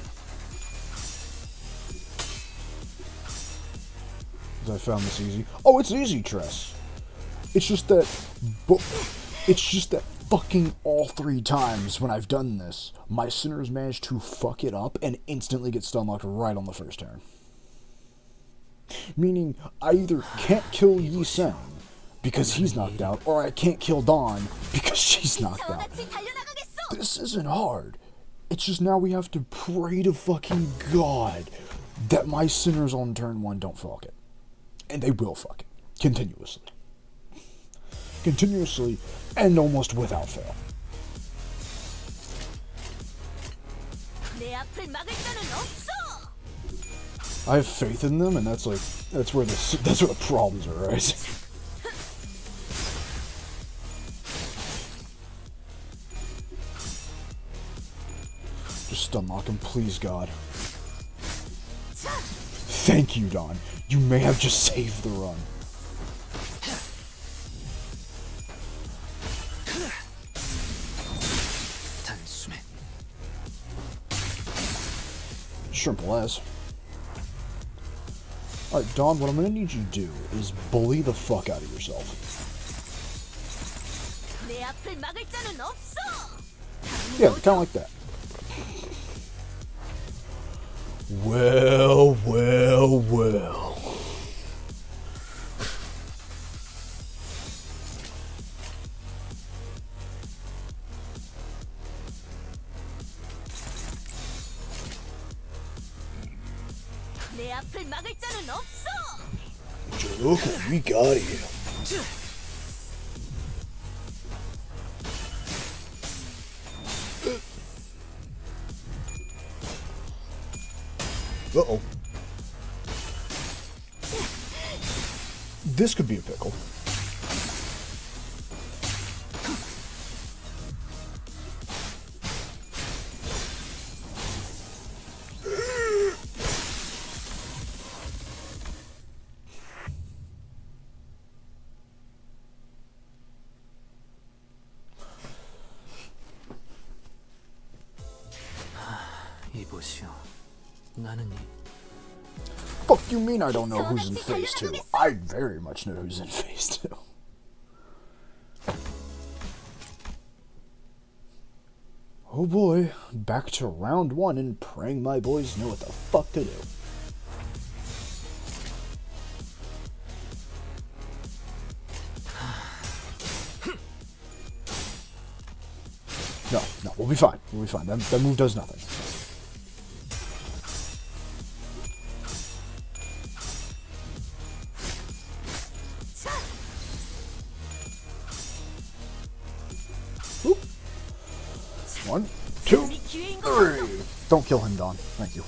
Because I found this easy. Oh, it's easy, Tress. It's just that... fucking all 3 times when I've done this, my Sinners managed to fuck it up and instantly get stunlocked right on the first turn. Meaning, I either can't kill Yi Sen because he's knocked out, or I can't kill Dawn because she's knocked out. This isn't hard. It's just now we have to pray to fucking God that my Sinners on turn 1 don't fuck it. And they will fuck it. Continuously. Continuously and almost without fail. I have faith in them, and that's where the problems arise. Just stunlock him, please, God. Thank you, Don. You may have just saved the run. Simple as. Alright, Dawn, what I'm gonna need you to do is bully the fuck out of yourself. Yeah, kind of like that. Well, well, well. Look what we got here. Uh-oh. This could be a pickle. Fuck you mean I don't know who's in phase 2? I very much know who's in phase 2. Oh boy, back to round 1 and praying my boys know what the fuck to do. No, we'll be fine. We'll be fine. That move does nothing. Oop. 1, 2, 3. Don't kill him, Dawn. Thank you.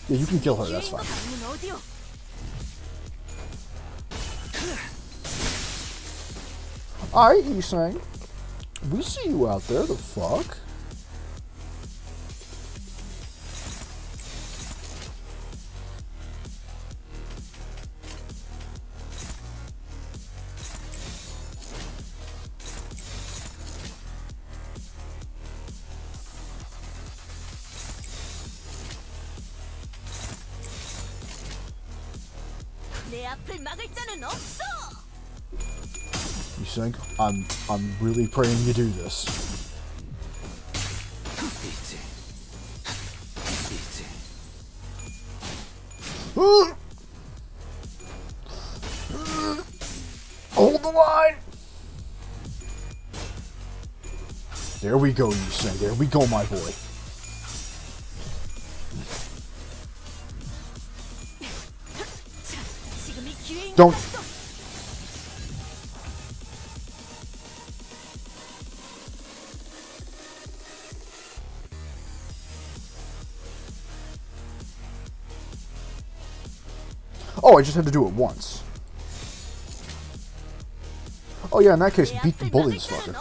Yeah, you can kill her. That's fine. Alright, you saying? We see you out there, the fuck? You think? I'm really praying you do this. Hold the line! There we go, you say. There we go, my boy. Don't. Oh, I just had to do it once. Oh yeah, in that case, beat the bully, this fucker.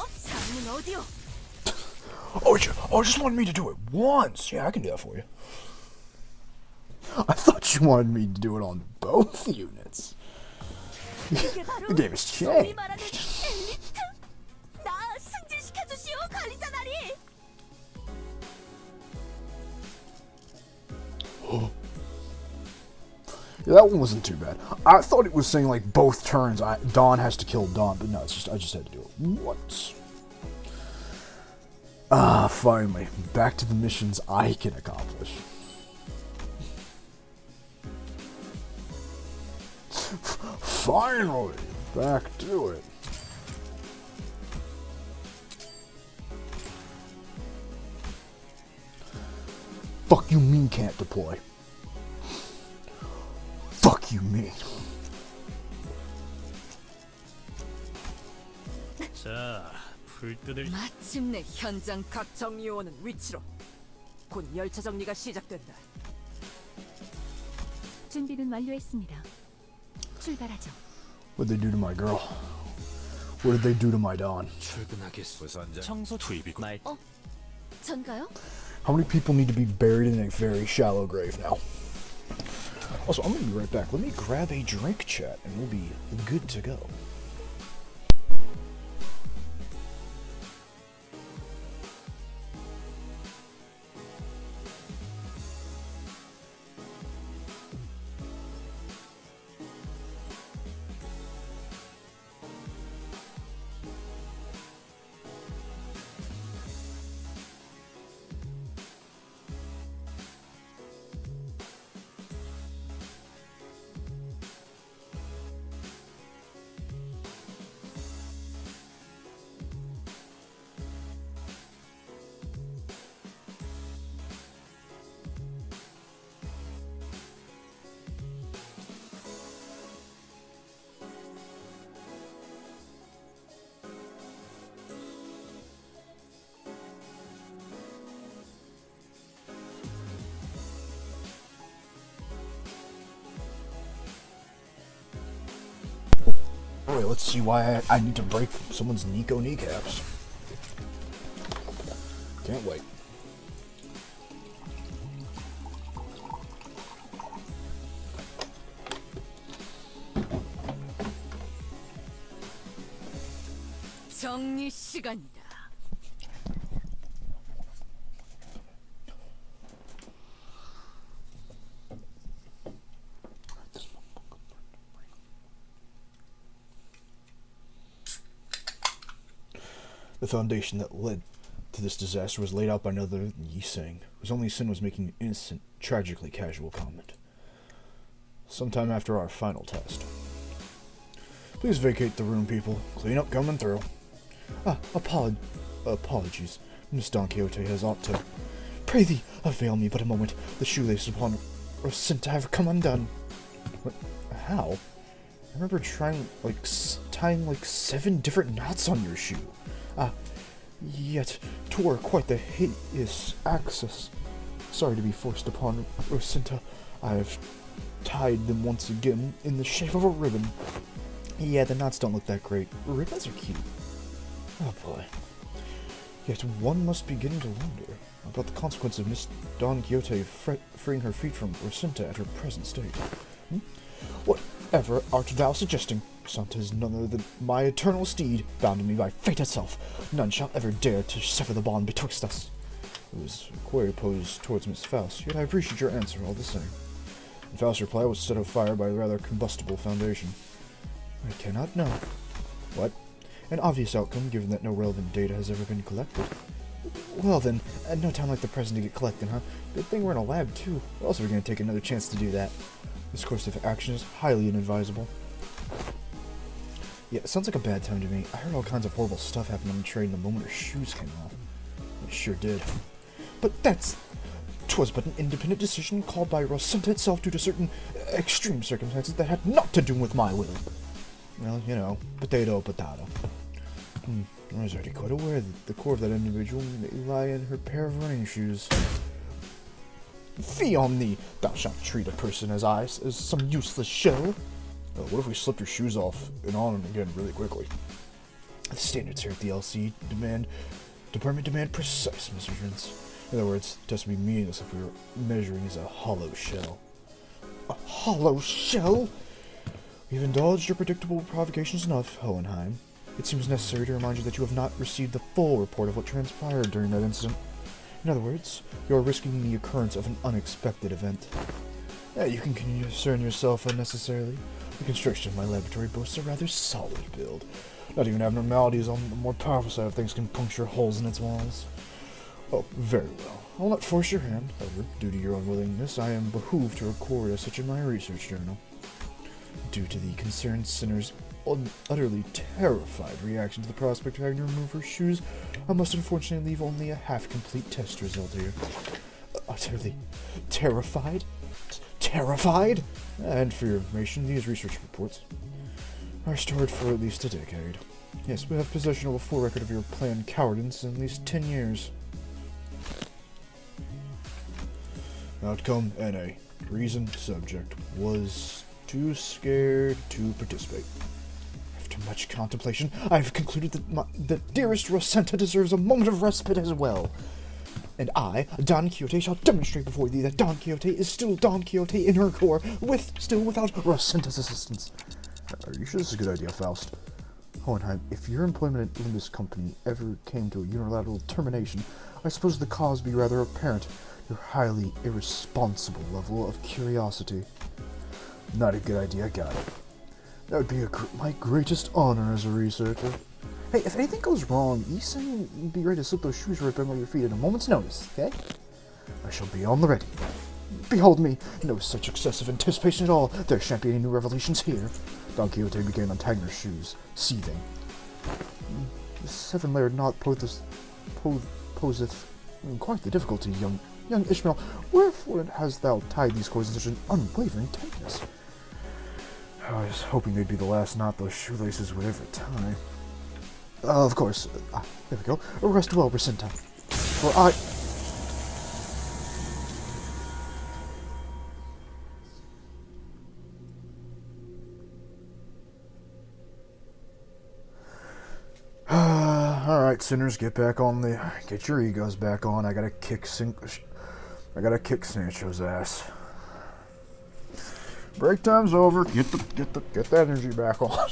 Oh, just wanted me to do it once. Yeah, I can do that for you. I thought you wanted me to do it on both units. The game has changed. Yeah, that one wasn't too bad. I thought it was saying like both turns Dawn has to kill Dawn, but no, it's just I just had to do it once. Ah, finally. Back to the missions I can accomplish. Finally! Back to it. Fuck you mean can't deploy. Fuck you mean. 자, 불뜨들. 마침내 현장 각 정리요원은 위치로. 곧 열차 정리가 시작된다. 준비는 완료했습니다. 출발하죠. What'd they do to my girl? What did they do to my Dawn? 출근하겠소. 청소 투입이고. 전가요? How many people need to be buried in a very shallow grave now? Also, I'm gonna be right back. Let me grab a drink, chat, and we'll be good to go. Alright, let's see why I need to break someone's Nico kneecaps. Can't wait. 정리 시간이다. The foundation that led to this disaster was laid out by none other than Yi Sing, whose only sin was making an innocent, tragically casual comment. Sometime after our final test. Please vacate the room, people. Clean up coming through. Apologies. Miss Don Quixote has aught to... Pray thee, avail me but a moment. The shoelace upon Rocinta have come undone. What? How? I remember tying like 7 different knots on your shoe. Yet tore quite the hideous access. Sorry to be forced upon Rocinta. I have tied them once again in the shape of a ribbon. Yeah, the knots don't look that great. Ribbons are cute. Oh boy. Yet one must begin to wonder about the consequence of Miss Don Quixote freeing her feet from Rocinta at her present state. Whatever art thou suggesting? Rocinta is none other than my eternal steed, bound to me by fate itself. None shall ever dare to sever the bond betwixt us. It was a query posed towards Miss Faust, yet I appreciate your answer all the same. And Faust's reply was set afire by a rather combustible foundation. I cannot know. What? An obvious outcome, given that no relevant data has ever been collected. Well then, at no time like the present to get collected, huh? Good thing we're in a lab, too. Or else we're gonna take another chance to do that. This course of action is highly inadvisable. Yeah, it sounds like a bad time to me. I heard all kinds of horrible stuff happen on the train the moment her shoes came off. It sure did. But 'twas but an independent decision called by Rocinta itself due to certain extreme circumstances that had naught to do with my will. Well, you know, potato. I was already quite aware that the core of that individual may lie in her pair of running shoes. Fie on thee! Thou shalt treat a person as some useless shell. What if we slip your shoes off and on them again really quickly? The standards here at the LC department demand precise measurements. In other words, the test would be meaningless if we were measuring as a hollow shell. A hollow shell? We've indulged your predictable provocations enough, Hohenheim. It seems necessary to remind you that you have not received the full report of what transpired during that incident. In other words, you are risking the occurrence of an unexpected event. You can concern yourself unnecessarily. The construction of my laboratory boasts a rather solid build. Not even abnormalities on the more powerful side of things can puncture holes in its walls. Oh, very well. I'll not force your hand. However, due to your unwillingness, I am behooved to record as such in my research journal. Due to the concerned sinner's utterly terrified reaction to the prospect of having to remove her shoes, I must unfortunately leave only a half-complete test result here. Utterly terrified? Terrified? And for your information, these research reports are stored for at least a decade. Yes, we have possession of a full record of your planned cowardice in at least 10 years. Outcome NA. Reason subject was too scared to participate. After much contemplation, I have concluded that the dearest Rosenta deserves a moment of respite as well. And I, Don Quixote, shall demonstrate before thee that Don Quixote is still Don Quixote in her core, still without Rosenta's assistance. Are you sure this is a good idea, Faust? Hohenheim, if your employment at Limbus Company ever came to a unilateral termination, I suppose the cause would be rather apparent. Your highly irresponsible level of curiosity. Not a good idea, got it. That would be my greatest honor as a researcher. Hey, if anything goes wrong, you say you'd be ready to slip those shoes right back on your feet at a moment's notice, okay? I shall be on the ready. Behold me, no such excessive anticipation at all. There shan't be any new revelations here. Don Quixote began untying her shoes, seething. The seven-layered knot poseth quite the difficulty, young Ishmael. Wherefore hast thou tied these cords in such an unwavering tightness? I was hoping they'd be the last knot those shoelaces would ever tie. Of course. There we go. Rest well, Rosenta. For I... Alright, sinners, get your egos back on. I gotta kick Sancho's ass. Break time's over. Get that energy back on.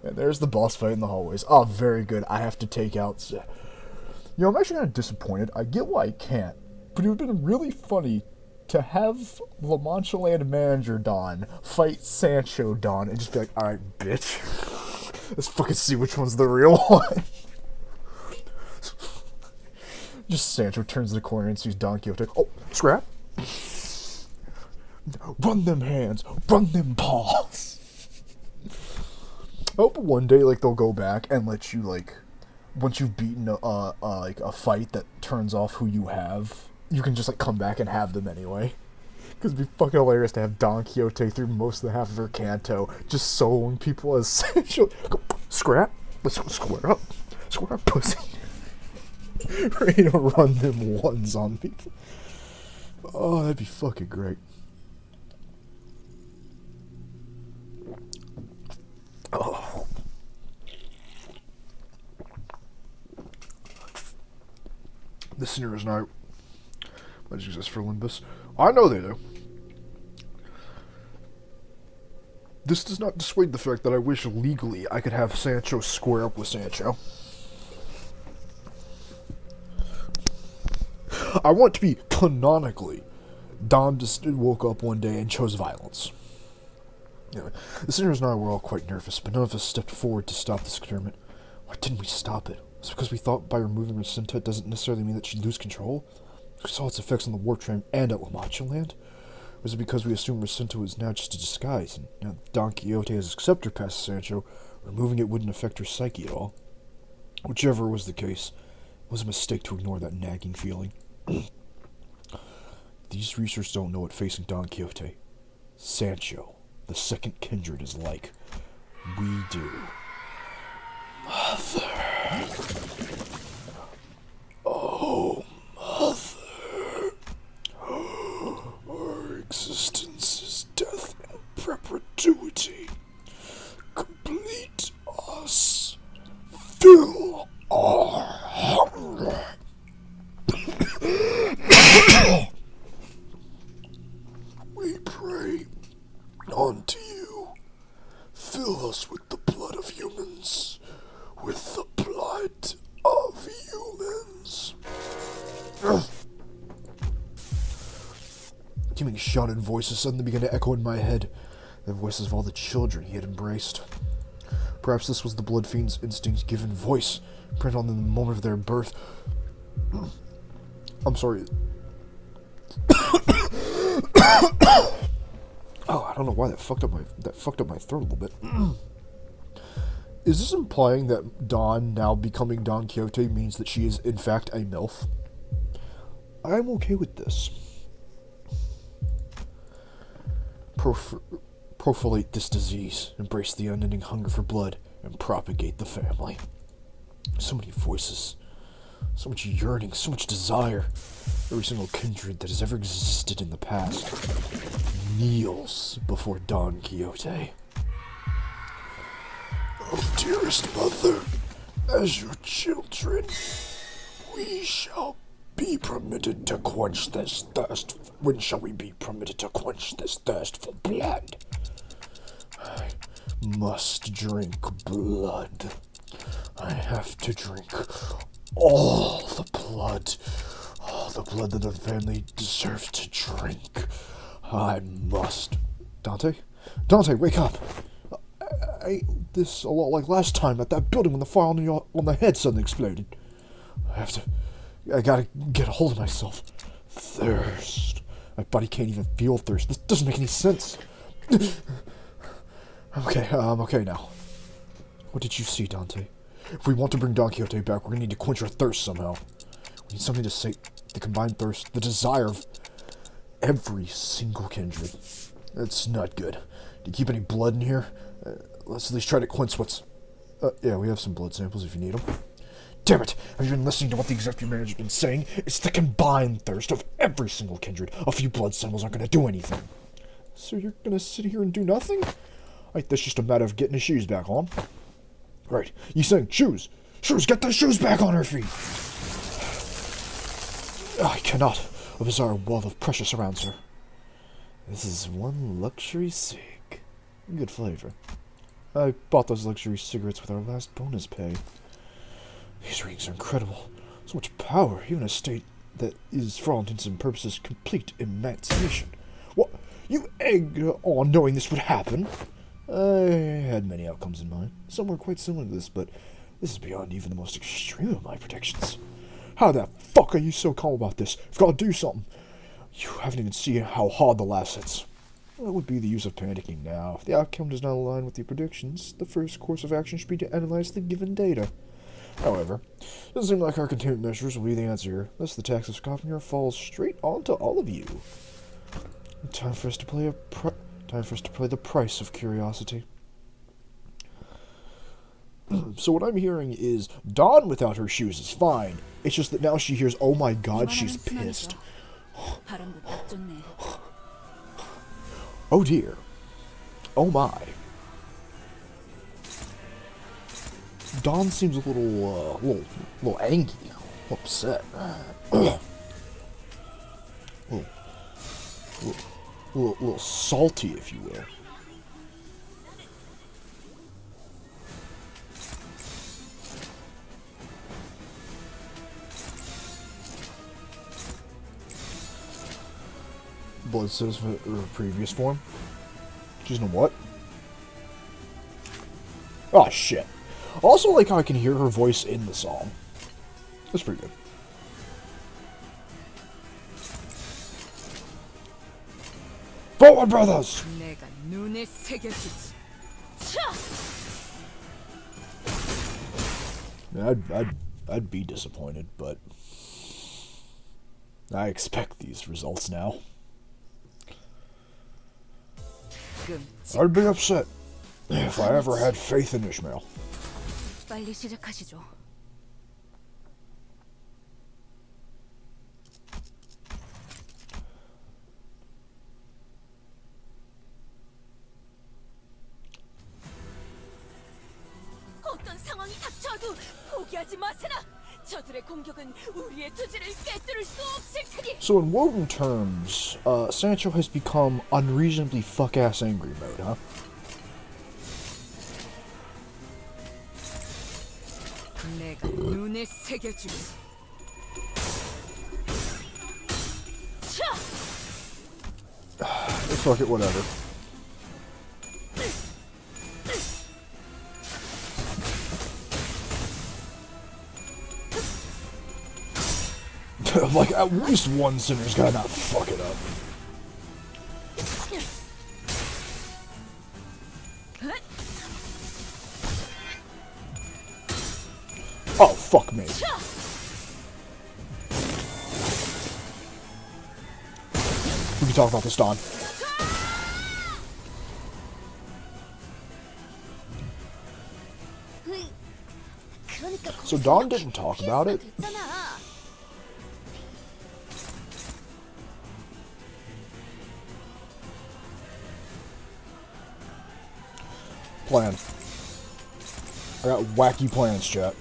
And there's the boss fight in the hallways. Oh, very good. I have to take out... I'm actually kind of disappointed. I get why I can't. But it would have been really funny to have La Mancha Land manager Don fight Sancho Don and just be like, alright, bitch. Let's fucking see which one's the real one. Just Sancho turns the corner and sees Don Quixote. Oh, scrap. Run them hands. Run them paws. I hope one day, they'll go back and let you, once you've beaten a fight that turns off who you have, you can just, come back and have them anyway. Because it'd be fucking hilarious to have Don Quixote through most of the half of her canto, just soloing people as Sancho. Scrap. Let's go square up. Square up, pussy. Ready to run them ones on people. Oh, that'd be fucking great. Oh. The sinner is not much exist for Limbus. I know they do. This does not dissuade the fact that I wish legally I could have Sancho square up with Sancho. I want to be canonically. Don just woke up one day and chose violence. Anyway, the sinners and I were all quite nervous, but none of us stepped forward to stop this experiment. Why didn't we stop it? Was it because we thought by removing Rosenta it doesn't necessarily mean that she'd lose control? We saw its effects on the warp train and at La Mancha Land? Was it because we assumed Rosenta was now just a disguise, and now Don Quixote has accepted her past Sancho, removing it wouldn't affect her psyche at all? Whichever was the case, it was a mistake to ignore that nagging feeling. These researchers don't know what facing Don Quixote, Sancho, the second kindred, is like. We do. Mother. Oh, Mother. Our existence is death in perpetuity. Complete us. Fill our hunger. We pray unto you. Fill us with the blood of humans. With the blood of humans. Screaming, shouted voices suddenly began to echo in my head. The voices of all the children he had embraced. Perhaps this was the Blood Fiend's instinct given voice, printed on them in the moment of their birth. I'm sorry. Oh, I don't know why that fucked up my throat a little bit. Is this implying that Dawn now becoming Don Quixote means that she is in fact a MILF? I'm okay with this. Profilate this disease, embrace the unending hunger for blood, and propagate the family. So many voices, so much yearning, so much desire. Every single kindred that has ever existed in the past kneels before Don Quixote. Oh, dearest mother, as your children, we shall be permitted to quench this thirst. When shall we be permitted to quench this thirst for blood? I must drink blood. I have to drink all the blood that the family deserves to drink. I must. Dante? Dante, wake up! I ate this a lot like last time at that building when the fire on the head suddenly exploded. I gotta get a hold of myself. Thirst. My body can't even feel thirst. This doesn't make any sense. Okay, I'm okay now. What did you see, Dante? If we want to bring Don Quixote back, we're gonna need to quench our thirst somehow. We need something to sate the combined thirst, the desire of every single kindred. That's not good. Do you keep any blood in here? Let's at least try to quench what's... yeah, we have some blood samples if you need them. Damn it! Have you been listening to what the executive manager's been saying? It's the combined thirst of every single kindred. A few blood samples aren't gonna do anything. So you're gonna sit here and do nothing? Right, that's just a matter of getting his shoes back on. Right, you saying shoes! Shoes, get those shoes back on her feet! I cannot. A bizarre wealth of pressure surrounds her. This is one luxury cig. Good flavor. I bought those luxury cigarettes with our last bonus pay. These rings are incredible. So much power, even a state that is, for all intents and purposes, complete emancipation. What? You egged on knowing this would happen? I had many outcomes in mind. Some were quite similar to this, but this is beyond even the most extreme of my predictions. How the fuck are you so calm about this? I've got to do something. You haven't even seen how hard the last hits. What would be the use of panicking now? If the outcome does not align with your predictions, the first course of action should be to analyze the given data. However, it doesn't seem like our containment measures will be the answer here. Thus, the tax of scoffing falls straight onto all of you. Time for us to play the price of curiosity. So what I'm hearing is Dawn without her shoes is fine. It's just that now she hears, oh my god, she's pissed. Oh dear. Oh my. Dawn seems a little angry, upset. little salty, if you will. Blood says for her previous form. She's in what? Oh shit. Also, like how I can hear her voice in the song. That's pretty good. Forward, brothers! I'd be disappointed, but I expect these results now. I'd be upset if I ever had faith in Ishmael. 빨리 시작하시죠. 어떤 상황이 닥쳐도 포기하지 마세나. 저들의 공격은 우리의 투지를 꿰뚫을 수 없을 테니. So in Woden terms, Sancho has become unreasonably fuck-ass angry mode, huh? 내가 눈에 새겨주지. Fuck it, whatever. Like, at least one sinner's gotta not fuck it up. Oh, fuck me. We can talk about this, Dawn. So Dawn didn't talk about it. Plan. I got wacky plans, chat.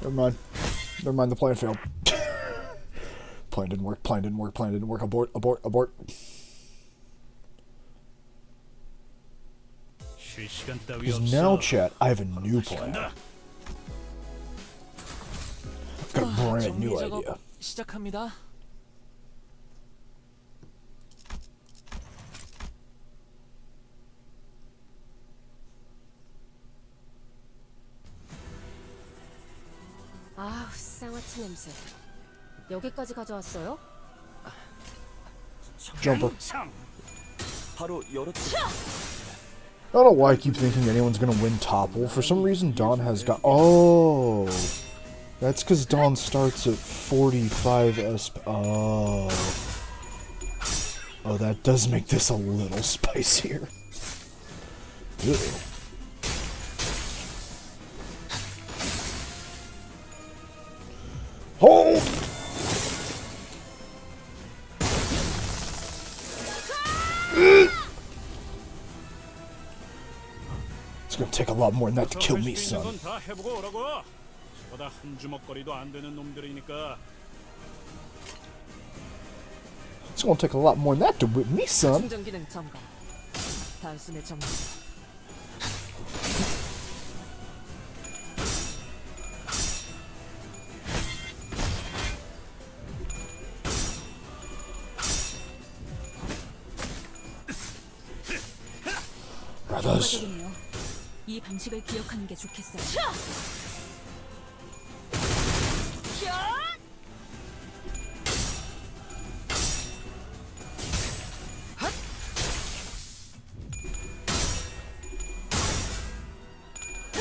Never mind. Never mind, the plan failed. Plan didn't work, plan didn't work, plan didn't work. Abort, abort, abort. Because now, chat, I have a new plan. I've got a brand new idea. 시작합니다. 아, 쌍화치 냄새. 여기까지 가져왔어요? Jumper. 바로 열었죠. I don't know why I keep thinking anyone's gonna win topple. For some reason, Dawn has got. Oh! That's because Dawn starts at 45 SP. Oh. Oh, that does make this a little spicier. Ew. Hold! It's gonna take a lot more than that to kill me, son. It's gonna take a lot more than that to whip me, son. 충전 기능 점검. 단숨에 점검. Brothers. 이 방식을 기억하는 게 좋겠어요.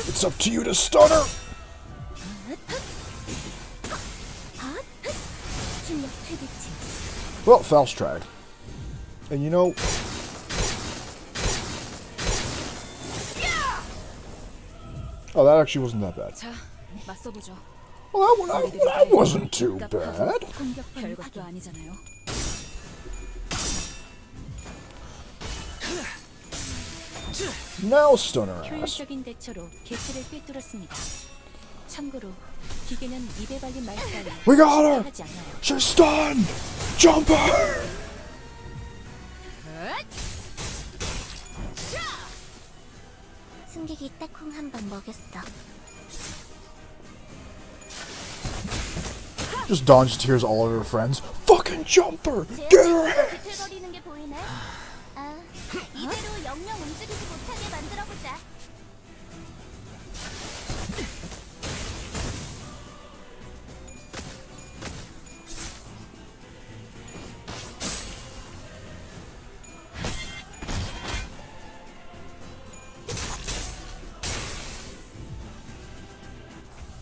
It's up to you to stun her. Well, Faust tried. And you know... Oh, that actually wasn't that bad. 자, 맞서보죠. Well, that wasn't too bad. 별것도 아니잖아요. Now stun her ass. 효율적인 대처로 개체를 꿰뚫었습니다. 참고로 기계는 입에 발린 말 따위 We got her! 하지 않아요. She's stunned! Jumper! 승객이 딱콩 한 번 먹였어. Just Dawn just hears all of her friends. Fucking Jumper! Get her ass! 비틀거리는 게 보이네. 아, 이대로 영영 움직이지 못하게 만들어보자.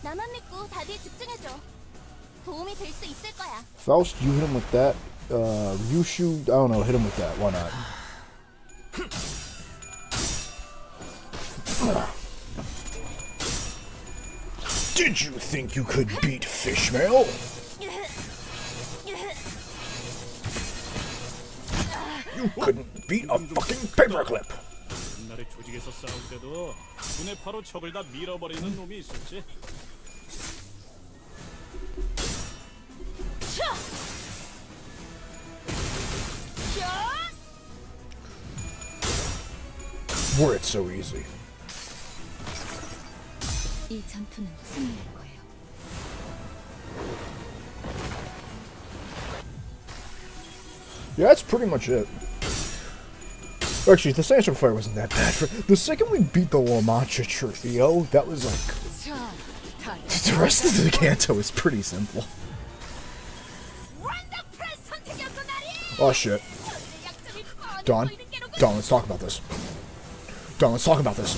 나만 믿고 다리에 집중해줘. 도움이 될 수 있을 거야. Faust, you hit him with that. You shoot. I don't know, hit him with that. Why not? Did you think you could beat Fishmail? You couldn't beat a fucking paperclip. 옛날에 조직에서 싸울 때도 눈에 바로 적을 다 밀어버리는 놈이 있었지. Were it so easy. 이 전투는 승리할 거예요. Yeah, that's pretty much it. Actually, the sandstorm fight wasn't that bad. The second we beat the La Mancha trio, that was like... The rest of the Kanto is pretty simple. Oh shit. Dawn, let's talk about this. Dawn, let's talk about this.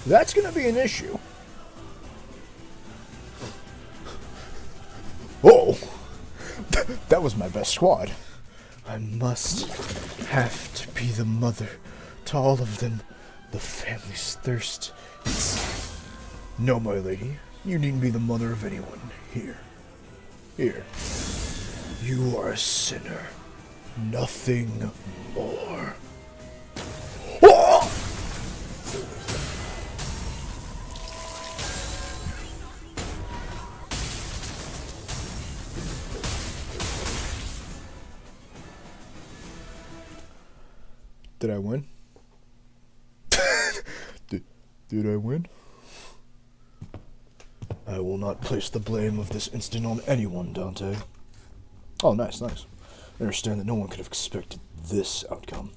That's gonna be an issue. Oh! That was my best squad. I must have to be the mother to all of them. The family's thirst. No, my lady. You needn't be the mother of anyone. Here. Here. You are a sinner. Nothing more. Oh! Did I win? Did I win? I will not place the blame of this incident on anyone, Dante. Oh, nice. I understand that no one could have expected this outcome.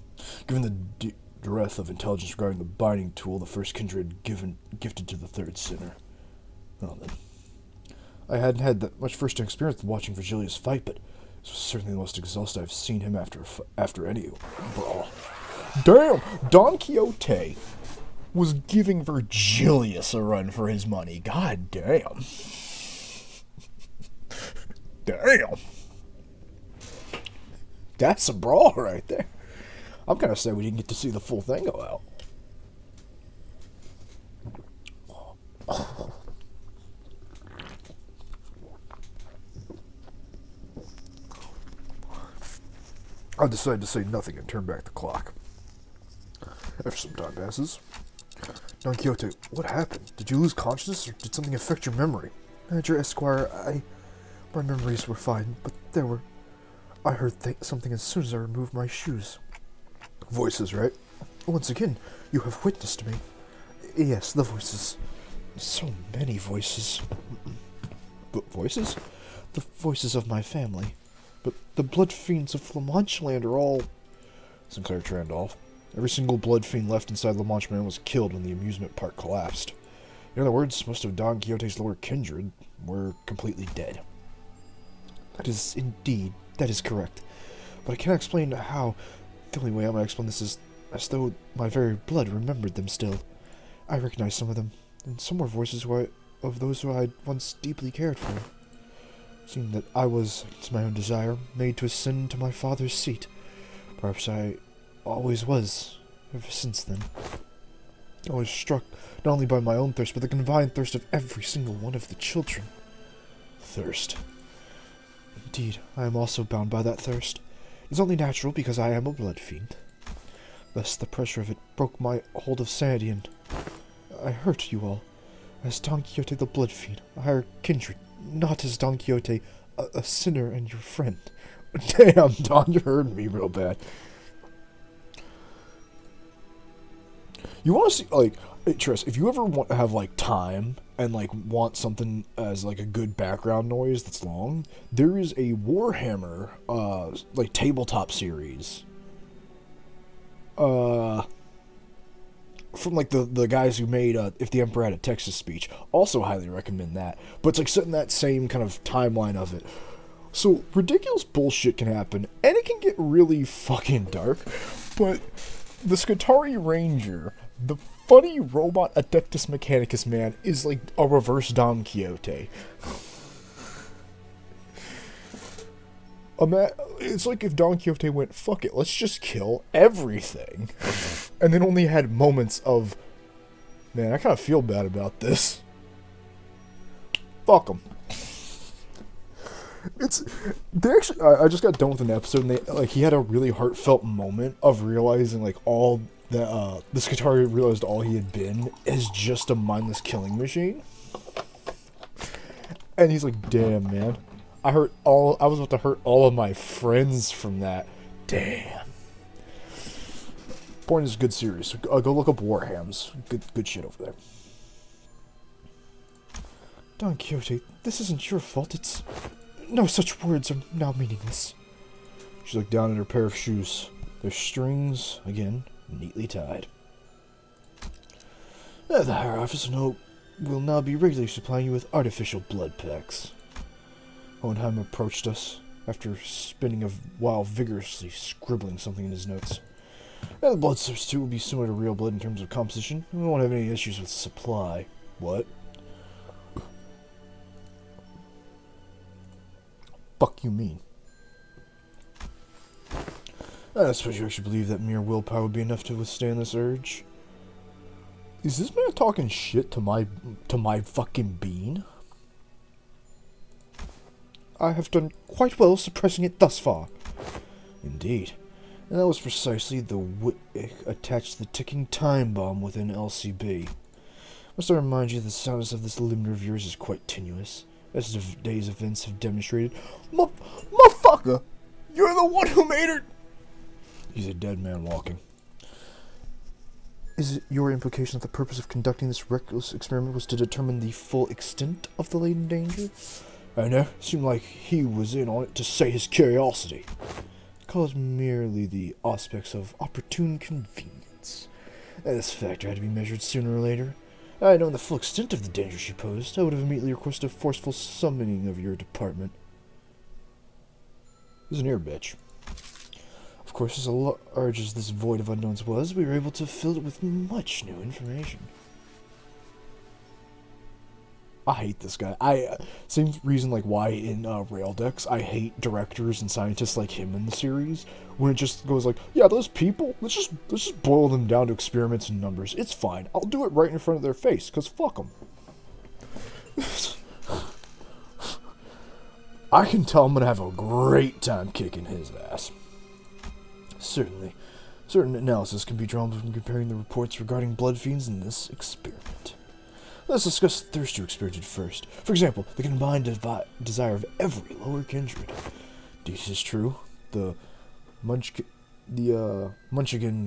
Given the breadth of intelligence regarding the binding tool the first kindred gifted to the third sinner. Well then. I hadn't had that much first-hand experience watching Virgilius fight, but this was certainly the most exhausted I've seen him after any brawl. Damn! Don Quixote was giving Virgilius a run for his money. God damn. Damn. That's a brawl right there. I'm kind of sad we didn't get to see the full thing go out. I decided to say nothing and turn back the clock. After some time passes. Don Quixote, what happened? Did you lose consciousness, or did something affect your memory? Manager Esquire, my memories were fine, but I heard something as soon as I removed my shoes. Voices, right? Once again, you have witnessed me. Yes, the voices. So many voices. But voices? The voices of my family. But the blood fiends of La Mancha Land are all... Sinclair Trandolph. Every single blood fiend left inside La Mancha Land was killed when the amusement park collapsed. In other words, most of Don Quixote's lower kindred were completely dead. That is correct. But I cannot explain how. The only way I might explain this is as though my very blood remembered them still. I recognize some of them, and some were voices of those who I had once deeply cared for. Seeing that I was, against my own desire, made to ascend to my father's seat. Perhaps I always was, ever since then. I was struck not only by my own thirst, but the combined thirst of every single one of the children. Thirst. Indeed, I am also bound by that thirst. It's only natural because I am a blood fiend. Thus, the pressure of it broke my hold of sanity, and I hurt you all. As Don Quixote the blood fiend, a higher kindred, not as Don Quixote, a sinner and your friend. Damn, Don, you hurt me real bad. You want to see, like, hey, Triss, if you ever want to have, like, time and, like, want something as, like, a good background noise that's long, there is a Warhammer, like, tabletop series. From, like, the guys who made, If the Emperor Had a Texas Speech. Also highly recommend that. But it's, like, set in that same kind of timeline of it. So, ridiculous bullshit can happen, and it can get really fucking dark, but the Skitarii Ranger, the funny robot Adeptus Mechanicus man, is like a reverse Don Quixote. It's like if Don Quixote went, fuck it, let's just kill everything. And then only had moments of, man, I kind of feel bad about this. Fuck them. I just got done with an episode, and he had a really heartfelt moment of realizing, like, all that, the Skitarii realized all he had been is just a mindless killing machine. And he's like, damn, man. I was about to hurt all of my friends from that. Damn. Point is a good series. Go look up Warhams. Good shit over there. Don Quixote, this isn't your fault. It's... No such words are now meaningless. She looked down at her pair of shoes. Their strings, again, neatly tied. The Higher Office will now be regularly supplying you with artificial blood packs. Hohenheim approached us after spending a while vigorously scribbling something in his notes. The blood substitute will be similar to real blood in terms of composition, and we won't have any issues with supply. What? Fuck you mean? I suppose you actually believe that mere willpower would be enough to withstand this urge? Is this man talking shit to my fucking bean? I have done quite well suppressing it thus far. Indeed. And that was precisely the wick attached to the ticking time bomb within LCB. Must I remind you that the soundness of this limiter of yours is quite tenuous, as today's events have demonstrated. Motherfucker! You're the one who made her... He's a dead man walking. Is it your implication that the purpose of conducting this reckless experiment was to determine the full extent of the latent danger? I know. It seemed like he was in on it to sate his curiosity. Call it merely the aspects of opportune convenience. This factor had to be measured sooner or later. Had I known the full extent of the danger she posed, I would have immediately requested a forceful summoning of your department. Listen here, bitch. Of course, as large as this void of unknowns was, we were able to fill it with much new information. I hate this guy. Same reason like why in Raildex I hate directors and scientists like him in the series, when it just goes like, yeah, those people, let's just boil them down to experiments and numbers. It's fine. I'll do it right in front of their face, cause fuck them. I can tell I'm gonna have a great time kicking his ass. Certainly, certain analysis can be drawn from comparing the reports regarding blood fiends in this experiment. Let's discuss the thirst you experienced first. For example, the combined desire of every lower kindred. This is true. The Munchkin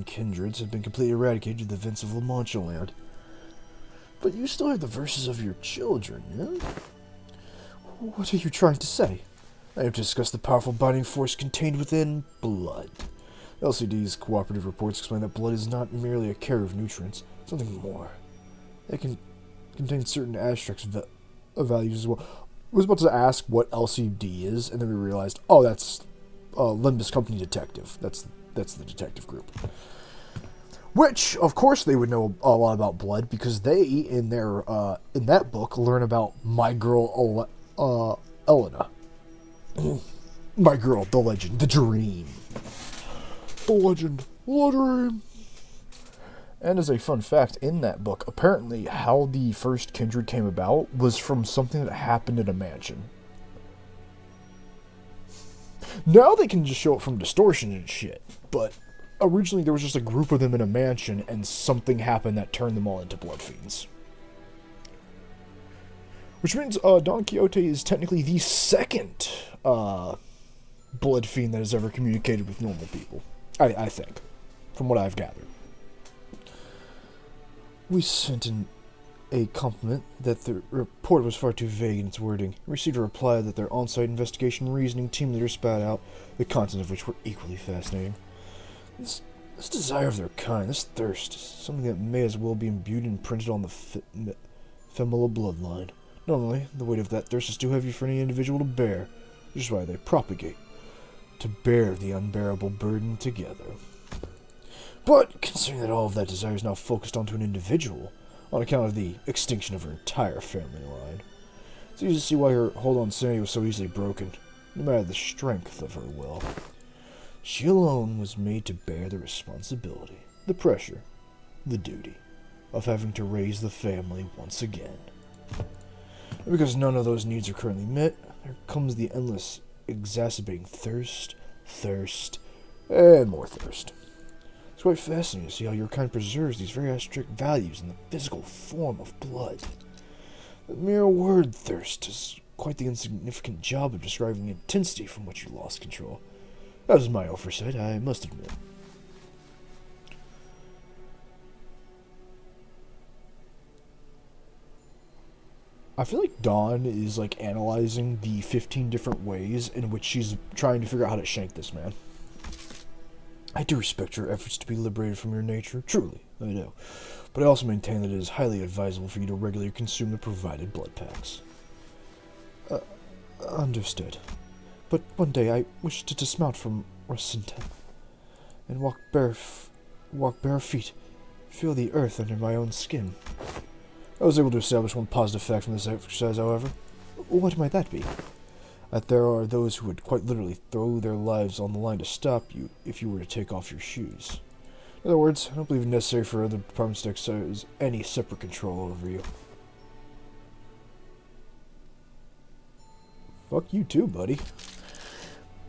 kindreds have been completely eradicated to the vents of La Mancha land. But you still have the verses of your children, yeah? What are you trying to say? I have discussed the powerful binding force contained within blood. LCD's cooperative reports explain that blood is not merely a carrier of nutrients, something more. It can contain certain abstract values as well. I was about to ask what LCD is, and then we realized, oh, that's Limbus Company Detective. That's the detective group. Which, of course, they would know a lot about blood because they, in that book, learn about my girl Elena. My girl, the legend, the dream. The legend, the dream. And as a fun fact, in that book, apparently how the first kindred came about was from something that happened in a mansion. Now they can just show it from distortion and shit, but originally there was just a group of them in a mansion and something happened that turned them all into blood fiends. Which means Don Quixote is technically the second blood fiend that has ever communicated with normal people. I think, from what I've gathered. We sent in a compliment that the report was far too vague in its wording, and received a reply that their on-site investigation reasoning team leader spat out, the contents of which were equally fascinating. This desire of their kind, this thirst, is something that may as well be imbued and printed on the familial bloodline. Normally, the weight of that thirst is too heavy for any individual to bear, which is why they propagate, to bear the unbearable burden together. But, considering that all of that desire is now focused onto an individual, on account of the extinction of her entire family line, it's easy to see why her hold on sanity was so easily broken, no matter the strength of her will. She alone was made to bear the responsibility, the pressure, the duty, of having to raise the family once again. And because none of those needs are currently met, there comes the endless, exacerbating thirst, and more thirst. It's quite fascinating to see how your kind preserves these very abstract values in the physical form of blood. The mere word thirst is quite the insignificant job of describing the intensity from which you lost control. That was my oversight, I must admit. I feel like Dawn is like analyzing the 15 different ways in which she's trying to figure out how to shank this man. I do respect your efforts to be liberated from your nature, truly, I do. But I also maintain that it is highly advisable for you to regularly consume the provided blood packs. Understood. But one day I wish to dismount from Racinta and walk bare feet, feel the earth under my own skin. I was able to establish one positive fact from this exercise, however. What might that be? That there are those who would quite literally throw their lives on the line to stop you if you were to take off your shoes. In other words, I don't believe it necessary for other departments to exercise any separate control over you. Fuck you too, buddy.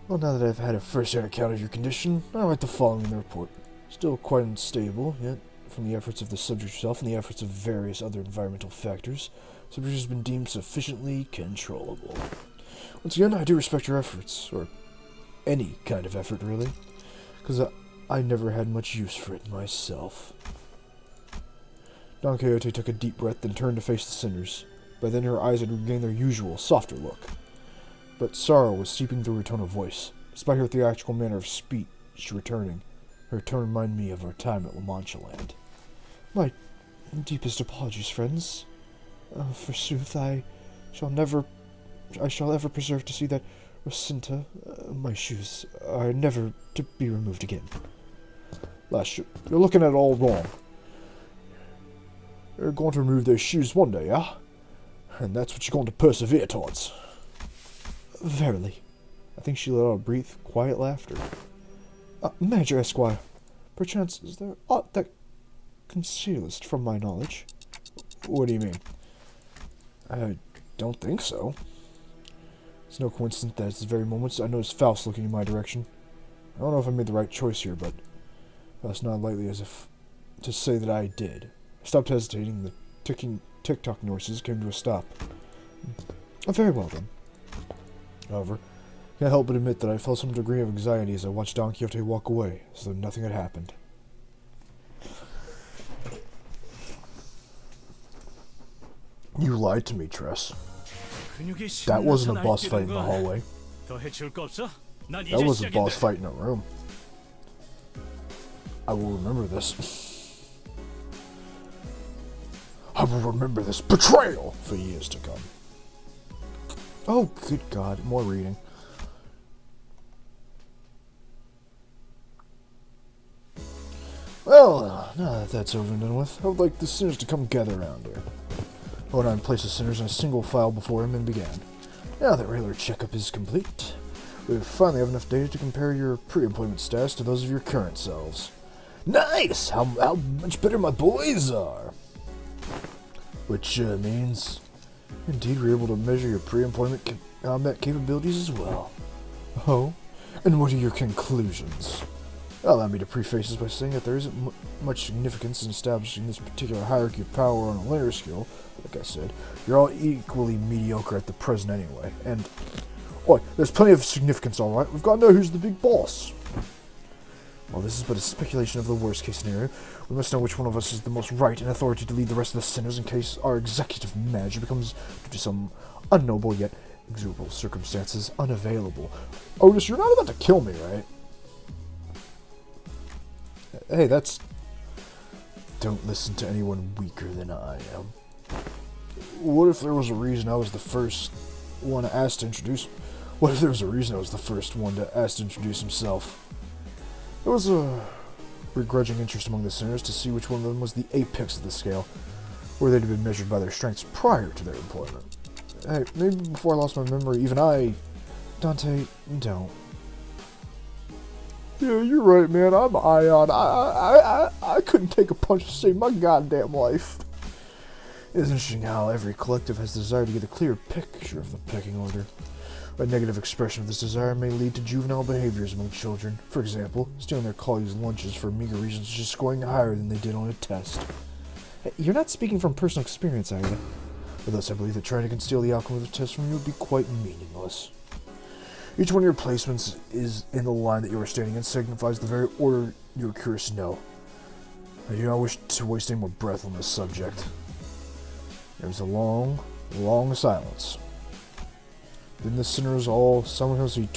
Well, now that I've had a first-hand account of your condition, I'll write the following in the report. Still quite unstable, yet from the efforts of the subject herself and the efforts of various other environmental factors, the subject has been deemed sufficiently controllable. Once again, I do respect your efforts, or any kind of effort, really, because I never had much use for it myself. Don Quixote took a deep breath, then turned to face the sinners. By then her eyes had regained their usual, softer look. But sorrow was seeping through her tone of voice. Despite her theatrical manner of speech returning, her tone reminded me of our time at La Mancha Land. My deepest apologies, friends. Forsooth, I shall ever preserve to see that Racinta, my shoes, are never to be removed again. Lass, you're looking at it all wrong. You're going to remove those shoes one day, yeah? And that's what you're going to persevere towards. Verily. I think she let out a brief, quiet laughter. Manager Esquire, perchance is there aught that concealest from my knowledge? What do you mean? I don't think so. It's no coincidence that at this very moment I noticed Faust looking in my direction. I don't know if I made the right choice here, but Faust nodded lightly as if to say that I did. I stopped hesitating, the ticking tick-tock noises came to a stop. Very well then. However, I can't help but admit that I felt some degree of anxiety as I watched Don Quixote walk away, as though nothing had happened. You lied to me, Tress. That wasn't a boss fight in the hallway. That was a boss fight in a room. I will remember this. I will remember this betrayal for years to come. Oh, good God, more reading. Well, now that that's over and done with, I would like the sinners to come gather around here. Odin placed the sinners in a single file before him and began. Now that regular checkup is complete, we finally have enough data to compare your pre-employment status to those of your current selves. Nice! How much better my boys are! Which means, indeed, we're able to measure your pre-employment combat capabilities as well. Oh? And what are your conclusions? Allow me to preface this by saying that there isn't much significance in establishing this particular hierarchy of power on a linear scale. Like I said, you're all equally mediocre at the present anyway. And, there's plenty of significance, alright. We've got to know who's the big boss. While this is but a speculation of the worst case scenario, we must know which one of us is the most right and authority to lead the rest of the sinners in case our executive manager becomes, due to some unknowable yet exorable circumstances, unavailable. Otis, you're not about to kill me, right? Hey, that's... Don't listen to anyone weaker than I am. What if there was a reason I was the first one asked to introduce... What if there was a reason I was the first one to ask to introduce himself? There was a begrudging interest among the sinners to see which one of them was the apex of the scale, where they'd been measured by their strengths prior to their employment. Hey, maybe before I lost my memory, even I... Dante, don't. Yeah, you're right, man. I'm Ion. I couldn't take a punch to save my goddamn life. It's interesting how every collective has the desire to get a clear picture of the pecking order. A negative expression of this desire may lead to juvenile behaviors among children. For example, stealing their colleagues' lunches for meager reasons, just scoring higher than they did on a test. Hey, you're not speaking from personal experience, are you? Thus, I believe that trying to conceal the outcome of the test from you would be quite meaningless. Each one of your placements is in the line that you are standing in signifies the very order you are curious to know. I do not wish to waste any more breath on this subject. There was a long, long silence. Then the sinners all simultaneously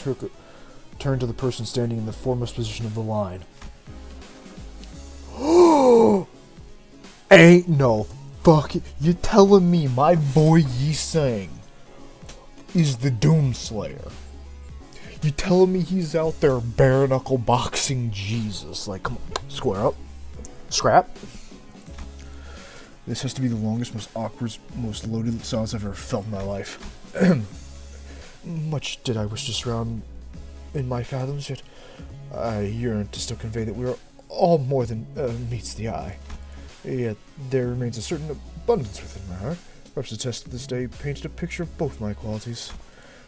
turned to the person standing in the foremost position of the line. Ain't no fucking... You telling me my boy Yi Sang is the Doomslayer? You telling me he's out there bare knuckle boxing Jesus? Like, come on, square up. Scrap. This has to be the longest, most awkward, most loaded silence I've ever felt in my life. Much did I wish to surround in my fathoms, yet I yearned to still convey that we are all more than meets the eye. Yet there remains a certain abundance within my heart. Perhaps the test of this day painted a picture of both my qualities.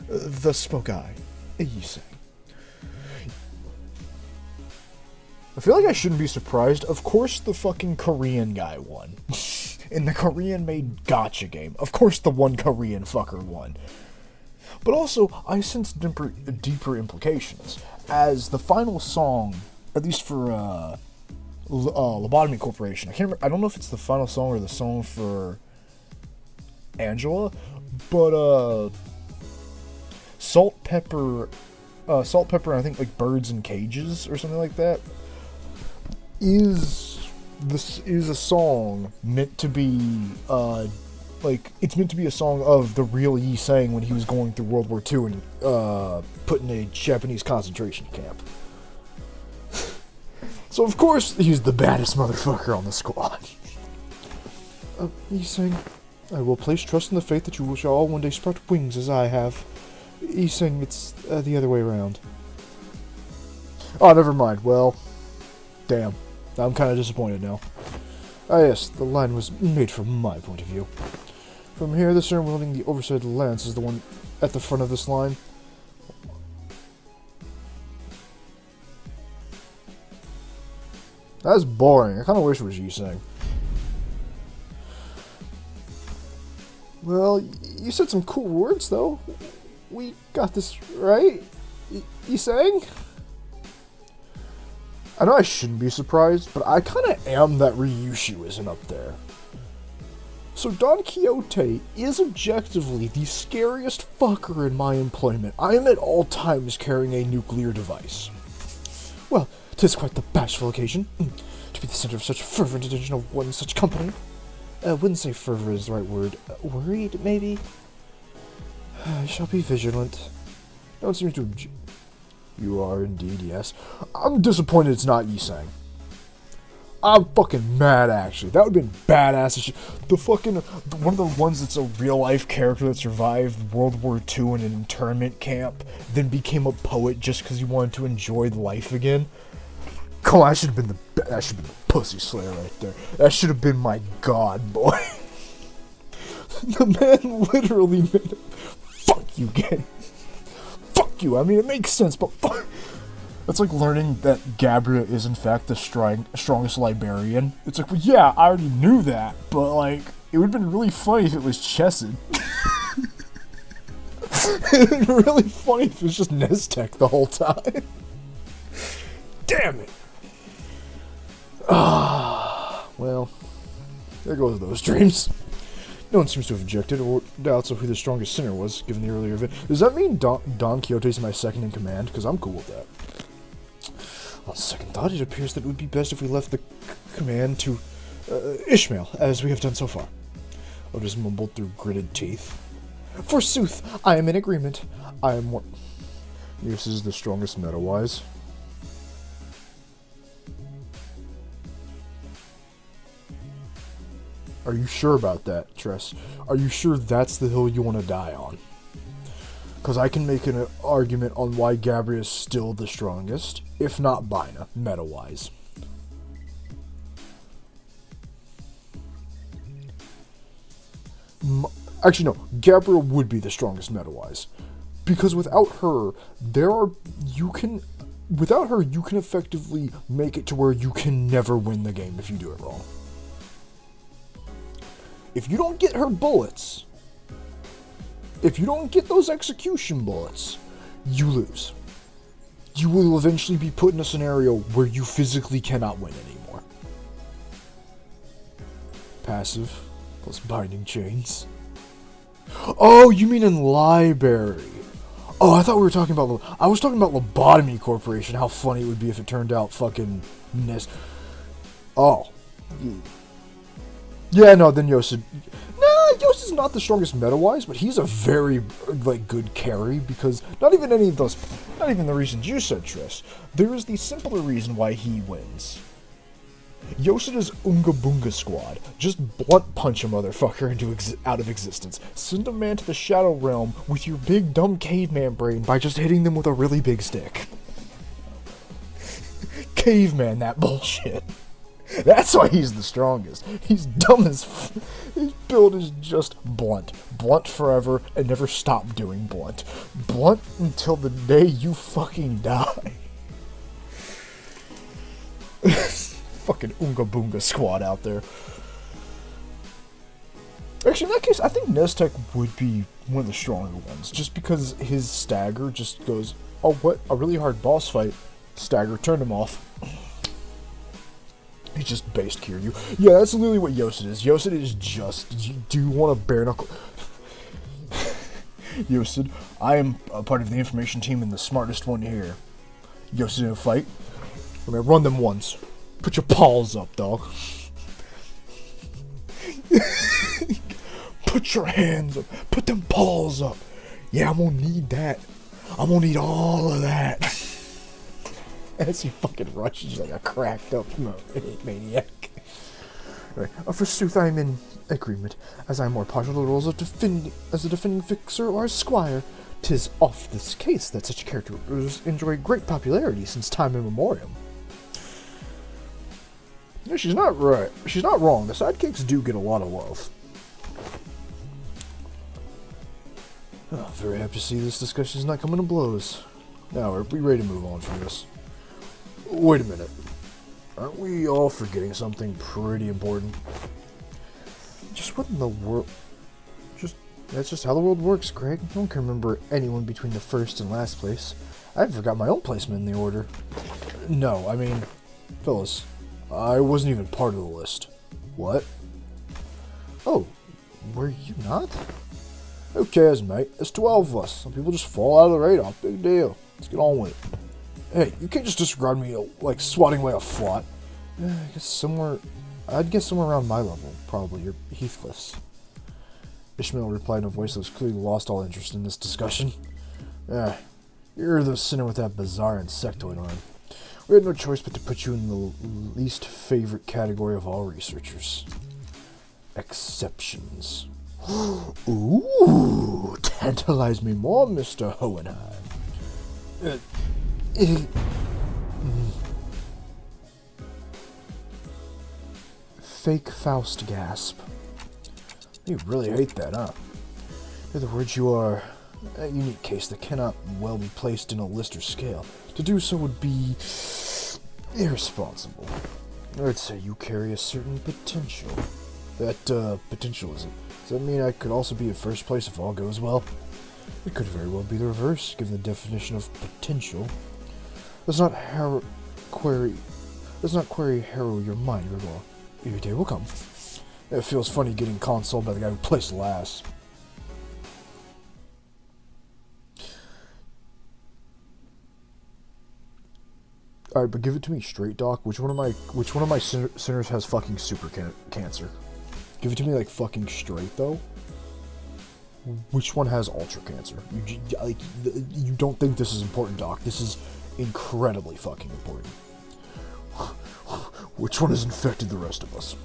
Thus spoke I, Yi Sang. I feel like I shouldn't be surprised. Of course the fucking Korean guy won. In the Korean-made gacha game. Of course the one Korean fucker won. But also, I sense deeper implications. As the final song, at least for Lobotomy Corporation, I don't know if it's the final song or the song for Angela, but Salt, Pepper, and I think like Birds in Cages or something like that is a song meant to be it's meant to be a song of the real Yi Sang when he was going through World War II and put in a Japanese concentration camp. So of course he's the baddest motherfucker on the squad. Yi Sang, I will place trust in the faith that you shall all one day sprout wings as I have. Yi Sang, it's the other way around. Oh, never mind. Well, damn. I'm kind of disappointed now. Ah yes, the line was made from my point of view. From here, the center wielding the oversized lance is the one at the front of this line. That's boring. I kind of wish it was Yi Sang. Well, you said some cool words, though. We got this right? Yi Sang? I know I shouldn't be surprised, but I kind of am that Ryushu isn't up there. So Don Quixote is objectively the scariest fucker in my employment. I am at all times carrying a nuclear device. Well, 'tis quite the bashful occasion, to be the center of such fervent attention of one such company. Wouldn't say fervor is the right word. Worried, maybe? I shall be vigilant. No one seems to object. You are indeed, yes. I'm disappointed it's not Yi Sang. I'm fucking mad, actually. That would have been badass as shit. The fucking... One of the ones that's a real-life character that survived World War II in an internment camp, then became a poet just because he wanted to enjoy life again. Come on, that should have been the pussy slayer right there. That should have been my god, boy. The man literally made it. Fuck you, game. Fuck you. I mean, it makes sense, but fuck. It's like learning that Gabria is in fact the strongest librarian. It's like, well, yeah, I already knew that, but like, it would have been really funny if it was Chesed. It would be really funny if it was just Neztek the whole time. Damn it. Ah, well, there goes those dreams. No one seems to have objected or doubts of who the strongest sinner was, given the earlier event. Does that mean Don Quixote's my second in command? Because I'm cool with that. On second thought, it appears that it would be best if we left the command to Ishmael, as we have done so far. Otis mumbled through gritted teeth. Forsooth, I am in agreement. I am one. This is the strongest meta-wise. Are you sure about that, Tress? Are you sure that's the hill you want to die on? Because I can make an argument on why Gabria is still the strongest, if not Bina, meta-wise. Actually, no. Gabria would be the strongest meta-wise. Because without her, you can effectively make it to where you can never win the game if you do it wrong. If you don't get her bullets, if you don't get those execution bullets, you lose. You will eventually be put in a scenario where you physically cannot win anymore. Passive plus binding chains. Oh, you mean in library? Oh, I thought we were talking about... I was talking about Lobotomy Corporation. How funny it would be if it turned out fucking... Oh. Yeah, no, then Yosid... Nah, Yosid's not the strongest meta-wise, but he's a very, like, good carry, because not even any of those... Not even the reasons you said, Triss. There is the simpler reason why he wins. Yosid is Unga Boonga Squad. Just blunt punch a motherfucker out of existence. Send a man to the Shadow Realm with your big dumb caveman brain by just hitting them with a really big stick. Caveman, that bullshit. That's why he's the strongest. He's dumb as his build is just blunt. Blunt forever and never stop doing blunt. Blunt until the day you fucking die. Fucking Unga Boonga Squad out there. Actually, in that case, I think Neztek would be one of the stronger ones. Just because his stagger just goes, oh, what? A really hard boss fight. Stagger, turned him off. He just based cure you. Yeah, that's literally what Yosid is. Yosid is just, do you want to bare knuckle? Yosid, I am a part of the information team and the smartest one here. Yosid in a fight. I'm gonna run them once. Put your paws up, dog. Put your hands up. Put them paws up. Yeah, I'm gonna need that. I'm gonna need all of that. As he fucking rushes like a cracked up maniac. Right. Forsooth, I am in agreement, as I am more partial to the roles of as a defending fixer or a squire. 'Tis off this case that such characters enjoy great popularity since time immemorial. Yeah, she's not right. She's not wrong. The sidekicks do get a lot of love. Oh, very happy to see this discussion is not coming to blows. Now, are we ready to move on from this? Wait a minute. Aren't we all forgetting something pretty important? Just what in the world... That's just how the world works, Greg. No one can remember anyone between the first and last place. I forgot my own placement in the order. No, I mean... Fellas, I wasn't even part of the list. What? Oh, were you not? Who cares, mate? There's 12 of us. Some people just fall out of the radar. Big deal. Let's get on with it. Hey, you can't just disregard me like swatting away a flot. I'd guess somewhere around my level, probably, or Heathcliff's. Ishmael replied in a voice that was clearly lost all interest in this discussion. You're the sinner with that bizarre insectoid arm. We had no choice but to put you in the least favorite category of all researchers. Exceptions. Ooh, tantalize me more, Mr. Hohenheim. Fake Faust gasp. You really hate that, huh? In other words, you are a unique case that cannot well be placed in a list or scale. To do so would be irresponsible. I'd say you carry a certain potential. That, potential is it? Does that mean I could also be in first place if all goes well? It could very well be the reverse, given the definition of potential. Let's not query harrow your mind, Rigor. Your day will come. It feels funny getting consoled by the guy who placed last. Alright, but give it to me straight, Doc. Which one of my sinners has fucking super cancer? Give it to me like fucking straight, though. Which one has ultra cancer? You don't think this is important, Doc. This is incredibly fucking important. Which one has infected the rest of us?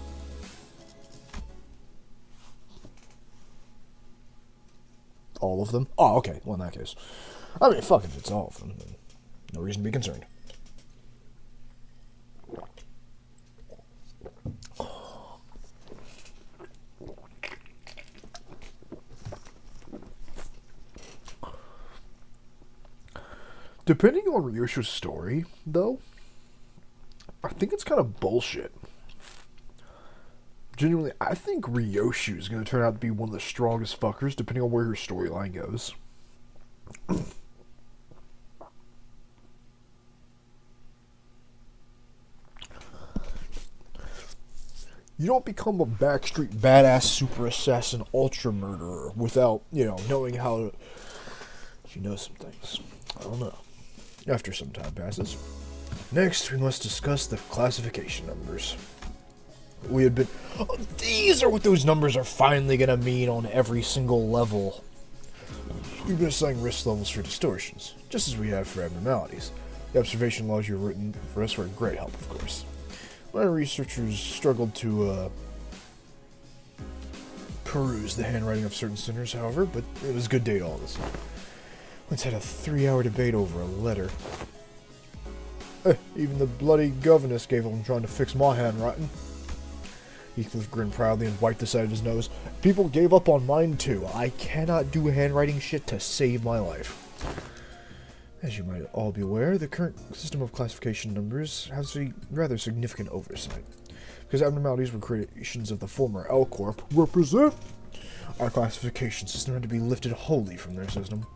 All of them? Oh, okay. Well, in that case. I mean, fuck if it's all of them, then no reason to be concerned. Depending on Ryosho's story, though, I think it's kind of bullshit. genuinely, I think Ryoshu is going to turn out to be one of the strongest fuckers, depending on where her storyline goes. You don't become a backstreet badass super assassin ultra murderer without, knowing how to... She knows some things. I don't know. After some time passes. Next, we must discuss the classification numbers. We had been... Oh, these are what those numbers are finally going to mean on every single level. We've been assigning risk levels for distortions, just as we have for abnormalities. The observation logs you've written for us were a great help, of course. My researchers struggled to peruse the handwriting of certain sinners, however, but it was good data all this. Once had a 3-hour debate over a letter. Even the bloody governess gave up on trying to fix my handwriting. Heathcliff grinned proudly and wiped the side of his nose. People gave up on mine too. I cannot do handwriting shit to save my life. As you might all be aware, the current system of classification numbers has a rather significant oversight. Because abnormalities were creations of the former L Corp represent, our classification system had to be lifted wholly from their system.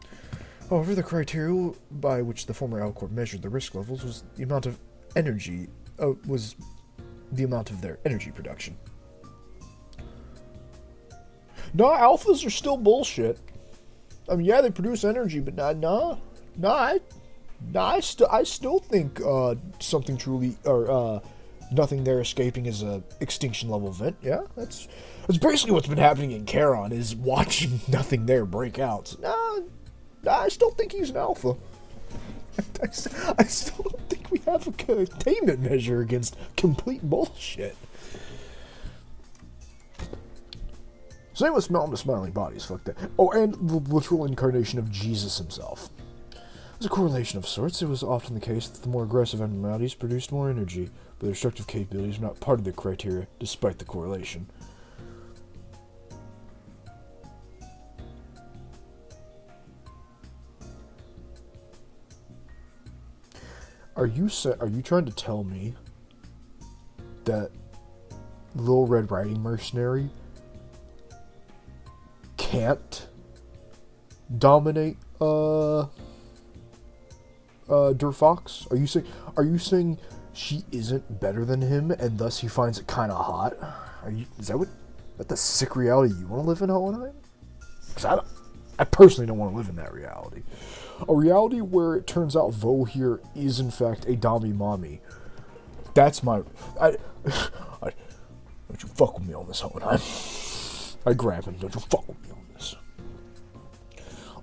However, the criteria by which the former L Corp measured the risk levels was the amount of energy, their energy production. Nah, alphas are still bullshit. I mean, yeah, they produce energy, but I still think something truly, or nothing there escaping is a extinction level event. Yeah, that's basically what's been happening in Charon, is watching nothing there break out. So, I still think he's an alpha. I still don't think we have a containment measure against complete bullshit. Same with Mountain of Smiling Bodies, fuck that. Oh, and the literal incarnation of Jesus himself. As a correlation of sorts, it was often the case that the more aggressive abnormalities produced more energy, but their destructive capabilities were not part of the criteria, despite the correlation. Are you trying to tell me that Little Red Riding Mercenary can't dominate Durfox? Are you saying she isn't better than him and thus he finds it kind of hot? Is that the sick reality you want to live in, Hohenheim? Because I personally don't want to live in that reality. A reality where it turns out Vo here is in fact a Dami Mommy. That's my... don't you fuck with me on this, Hohenheim. I grab him, don't you fuck with me on this.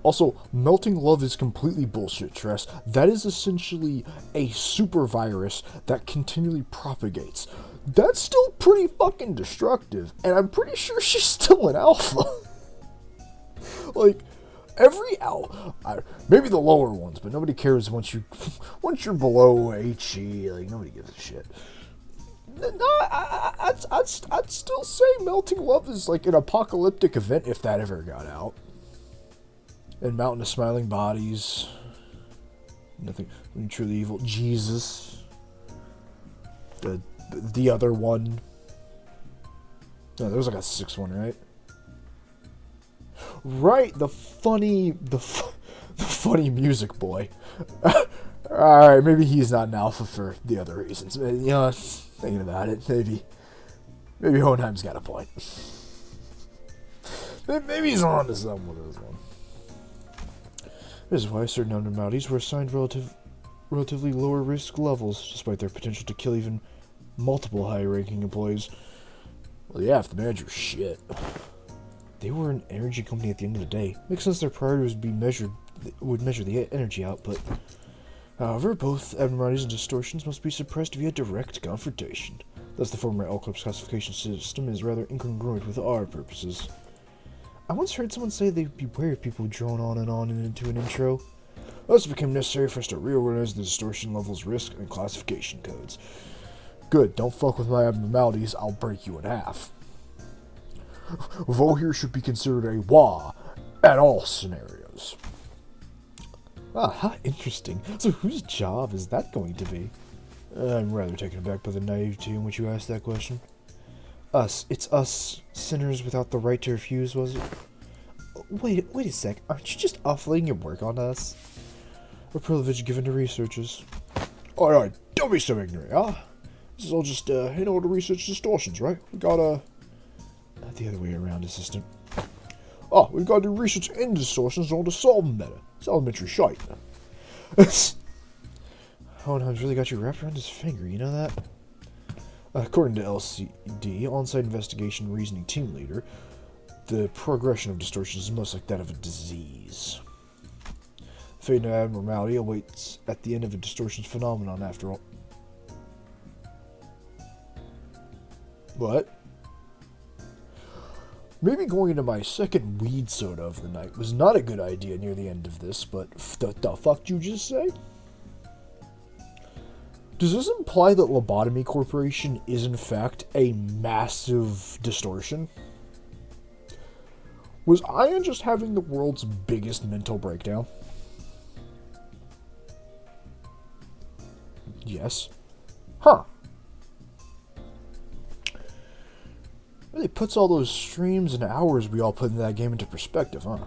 Also, melting love is completely bullshit, Tress. That is essentially a super virus that continually propagates. That's still pretty fucking destructive, and I'm pretty sure she's still an alpha. Like, every alpha, maybe the lower ones, but nobody cares once you're below HE, like, nobody gives a shit. No, I'd still say melting love is like an apocalyptic event if that ever got out. And Mountain of Smiling Bodies. Nothing truly evil. Jesus. The other one. No, there was like a sixth one, right? Right, the funny music boy. Alright, maybe he's not an alpha for the other reasons. Thinking about it, maybe Hohenheim's got a point. Maybe he's on to something with this one. This is why certain abnormalities were assigned relatively lower risk levels, despite their potential to kill even multiple high-ranking employees. Well, yeah, if the manager's shit. They were an energy company at the end of the day. Makes sense their priorities would measure the energy output. However, both abnormalities and distortions must be suppressed via direct confrontation. Thus, the former L-Corp's classification system is rather incongruent with our purposes. I once heard someone say they'd be wary of people drone on and into an intro. Thus, it became necessary for us to reorganize the distortion levels, risk, and classification codes. Good, don't fuck with my abnormalities, I'll break you in half. Vo here should be considered a WA at all scenarios. Ah, how interesting. So whose job is that going to be? I'm rather taken aback by the naivety in which you asked that question. Us. It's us, sinners without the right to refuse, was it? Wait a sec. Aren't you just offloading your work on us? A privilege given to researchers. Alright, don't be so ignorant, huh? This is all just, in order to research distortions, right? We gotta... Not the other way around, assistant. Oh, we've got to do research into distortions in order to solve them better. It's elementary shite. Hohenheim's really got you wrapped around his finger, you know that? According to LCD, on-site investigation reasoning team leader, the progression of distortions is most like that of a disease. Fate and abnormality awaits at the end of a distortions phenomenon, after all. What? Maybe going into my second weed soda of the night was not a good idea near the end of this, but the fuck did you just say? Does this imply that Lobotomy Corporation is in fact a massive distortion? Was Ian just having the world's biggest mental breakdown? Yes. Huh. Really puts all those streams and hours we all put into that game into perspective, huh?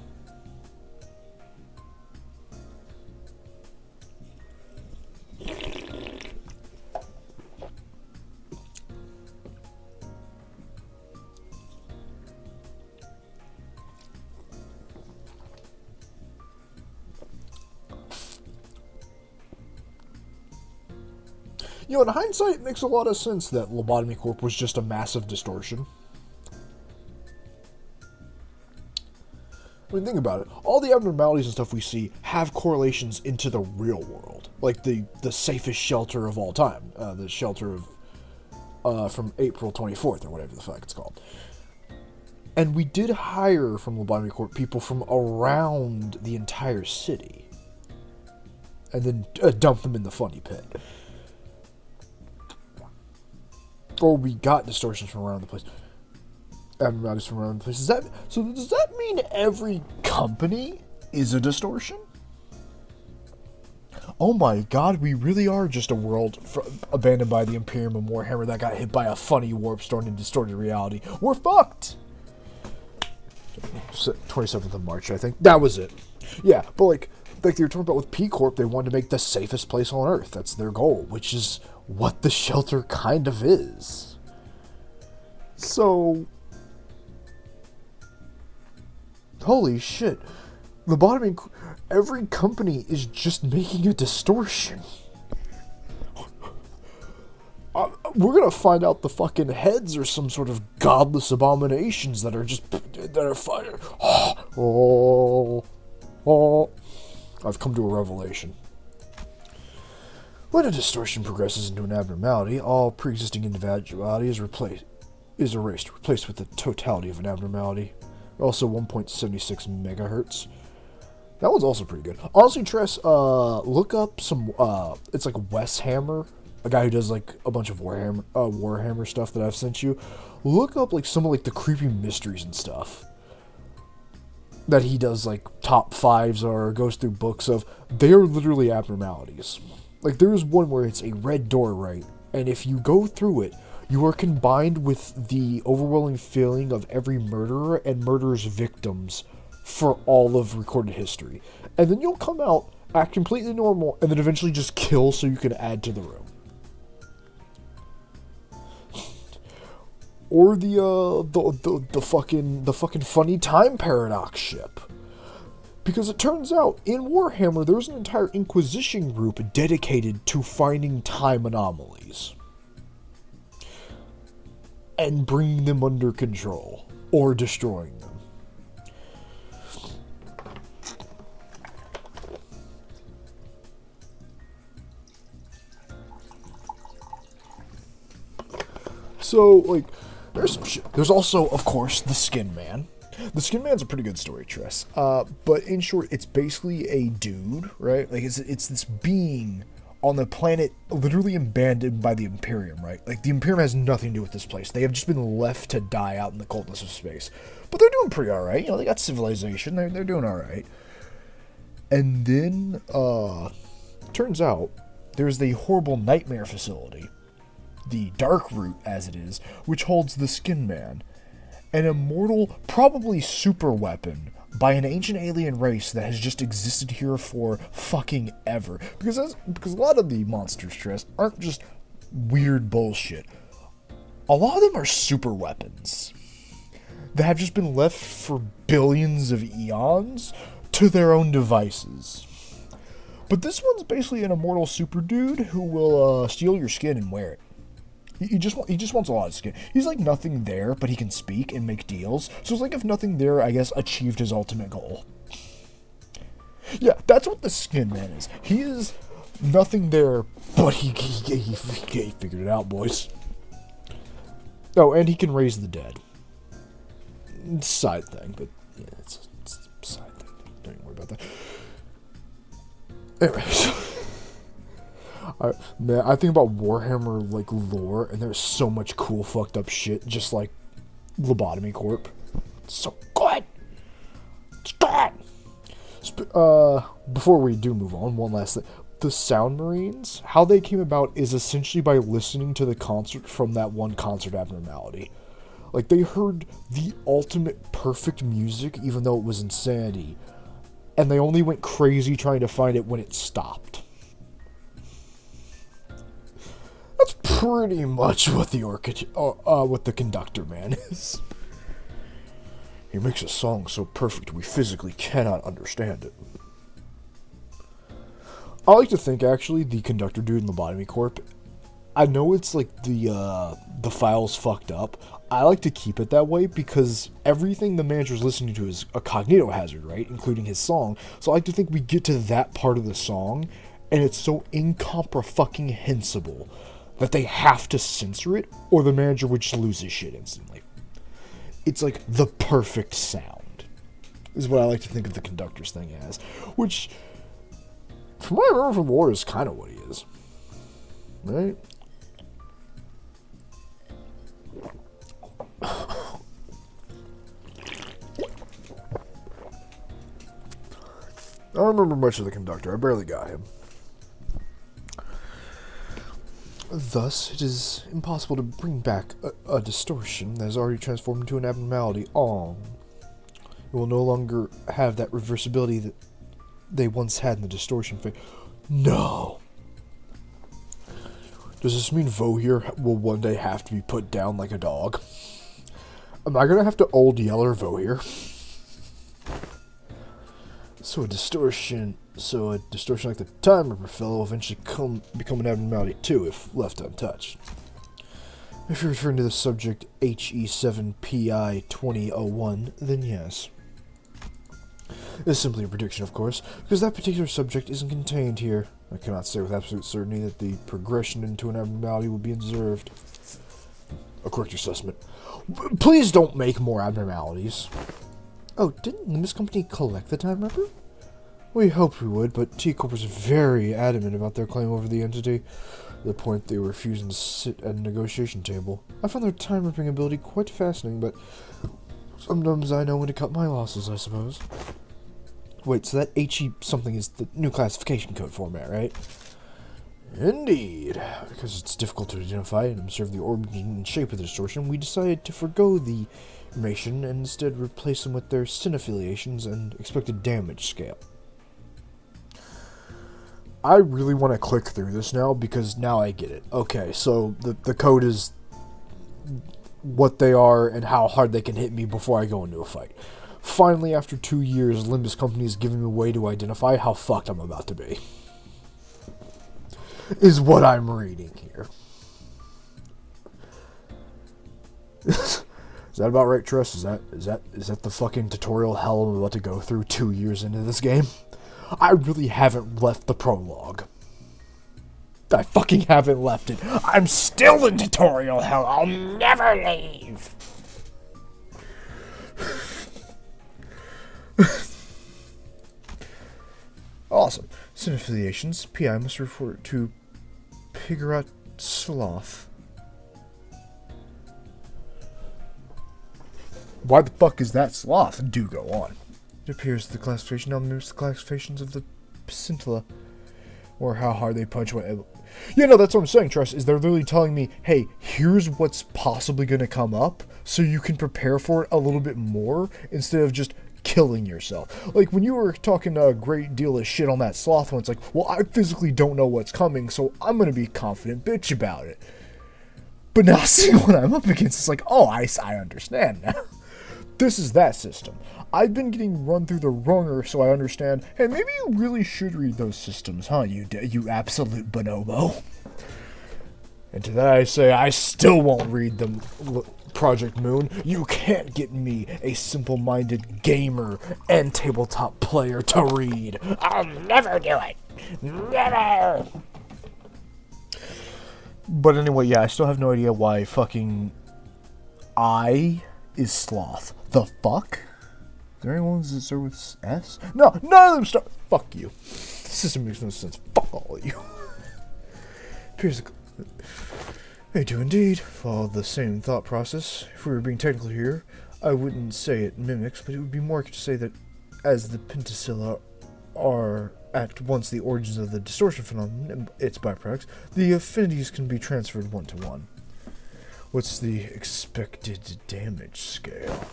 You know, in hindsight, it makes a lot of sense that Lobotomy Corp was just a massive distortion. I mean, think about it. All the abnormalities and stuff we see have correlations into the real world. Like the safest shelter of all time. The shelter of from April 24th, or whatever the fuck it's called. And we did hire from Lobotomy Corp people from around the entire city. And then dump them in the funny pit. Or we got distortions from around the place. Abnormalities from around the place. Does that mean every company is a distortion? Oh my god, we really are just a world abandoned by the Imperium and Warhammer that got hit by a funny warp storm and distorted reality. We're fucked! 27th of March, I think. That was it. Yeah, but like they were talking about with P Corp, they wanted to make the safest place on Earth. That's their goal, which is what the shelter kind of is. So... Holy shit. Lobotomy... Every company is just making a distortion. We're gonna find out the fucking heads are some sort of godless abominations that are just... that are fire. I've come to a revelation. When a distortion progresses into an abnormality, all pre-existing individuality is erased, replaced with the totality of an abnormality. Also 1.76 megahertz. That one's also pretty good. Honestly, Tress, look up some, it's like Wes Hammer, a guy who does like a bunch of Warhammer stuff that I've sent you. Look up like some of like the creepy mysteries and stuff that he does, like top 5s or goes through books of. They are literally abnormalities. Like there's one where it's a red door, right? And if you go through it, you are combined with the overwhelming feeling of every murderer and murderer's victims for all of recorded history. And then you'll come out, act completely normal, and then eventually just kill so you can add to the room. Or the fucking funny time paradox ship. Because it turns out, in Warhammer, there's an entire Inquisition group dedicated to finding time anomalies. And bringing them under control. Or destroying them. So, like, there's some shit. There's also, of course, the Skin Man. The Skin Man's a pretty good story, Tress. But in short, it's basically a dude, right? Like, it's this being on the planet literally abandoned by the Imperium, right? Like, the Imperium has nothing to do with this place. They have just been left to die out in the coldness of space. But they're doing pretty alright. You know, they got civilization. They're doing alright. And then, turns out, there's the horrible nightmare facility the Dark Root, as it is, which holds the Skin Man, an immortal, probably super weapon by an ancient alien race that has just existed here for fucking ever. Because a lot of the monsters, Tress, aren't just weird bullshit. A lot of them are super weapons that have just been left for billions of eons to their own devices. But this one's basically an immortal super dude who will steal your skin and wear it. He just wants a lot of skin. He's like Nothing There, but he can speak and make deals. So it's like if Nothing There, I guess, achieved his ultimate goal. Yeah, that's what the Skin Man is. He is Nothing There, but he figured it out, boys. Oh, and he can raise the dead. Side thing, but yeah, it's a side thing. Don't even worry about that. Anyway, man, I think about Warhammer like lore, and there's so much cool fucked up shit, just like Lobotomy Corp. It's so good. It's good. Before we do move on, one last thing. The Sound Marines, how they came about is essentially by listening to the concert from that one concert abnormality. Like, they heard the ultimate perfect music, even though it was insanity, and they only went crazy trying to find it when it stopped. That's pretty much what the Conductor Man is. He makes a song so perfect we physically cannot understand it. I like to think, actually, the Conductor dude in Lobotomy Corp, I know it's like the file's fucked up. I like to keep it that way because everything the manager's listening to is a cognito hazard, right? Including his song. So I like to think we get to that part of the song, and it's so incomprehensible that they have to censor it, or the manager would just lose his shit instantly. It's like the perfect sound, is what I like to think of the Conductor's thing as. Which, from what I remember from lore, is kind of what he is. Right? I don't remember much of the Conductor. I barely got him. Thus, it is impossible to bring back a distortion that has already transformed into an abnormality. It will no longer have that reversibility that they once had in the distortion phase. No! Does this mean Vohir will one day have to be put down like a dog? Am I gonna have to old Yeller Vohir? So a distortion like the Time Ripper fellow will eventually become an abnormality too, if left untouched. If you're referring to the subject HE7PI2001, then yes. It's simply a prediction, of course, because that particular subject isn't contained here. I cannot say with absolute certainty that the progression into an abnormality will be observed. A correct assessment. Please don't make more abnormalities. Oh, didn't Limbus Company collect the Time Ripper? We hoped we would, but T-Corp was very adamant about their claim over the entity, to the point they were refusing to sit at a negotiation table. I found their time-ripping ability quite fascinating, but sometimes I know when to cut my losses, I suppose. Wait, so that HE something is the new classification code format, right? Indeed. Because it's difficult to identify and observe the origin and shape of the distortion, we decided to forgo the information and instead replace them with their sin affiliations and expected damage scale. I really want to click through this now because now I get it. Okay, so the code is what they are and how hard they can hit me before I go into a fight. Finally, after 2 years, Limbus Company is giving me a way to identify how fucked I'm about to be. Is what I'm reading here. Is that about right, Tress? Is that the fucking tutorial hell I'm about to go through 2 years into this game? I really haven't left the prologue. I fucking haven't left it. I'm still in tutorial hell. I'll never leave. Awesome. Sin affiliations. PI must refer to Pigrat Sloth. Why the fuck is that sloth? Do go on. It appears the classification now mirrors the classifications of the Scintilla. or how hard they punch. Yeah, no, that's what I'm saying, Trust, is they're literally telling me, hey, here's what's possibly going to come up, so you can prepare for it a little bit more, instead of just killing yourself. Like, when you were talking a great deal of shit on that sloth one, it's like, well, I physically don't know what's coming, so I'm going to be confident bitch about it. But now seeing what I'm up against, it's like, oh, I understand now. This is that system. I've been getting run through the wronger, so I understand, hey, maybe you really should read those systems, huh, you absolute bonobo. And to that I say, I still won't read them, Project Moon. You can't get me, a simple-minded gamer and tabletop player, to read. I'll never do it. Never! But anyway, yeah, I still have no idea why fucking I is sloth. The fuck? Is there anyone that start with S? No, none of them start. Fuck you. This system makes no sense. Fuck all of you. Here's the. They do indeed follow the same thought process. If we were being technical here, I wouldn't say it mimics, but it would be more accurate to say that as the pentacilla are at once the origins of the distortion phenomenon and its byproducts, the affinities can be transferred one to one. What's the expected damage scale?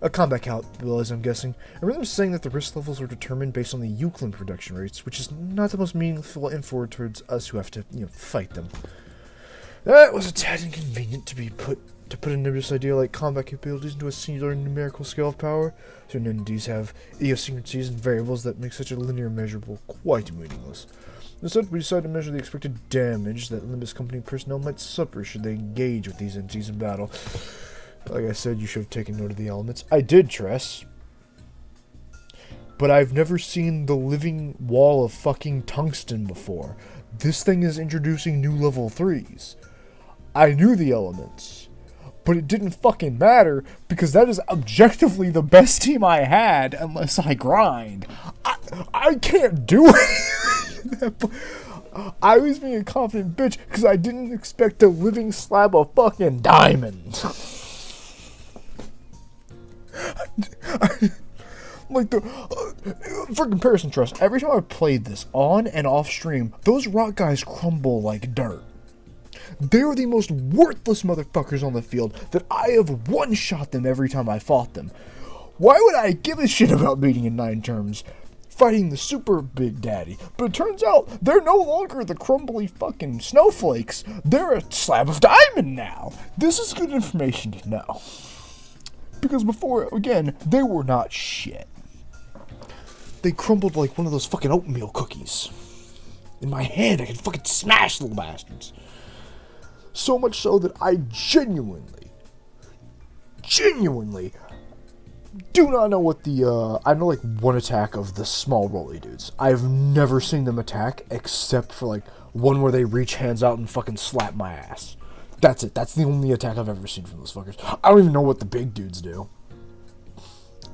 A combat calculus, I'm guessing. I remember them saying that the risk levels are determined based on the Euclid production rates, which is not the most meaningful info towards us who have to, fight them. That was a tad inconvenient to put a nebulous idea like combat capabilities into a singular numerical scale of power. Certain entities have idiosyncrasies and variables that make such a linear measurable quite meaningless. Instead, we decided to measure the expected damage that Limbus Company personnel might suffer should they engage with these entities in battle. Like I said, you should have taken note of the elements. I did, Tress. But I've never seen the living wall of fucking tungsten before. This thing is introducing new level 3s. I knew the elements. But it didn't fucking matter, because that is objectively the best team I had, unless I grind. I can't do it! I was being a confident bitch, because I didn't expect a living slab of fucking diamond. For comparison, Trust, every time I played this, on and off stream, those rock guys crumble like dirt. They are the most worthless motherfuckers on the field that I have one-shot them every time I fought them. Why would I give a shit about beating in 9 turns, fighting the super big daddy? But it turns out, they're no longer the crumbly fucking snowflakes. They're a slab of diamond now. This is good information to know. Because before, again, they were not shit. They crumbled like one of those fucking oatmeal cookies. In my hand, I could fucking smash little bastards. So much so that I genuinely do not know what the, I know like one attack of the small rolly dudes. I've never seen them attack except for like one where they reach hands out and fucking slap my ass. That's it. That's the only attack I've ever seen from those fuckers. I don't even know what the big dudes do.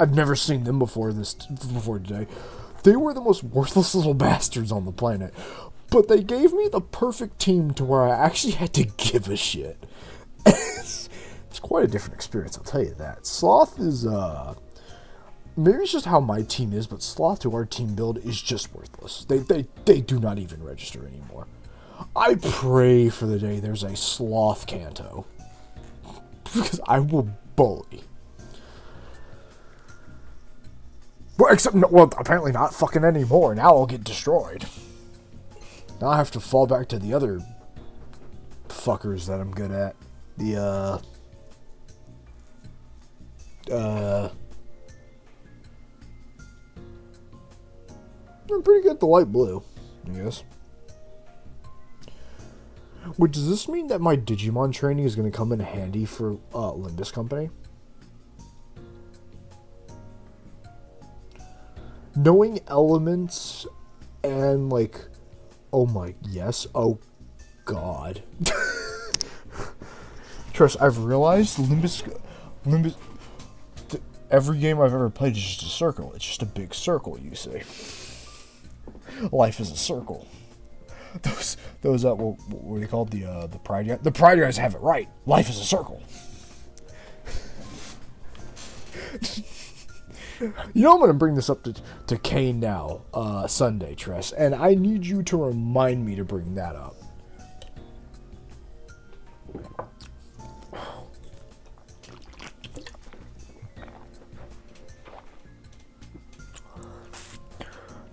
I've never seen them before today. They were the most worthless little bastards on the planet. But they gave me the perfect team to where I actually had to give a shit. It's quite a different experience, I'll tell you that. Sloth is, maybe it's just how my team is, but Sloth to our team build is just worthless. They do not even register anymore. I pray for the day there's a Sloth Canto. Because I will bully. Well, apparently not fucking anymore. Now I'll get destroyed. Now I have to fall back to the other fuckers that I'm good at. I'm pretty good at the light blue, I guess. Wait, does this mean that my Digimon training is going to come in handy for Limbus Company? Knowing elements and like, oh my, yes, oh god. Trust, I've realized Limbus, every game I've ever played is just a circle. It's just a big circle, you see. Life is a circle. Those what were they called? The Pride guys? The Pride guys have it right. Life is a circle. You know I'm gonna bring this up to Kane now, Sunday, Tress, and I need you to remind me to bring that up.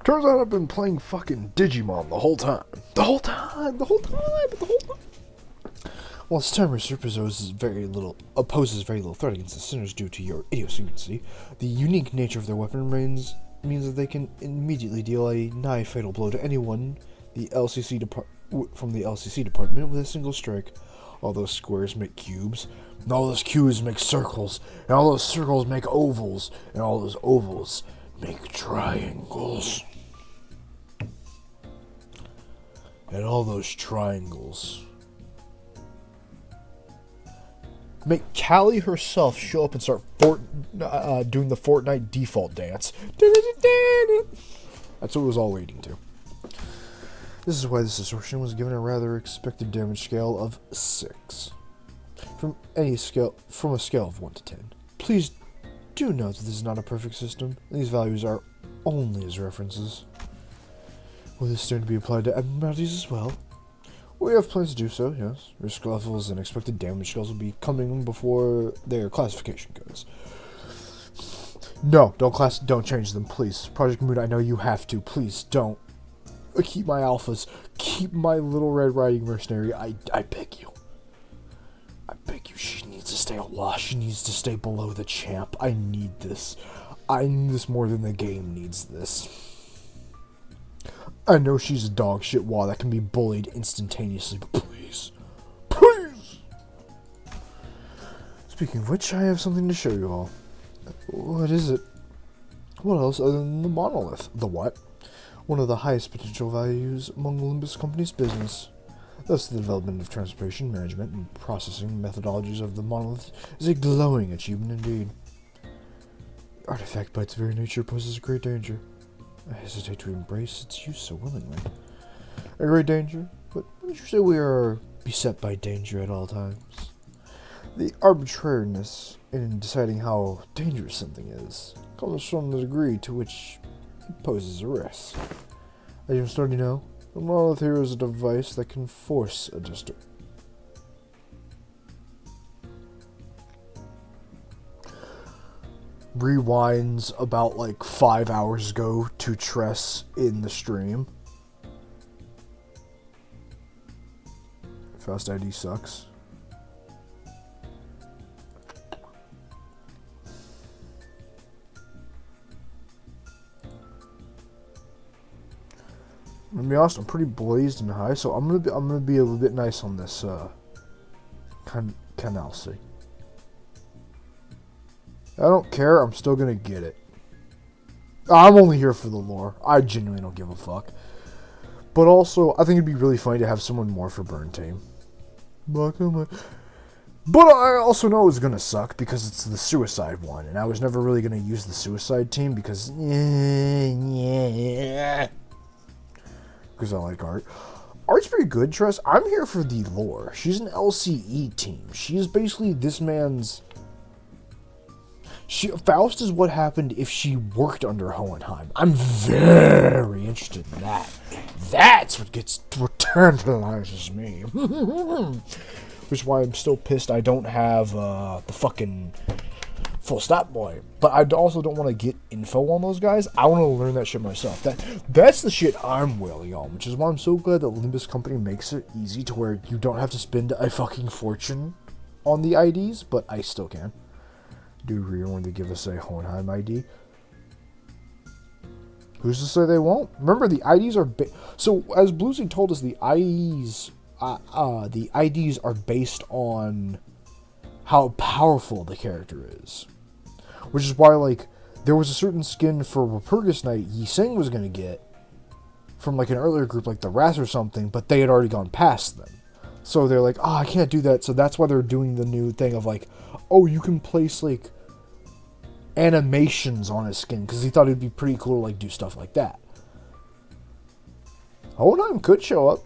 Turns out I've been playing fucking Digimon the whole time. The whole time. While its timer opposes very little threat against the sinners due to your idiosyncrasy, the unique nature of their weapon means that they can immediately deal a nigh fatal blow to anyone from the LCC department with a single strike. All those squares make cubes, and all those cubes make circles, and all those circles make ovals, and all those ovals make triangles. And all those triangles make Callie herself show up and start doing the Fortnite default dance. That's what it was all leading to. This is why this assortion was given a rather expected damage scale of 6. From a scale of 1 to 10. Please do note that this is not a perfect system. These values are only as references. Will this stand to be applied to abnormalities as well? We have plans to do so, yes. Risk levels and expected damage scales will be coming before their classification codes. No, don't change them, please. Project Moon, I know you have to. Please don't. Keep my alphas. Keep my Little Red Riding Mercenary. I beg you. I beg you. She needs to stay aloft. She needs to stay below the champ. I need this. I need this more than the game needs this. I know she's a dog shit wall that can be bullied instantaneously, but please. Please! Speaking of which, I have something to show you all. What is it? What else other than the monolith? The what? One of the highest potential values among the Limbus Company's business. Thus, the development of transportation, management, and processing methodologies of the monolith is a glowing achievement indeed. The artifact by its very nature poses a great danger. I hesitate to embrace its use so willingly. A great danger? But wouldn't you say we are beset by danger at all times? The arbitrariness in deciding how dangerous something is comes from the degree to which it poses a risk. As you must already know, the monolith here is a device that can force a district. Rewinds about like 5 hours ago to Tress in the stream. Fast ID sucks. I'm gonna be honest, I'm pretty blazed and high, so I'm gonna be a little bit nice on this canal C. I don't care, I'm still gonna get it. I'm only here for the lore. I genuinely don't give a fuck. But also, I think it'd be really funny to have someone more for Burn Team. But I also know it's gonna suck because it's the suicide one, and I was never really gonna use the suicide team because I like Art. Art's pretty good, Tress. I'm here for the lore. She's an LCE team. She is basically this man's... Faust is what happened if she worked under Hohenheim. I'm very interested in that. That's what tantalizes me. Which is why I'm still pissed I don't have the fucking full stop boy. But I also don't want to get info on those guys. I want to learn that shit myself. That's the shit I'm wailing on, which is why I'm so glad that Limbus Company makes it easy to where you don't have to spend a fucking fortune on the IDs, but I still can. Do you really want to give us a Hohenheim ID? Who's to say they won't? Remember, the IDs are... So, as Bluesy told us, the IDs are based on how powerful the character is. Which is why, like, there was a certain skin for Walpurgis Knight Yi Sing was going to get from, like, an earlier group, like the Wrath or something, but they had already gone past them. So they're like, I can't do that. So that's why they're doing the new thing of, like, oh, you can place, like, animations on his skin, because he thought it'd be pretty cool to, like, do stuff like that. Hohenheim could show up.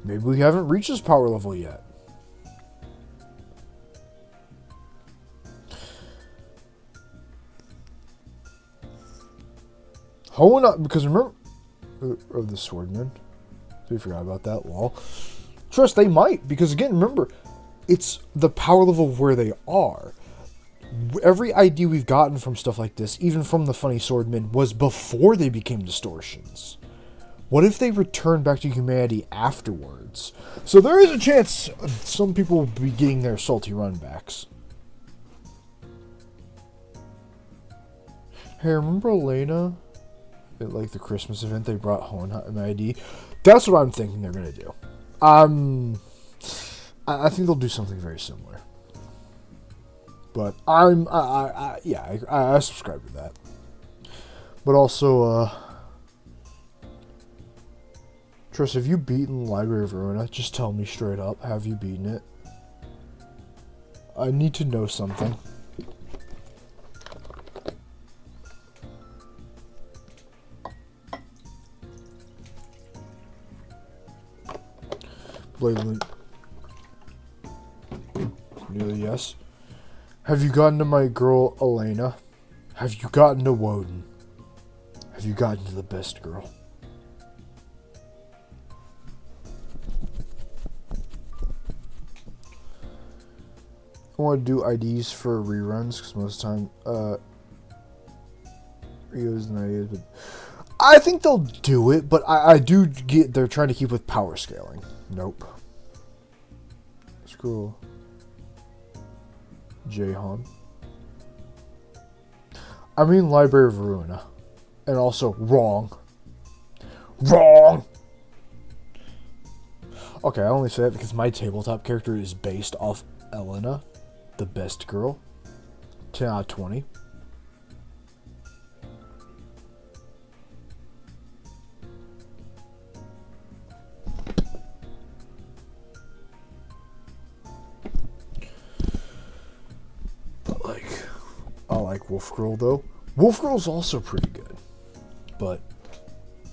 Maybe we haven't reached his power level yet. Hona, because remember, the swordmen. We forgot about that. Well, trust they might, because again, remember, it's the power level of where they are. Every idea we've gotten from stuff like this, even from the funny swordmen, was before they became distortions. What if they return back to humanity afterwards? So there is a chance some people will be getting their salty runbacks. Hey, remember Elena? At, like, the Christmas event, they brought Hohenheim ID. That's what I'm thinking they're going to do. I think they'll do something very similar. But I subscribe to that. But also, Triss, have you beaten Library of Ruina? Just tell me straight up. Have you beaten it? I need to know something. Blatantly. Nearly yes. Have you gotten to my girl, Elena? Have you gotten to Woden? Have you gotten to the best girl? I want to do IDs for reruns, because most of the time, Rio's and ideas, but I think they'll do it, but I do get they're trying to keep with power scaling. Nope. Scroll. Jahan. I mean Library of Ruina. And also wrong. Wrong! Okay, I only say that because my tabletop character is based off Elena, the best girl. 10 out of 20. But like, I like Wolf Girl though. Wolf Girl's also pretty good. But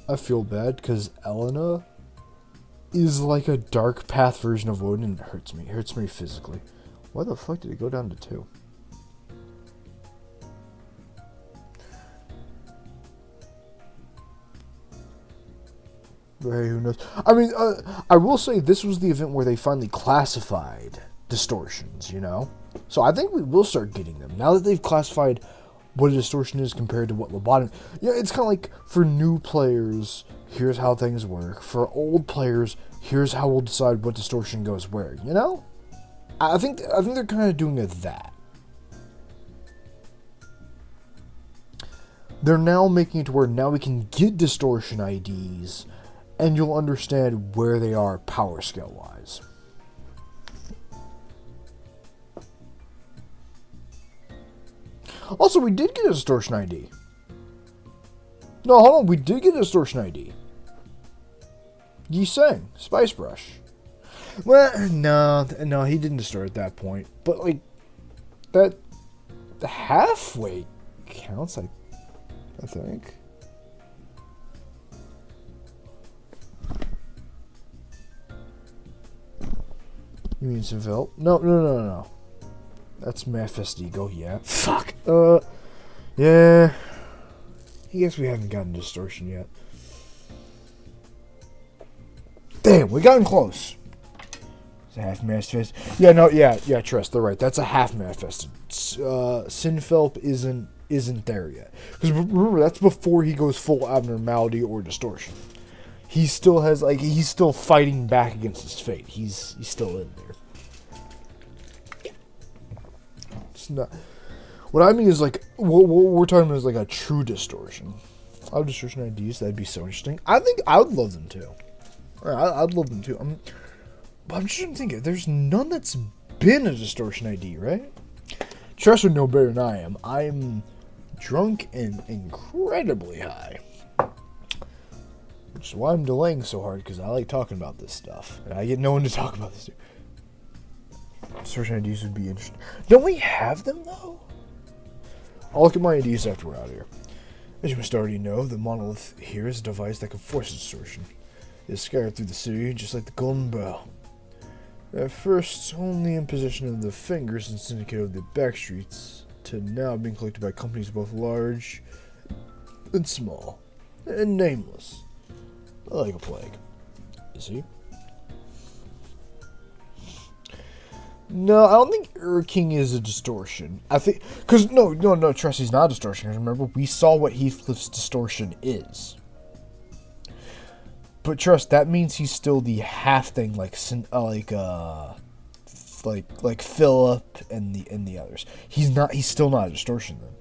I feel bad because Elena is like a dark path version of Woden and it hurts me. It hurts me physically. Why the fuck did it go down to 2? But hey, who knows? I mean, I will say this was the event where they finally classified distortions, you know? So I think we will start getting them. Now that they've classified what a distortion is compared to what lobotomy... Yeah, it's kind of like, for new players, here's how things work. For old players, here's how we'll decide what distortion goes where, you know? I think they're kind of doing it that. They're now making it to where now we can get distortion IDs, and you'll understand where they are power scale wise. Also, we did get a distortion ID. No, hold on, we did get a distortion ID. Yi Sang, Spice Brush. Well, no, he didn't distort at that point. But, like, that halfway counts, I think. You mean Seville? No. That's Manifest Ego, yeah. Fuck. Yeah. I guess we haven't gotten distortion yet. Damn, we gotten close. It's a half manifest. Yeah, trust, they're right. That's a half manifested. Sinfelp isn't there yet. Because remember, that's before he goes full abnormality or distortion. He still has, like, he's still fighting back against his fate. He's still in there. It's not. What I mean is, like, what we're talking about is like a true distortion. I have distortion IDs. That'd be so interesting. I think I would love them too. I'd love them too. But I'm just trying to think. There's none that's been a distortion ID, right? Tress would know better than I am. I'm drunk and incredibly high. Which is why I'm delaying so hard, because I like talking about this stuff. And I get no one to talk about this. Distortion IDs would be interesting. Don't we have them, though? I'll look at my IDs after we're out here. As you must already know, the monolith here is a device that can force distortion. It is scattered through the city, just like the golden bow. At first, only in possession of the fingers and syndicate of the back streets, to now being collected by companies both large and small. and nameless. Like a plague. You see? No, I don't think King is a distortion. I think... Because, no, trust, he's not a distortion. Remember, we saw what Heathcliff's distortion is. But trust, that means he's still the half thing, like Philip and the others. He's still not a distortion, then.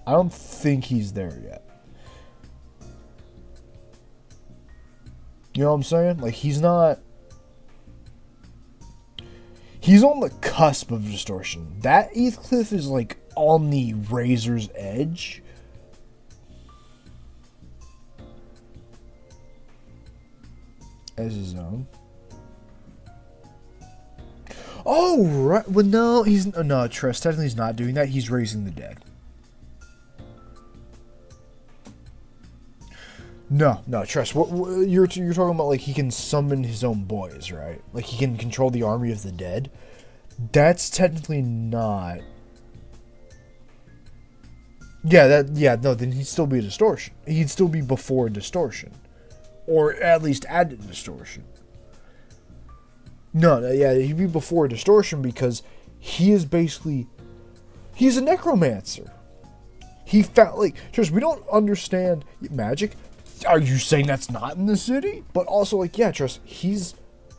I don't think he's there yet. You know what I'm saying? Like, he's not... He's on the cusp of distortion. That Heathcliff is, like, on the razor's edge. As his own. Oh, right. Well, no, he's... No, Trust, technically he's not doing that. He's raising the dead. No, Trust. What you're talking about, like, he can summon his own boys, right? Like, he can control the army of the dead. That's technically not... no, then he'd still be a distortion. He'd still be before distortion. Or at least added distortion. No, he'd be before distortion because he is basically... He's a necromancer. He found, like... Trust, we don't understand magic. Are you saying that's not in the city? But also, like, yeah, Trust, he's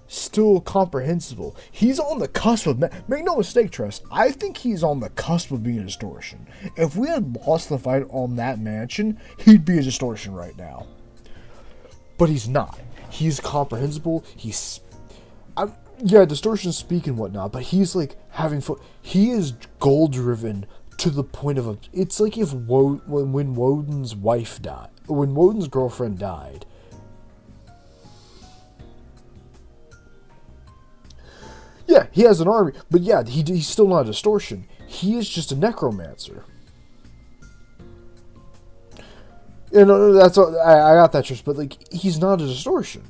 still comprehensible. He's on the cusp of... Make no mistake, Trust, I think he's on the cusp of being a distortion. If we had lost the fight on that mansion, he'd be a distortion right now. But he's not. He's comprehensible. Distortions speak and whatnot, but he's, like, having fun. He is goal-driven to the point of... It's like if when Woden's wife died. When Woden's girlfriend died. Yeah, he has an army, but yeah, he's still not a distortion. He is just a necromancer. You know, that's I got that, but like, he's not a distortion.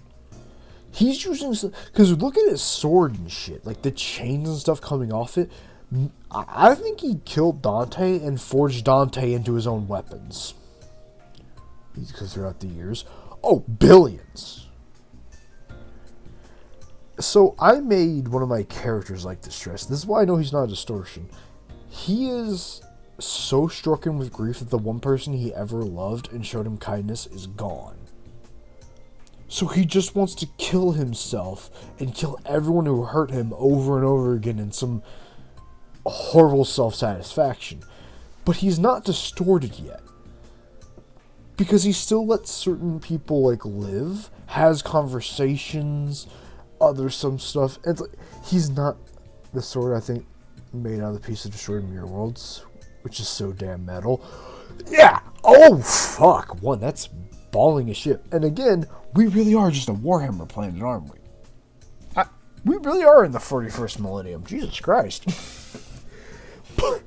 He's using, because look at his sword and shit, like the chains and stuff coming off it. I think he killed Dante and forged Dante into his own weapons. Because throughout the years, billions. So I made one of my characters like Distress. This is why I know he's not a distortion. He is so stricken with grief that the one person he ever loved and showed him kindness is gone. So he just wants to kill himself and kill everyone who hurt him over and over again in some horrible self-satisfaction. But he's not distorted yet. Because he still lets certain people, like, live, has conversations, some stuff. It's like, he's not the sword, I think, made out of the piece of destroyed mirror worlds, which is so damn metal. Yeah! Oh, fuck! One, that's balling as shit. And again, we really are just a Warhammer planet, aren't we? We really are in the 41st millennium. Jesus Christ. But,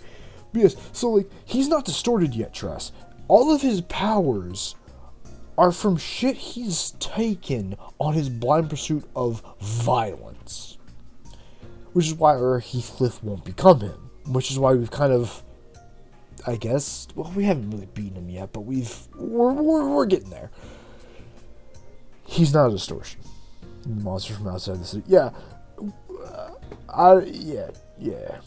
yes, so, like, he's not distorted yet, Tress. All of his powers are from shit he's taken on his blind pursuit of violence. Which is why Heathcliff won't become him. Which is why we've kind of, I guess, well, we haven't really beaten him yet, but we're getting there. He's not a distortion. Monster from outside the city. Yeah. Yeah.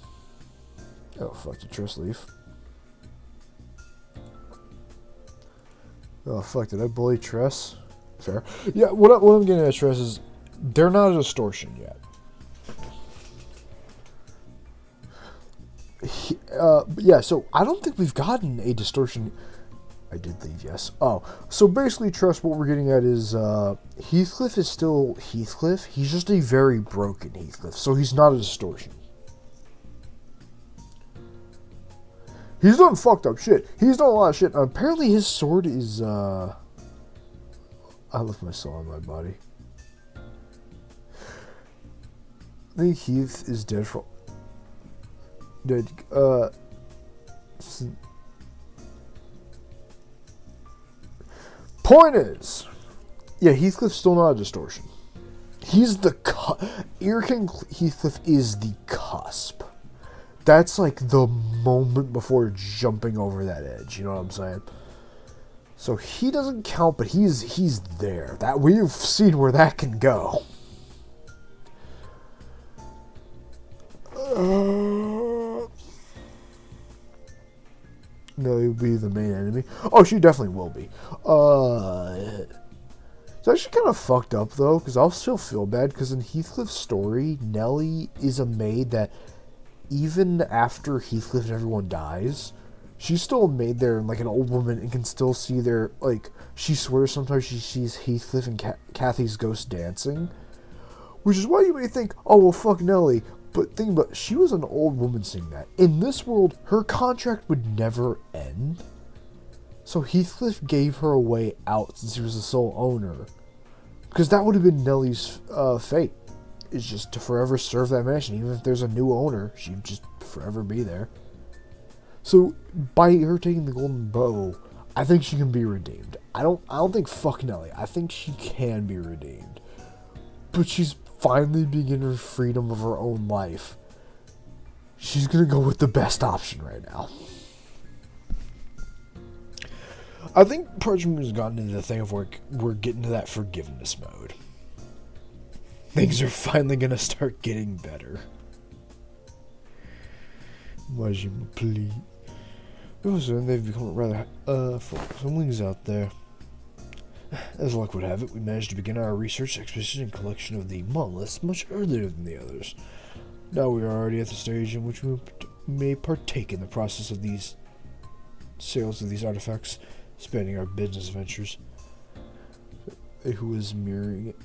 Oh, fuck the Tress leaf. Oh, fuck, did I bully Tress? Fair. Yeah, what I'm getting at, Tress, is they're not a distortion yet. Yeah, so I don't think we've gotten a distortion. I did leave, yes. Oh, so basically, Tress, what we're getting at is Heathcliff is still Heathcliff. He's just a very broken Heathcliff, so he's not a distortion. He's done fucked up shit. He's done a lot of shit. Apparently his sword is, I left my soul on my body. I think Heath is dead for... Dead, Point is... Yeah, Heathcliff's still not a distortion. He's the... King Heathcliff is the cusp. That's like the moment before jumping over that edge. You know what I'm saying? So he doesn't count, but he's there. That we've seen where that can go. No, he'll be the main enemy. Oh, she definitely will be. It's actually kind of fucked up, though, because I'll still feel bad, because in Heathcliff's story, Nellie is a maid that, even after Heathcliff and everyone dies, she's still a maid there, and, like, an old woman, and can still see their, like, she swears sometimes she sees Heathcliff and Kathy's ghost dancing, which is why you may think, oh, well, fuck Nellie, but think about it, she was an old woman saying that. In this world, her contract would never end. So Heathcliff gave her a way out since he was the sole owner. Because that would have been Nellie's fate. Is just to forever serve that mansion. Even if there's a new owner, she'd just forever be there. So by her taking the golden bow, I think she can be redeemed. I don't think fuck Nellie. I think she can be redeemed. But she's finally beginning her freedom of her own life. She's gonna go with the best option right now. I think Project Moon has gotten into the thing of where we're getting to that forgiveness mode. Things are finally gonna start getting better. Please. Also, they've become rather full. Some wings out there. As luck would have it, we managed to begin our research expedition and collection of the monoliths much earlier than the others. Now we are already at the stage in which we may partake in the process of these sales of these artifacts, spanning our business ventures. Who is mirroring it?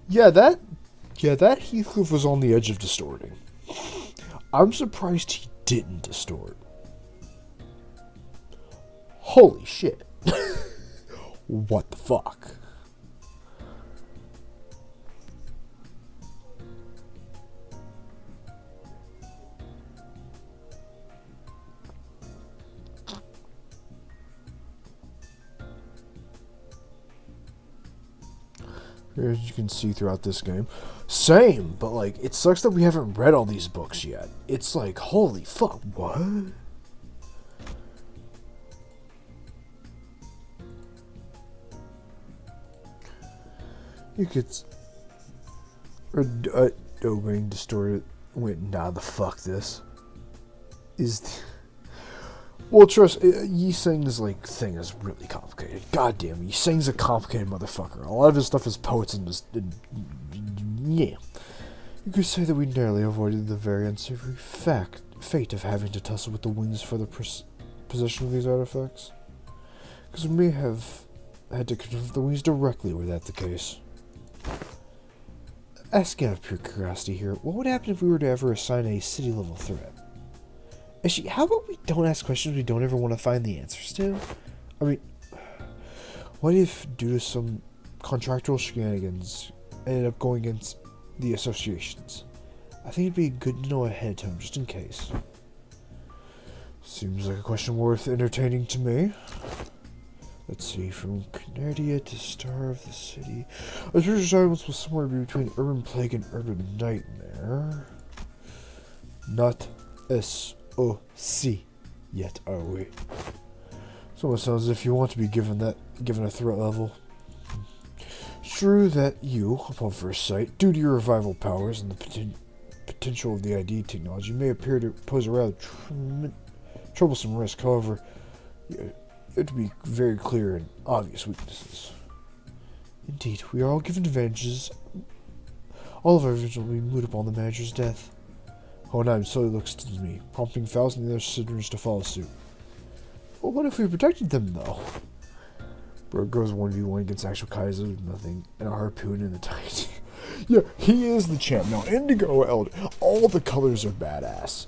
Yeah, that Heathcliff was on the edge of distorting. I'm surprised he didn't distort. Holy shit. What the fuck? As you can see throughout this game. Same, but like, it sucks that we haven't read all these books yet. It's like, holy fuck, what? You could... Domain distorted went, nah, the fuck this. Well, trust, Yi Seng's, like, thing is really complicated. God damn, Yi Seng's a complicated motherfucker. A lot of his stuff is poets and yeah. You could say that we narrowly avoided the very unsavory fate of having to tussle with the wings for the possession of these artifacts. Because we may have had to confront the wings directly were that the case. Asking out of pure curiosity here, what would happen if we were to ever assign a city-level threat? Actually, how about we don't ask questions we don't ever want to find the answers to? I mean, what if, due to some contractual shenanigans, ended up going against the associations? I think it'd be good to know ahead of time, just in case. Seems like a question worth entertaining to me. Let's see, from Canardia to Star of the City. A treasure silence was somewhere between urban plague and urban nightmare. Not SOC yet, are we? So it sounds as if you want to be given a threat level. It's true that you, upon first sight, due to your revival powers and the potential of the ID technology, may appear to pose a rather troublesome risk. However, you have to be very clear and obvious weaknesses. Indeed, we are all given advantages. All of our advantages will be moot upon the manager's death. Hohenheim slowly looks to me, prompting thousands of other citizens to follow suit. Well, what if we protected them, though? Bro goes 1v1 against actual Kaiser with nothing, and a harpoon in the tiny. Yeah, he is the champ. Now, Indigo Elder, all the colors are badass.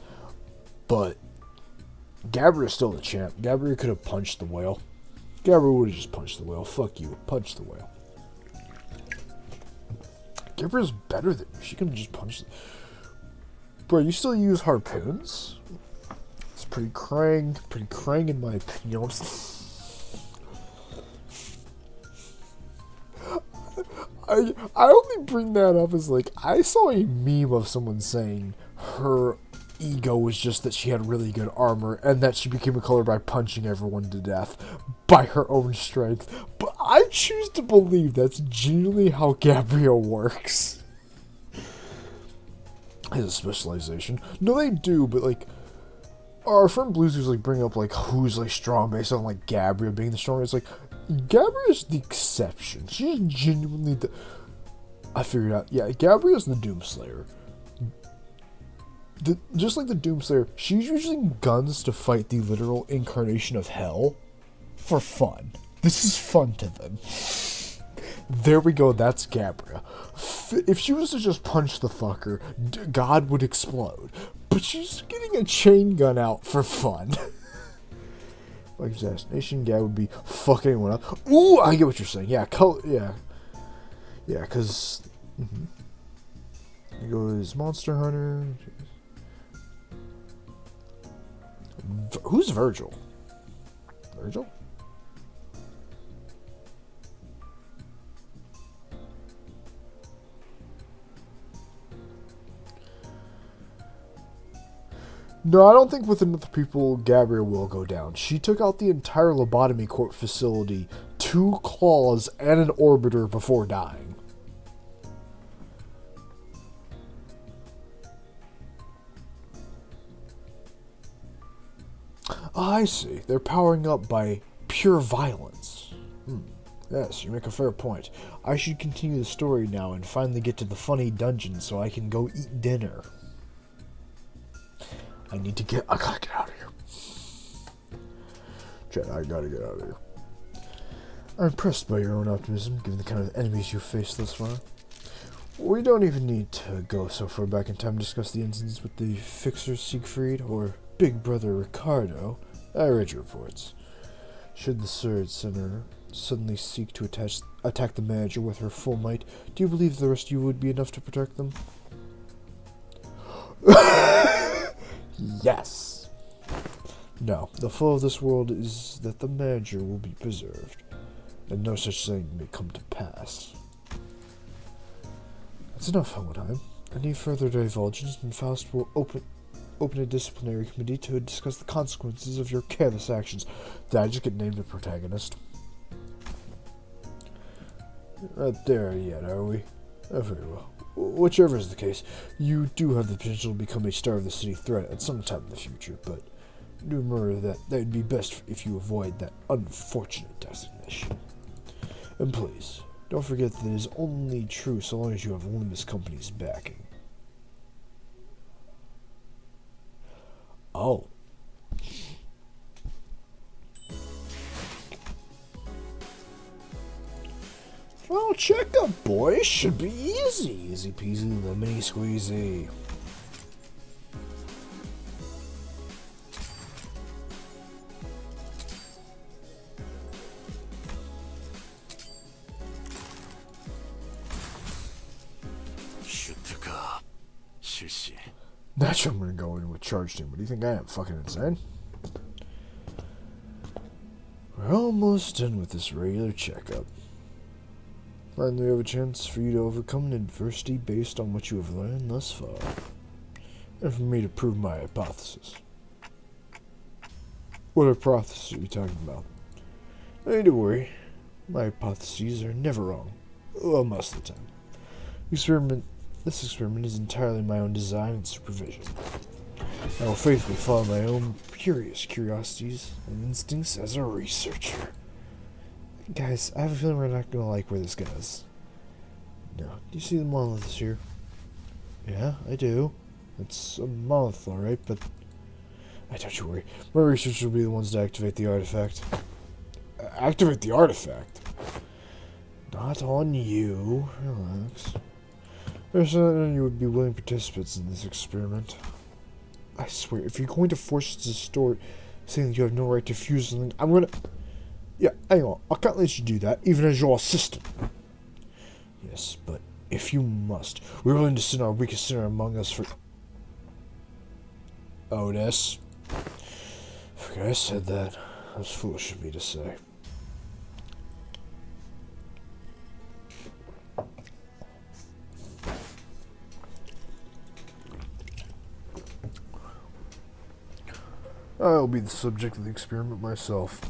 But Gabriel's still the champ. Gabriel could have punched the whale. Gabriel would have just punched the whale. Fuck you. Punch the whale. Gabriel's better than me. She can just punch the... Bro, you still use harpoons? It's pretty crank in my opinion. I only bring that up as like I saw a meme of someone saying her ego was just that she had really good armor and that she became a color by punching everyone to death by her own strength. But I choose to believe that's genuinely how Gabrielle works. Has a specialization. No, they do, but like our friend Blues was like bring up like who's like strong based on like Gabrielle being the strongest. Like Gabrielle's the exception. She's genuinely the. I figured out. Yeah, Gabrielle's the Doomslayer. Just like the Doomslayer, she's using guns to fight the literal incarnation of hell for fun. This is fun to them. There we go. That's Gabrielle. If she was to just punch the fucker, God would explode. But she's getting a chain gun out for fun. Like assassination, Gab would be fucking anyone up. Ooh, I get what you're saying. Yeah, yeah, because he goes Monster Hunter. Who's Virgil? Virgil? No, I don't think with enough people, Gabrielle will go down. She took out the entire lobotomy court facility, 2 claws, and an orbiter before dying. I see. They're powering up by pure violence. Yes, you make a fair point. I should continue the story now and finally get to the funny dungeon so I can go eat dinner. I gotta get out of here. Chat, I gotta get out of here. I'm impressed by your own optimism, given the kind of enemies you've faced thus far. We don't even need to go so far back in time to discuss the incidents with the fixer Siegfried or Big Brother Ricardo. I read your reports. Should the Surge Center suddenly seek to attack the manager with her full might, do you believe the rest of you would be enough to protect them? Yes. No, the flow of this world is that the manager will be preserved, and no such thing may come to pass. That's enough, Hohenheim. Any further divulgence, and Faust will open a disciplinary committee to discuss the consequences of your careless actions. Did I just get named a protagonist? Not there yet, are we? Oh, very well. Whichever is the case, you do have the potential to become a star of the city threat at some time in the future, but do remember that it would be best if you avoid that unfortunate designation. And please, don't forget that it is only true so long as you have Limbus Company's backing. Oh. Well, checkup, boys. Should be easy. Easy peasy, lemony squeezy. Naturally, I'm gonna go in with charge team. What do you think I am? Fucking insane? We're almost done with this regular checkup. Finally, we have a chance for you to overcome an adversity based on what you have learned thus far, and for me to prove my hypothesis. What hypothesis are you talking about? No need to worry. My hypotheses are never wrong. Well, most of the time. This experiment is entirely my own design and supervision. I will faithfully follow my own curiosities and instincts as a researcher. Guys, I have a feeling we're not going to like where this goes. No. Do you see the monoliths here? Yeah, I do. It's a monolith, alright, but... don't you worry. My researchers will be the ones to activate the artifact. Activate the artifact? Not on you. Relax. There's none you would be willing participants in this experiment. I swear, if you're going to force us to store saying that you have no right to fuse something, I'm gonna... Yeah, hang on. I can't let you do that, even as your assistant. Yes, but if you must, we're willing to send our weakest sinner among us for... Otis. Okay, I said that. That was foolish of me to say. I'll be the subject of the experiment myself.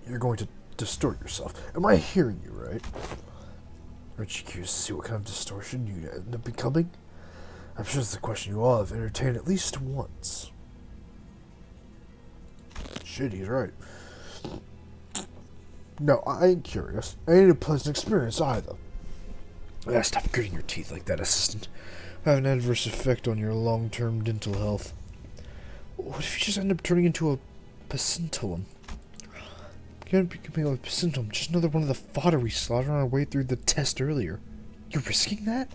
You're going to distort yourself. Am I hearing you right? Aren't you curious to see what kind of distortion you end up becoming? I'm sure it's a question you all have entertained at least once. Shit, he's right. No, I ain't curious. I ain't a pleasant experience either. Stop gritting your teeth like that, assistant. Have an adverse effect on your long-term dental health. What if you just end up turning into a placentalum? You end up becoming a placentalum, just another one of the fodder we slaughtered on our way through the test earlier. You're risking that?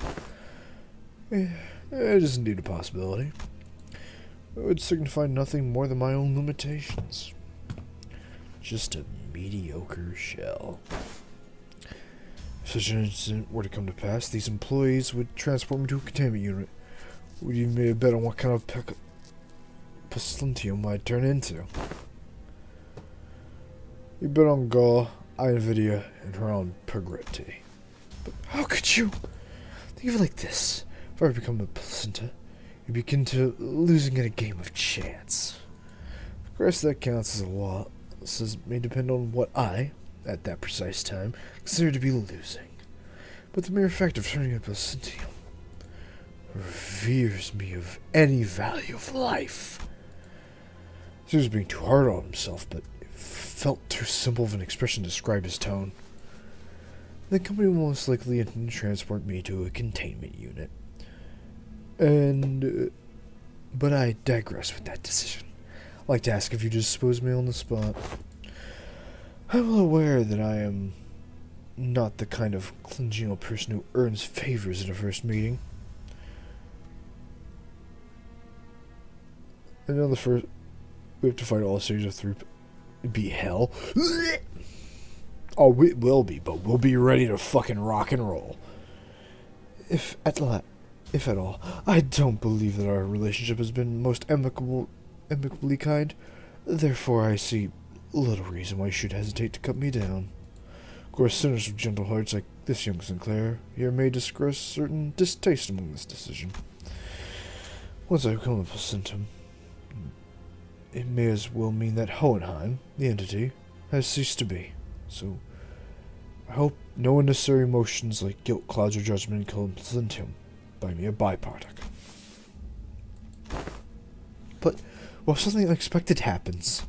It is indeed a possibility. It would signify nothing more than my own limitations. Just a mediocre shell. If such an incident were to come to pass, these employees would transport me to a containment unit. Would you made a bet on what kind of placentium I'd turn into? You bet on Gaul, Nvidia, and her own Pagretti. But how could you? Think of it like this. If I were to become a placenta, you begin to losing at a game of chance. Of course, that counts as a lot. This may depend on what I, at that precise time, consider to be losing. But the mere fact of turning a placentium reveres me of any value of life. He was being too hard on himself, but it felt too simple of an expression to describe his tone. The company will most likely intend to transport me to a containment unit. But I digress with that decision. I'd like to ask if you dispose me on the spot. I'm well aware that I am not the kind of congenial person who earns favors at a first meeting. We have to fight all stages of 3. It'd be hell. Oh, it will be, but we'll be ready to fucking rock and roll. If at all, I don't believe that our relationship has been most amicably kind. Therefore, I see little reason why you should hesitate to cut me down. Of course, sinners with gentle hearts like this young Sinclair here may express certain distaste among this decision. Once I become a placentum, it may as well mean that Hohenheim, the entity, has ceased to be. So, I hope no unnecessary emotions like guilt, clouds, or judgment kill placentium by me a byproduct. But, well, if something unexpected happens,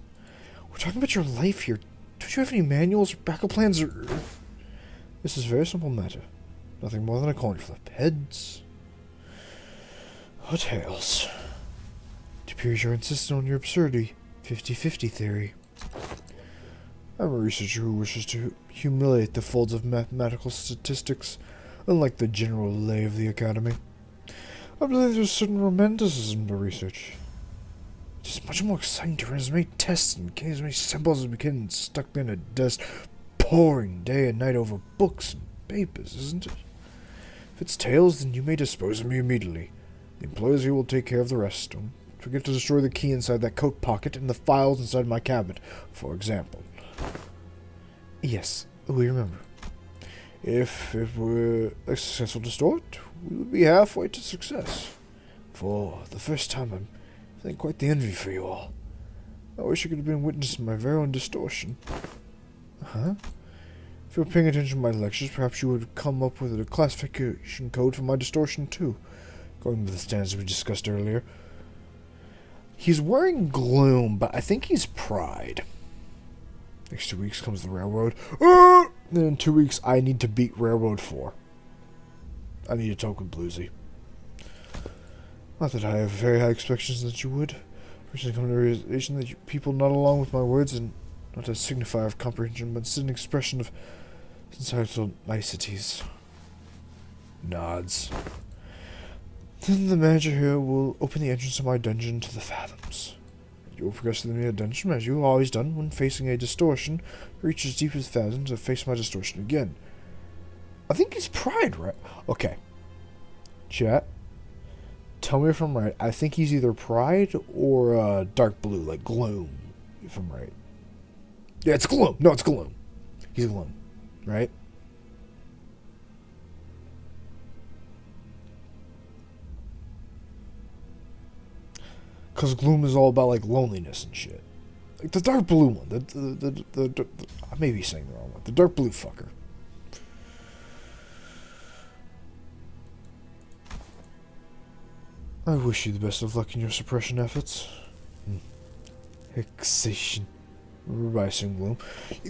we're talking about your life here. Don't you have any manuals or backup plans or... This is a very simple matter. Nothing more than a coin flip. Heads or tails. It appears you're insistent on your absurdity 50-50 theory. I'm a researcher who wishes to humiliate the folds of mathematical statistics, unlike the general lay of the academy. I believe there's a certain romanticism to research. It is much more exciting to run as many tests and gain as many samples as we can and stuck behind a desk, poring day and night over books and papers, isn't it? If it's tails, then you may dispose of me immediately. The employees here will take care of the rest. Don't forget to destroy the key inside that coat pocket and the files inside my cabinet, for example. Yes, we remember. If it were a successful distort, we would be halfway to success. For the first time, I'm feeling quite the envy for you all. I wish I could have been witness to my very own distortion. Huh? If you were paying attention to my lectures, perhaps you would come up with a classification code for my distortion too, according to the standards we discussed earlier. He's wearing gloom, but I think he's pride. Next 2 weeks comes the railroad. Then in 2 weeks, I need to beat Railroad 4. I need to talk with Bluesy. Not that I have very high expectations that you would. Recently come to the realization that you people not along with my words, and not a signifier of comprehension, but instead an expression of societal niceties. Nods. Then the manager here will open the entrance to my dungeon to the Fathoms. You will progress through the dungeon, as you have always done when facing a distortion, reach as deep as Fathoms to face my distortion again. I think he's pride, right? Okay. Chat. Tell me if I'm right. I think he's either pride or dark blue, like gloom. if I'm right. Yeah, it's Gloom. No, it's Gloom. He's Gloom, right? Because Gloom is all about, like, loneliness and shit. Like, the dark blue one. I may be saying the wrong one. The dark blue fucker. I wish you the best of luck in your suppression efforts. Hexation. Remember, I assume Gloom.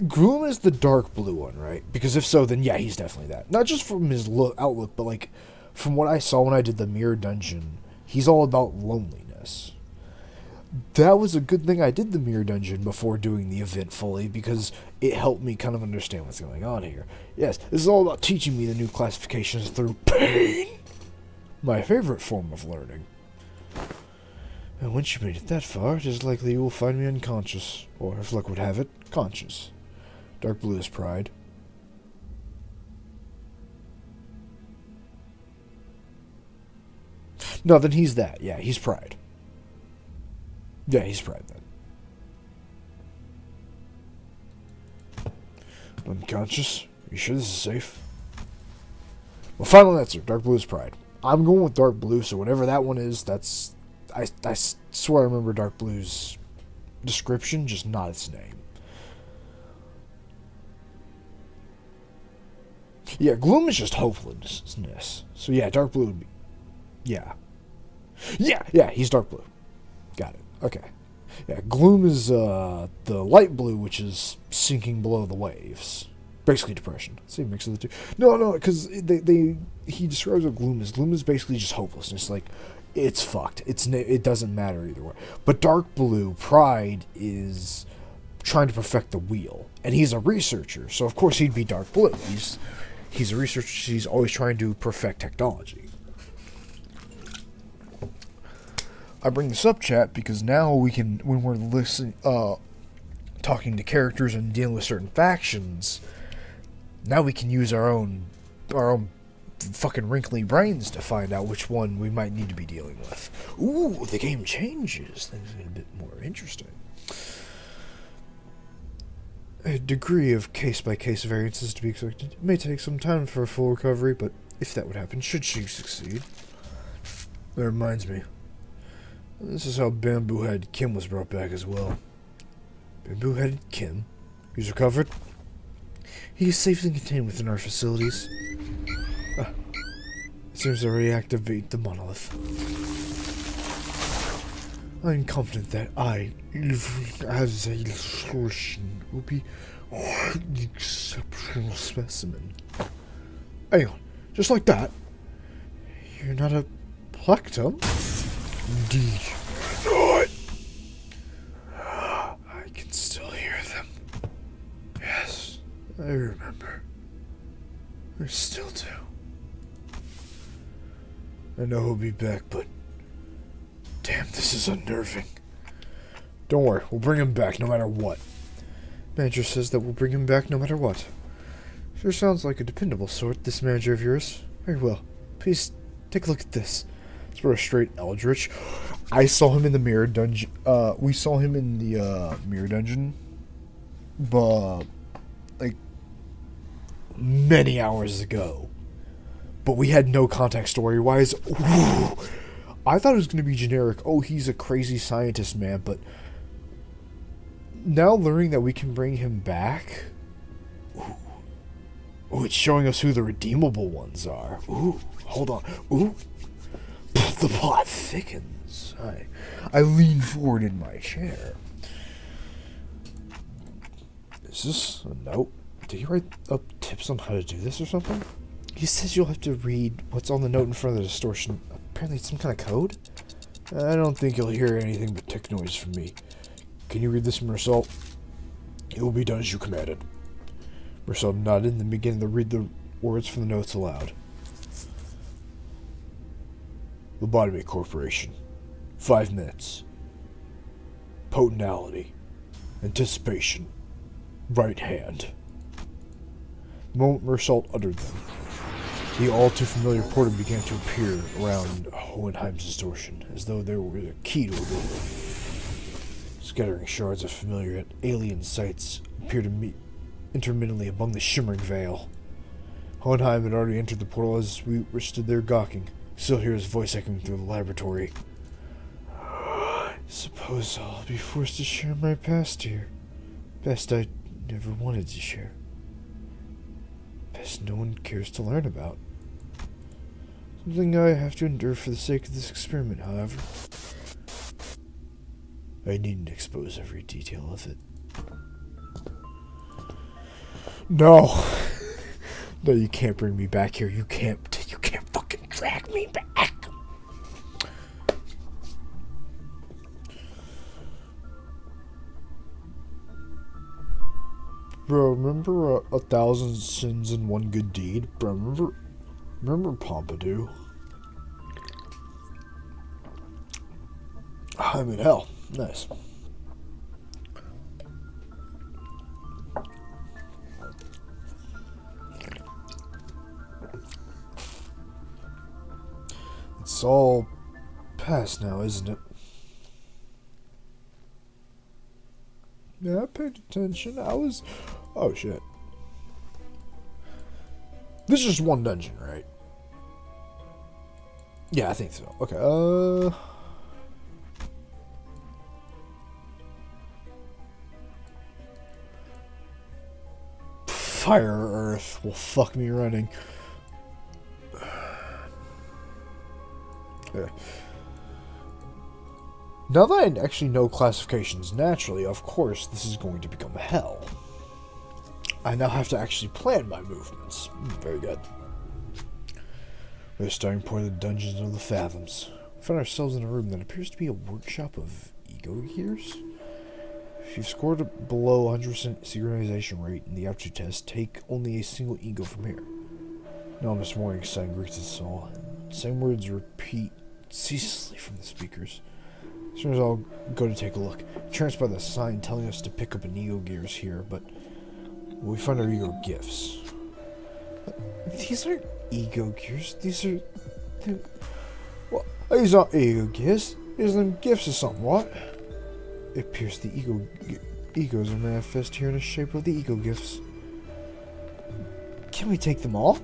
Gloom is the dark blue one, right? Because if so, then yeah, he's definitely that. Not just from his outlook, but, like, from what I saw when I did the mirror dungeon, he's all about loneliness. That was a good thing I did the mirror dungeon before doing the event fully, because it helped me kind of understand what's going on here. Yes, this is all about teaching me the new classifications through pain. My favorite form of learning. And once you made it that far, it is likely you will find me unconscious, or if luck would have it, conscious. Dark blue is pride. No, then he's that. Yeah, he's pride. Yeah, he's pride then. Unconscious? Are you sure this is safe? Well, final answer. Dark blue is pride. I'm going with dark blue, so whatever that one is, that's... I swear I remember dark blue's description, just not its name. Yeah, gloom is just hopelessness. So yeah, dark blue would be... Yeah. Yeah, he's dark blue. Got it. Okay. Yeah, gloom is the light blue, which is sinking below the waves. Basically depression. Same mix of the two. No, because he describes what gloom is. Gloom is basically just hopelessness. Like, it's fucked. It doesn't matter either way. But dark blue, pride, is trying to perfect the wheel. And he's a researcher, so of course he'd be dark blue. He's a researcher. He's always trying to perfect technology. I bring this up, chat, because now we can, when we're talking to characters and dealing with certain factions, now we can use our own fucking wrinkly brains to find out which one we might need to be dealing with. Ooh, the game changes. Things get a bit more interesting. A degree of case-by-case variance is to be expected. It may take some time for a full recovery, but if that would happen, should she succeed. That reminds me. This is how Bamboo-Head Kim was brought back as well. Bamboo-Headed Kim? He's recovered? He is safely contained within our facilities. It seems to reactivate the monolith. I'm confident that I, as a solution, will be an exceptional specimen. Hang on, just like that? You're not a Plectum? Indeed, you're not. I can still hear them. Yes, I remember. I still do. I know he'll be back, but damn, this is unnerving. Don't worry, we'll bring him back no matter what. Manager says that we'll bring him back no matter what. Sure sounds like a dependable sort, this manager of yours. Very well. Please take a look at this. It's for a straight eldritch. I saw him in the mirror dungeon. We saw him in the mirror dungeon, but like many hours ago. But we had no context story-wise. Ooh, I thought it was going to be generic. Oh, he's a crazy scientist, man. But now learning that we can bring him back. Ooh, it's showing us who the redeemable ones are. Ooh, hold on. Ooh, the plot thickens. I lean forward in my chair. Is this a note? Did he write up tips on how to do this or something? He says you'll have to read what's on the note in front of the distortion. Apparently it's some kind of code? I don't think you'll hear anything but tick noise from me. Can you read this, Mersault? It will be done as you commanded. Mersault nodded and then began to read the words from the notes aloud. Lobotomy Corporation. 5 minutes. Potenality. Anticipation. Right hand. The moment Mersault uttered them, the all-too-familiar portal began to appear around Hohenheim's distortion, as though there were a key to a door. Scattering shards of familiar alien sights appear to meet intermittently among the shimmering veil. Hohenheim had already entered the portal as we stood there gawking. Still hear his voice echoing through the laboratory. Suppose I'll be forced to share my past here. Past I never wanted to share. Past no one cares to learn about. Something I have to endure for the sake of this experiment, however. I needn't expose every detail of it. No! No, you can't bring me back here. You can't fucking drag me back! Bro, remember 1,000 sins and one good deed? Bro, remember Pompidou? I mean, hell, nice. It's all past now, isn't it? Yeah, I paid attention. I was... Oh, shit. This is just one dungeon, right? Yeah, I think so. Okay, Fire Earth will fuck me running. Okay. Now that I actually know classifications naturally, of course, this is going to become hell. I now have to actually plan my movements. Very good. We're the starting point of the Dungeons of the Fathoms. We find ourselves in a room that appears to be a workshop of ego gears. If you've scored below 100% synchronization rate in the aptitude test, take only a single ego from here. No, Miss Morning sign greets us all. Same words repeat ceaselessly from the speakers. As soon as I'll go to take a look, entranced by the sign telling us to pick up an ego gears here, but we find our ego gifts. These aren't ego gears. These are... What? These aren't ego gears. These are them gifts or something, what? It appears the egos are manifest here in the shape of the ego gifts. Can we take them all?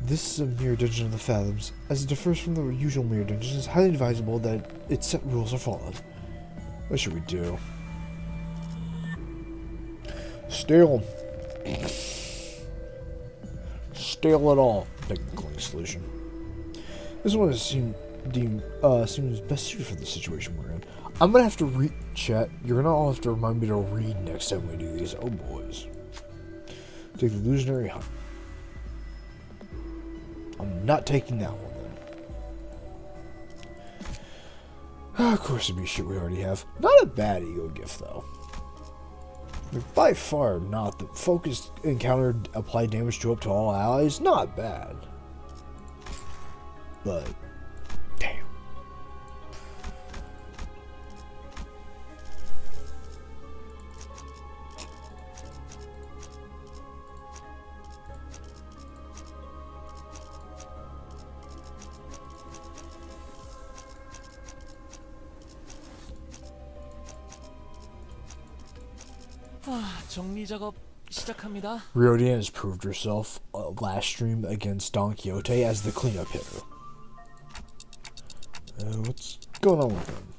This is a mirror dungeon of the Fathoms. As it differs from the usual mirror dungeons, it's highly advisable that its set rules are followed. What should we do? Steal them. Steal it all. Technically a solution. This one seems best suited for the situation we're in. I'm gonna have to read chat. You're gonna all have to remind me to read next time we do these. Oh boys. Take the illusionary hunt. I'm not taking that one then. Of course it'd be shit we already have. Not a bad ego gift though. Like, by far not. The focused encounter apply damage to up to all allies. Not bad. But damn. 정리 작업 시작합니다. Riodian has proved herself last stream against Don Quixote as the cleanup hitter. What's going on with him?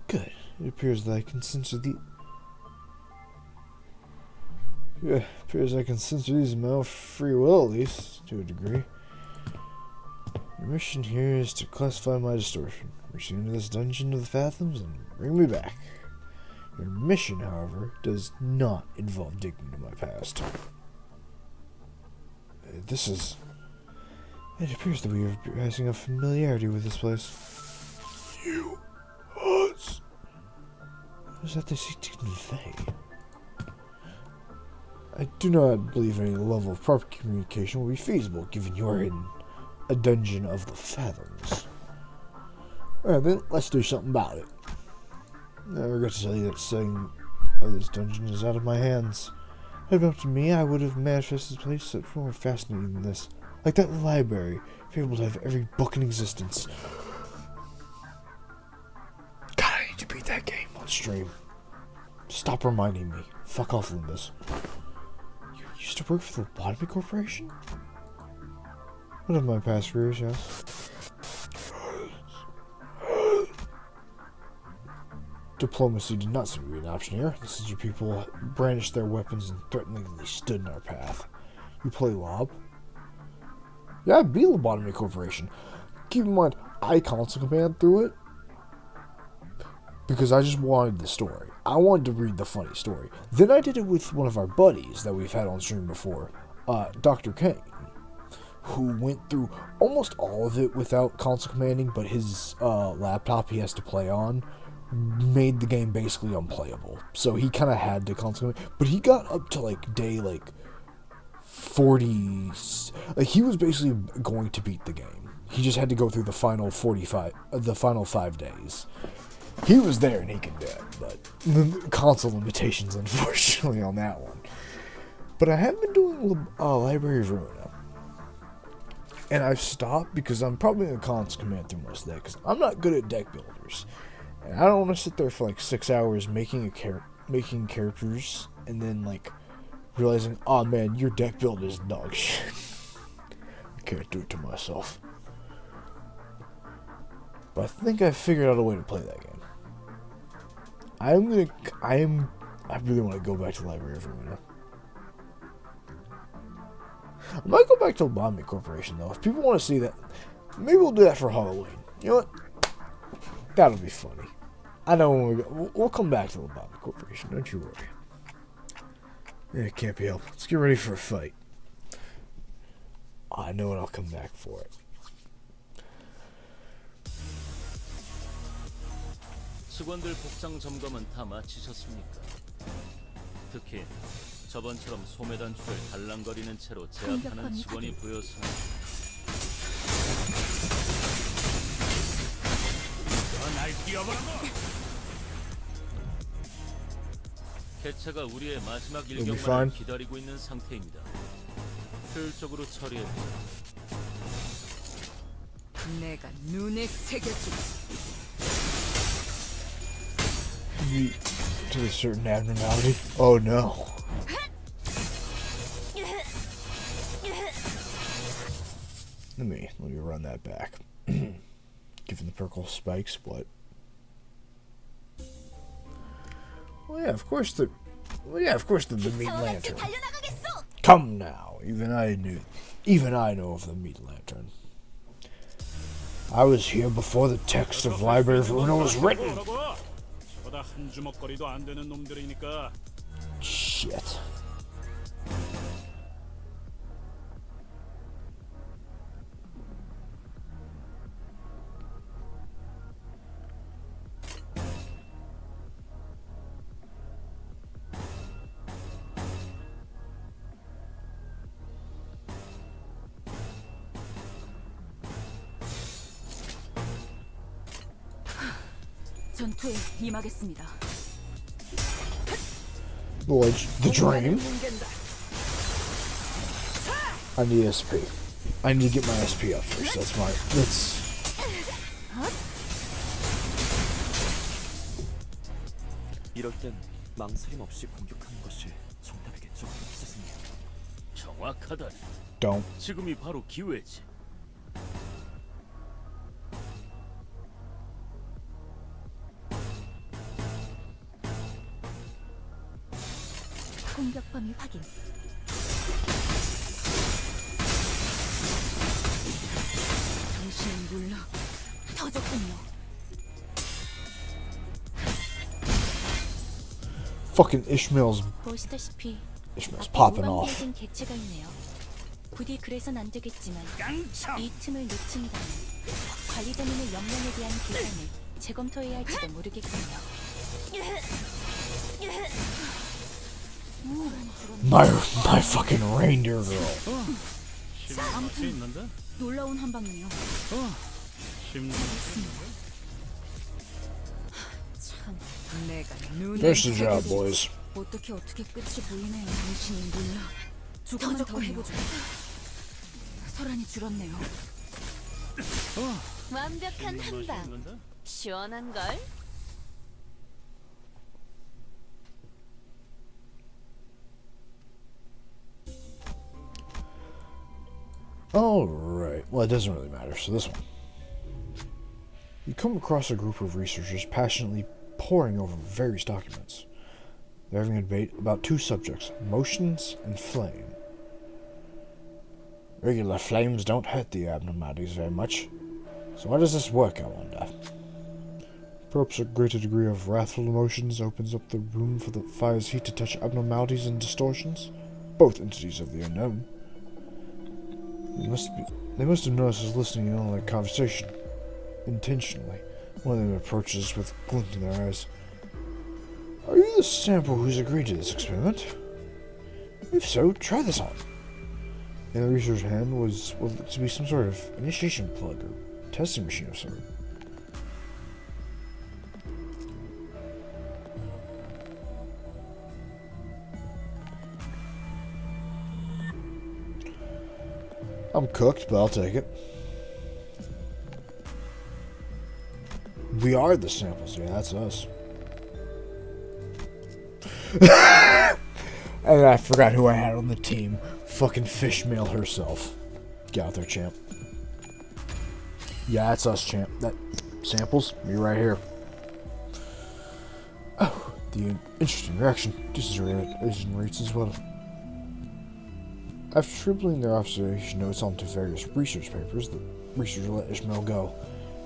Good. It appears that I can censor the... Yeah, appears I can censor these of my own free will, at least, to a degree. Your mission here is to classify my distortion, reach into this dungeon of the Fathoms, and bring me back. Your mission, however, does not involve digging into my past. It appears that we are passing a familiarity with this place. You, us. What is that they seek to convey? I do not believe any level of proper communication will be feasible, given you are in a dungeon of the Fathoms. Alright then, let's do something about it. I regret to tell you that setting of this dungeon is out of my hands. If it were up to me, I would have manifested this place so more fascinating than this. Like that library, able to have every book in existence. God, I need to beat that game. stream. Stop reminding me. Fuck off, Limbus. You used to work for the Lobotomy Corporation? One of my past careers, yes. Diplomacy did not seem to be an option here. The Sigil people brandished their weapons and threateningly stood in our path. You play Lob? Yeah, I'd be Lobotomy Corporation. Keep in mind, I console command through it because I just wanted the story. I wanted to read the funny story. Then I did it with one of our buddies that we've had on stream before, Dr. King, who went through almost all of it without console commanding, but his laptop he has to play on made the game basically unplayable. So he kind of had to console command, but he got up to like day 40. Like he was basically going to beat the game. He just had to go through the final 5 days. He was there and he could do it, but the console limitations, unfortunately, on that one. But I have been doing Library of Ruina, and I've stopped because I'm probably going to console command through most of that because I'm not good at deck builders, and I don't want to sit there for like 6 hours making characters and then like realizing, oh man, your deck build is dog shit. I can't do it to myself. But I think I figured out a way to play that game. I really want to go back to the Library of Ruina. I might go back to the Lobotomy Corporation though. If people want to see that, maybe we'll do that for Halloween. You know what? That'll be funny. I know when we'll come back to the Lobotomy Corporation. Don't you worry. It can't be helped. Let's get ready for a fight. I know and I'll come back for it. 직원들 복장 점검은 다 마치셨습니까? 특히 저번처럼 소매 단추를 달랑거리는 채로 제압하는 직원이 보여서 날 뛰어보라고! 개체가 우리의 마지막 일격만을 기다리고 있는 상태입니다. 효율적으로 처리해보자. 내가 눈에 새겨주마. To a certain abnormality. Oh no. Let me run that back. Given the purple spikes, what? Well, yeah, of course the meat lantern. Come now, even I know of the meat lantern. I was here before the text of Library of Ruina was written. 한 주먹거리도 안 되는 놈들이니까. Shit. 전투에 임하겠습니다. The dream. I need SP. I need to get my SP up first. That's 이럴 땐 망설임 없이 공격하는 것이 정답이겠죠, 스승님. 정확하다. Don't. 지금이 바로 기회지. 공격 범위 확인. 정신을 눌러. 터졌군요. Fucking Ishmael's popping off. 개체가 있네요. 부디 그래선 안 되겠지만 이 틈을 놓친다면 관리자님의 역량에 대한 계산을 재검토해야 할지도 모르겠군요. My fucking reindeer girl. 아무튼 놀라운 한방이네요. 참, 내가 눈에 Finish the job, boys. 어떻게 끝이 보이네요. 정신이 눌러. 조금만 더 해보죠. 소란이 줄었네요. 완벽한 한방. 시원한 걸. Alright, well, it doesn't really matter, so this one. You come across a group of researchers passionately poring over various documents. They're having a debate about two subjects, motions and flame. Regular flames don't hurt the abnormalities very much. So how does this work, I wonder? Perhaps a greater degree of wrathful emotions opens up the room for the fire's heat to touch abnormalities and distortions, both entities of the unknown. They must have noticed us listening in on their conversation. Intentionally. One of them approaches with a glint in their eyes. Are you the sample who's agreed to this experiment? If so, try this on. In the researcher's hand was what looked to be some sort of initiation plug or testing machine of sort. I'm cooked, but I'll take it. We are the samples, yeah, that's us. And I forgot who I had on the team. Fucking Fishmail herself. Get out there, champ. Yeah, that's us, champ. That samples, me right here. Oh, the interesting reaction. Decent rates as well. After scribbling their observation notes onto various research papers, the researcher let Ishmael go.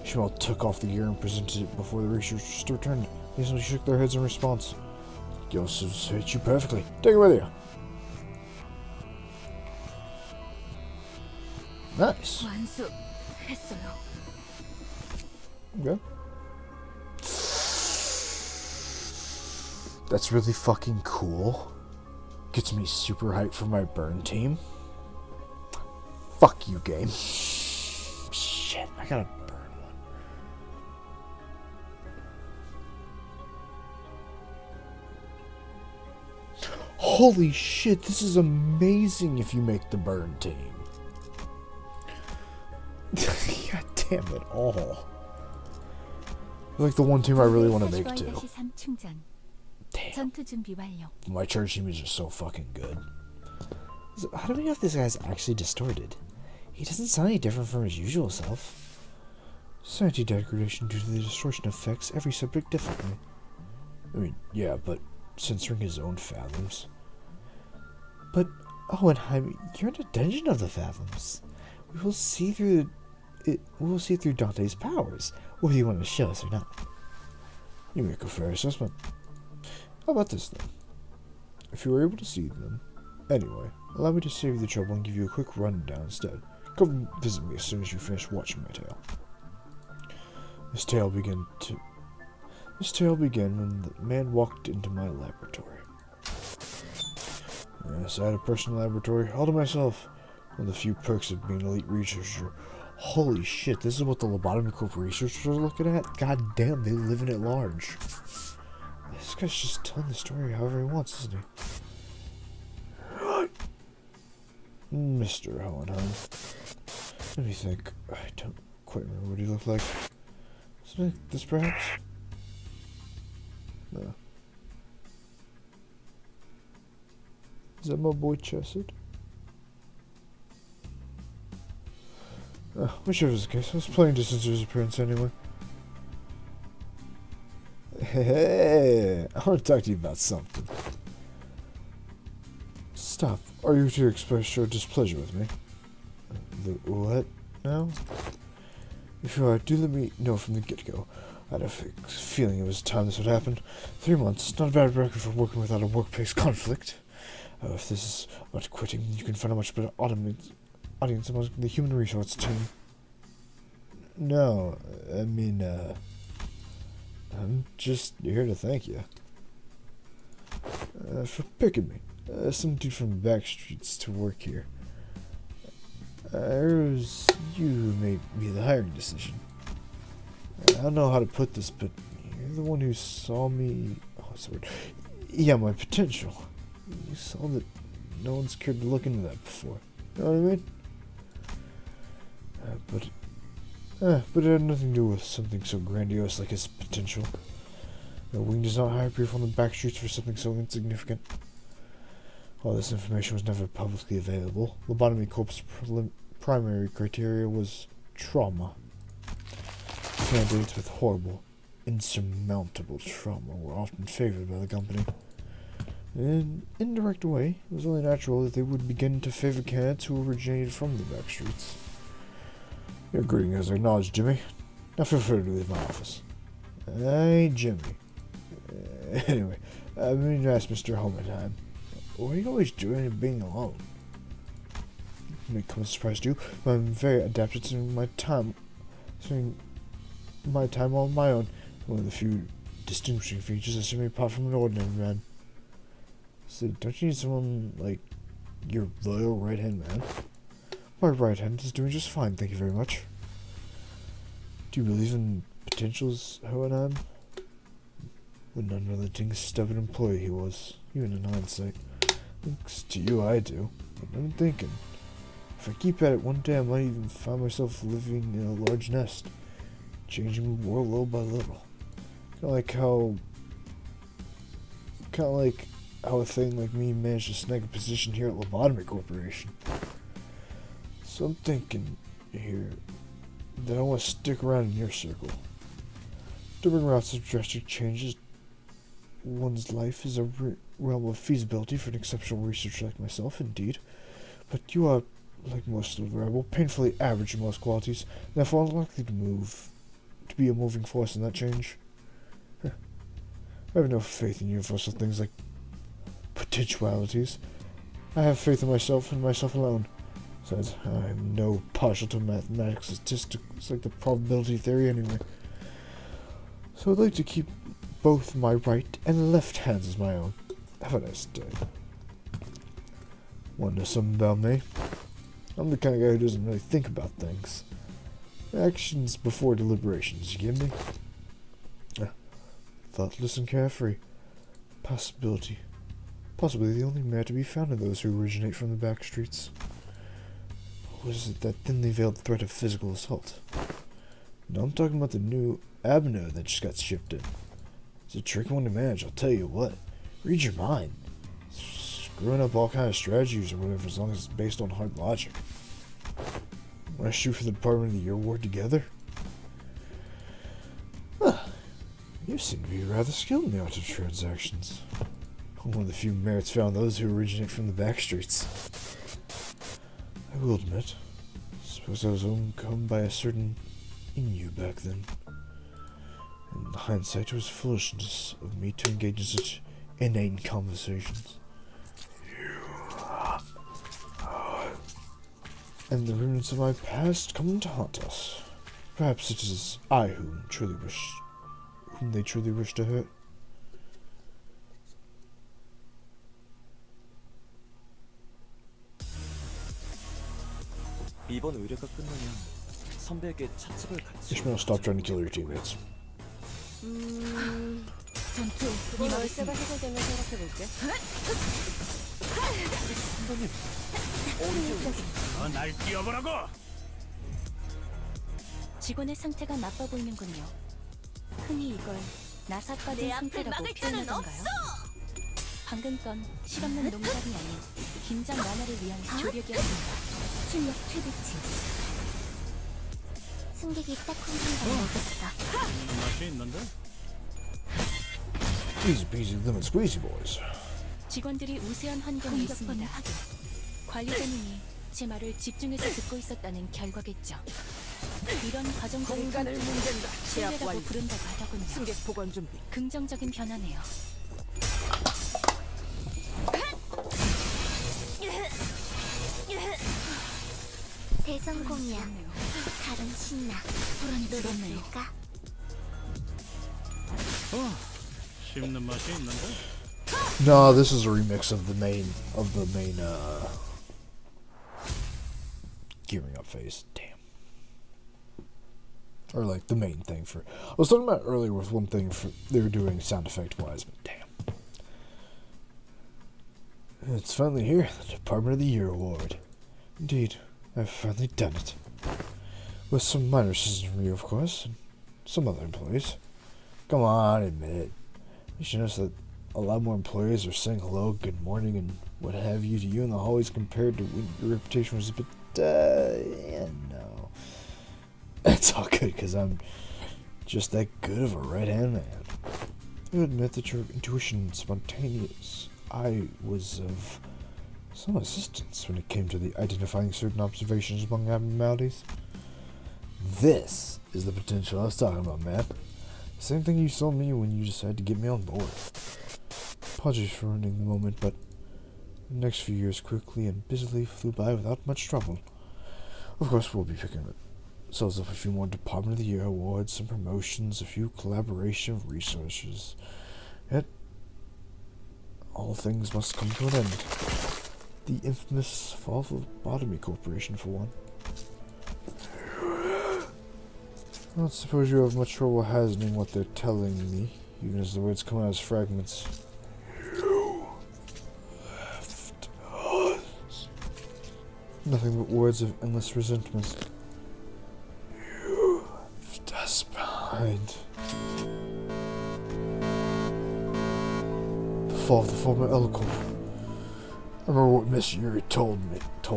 Ishmael took off the gear and presented it before the researchers returned. They simply shook their heads in response. Yosef suits you perfectly. Take it with you. Nice. Okay. That's really fucking cool. Gets me super hyped for my burn team. Fuck you, game. Shit, I gotta burn one. Holy shit, this is amazing if you make the burn team. God damn it all. Like the one team I really want to make too. Damn. My charge team is just so fucking good. So how do we know if this guy's actually distorted? He doesn't sound any different from his usual self. Sanity degradation due to the distortion affects every subject differently. I mean, yeah, but censoring his own fathoms. But, Hohenheim, you're in a dungeon of the fathoms. We will see through Dante's powers, whether you want to show us or not. You make a fair assessment. How about this, then? If you were able to see them... Anyway, allow me to save you the trouble and give you a quick rundown instead. Come visit me as soon as you finish watching my tale. This tale began when the man walked into my laboratory. Yes, I had a personal laboratory all to myself. One of the few perks of being an elite researcher. Holy shit, this is what the Lobotomy Corp researchers are looking at? God damn, they live in it large. This guy's just telling the story however he wants, isn't he? Mr. Hohenheim. Let me think. I don't quite remember what he looked like. Something like this, perhaps? No. Is that my boy Chesed? Whichever is the case, I was planning to censor his appearance anyway. Hey, I want to talk to you about something. Stop. Are you to express your displeasure with me? The what now? If you are, do let me know from the get-go. I had a feeling it was time this would happen. 3 months, not a bad record for working without a workplace conflict. If this is about quitting, you can find a much better audience among the human resource team. No, I mean, I'm just here to thank you. For picking me. Some dude from the back streets to work here. It was you who made me the hiring decision. I don't know how to put this, but you're the one who saw me... Oh, what's the word? Yeah, my potential. You saw that no one's cared to look into that before. You know what I mean? But it had nothing to do with something so grandiose like his potential. No, Wing does not hire people from the back streets for something so insignificant. All this information was never publicly available. Lobotomy Corp's primary criteria was trauma. Candidates with horrible, insurmountable trauma were often favored by the company. In an indirect way, it was only natural that they would begin to favor candidates who originated from the back streets. Your greeting is acknowledged, Jimmy. Now feel free to leave my office. Hey, Jimmy. Anyway, I mean to ask Mr. Homenheim, what are you always doing being alone? It may come as a surprise to you, but I'm very adapted to spending my time on my own. One of the few distinguishing features that set me apart from an ordinary man. So, don't you need someone like your loyal right-hand man? My right hand is doing just fine, thank you very much. Do you believe in potentials, Hohenheim? What an unrelenting, stubborn employee he was, even in hindsight. Thanks to you, I do. But I'm thinking, if I keep at it one day, I might even find myself living in a large nest, changing the world little by little. Kind of like how a thing like me managed to snag a position here at Lobotomy Corporation. So I'm thinking here that I want to stick around in your circle. To bring about such drastic changes, one's life is a realm of feasibility for an exceptional researcher like myself, indeed. But you are, like most of the rebel, painfully average in most qualities, and therefore unlikely to be a moving force in that change. I have no faith in universal things like potentialities. I have faith in myself and myself alone. Besides, I am no partial to mathematics statistics like the probability theory anyway. So I'd like to keep both my right and left hands as my own. Have a nice day. Want to know something about me? I'm the kind of guy who doesn't really think about things. Actions before deliberations, you get me? Thoughtless and carefree. Possibly the only man to be found in those who originate from the back streets. Or is it that thinly veiled threat of physical assault? No, I'm talking about the new Abno that just got shipped in. It's a tricky one to manage, I'll tell you what. Read your mind. Screwing up all kind of strategies or whatever, as long as it's based on hard logic. Want to shoot for the Department of the Year award together? Huh. You seem to be rather skilled in the art of transactions. One of the few merits found those who originate from the back streets. I will admit, suppose I was overcome by a certain in you back then. In hindsight, it was foolishness of me to engage in such inane conversations. And the remnants of my past come to haunt us. Perhaps it is I whom they truly wish to hurt. 이번 의뢰가 끝나면 선배에게 찻집을 같이. Ishmael, stop trying to kill your teammates. 전투 이 월세가 해결되면 생각해볼게. 날 뛰어보라고! 직원의 상태가 나빠 보이는군요. 흔히 이걸 나사빠진 내 앞을 상태라고 막을 자는 표현하던가요? 방금 건 실없는 농담이 아닌 긴장 완화를 위한 조력이었습니다. 출력 최대치. 승객이 딱 한 순간 먹었어. 맛이 있는데? Easy peasy lemon squeezy boys. 직원들이 우세한 환경에 있습니다. 관리자님이 제 말을 집중해서 듣고 있었다는 결과겠죠. 이런 과정들을 공간을 문댄다. 제압 신뢰라고 완료. 부른다고 하더군요. 승객 보관 준비. 긍정적인 변화네요. 대성공이야. 다른 신나. 소란이 들었네요. 노래할까? 씹는 맛이 있는데? No, this is a remix of the main gearing up phase. Damn. Or like the main thing for. I was talking about earlier with one thing for they were doing sound effect wise, but damn. It's finally here, the Department of the Year award. Indeed, I've finally done it. With some minor assistance from you, of course, and some other employees. Come on, admit it. You should notice that a lot more employees are saying hello, good morning, and what have you to you in the hallways compared to when your reputation was a bit yeah, no. It's all good, because I'm just that good of a right-hand man. You admit that your intuition is spontaneous. I was of some assistance when it came to the identifying certain observations among abnormalities. This is the potential I was talking about, man. Same thing you saw me when you decided to get me on board. Apologies for ruining the moment, but the next few years quickly and busily flew by without much trouble. Of course, we'll be picking ourselves up a few more Department of the Year awards, some promotions, a few collaboration resources. Yet, all things must come to an end. The infamous fall of Lobotomy Corporation, for one. I don't suppose you have much trouble hazarding what they're telling me, even as the words come out as fragments. You left us. Nothing but words of endless resentment. You left us behind. The fall of the former Elcor. I remember what Miss Yuri told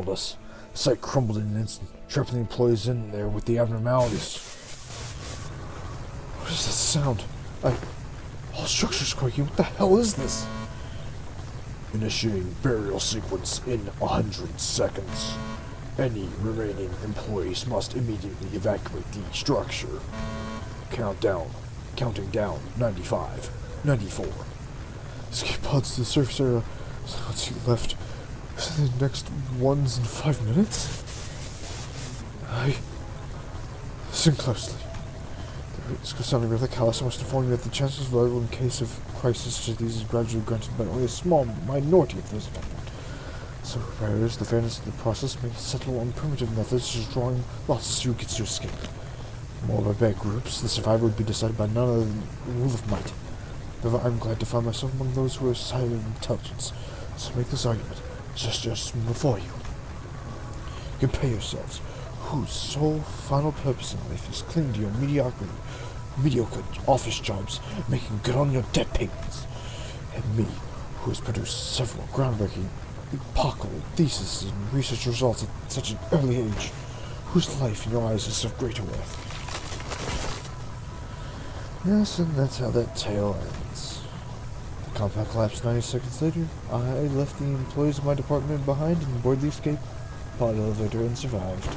us. The site crumbled in an instant, trapping the employees in there with the abnormalities. What is that sound? All structures quaking. What the hell is this? Initiating burial sequence in 100 seconds. Any remaining employees must immediately evacuate the structure. Counting down. 95, 94. Escape pods to the surface area. So once you left, the next one's in 5 minutes? Listen closely. It's sounding rather callous. I must inform you that the chances of survival in case of crisis such as these is gradually granted by only a small minority of those affected. So, preparers, the fairness of the process may settle on primitive methods such as drawing lots who gets to escape. More by bad groups, the survivor would be decided by none other than the rule of might. However, I'm glad to find myself among those who are silent intelligence. So make this argument, just before you. Compare yourselves. Whose sole final purpose in life is clinging to your mediocre office jobs, making good on your debt payments, and me, who has produced several groundbreaking epochal theses and research results at such an early age, whose life in your eyes is of greater worth. Yes, and that's how that tale ends. The compound collapsed 90 seconds later. I left the employees of my department behind and boarded the escape pod elevator and survived.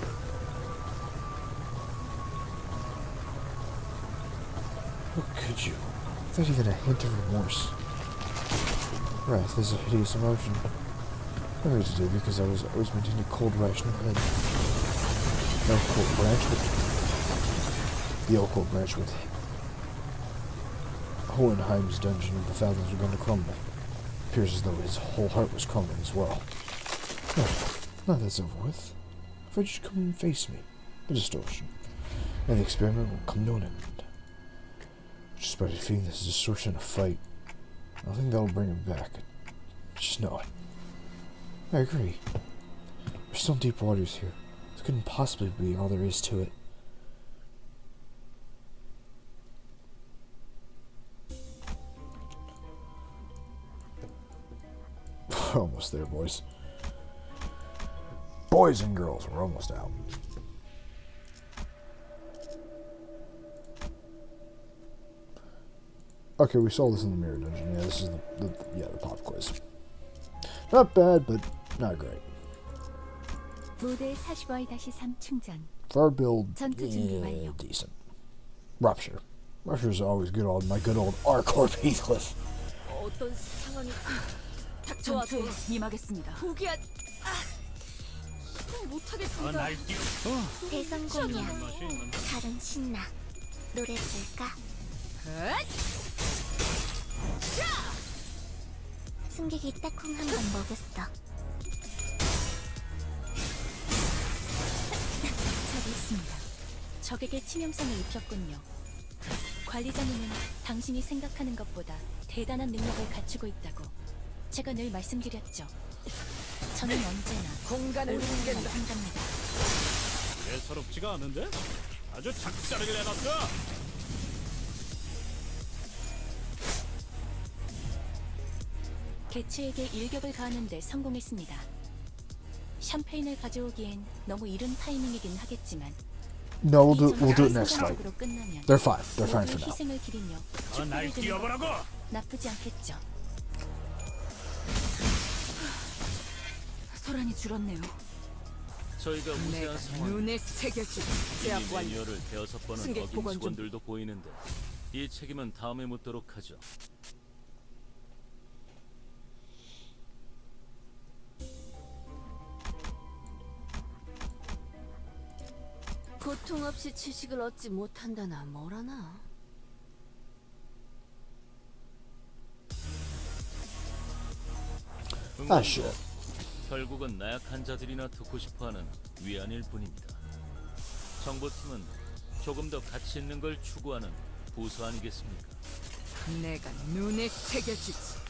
How could you? Without even a hint of remorse. Wrath is a hideous emotion. I made today because I was always maintaining a cold, rational head. The Elcor branch with Hohenheim's dungeon of the fathoms were going to crumble. Appears as though his whole heart was crumbling as well. No, now that's over with. I thought you should come and face me. The distortion. And the experiment will come to an end. Just by defeating this distortion in a fight, I think that'll bring him back. Just know it. I agree. We're still in deep waters here. This couldn't possibly be all there is to it. We're almost there, boys. Boys and girls, we're almost out. Okay, we saw this in the mirror dungeon. Yeah, this is the pop quiz. Not bad, but not great. 부대 45-3 충전. For our build, 전투 준비 완료. decent. Rupture. Rupture's always good old, my good old R-Corp Heathcliff. 어떤 상황이 전투에 임하겠습니다. 포기한 못하겠습니다. 대성공이야. 잘은 신나. 노래 들까? 승객이 딱콩 한 번 먹였어. 저기 있습니다. 적에게 치명성을 입혔군요. 관리자님은 당신이 생각하는 것보다 대단한 능력을 갖추고 있다고 제가 늘 말씀드렸죠. 저는 언제나 공간을 옮긴다. 한답니다. 예사롭지가 않은데? 아주 작사르게 내놨어. 개체에게 일격을 가하는데 성공했습니다. 샴페인을 가져오기엔 너무 이른 타이밍이긴 하겠지만 No, 이 we'll do it 전투가 next fight. 성공적으로 끝나면 They're fine. They're fine for 모두 now. 희생을 기리며 날 촛불을 드는 뛰어보라고. 거 나쁘지 않겠죠. 소란이 줄었네요. 저희가 우세한 상황. 눈에 새겨진 이미 제압 완료. 매뉴얼을 대여섯 번은 승객 어긴 보관 중. 직원들도 보이는데 이 책임은 다음에 묻도록 하죠. 고통 없이 지식을 얻지 못한다나 뭐라나. Ah, shit. 결국은 나약한 자들이나 듣고 싶어하는 위안일 뿐입니다. 정보팀은 조금 더 가치 있는 걸 추구하는 부서 아니겠습니까? 내가 눈에 새겨주지.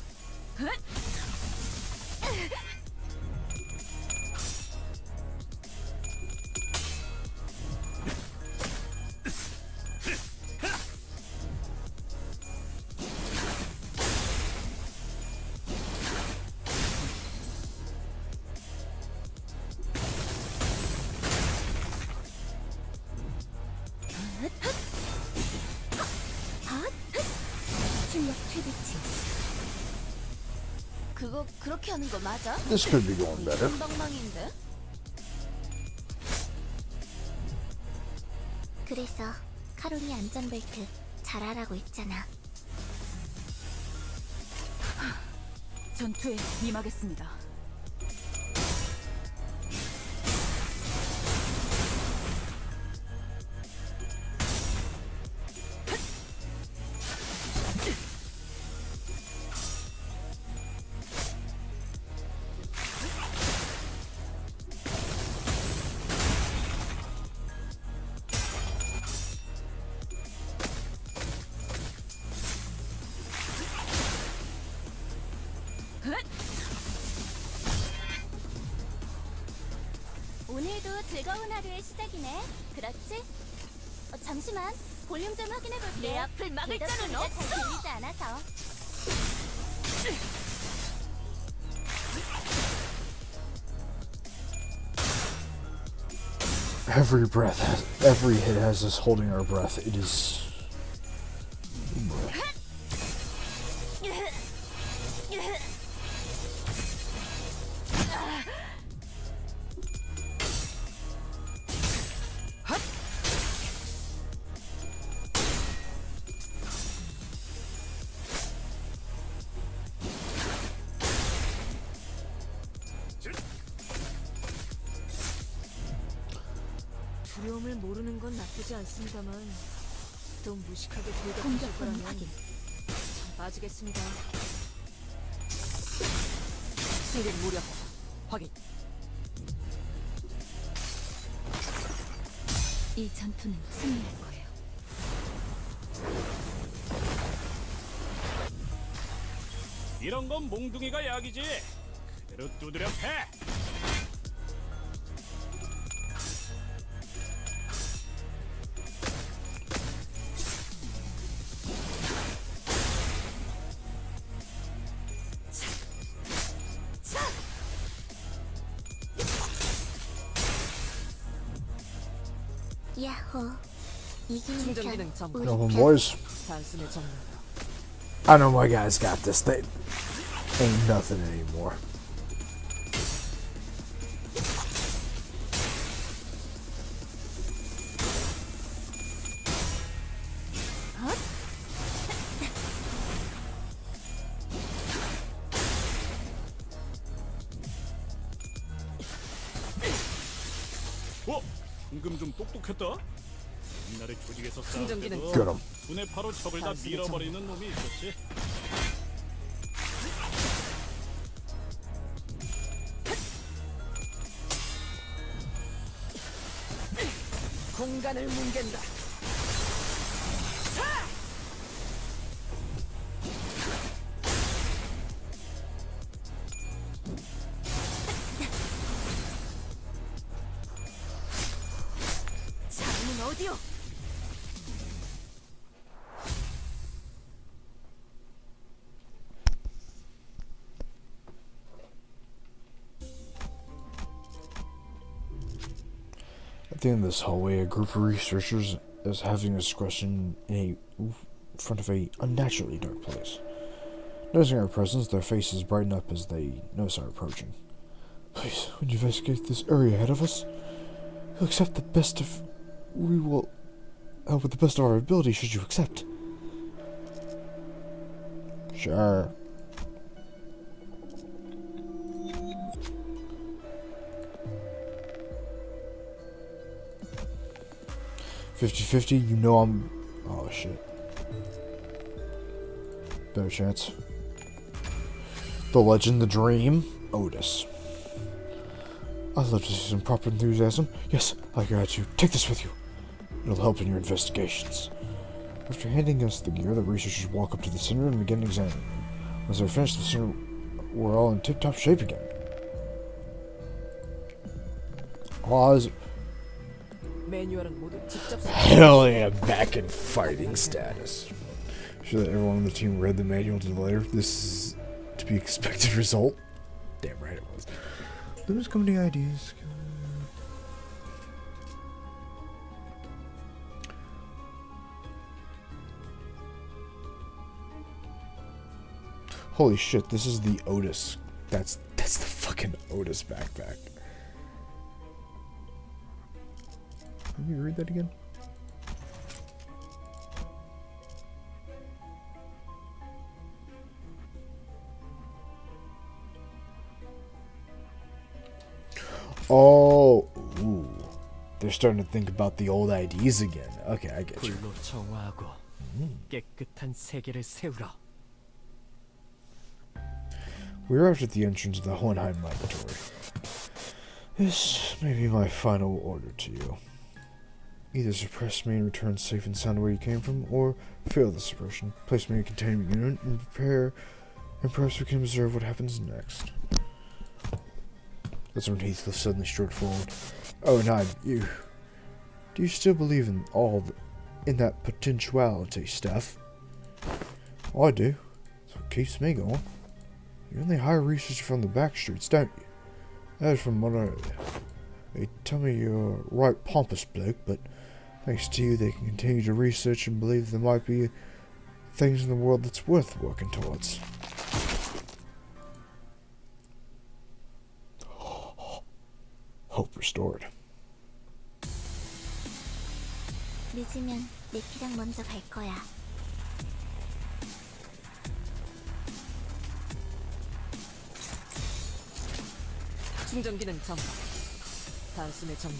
출력 최대치. 그거 그렇게 하는 거 맞아? This could be going better. 엉망인데? 그래서 카로리 안전벨트 잘하라고 했잖아. 전투에 임하겠습니다. 오늘도 즐거운 하루의 시작이네. 그렇지? 잠시만. 볼륨 좀 확인해볼게. 내 앞을 막을 대답 자는 소리가 잘 없어! 들리지 않아서. Every hit has us holding our breath. It is. 두려움을 모르는 건 나쁘지 않습니다만 또 무식하게 돌격하실 공격권 거라면 확인. 참 빠지겠습니다. 승객 무력 확인. 이 전투는 승리할 거예요. 이런 건 몽둥이가 약이지. 그대로 두드려 패. 야호. 이기는 충전 편. 기능 점검. Come on, boys. 단숨에 정리. I know my guys got this. They ain't nothing anymore. 방금 좀 똑똑했다. 옛날에 조직에서 싸울 충전 기능. 때도 Get 'em. 분해 파로 적을 다 단숨에 밀어버리는 놈이 있었지. 공간을 뭉갠다. 자는 어디요? At the end of this hallway, a group of researchers is having a discussion in front of a unnaturally dark place. Noticing our presence, their faces brighten up as they notice our approaching. Please, would you investigate this area ahead of us? We'll accept the best of... We will help with the best of our ability, should you accept? Sure. $50-50, you know I'm... Oh, shit. Better chance. The legend, the dream, Otis. I'd love to see some proper enthusiasm. Yes, I got you. Take this with you. It'll help in your investigations. After handing us the gear, the researchers walk up to the center and begin examining them. Once they're finished, the center were all in tip-top shape again. Oz. Hell yeah, back in fighting status. Sure that everyone on the team read the manual to the letter. This is to be expected result. Damn right it was. Limbus Company ideas. Holy shit, this is the Otis. That's the fucking Otis backpack. Let me read that again. Oh, ooh. They're starting to think about the old IDs again. Okay, I get you. We're out at the entrance of the Hohenheim laboratory. This may be my final order to you. Either suppress me and return safe and sound where you came from, or fail the suppression, place me in a containment unit, and prepare, and perhaps we can observe what happens next. That's when Heathcliff suddenly strode forward. Oh, not you. Do you still believe in in that potentiality stuff? Oh, I do. That's what keeps me going. You only hire researchers from the back streets, don't you? That's from what I heard. They tell me you're a right pompous bloke, but thanks to you they can continue to research and believe there might be things in the world that's worth working towards. Hope restored. 늦으면 내 피랑 먼저 갈 거야. 충전 기능 점검. 단숨에 정리.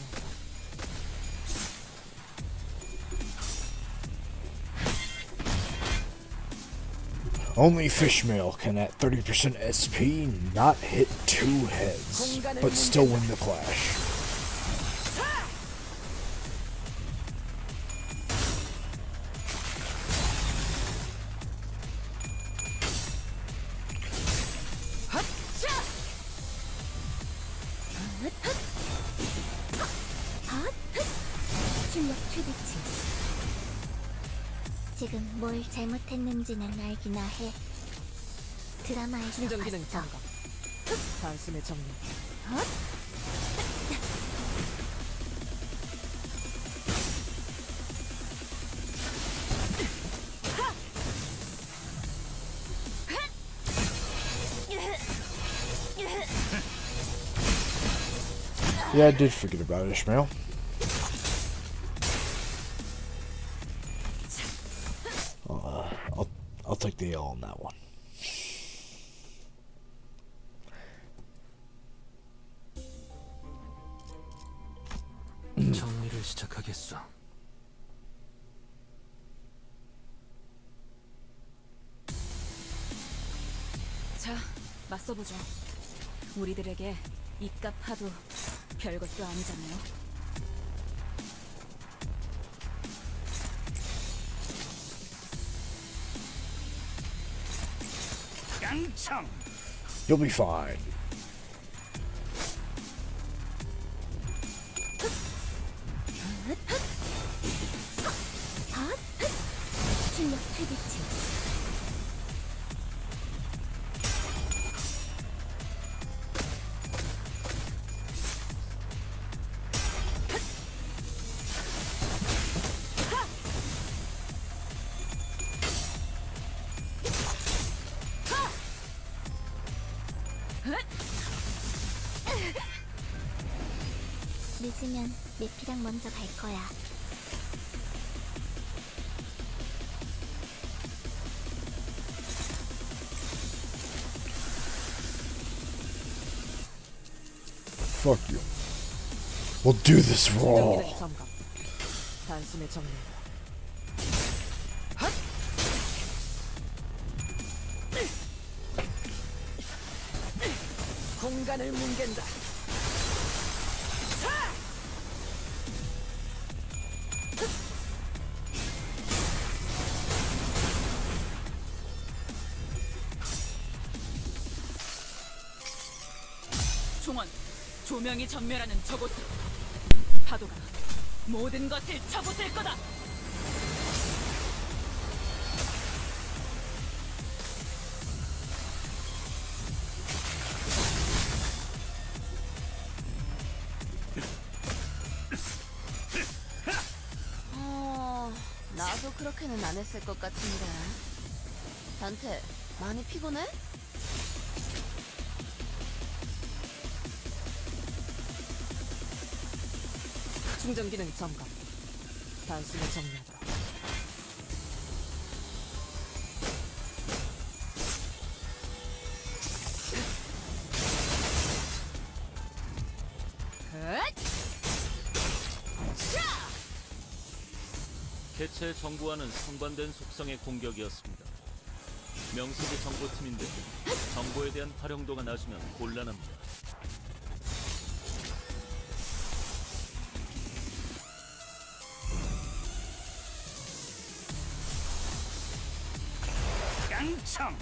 Only Fishmail can at 30% SP not hit 2 heads, but still win the clash. 출력 최대치. 지금 뭘 잘못했는지는 알기나 해. 드라마에서 충전 기능 봤어. 점검. 단숨에 정리. Yeah, I did forget about Ishmael. I'll take the L on that one. 정리를 시작하겠어. 자, 맞서보죠. 우리들에게 이깟 파도 별것도 아니잖아요. 깡총! You'll be fine. 출력 최대치. 늦으면 내피랑 먼저 갈 거야. Fuck you. We'll do this raw. 충전기능 점검. 단숨에 정리해라. 공간을 뭉갠다. 총원, 조명이 전멸하는 저곳으로. 파도가 모든 것을 쳐부술 거다. 나도 그렇게는 안 했을 것 같은데. 단테, 많이 피곤해? 충전 기능 점검. 단숨에 정리하도록. 개체 정보와는 상반된 속성의 공격이었습니다. 명색의 정보팀인데 정보에 대한 활용도가 낮으면 곤란합니다. 깡청!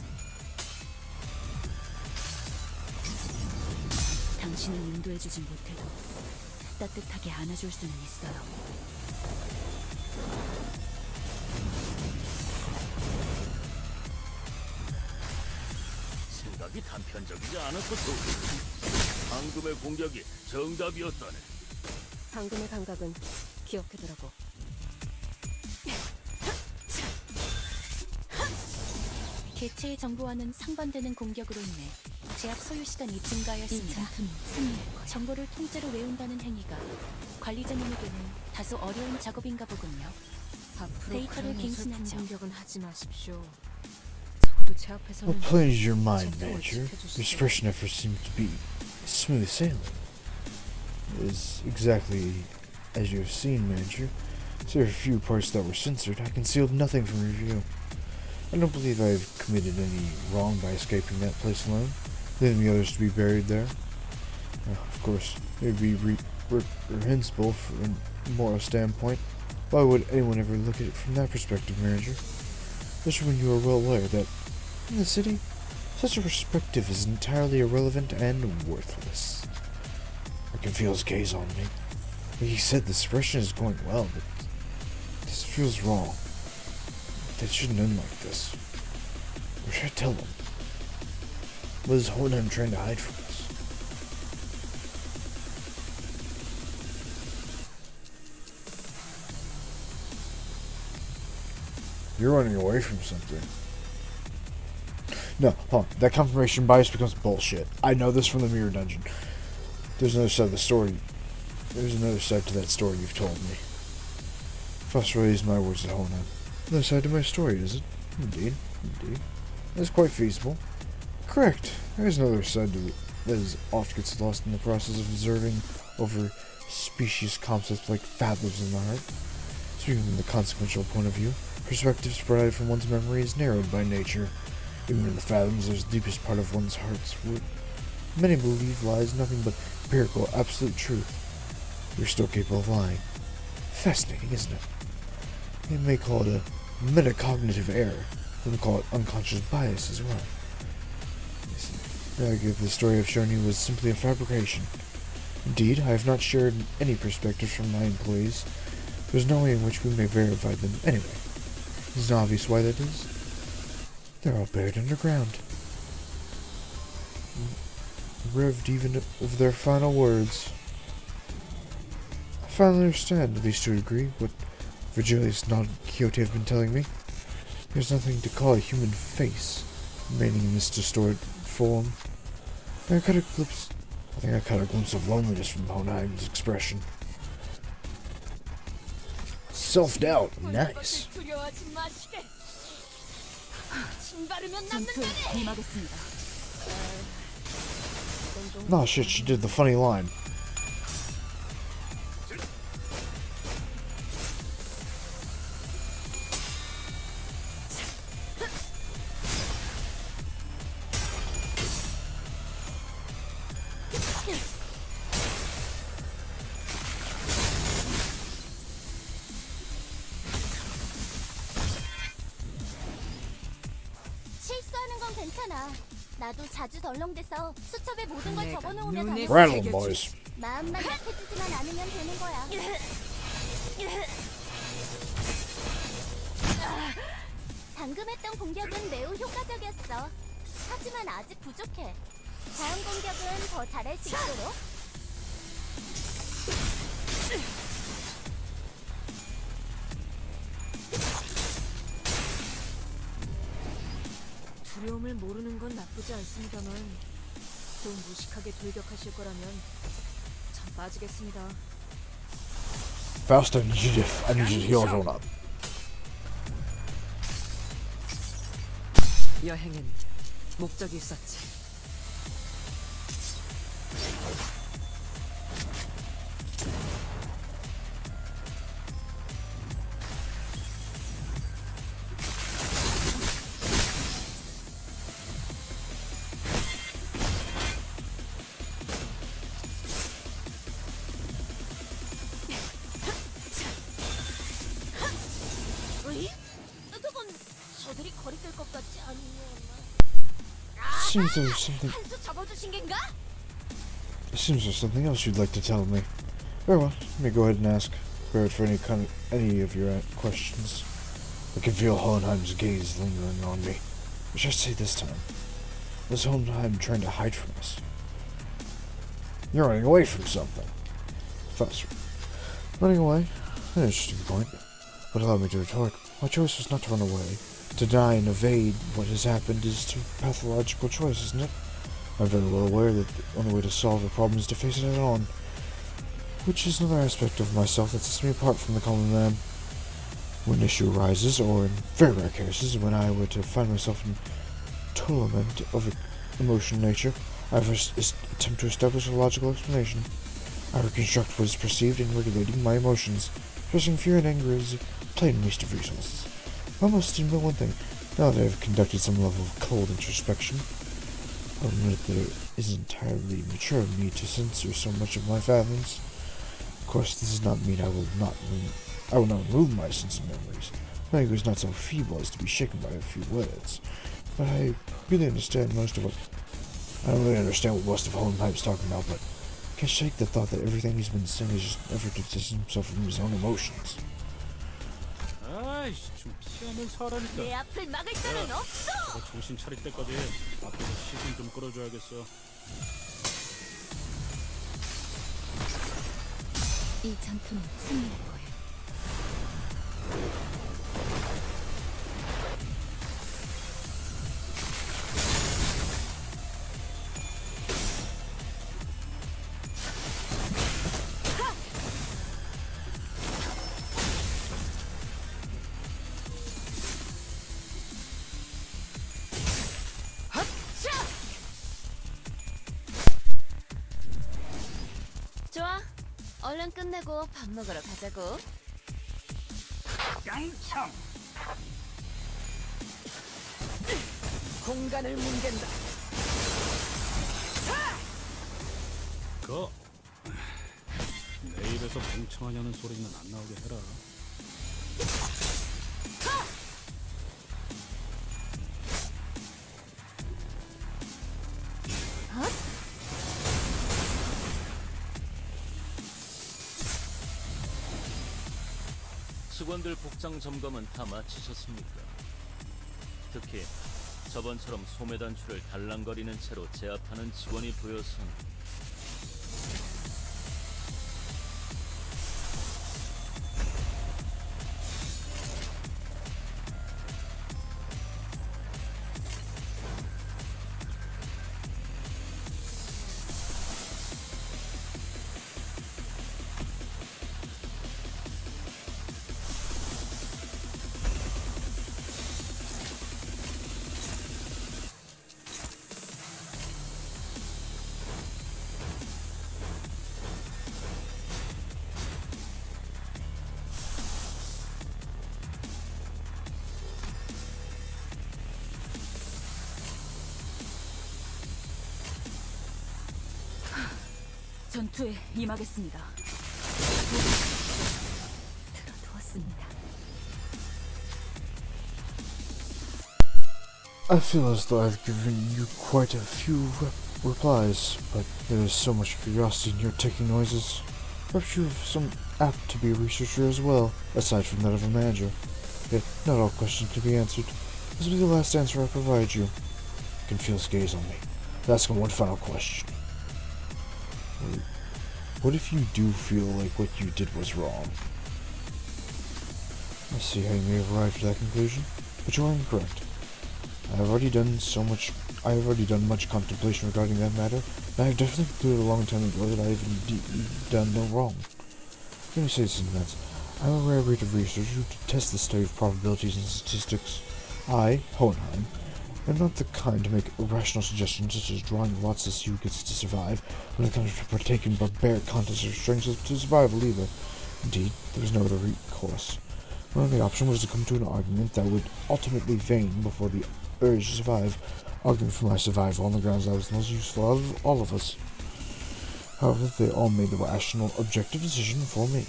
당신을 인도해주진 못해도 따뜻하게 안아줄 수는 있어요. 생각이 단편적이지 않아서 좋고 방금의 공격이 정답이었다네. 방금의 감각은 기억해두라고. 개체의 정보와는 상반되는 공격으로 인해 제약 소요 시간이 증가하였습니다. 정보를 통째로 외운다는 행위가 관리자님에게는 다소 어려운 작업인가 보군요. 앞으로 데이터를 그런 어설픈 갱신하죠. 공격은 하지 마십시오. 적어도 제 앞에서는 What plays your mind, 제동을 Major? 지켜주시죠. Your suppression efforts seem to be smooth sailing. It is exactly as you have seen, Major. There are a few parts that were censored. I concealed nothing from review. I don't believe I have committed any wrong by escaping that place alone, leaving the others to be buried there. Of course, it would be reprehensible from a moral standpoint. Why would anyone ever look at it from that perspective, Manager? Especially when you are well aware that, in the city, such a perspective is entirely irrelevant and worthless. I can feel his gaze on me. He said the suppression is going well, but this feels wrong. That shouldn't end like this. Or should I tell him? What is Hohenheim trying to hide from us? You're running away from something. No, hold on. That confirmation bias becomes bullshit. I know this from the mirror dungeon. There's another side of the story. There's another side to that story you've told me. First raise my words at Hohenheim. Another side to my story, is it? Indeed, indeed. That's quite feasible. Correct. There's another side to it that is often gets lost in the process of observing over species concepts like fathoms in the heart. Speaking from the consequential point of view, perspectives provided from one's memory is narrowed by nature. Even in the fathoms, there's the deepest part of one's heart's root. Many believe lies nothing but empirical, absolute truth. You're still capable of lying. Fascinating, isn't it? You may call it a metacognitive error. You can call it unconscious bias as well. I give the story I've shown you was simply a fabrication. Indeed, I have not shared any perspectives from my employees. There's no way in which we may verify them anyway. It's obvious why that is. They're all buried underground. Bereft even of their final words. I finally understand, at least to a degree, what Virgilius and Quixote have been telling me. There's nothing to call a human face remaining in this distorted form. I think I caught a glimpse of loneliness from Hohenheim's expression. Self-doubt, nice. 두려워하지 마시게. 침 바르면 전투에 남는다네. 임하겠습니다. No shit, she did the funny line. 실수하는 건 괜찮아. 나도 자주 덜렁대서 수첩에 모든 걸 적어놓으며 다녔어. Rattle 'em, boys. 마음만 약해지지만 않으면 되는 거야. 방금 했던 공격은 매우 효과적이었어. 하지만 아직 부족해. 다음 공격은 더 잘할 수 있도록. 두려움을 모르는 건 나쁘지 않습니다만 또 무식하게 돌격하실 거라면 전 빠지겠습니다. Faust, I need you to heal everyone up. 여행엔 목적이 있었지. 으이? 그건 저들이 거리낄 것 같지 않으면 Seems there's something. 한수 접어주신 겐가? It seems there's something else you'd like to tell me. Very well, let me go ahead and ask. Prepared for any of your questions. I can feel Hohenheim's gaze lingering on me. What should I say this time? What is Hohenheim trying to hide from us? You're running away from something. Faust. Running away? An interesting point. But allow me to retort. My choice was not to run away. To deny and evade what has happened is a pathological choice, isn't it? I'm very well aware that the only way to solve a problem is to face it head on. Which is another aspect of myself that sets me apart from the common man. When an issue arises, or in very rare cases, when I were to find myself in total lament of an emotional nature, I first attempt to establish a logical explanation. I reconstruct what is perceived in regulating my emotions. Expressing fear and anger is a plain waste of resources. I must admit one thing. Now that I have conducted some level of cold introspection, I'll admit that it is entirely mature of me to censor so much of my feelings. Of course, this does not mean I will not remove my sense of memories. My anger is not so feeble as to be shaken by a few words. But I really understand most of what... I don't really understand what most of Hohenheim's talking about, but I can't shake the thought that everything he's been saying is just an effort to distance himself from his own emotions. 아이씨, 좀 피하면서 하라니까. 내 앞을 막을 수는 없어. 내가 정신 차릴 때까지 앞에서 시선 좀 끌어줘야겠어. 이 전투는 승리할 거예요. 좋아. 얼른 끝내고 밥 먹으러 가자고. 깡총. 공간을 뭉갠다. 내 입에서 멍청하냐는 소리는 안 나오게 해라. 직원들 복장 점검은 다 마치셨습니까? 특히 저번처럼 소매 단추를 달랑거리는 채로 제압하는 직원이 보여선 전투에 임하겠습니다. 들어두었습니다. I feel as though I've given you quite a few replies, but there is so much curiosity in your ticking noises. Perhaps you have some apt to be a researcher as well, aside from that of a manager. Yet not all questions can be answered. This will be the last answer I provide you. You can feel his gaze on me. Ask him one final question. What if you do feel like what you did was wrong? I see how you may have arrived at that conclusion, but you are incorrect. I have already done much contemplation regarding that matter, and I have definitely concluded a long time ago that I have indeed done no wrong. Let me say this in advance. I am a rare breed of researcher who detests the study of probabilities and statistics. I, Hohenheim, am not the kind to make irrational suggestions such as drawing lots to see who gets to survive when it comes to partaking in barbaric contests of strengths to survival either. Indeed, there was no other recourse. My only option was to come to an argument that would ultimately wane before the urge to survive, arguing for my survival on the grounds that I was the most useful out of all of us. However, they all made the rational, objective decision for me.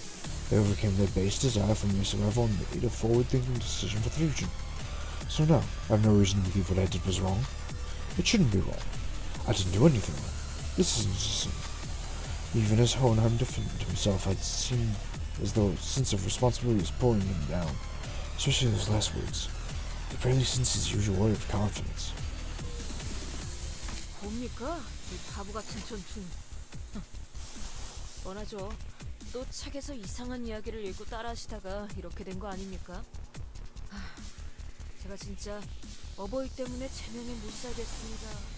They overcame their base desire for my survival and made a forward-thinking decision for the future. So no, I have no reason to believe what I did was wrong. It shouldn't be wrong. I didn't do anything wrong. This isn't a sin. Even as Hohenheim defended himself, I'd seemed as though a sense of responsibility was pulling him down, especially in those last words. He barely sensed his usual air of confidence. 뭡니까? 이 바보 같은 전투. 뻔하죠. 또 책에서 이상한 이야기를 읽고 따라하시다가 이렇게 된 거 아닙니까? 제가 진짜 어버이 때문에 제명에 못 살겠습니다.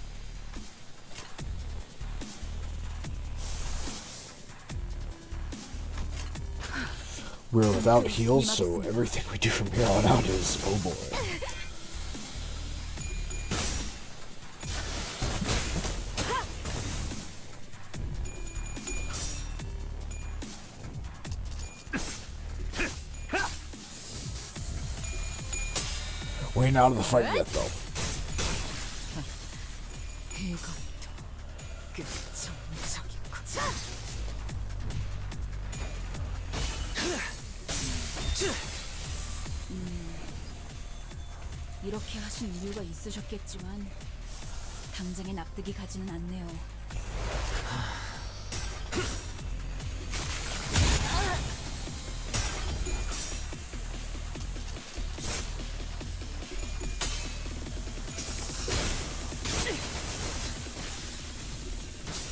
We're without heals, so everything we do from here on out is oh boy. We ain't out of the fight yet, though. 이렇게 하신 이유가 있으셨겠지만 당장에 납득이 가지는 않네요.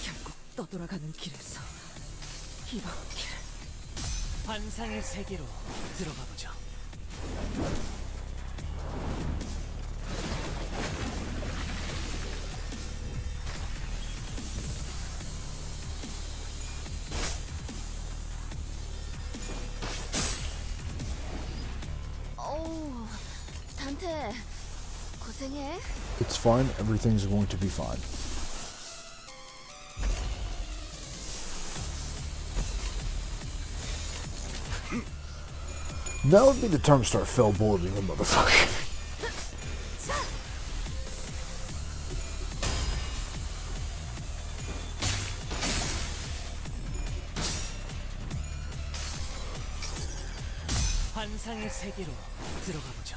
결국 떠돌아가는 길에서 이런 길. 환상의 세계로 들어가 보죠. 단테, 고생해. It's fine. Everything's going to be fine. That would be the time to start fell bulleting a motherfucker. 환상의 세계로 들어가 보죠.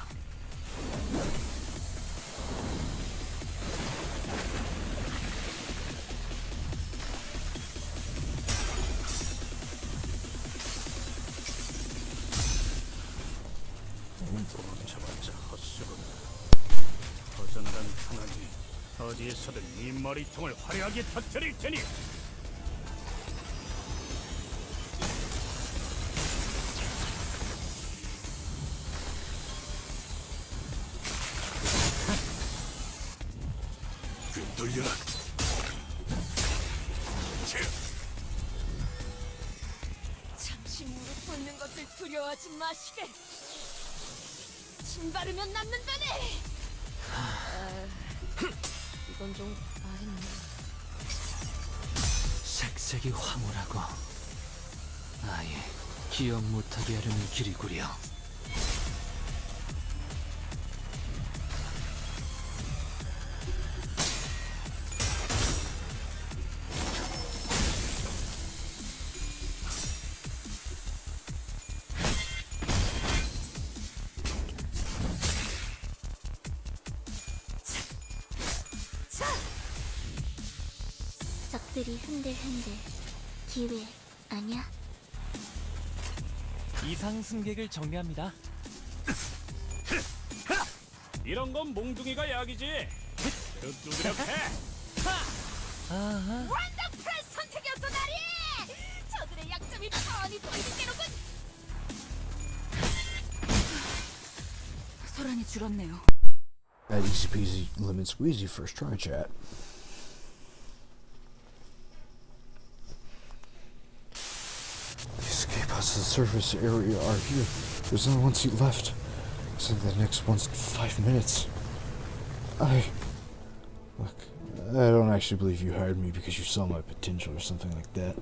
멈춰봤자 헛수고. 허전한 하나님, 어디에서든 이 머리통을 화려하게 터뜨릴 테니. 돌려라. 잠시 무릎 꿇는 것을 두려워하지 마시게. 침 바르면 낫는다네. 이건 좀 아했네. 색색이 황홀하고 아예 기억 못하게 하려는 길이구려. 녀석들이 흔들흔들. 기회 아니야? 이상 승객을 정리합니다. 이런 건 몽둥이가 약이지. 두드려패. 아하. 원더풀 선택이었어 나리! 저들의 약점이 뻔히 보이는 대로군. 소란이 줄었네요. That easy peasy lemon squeezy first try, chat. The escape pods to the surface area are here. There's only one seat left. So the next one's in 5 minutes. Look, I don't actually believe you hired me because you saw my potential or something like that.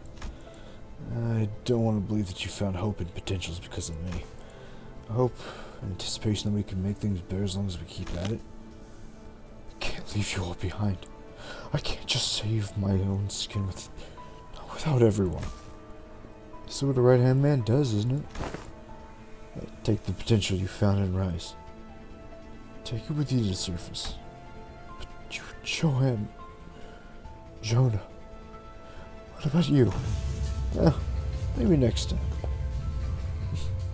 I don't want to believe that you found hope and potentials because of me. Hope, anticipation that we can make things better as long as we keep at it. I can't leave you all behind. I can't just save my own skin without everyone. This is what a right-hand man does, isn't it? Take the potential you found and rise. Take it with you to the surface. But you, Joanne, Jonah, what about you? Well, maybe next time.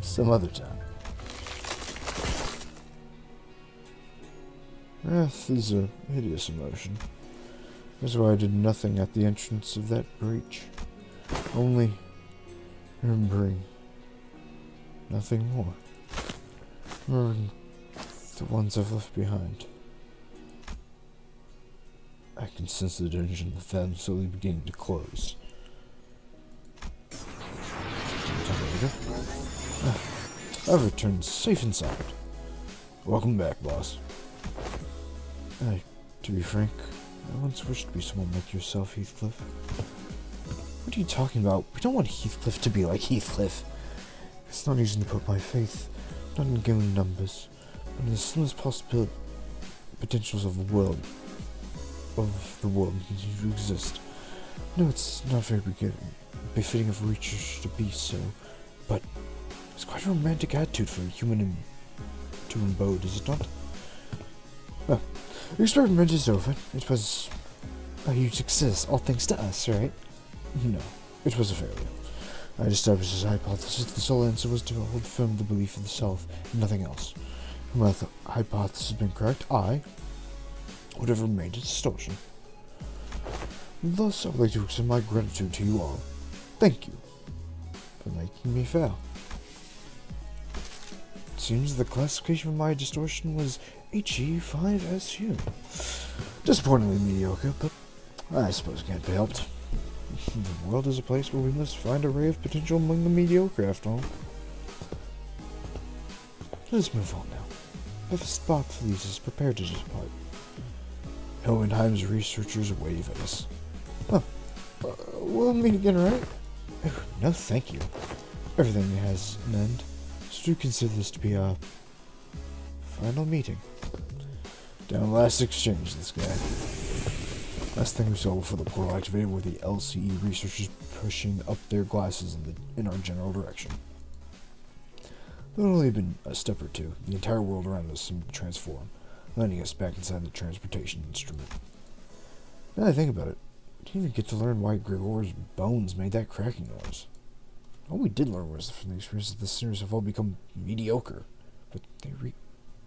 Some other time. Wrath is a hideous emotion. That's why I did nothing at the entrance of that breach. Only remembering nothing more. Remembering the ones I've left behind. I can sense the dungeon with them slowly beginning to close. I've returned safe and sound. Welcome back, boss. To be frank, I once wished to be someone like yourself, Heathcliff. What are you talking about? We don't want Heathcliff to be like Heathcliff. It's not easy to put my faith, not in given numbers, but in the slimest possible potentials of the world continue to exist. No, it's not very befitting of reachers to be so, but it's quite a romantic attitude for a human to embody, is it not? Well, the experiment is over. It was a huge success, all thanks to us, right? No, it was a failure. I established this hypothesis. The sole answer was to hold firm the belief of the self and nothing else. And when the hypothesis had been correct, I would have remained a distortion. Thus, I would like to extend my gratitude to you all. Thank you for making me fail. It seems the classification of my distortion was HE5SU. Disappointingly mediocre, but I suppose it can't be helped. The world is a place where we must find a ray of potential among the mediocre, after all. Let's move on now. Mephistopheles is prepared to depart. Hohenheim's researchers wave at us. Oh, we'll meet again, right? Oh, no, thank you. Everything has an end, so do consider this to be our final meeting. Down last exchange, this guy. Last thing we saw before the portal activated were the LCE researchers pushing up their glasses in our general direction. It had only been a step or two. The entire world around us seemed to transform, landing us back inside the transportation instrument. Now that I think about it, I didn't even get to learn why Gregor's bones made that cracking noise. All we did learn was from the experience that the sinners have all become mediocre, but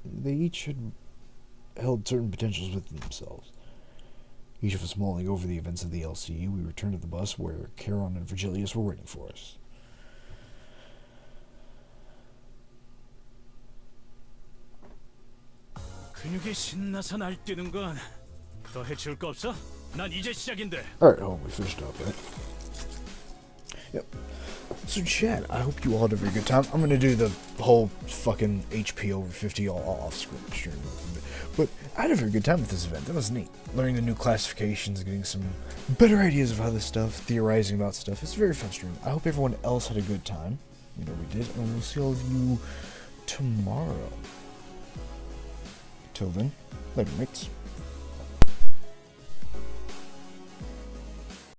they each had held certain potentials within themselves. Each of us mulling over the events of the LCE, we returned to the bus where Charon and Virgilius were waiting for us. 근육이 신나서 날뛰는 건 더 해줄 거 없어? 난 이제 시작인데. Alright, hold on, we finished up, right? Yep. So chat, I hope you all had a very good time. I'm gonna do the whole fucking HP over 50 all off stream. But I had a very good time with this event. That was neat. Learning the new classifications, getting some better ideas of how this stuff, theorizing about stuff. It's a very fun stream. I hope everyone else had a good time. You know we did, and we'll see all of you tomorrow. Till then, later mates.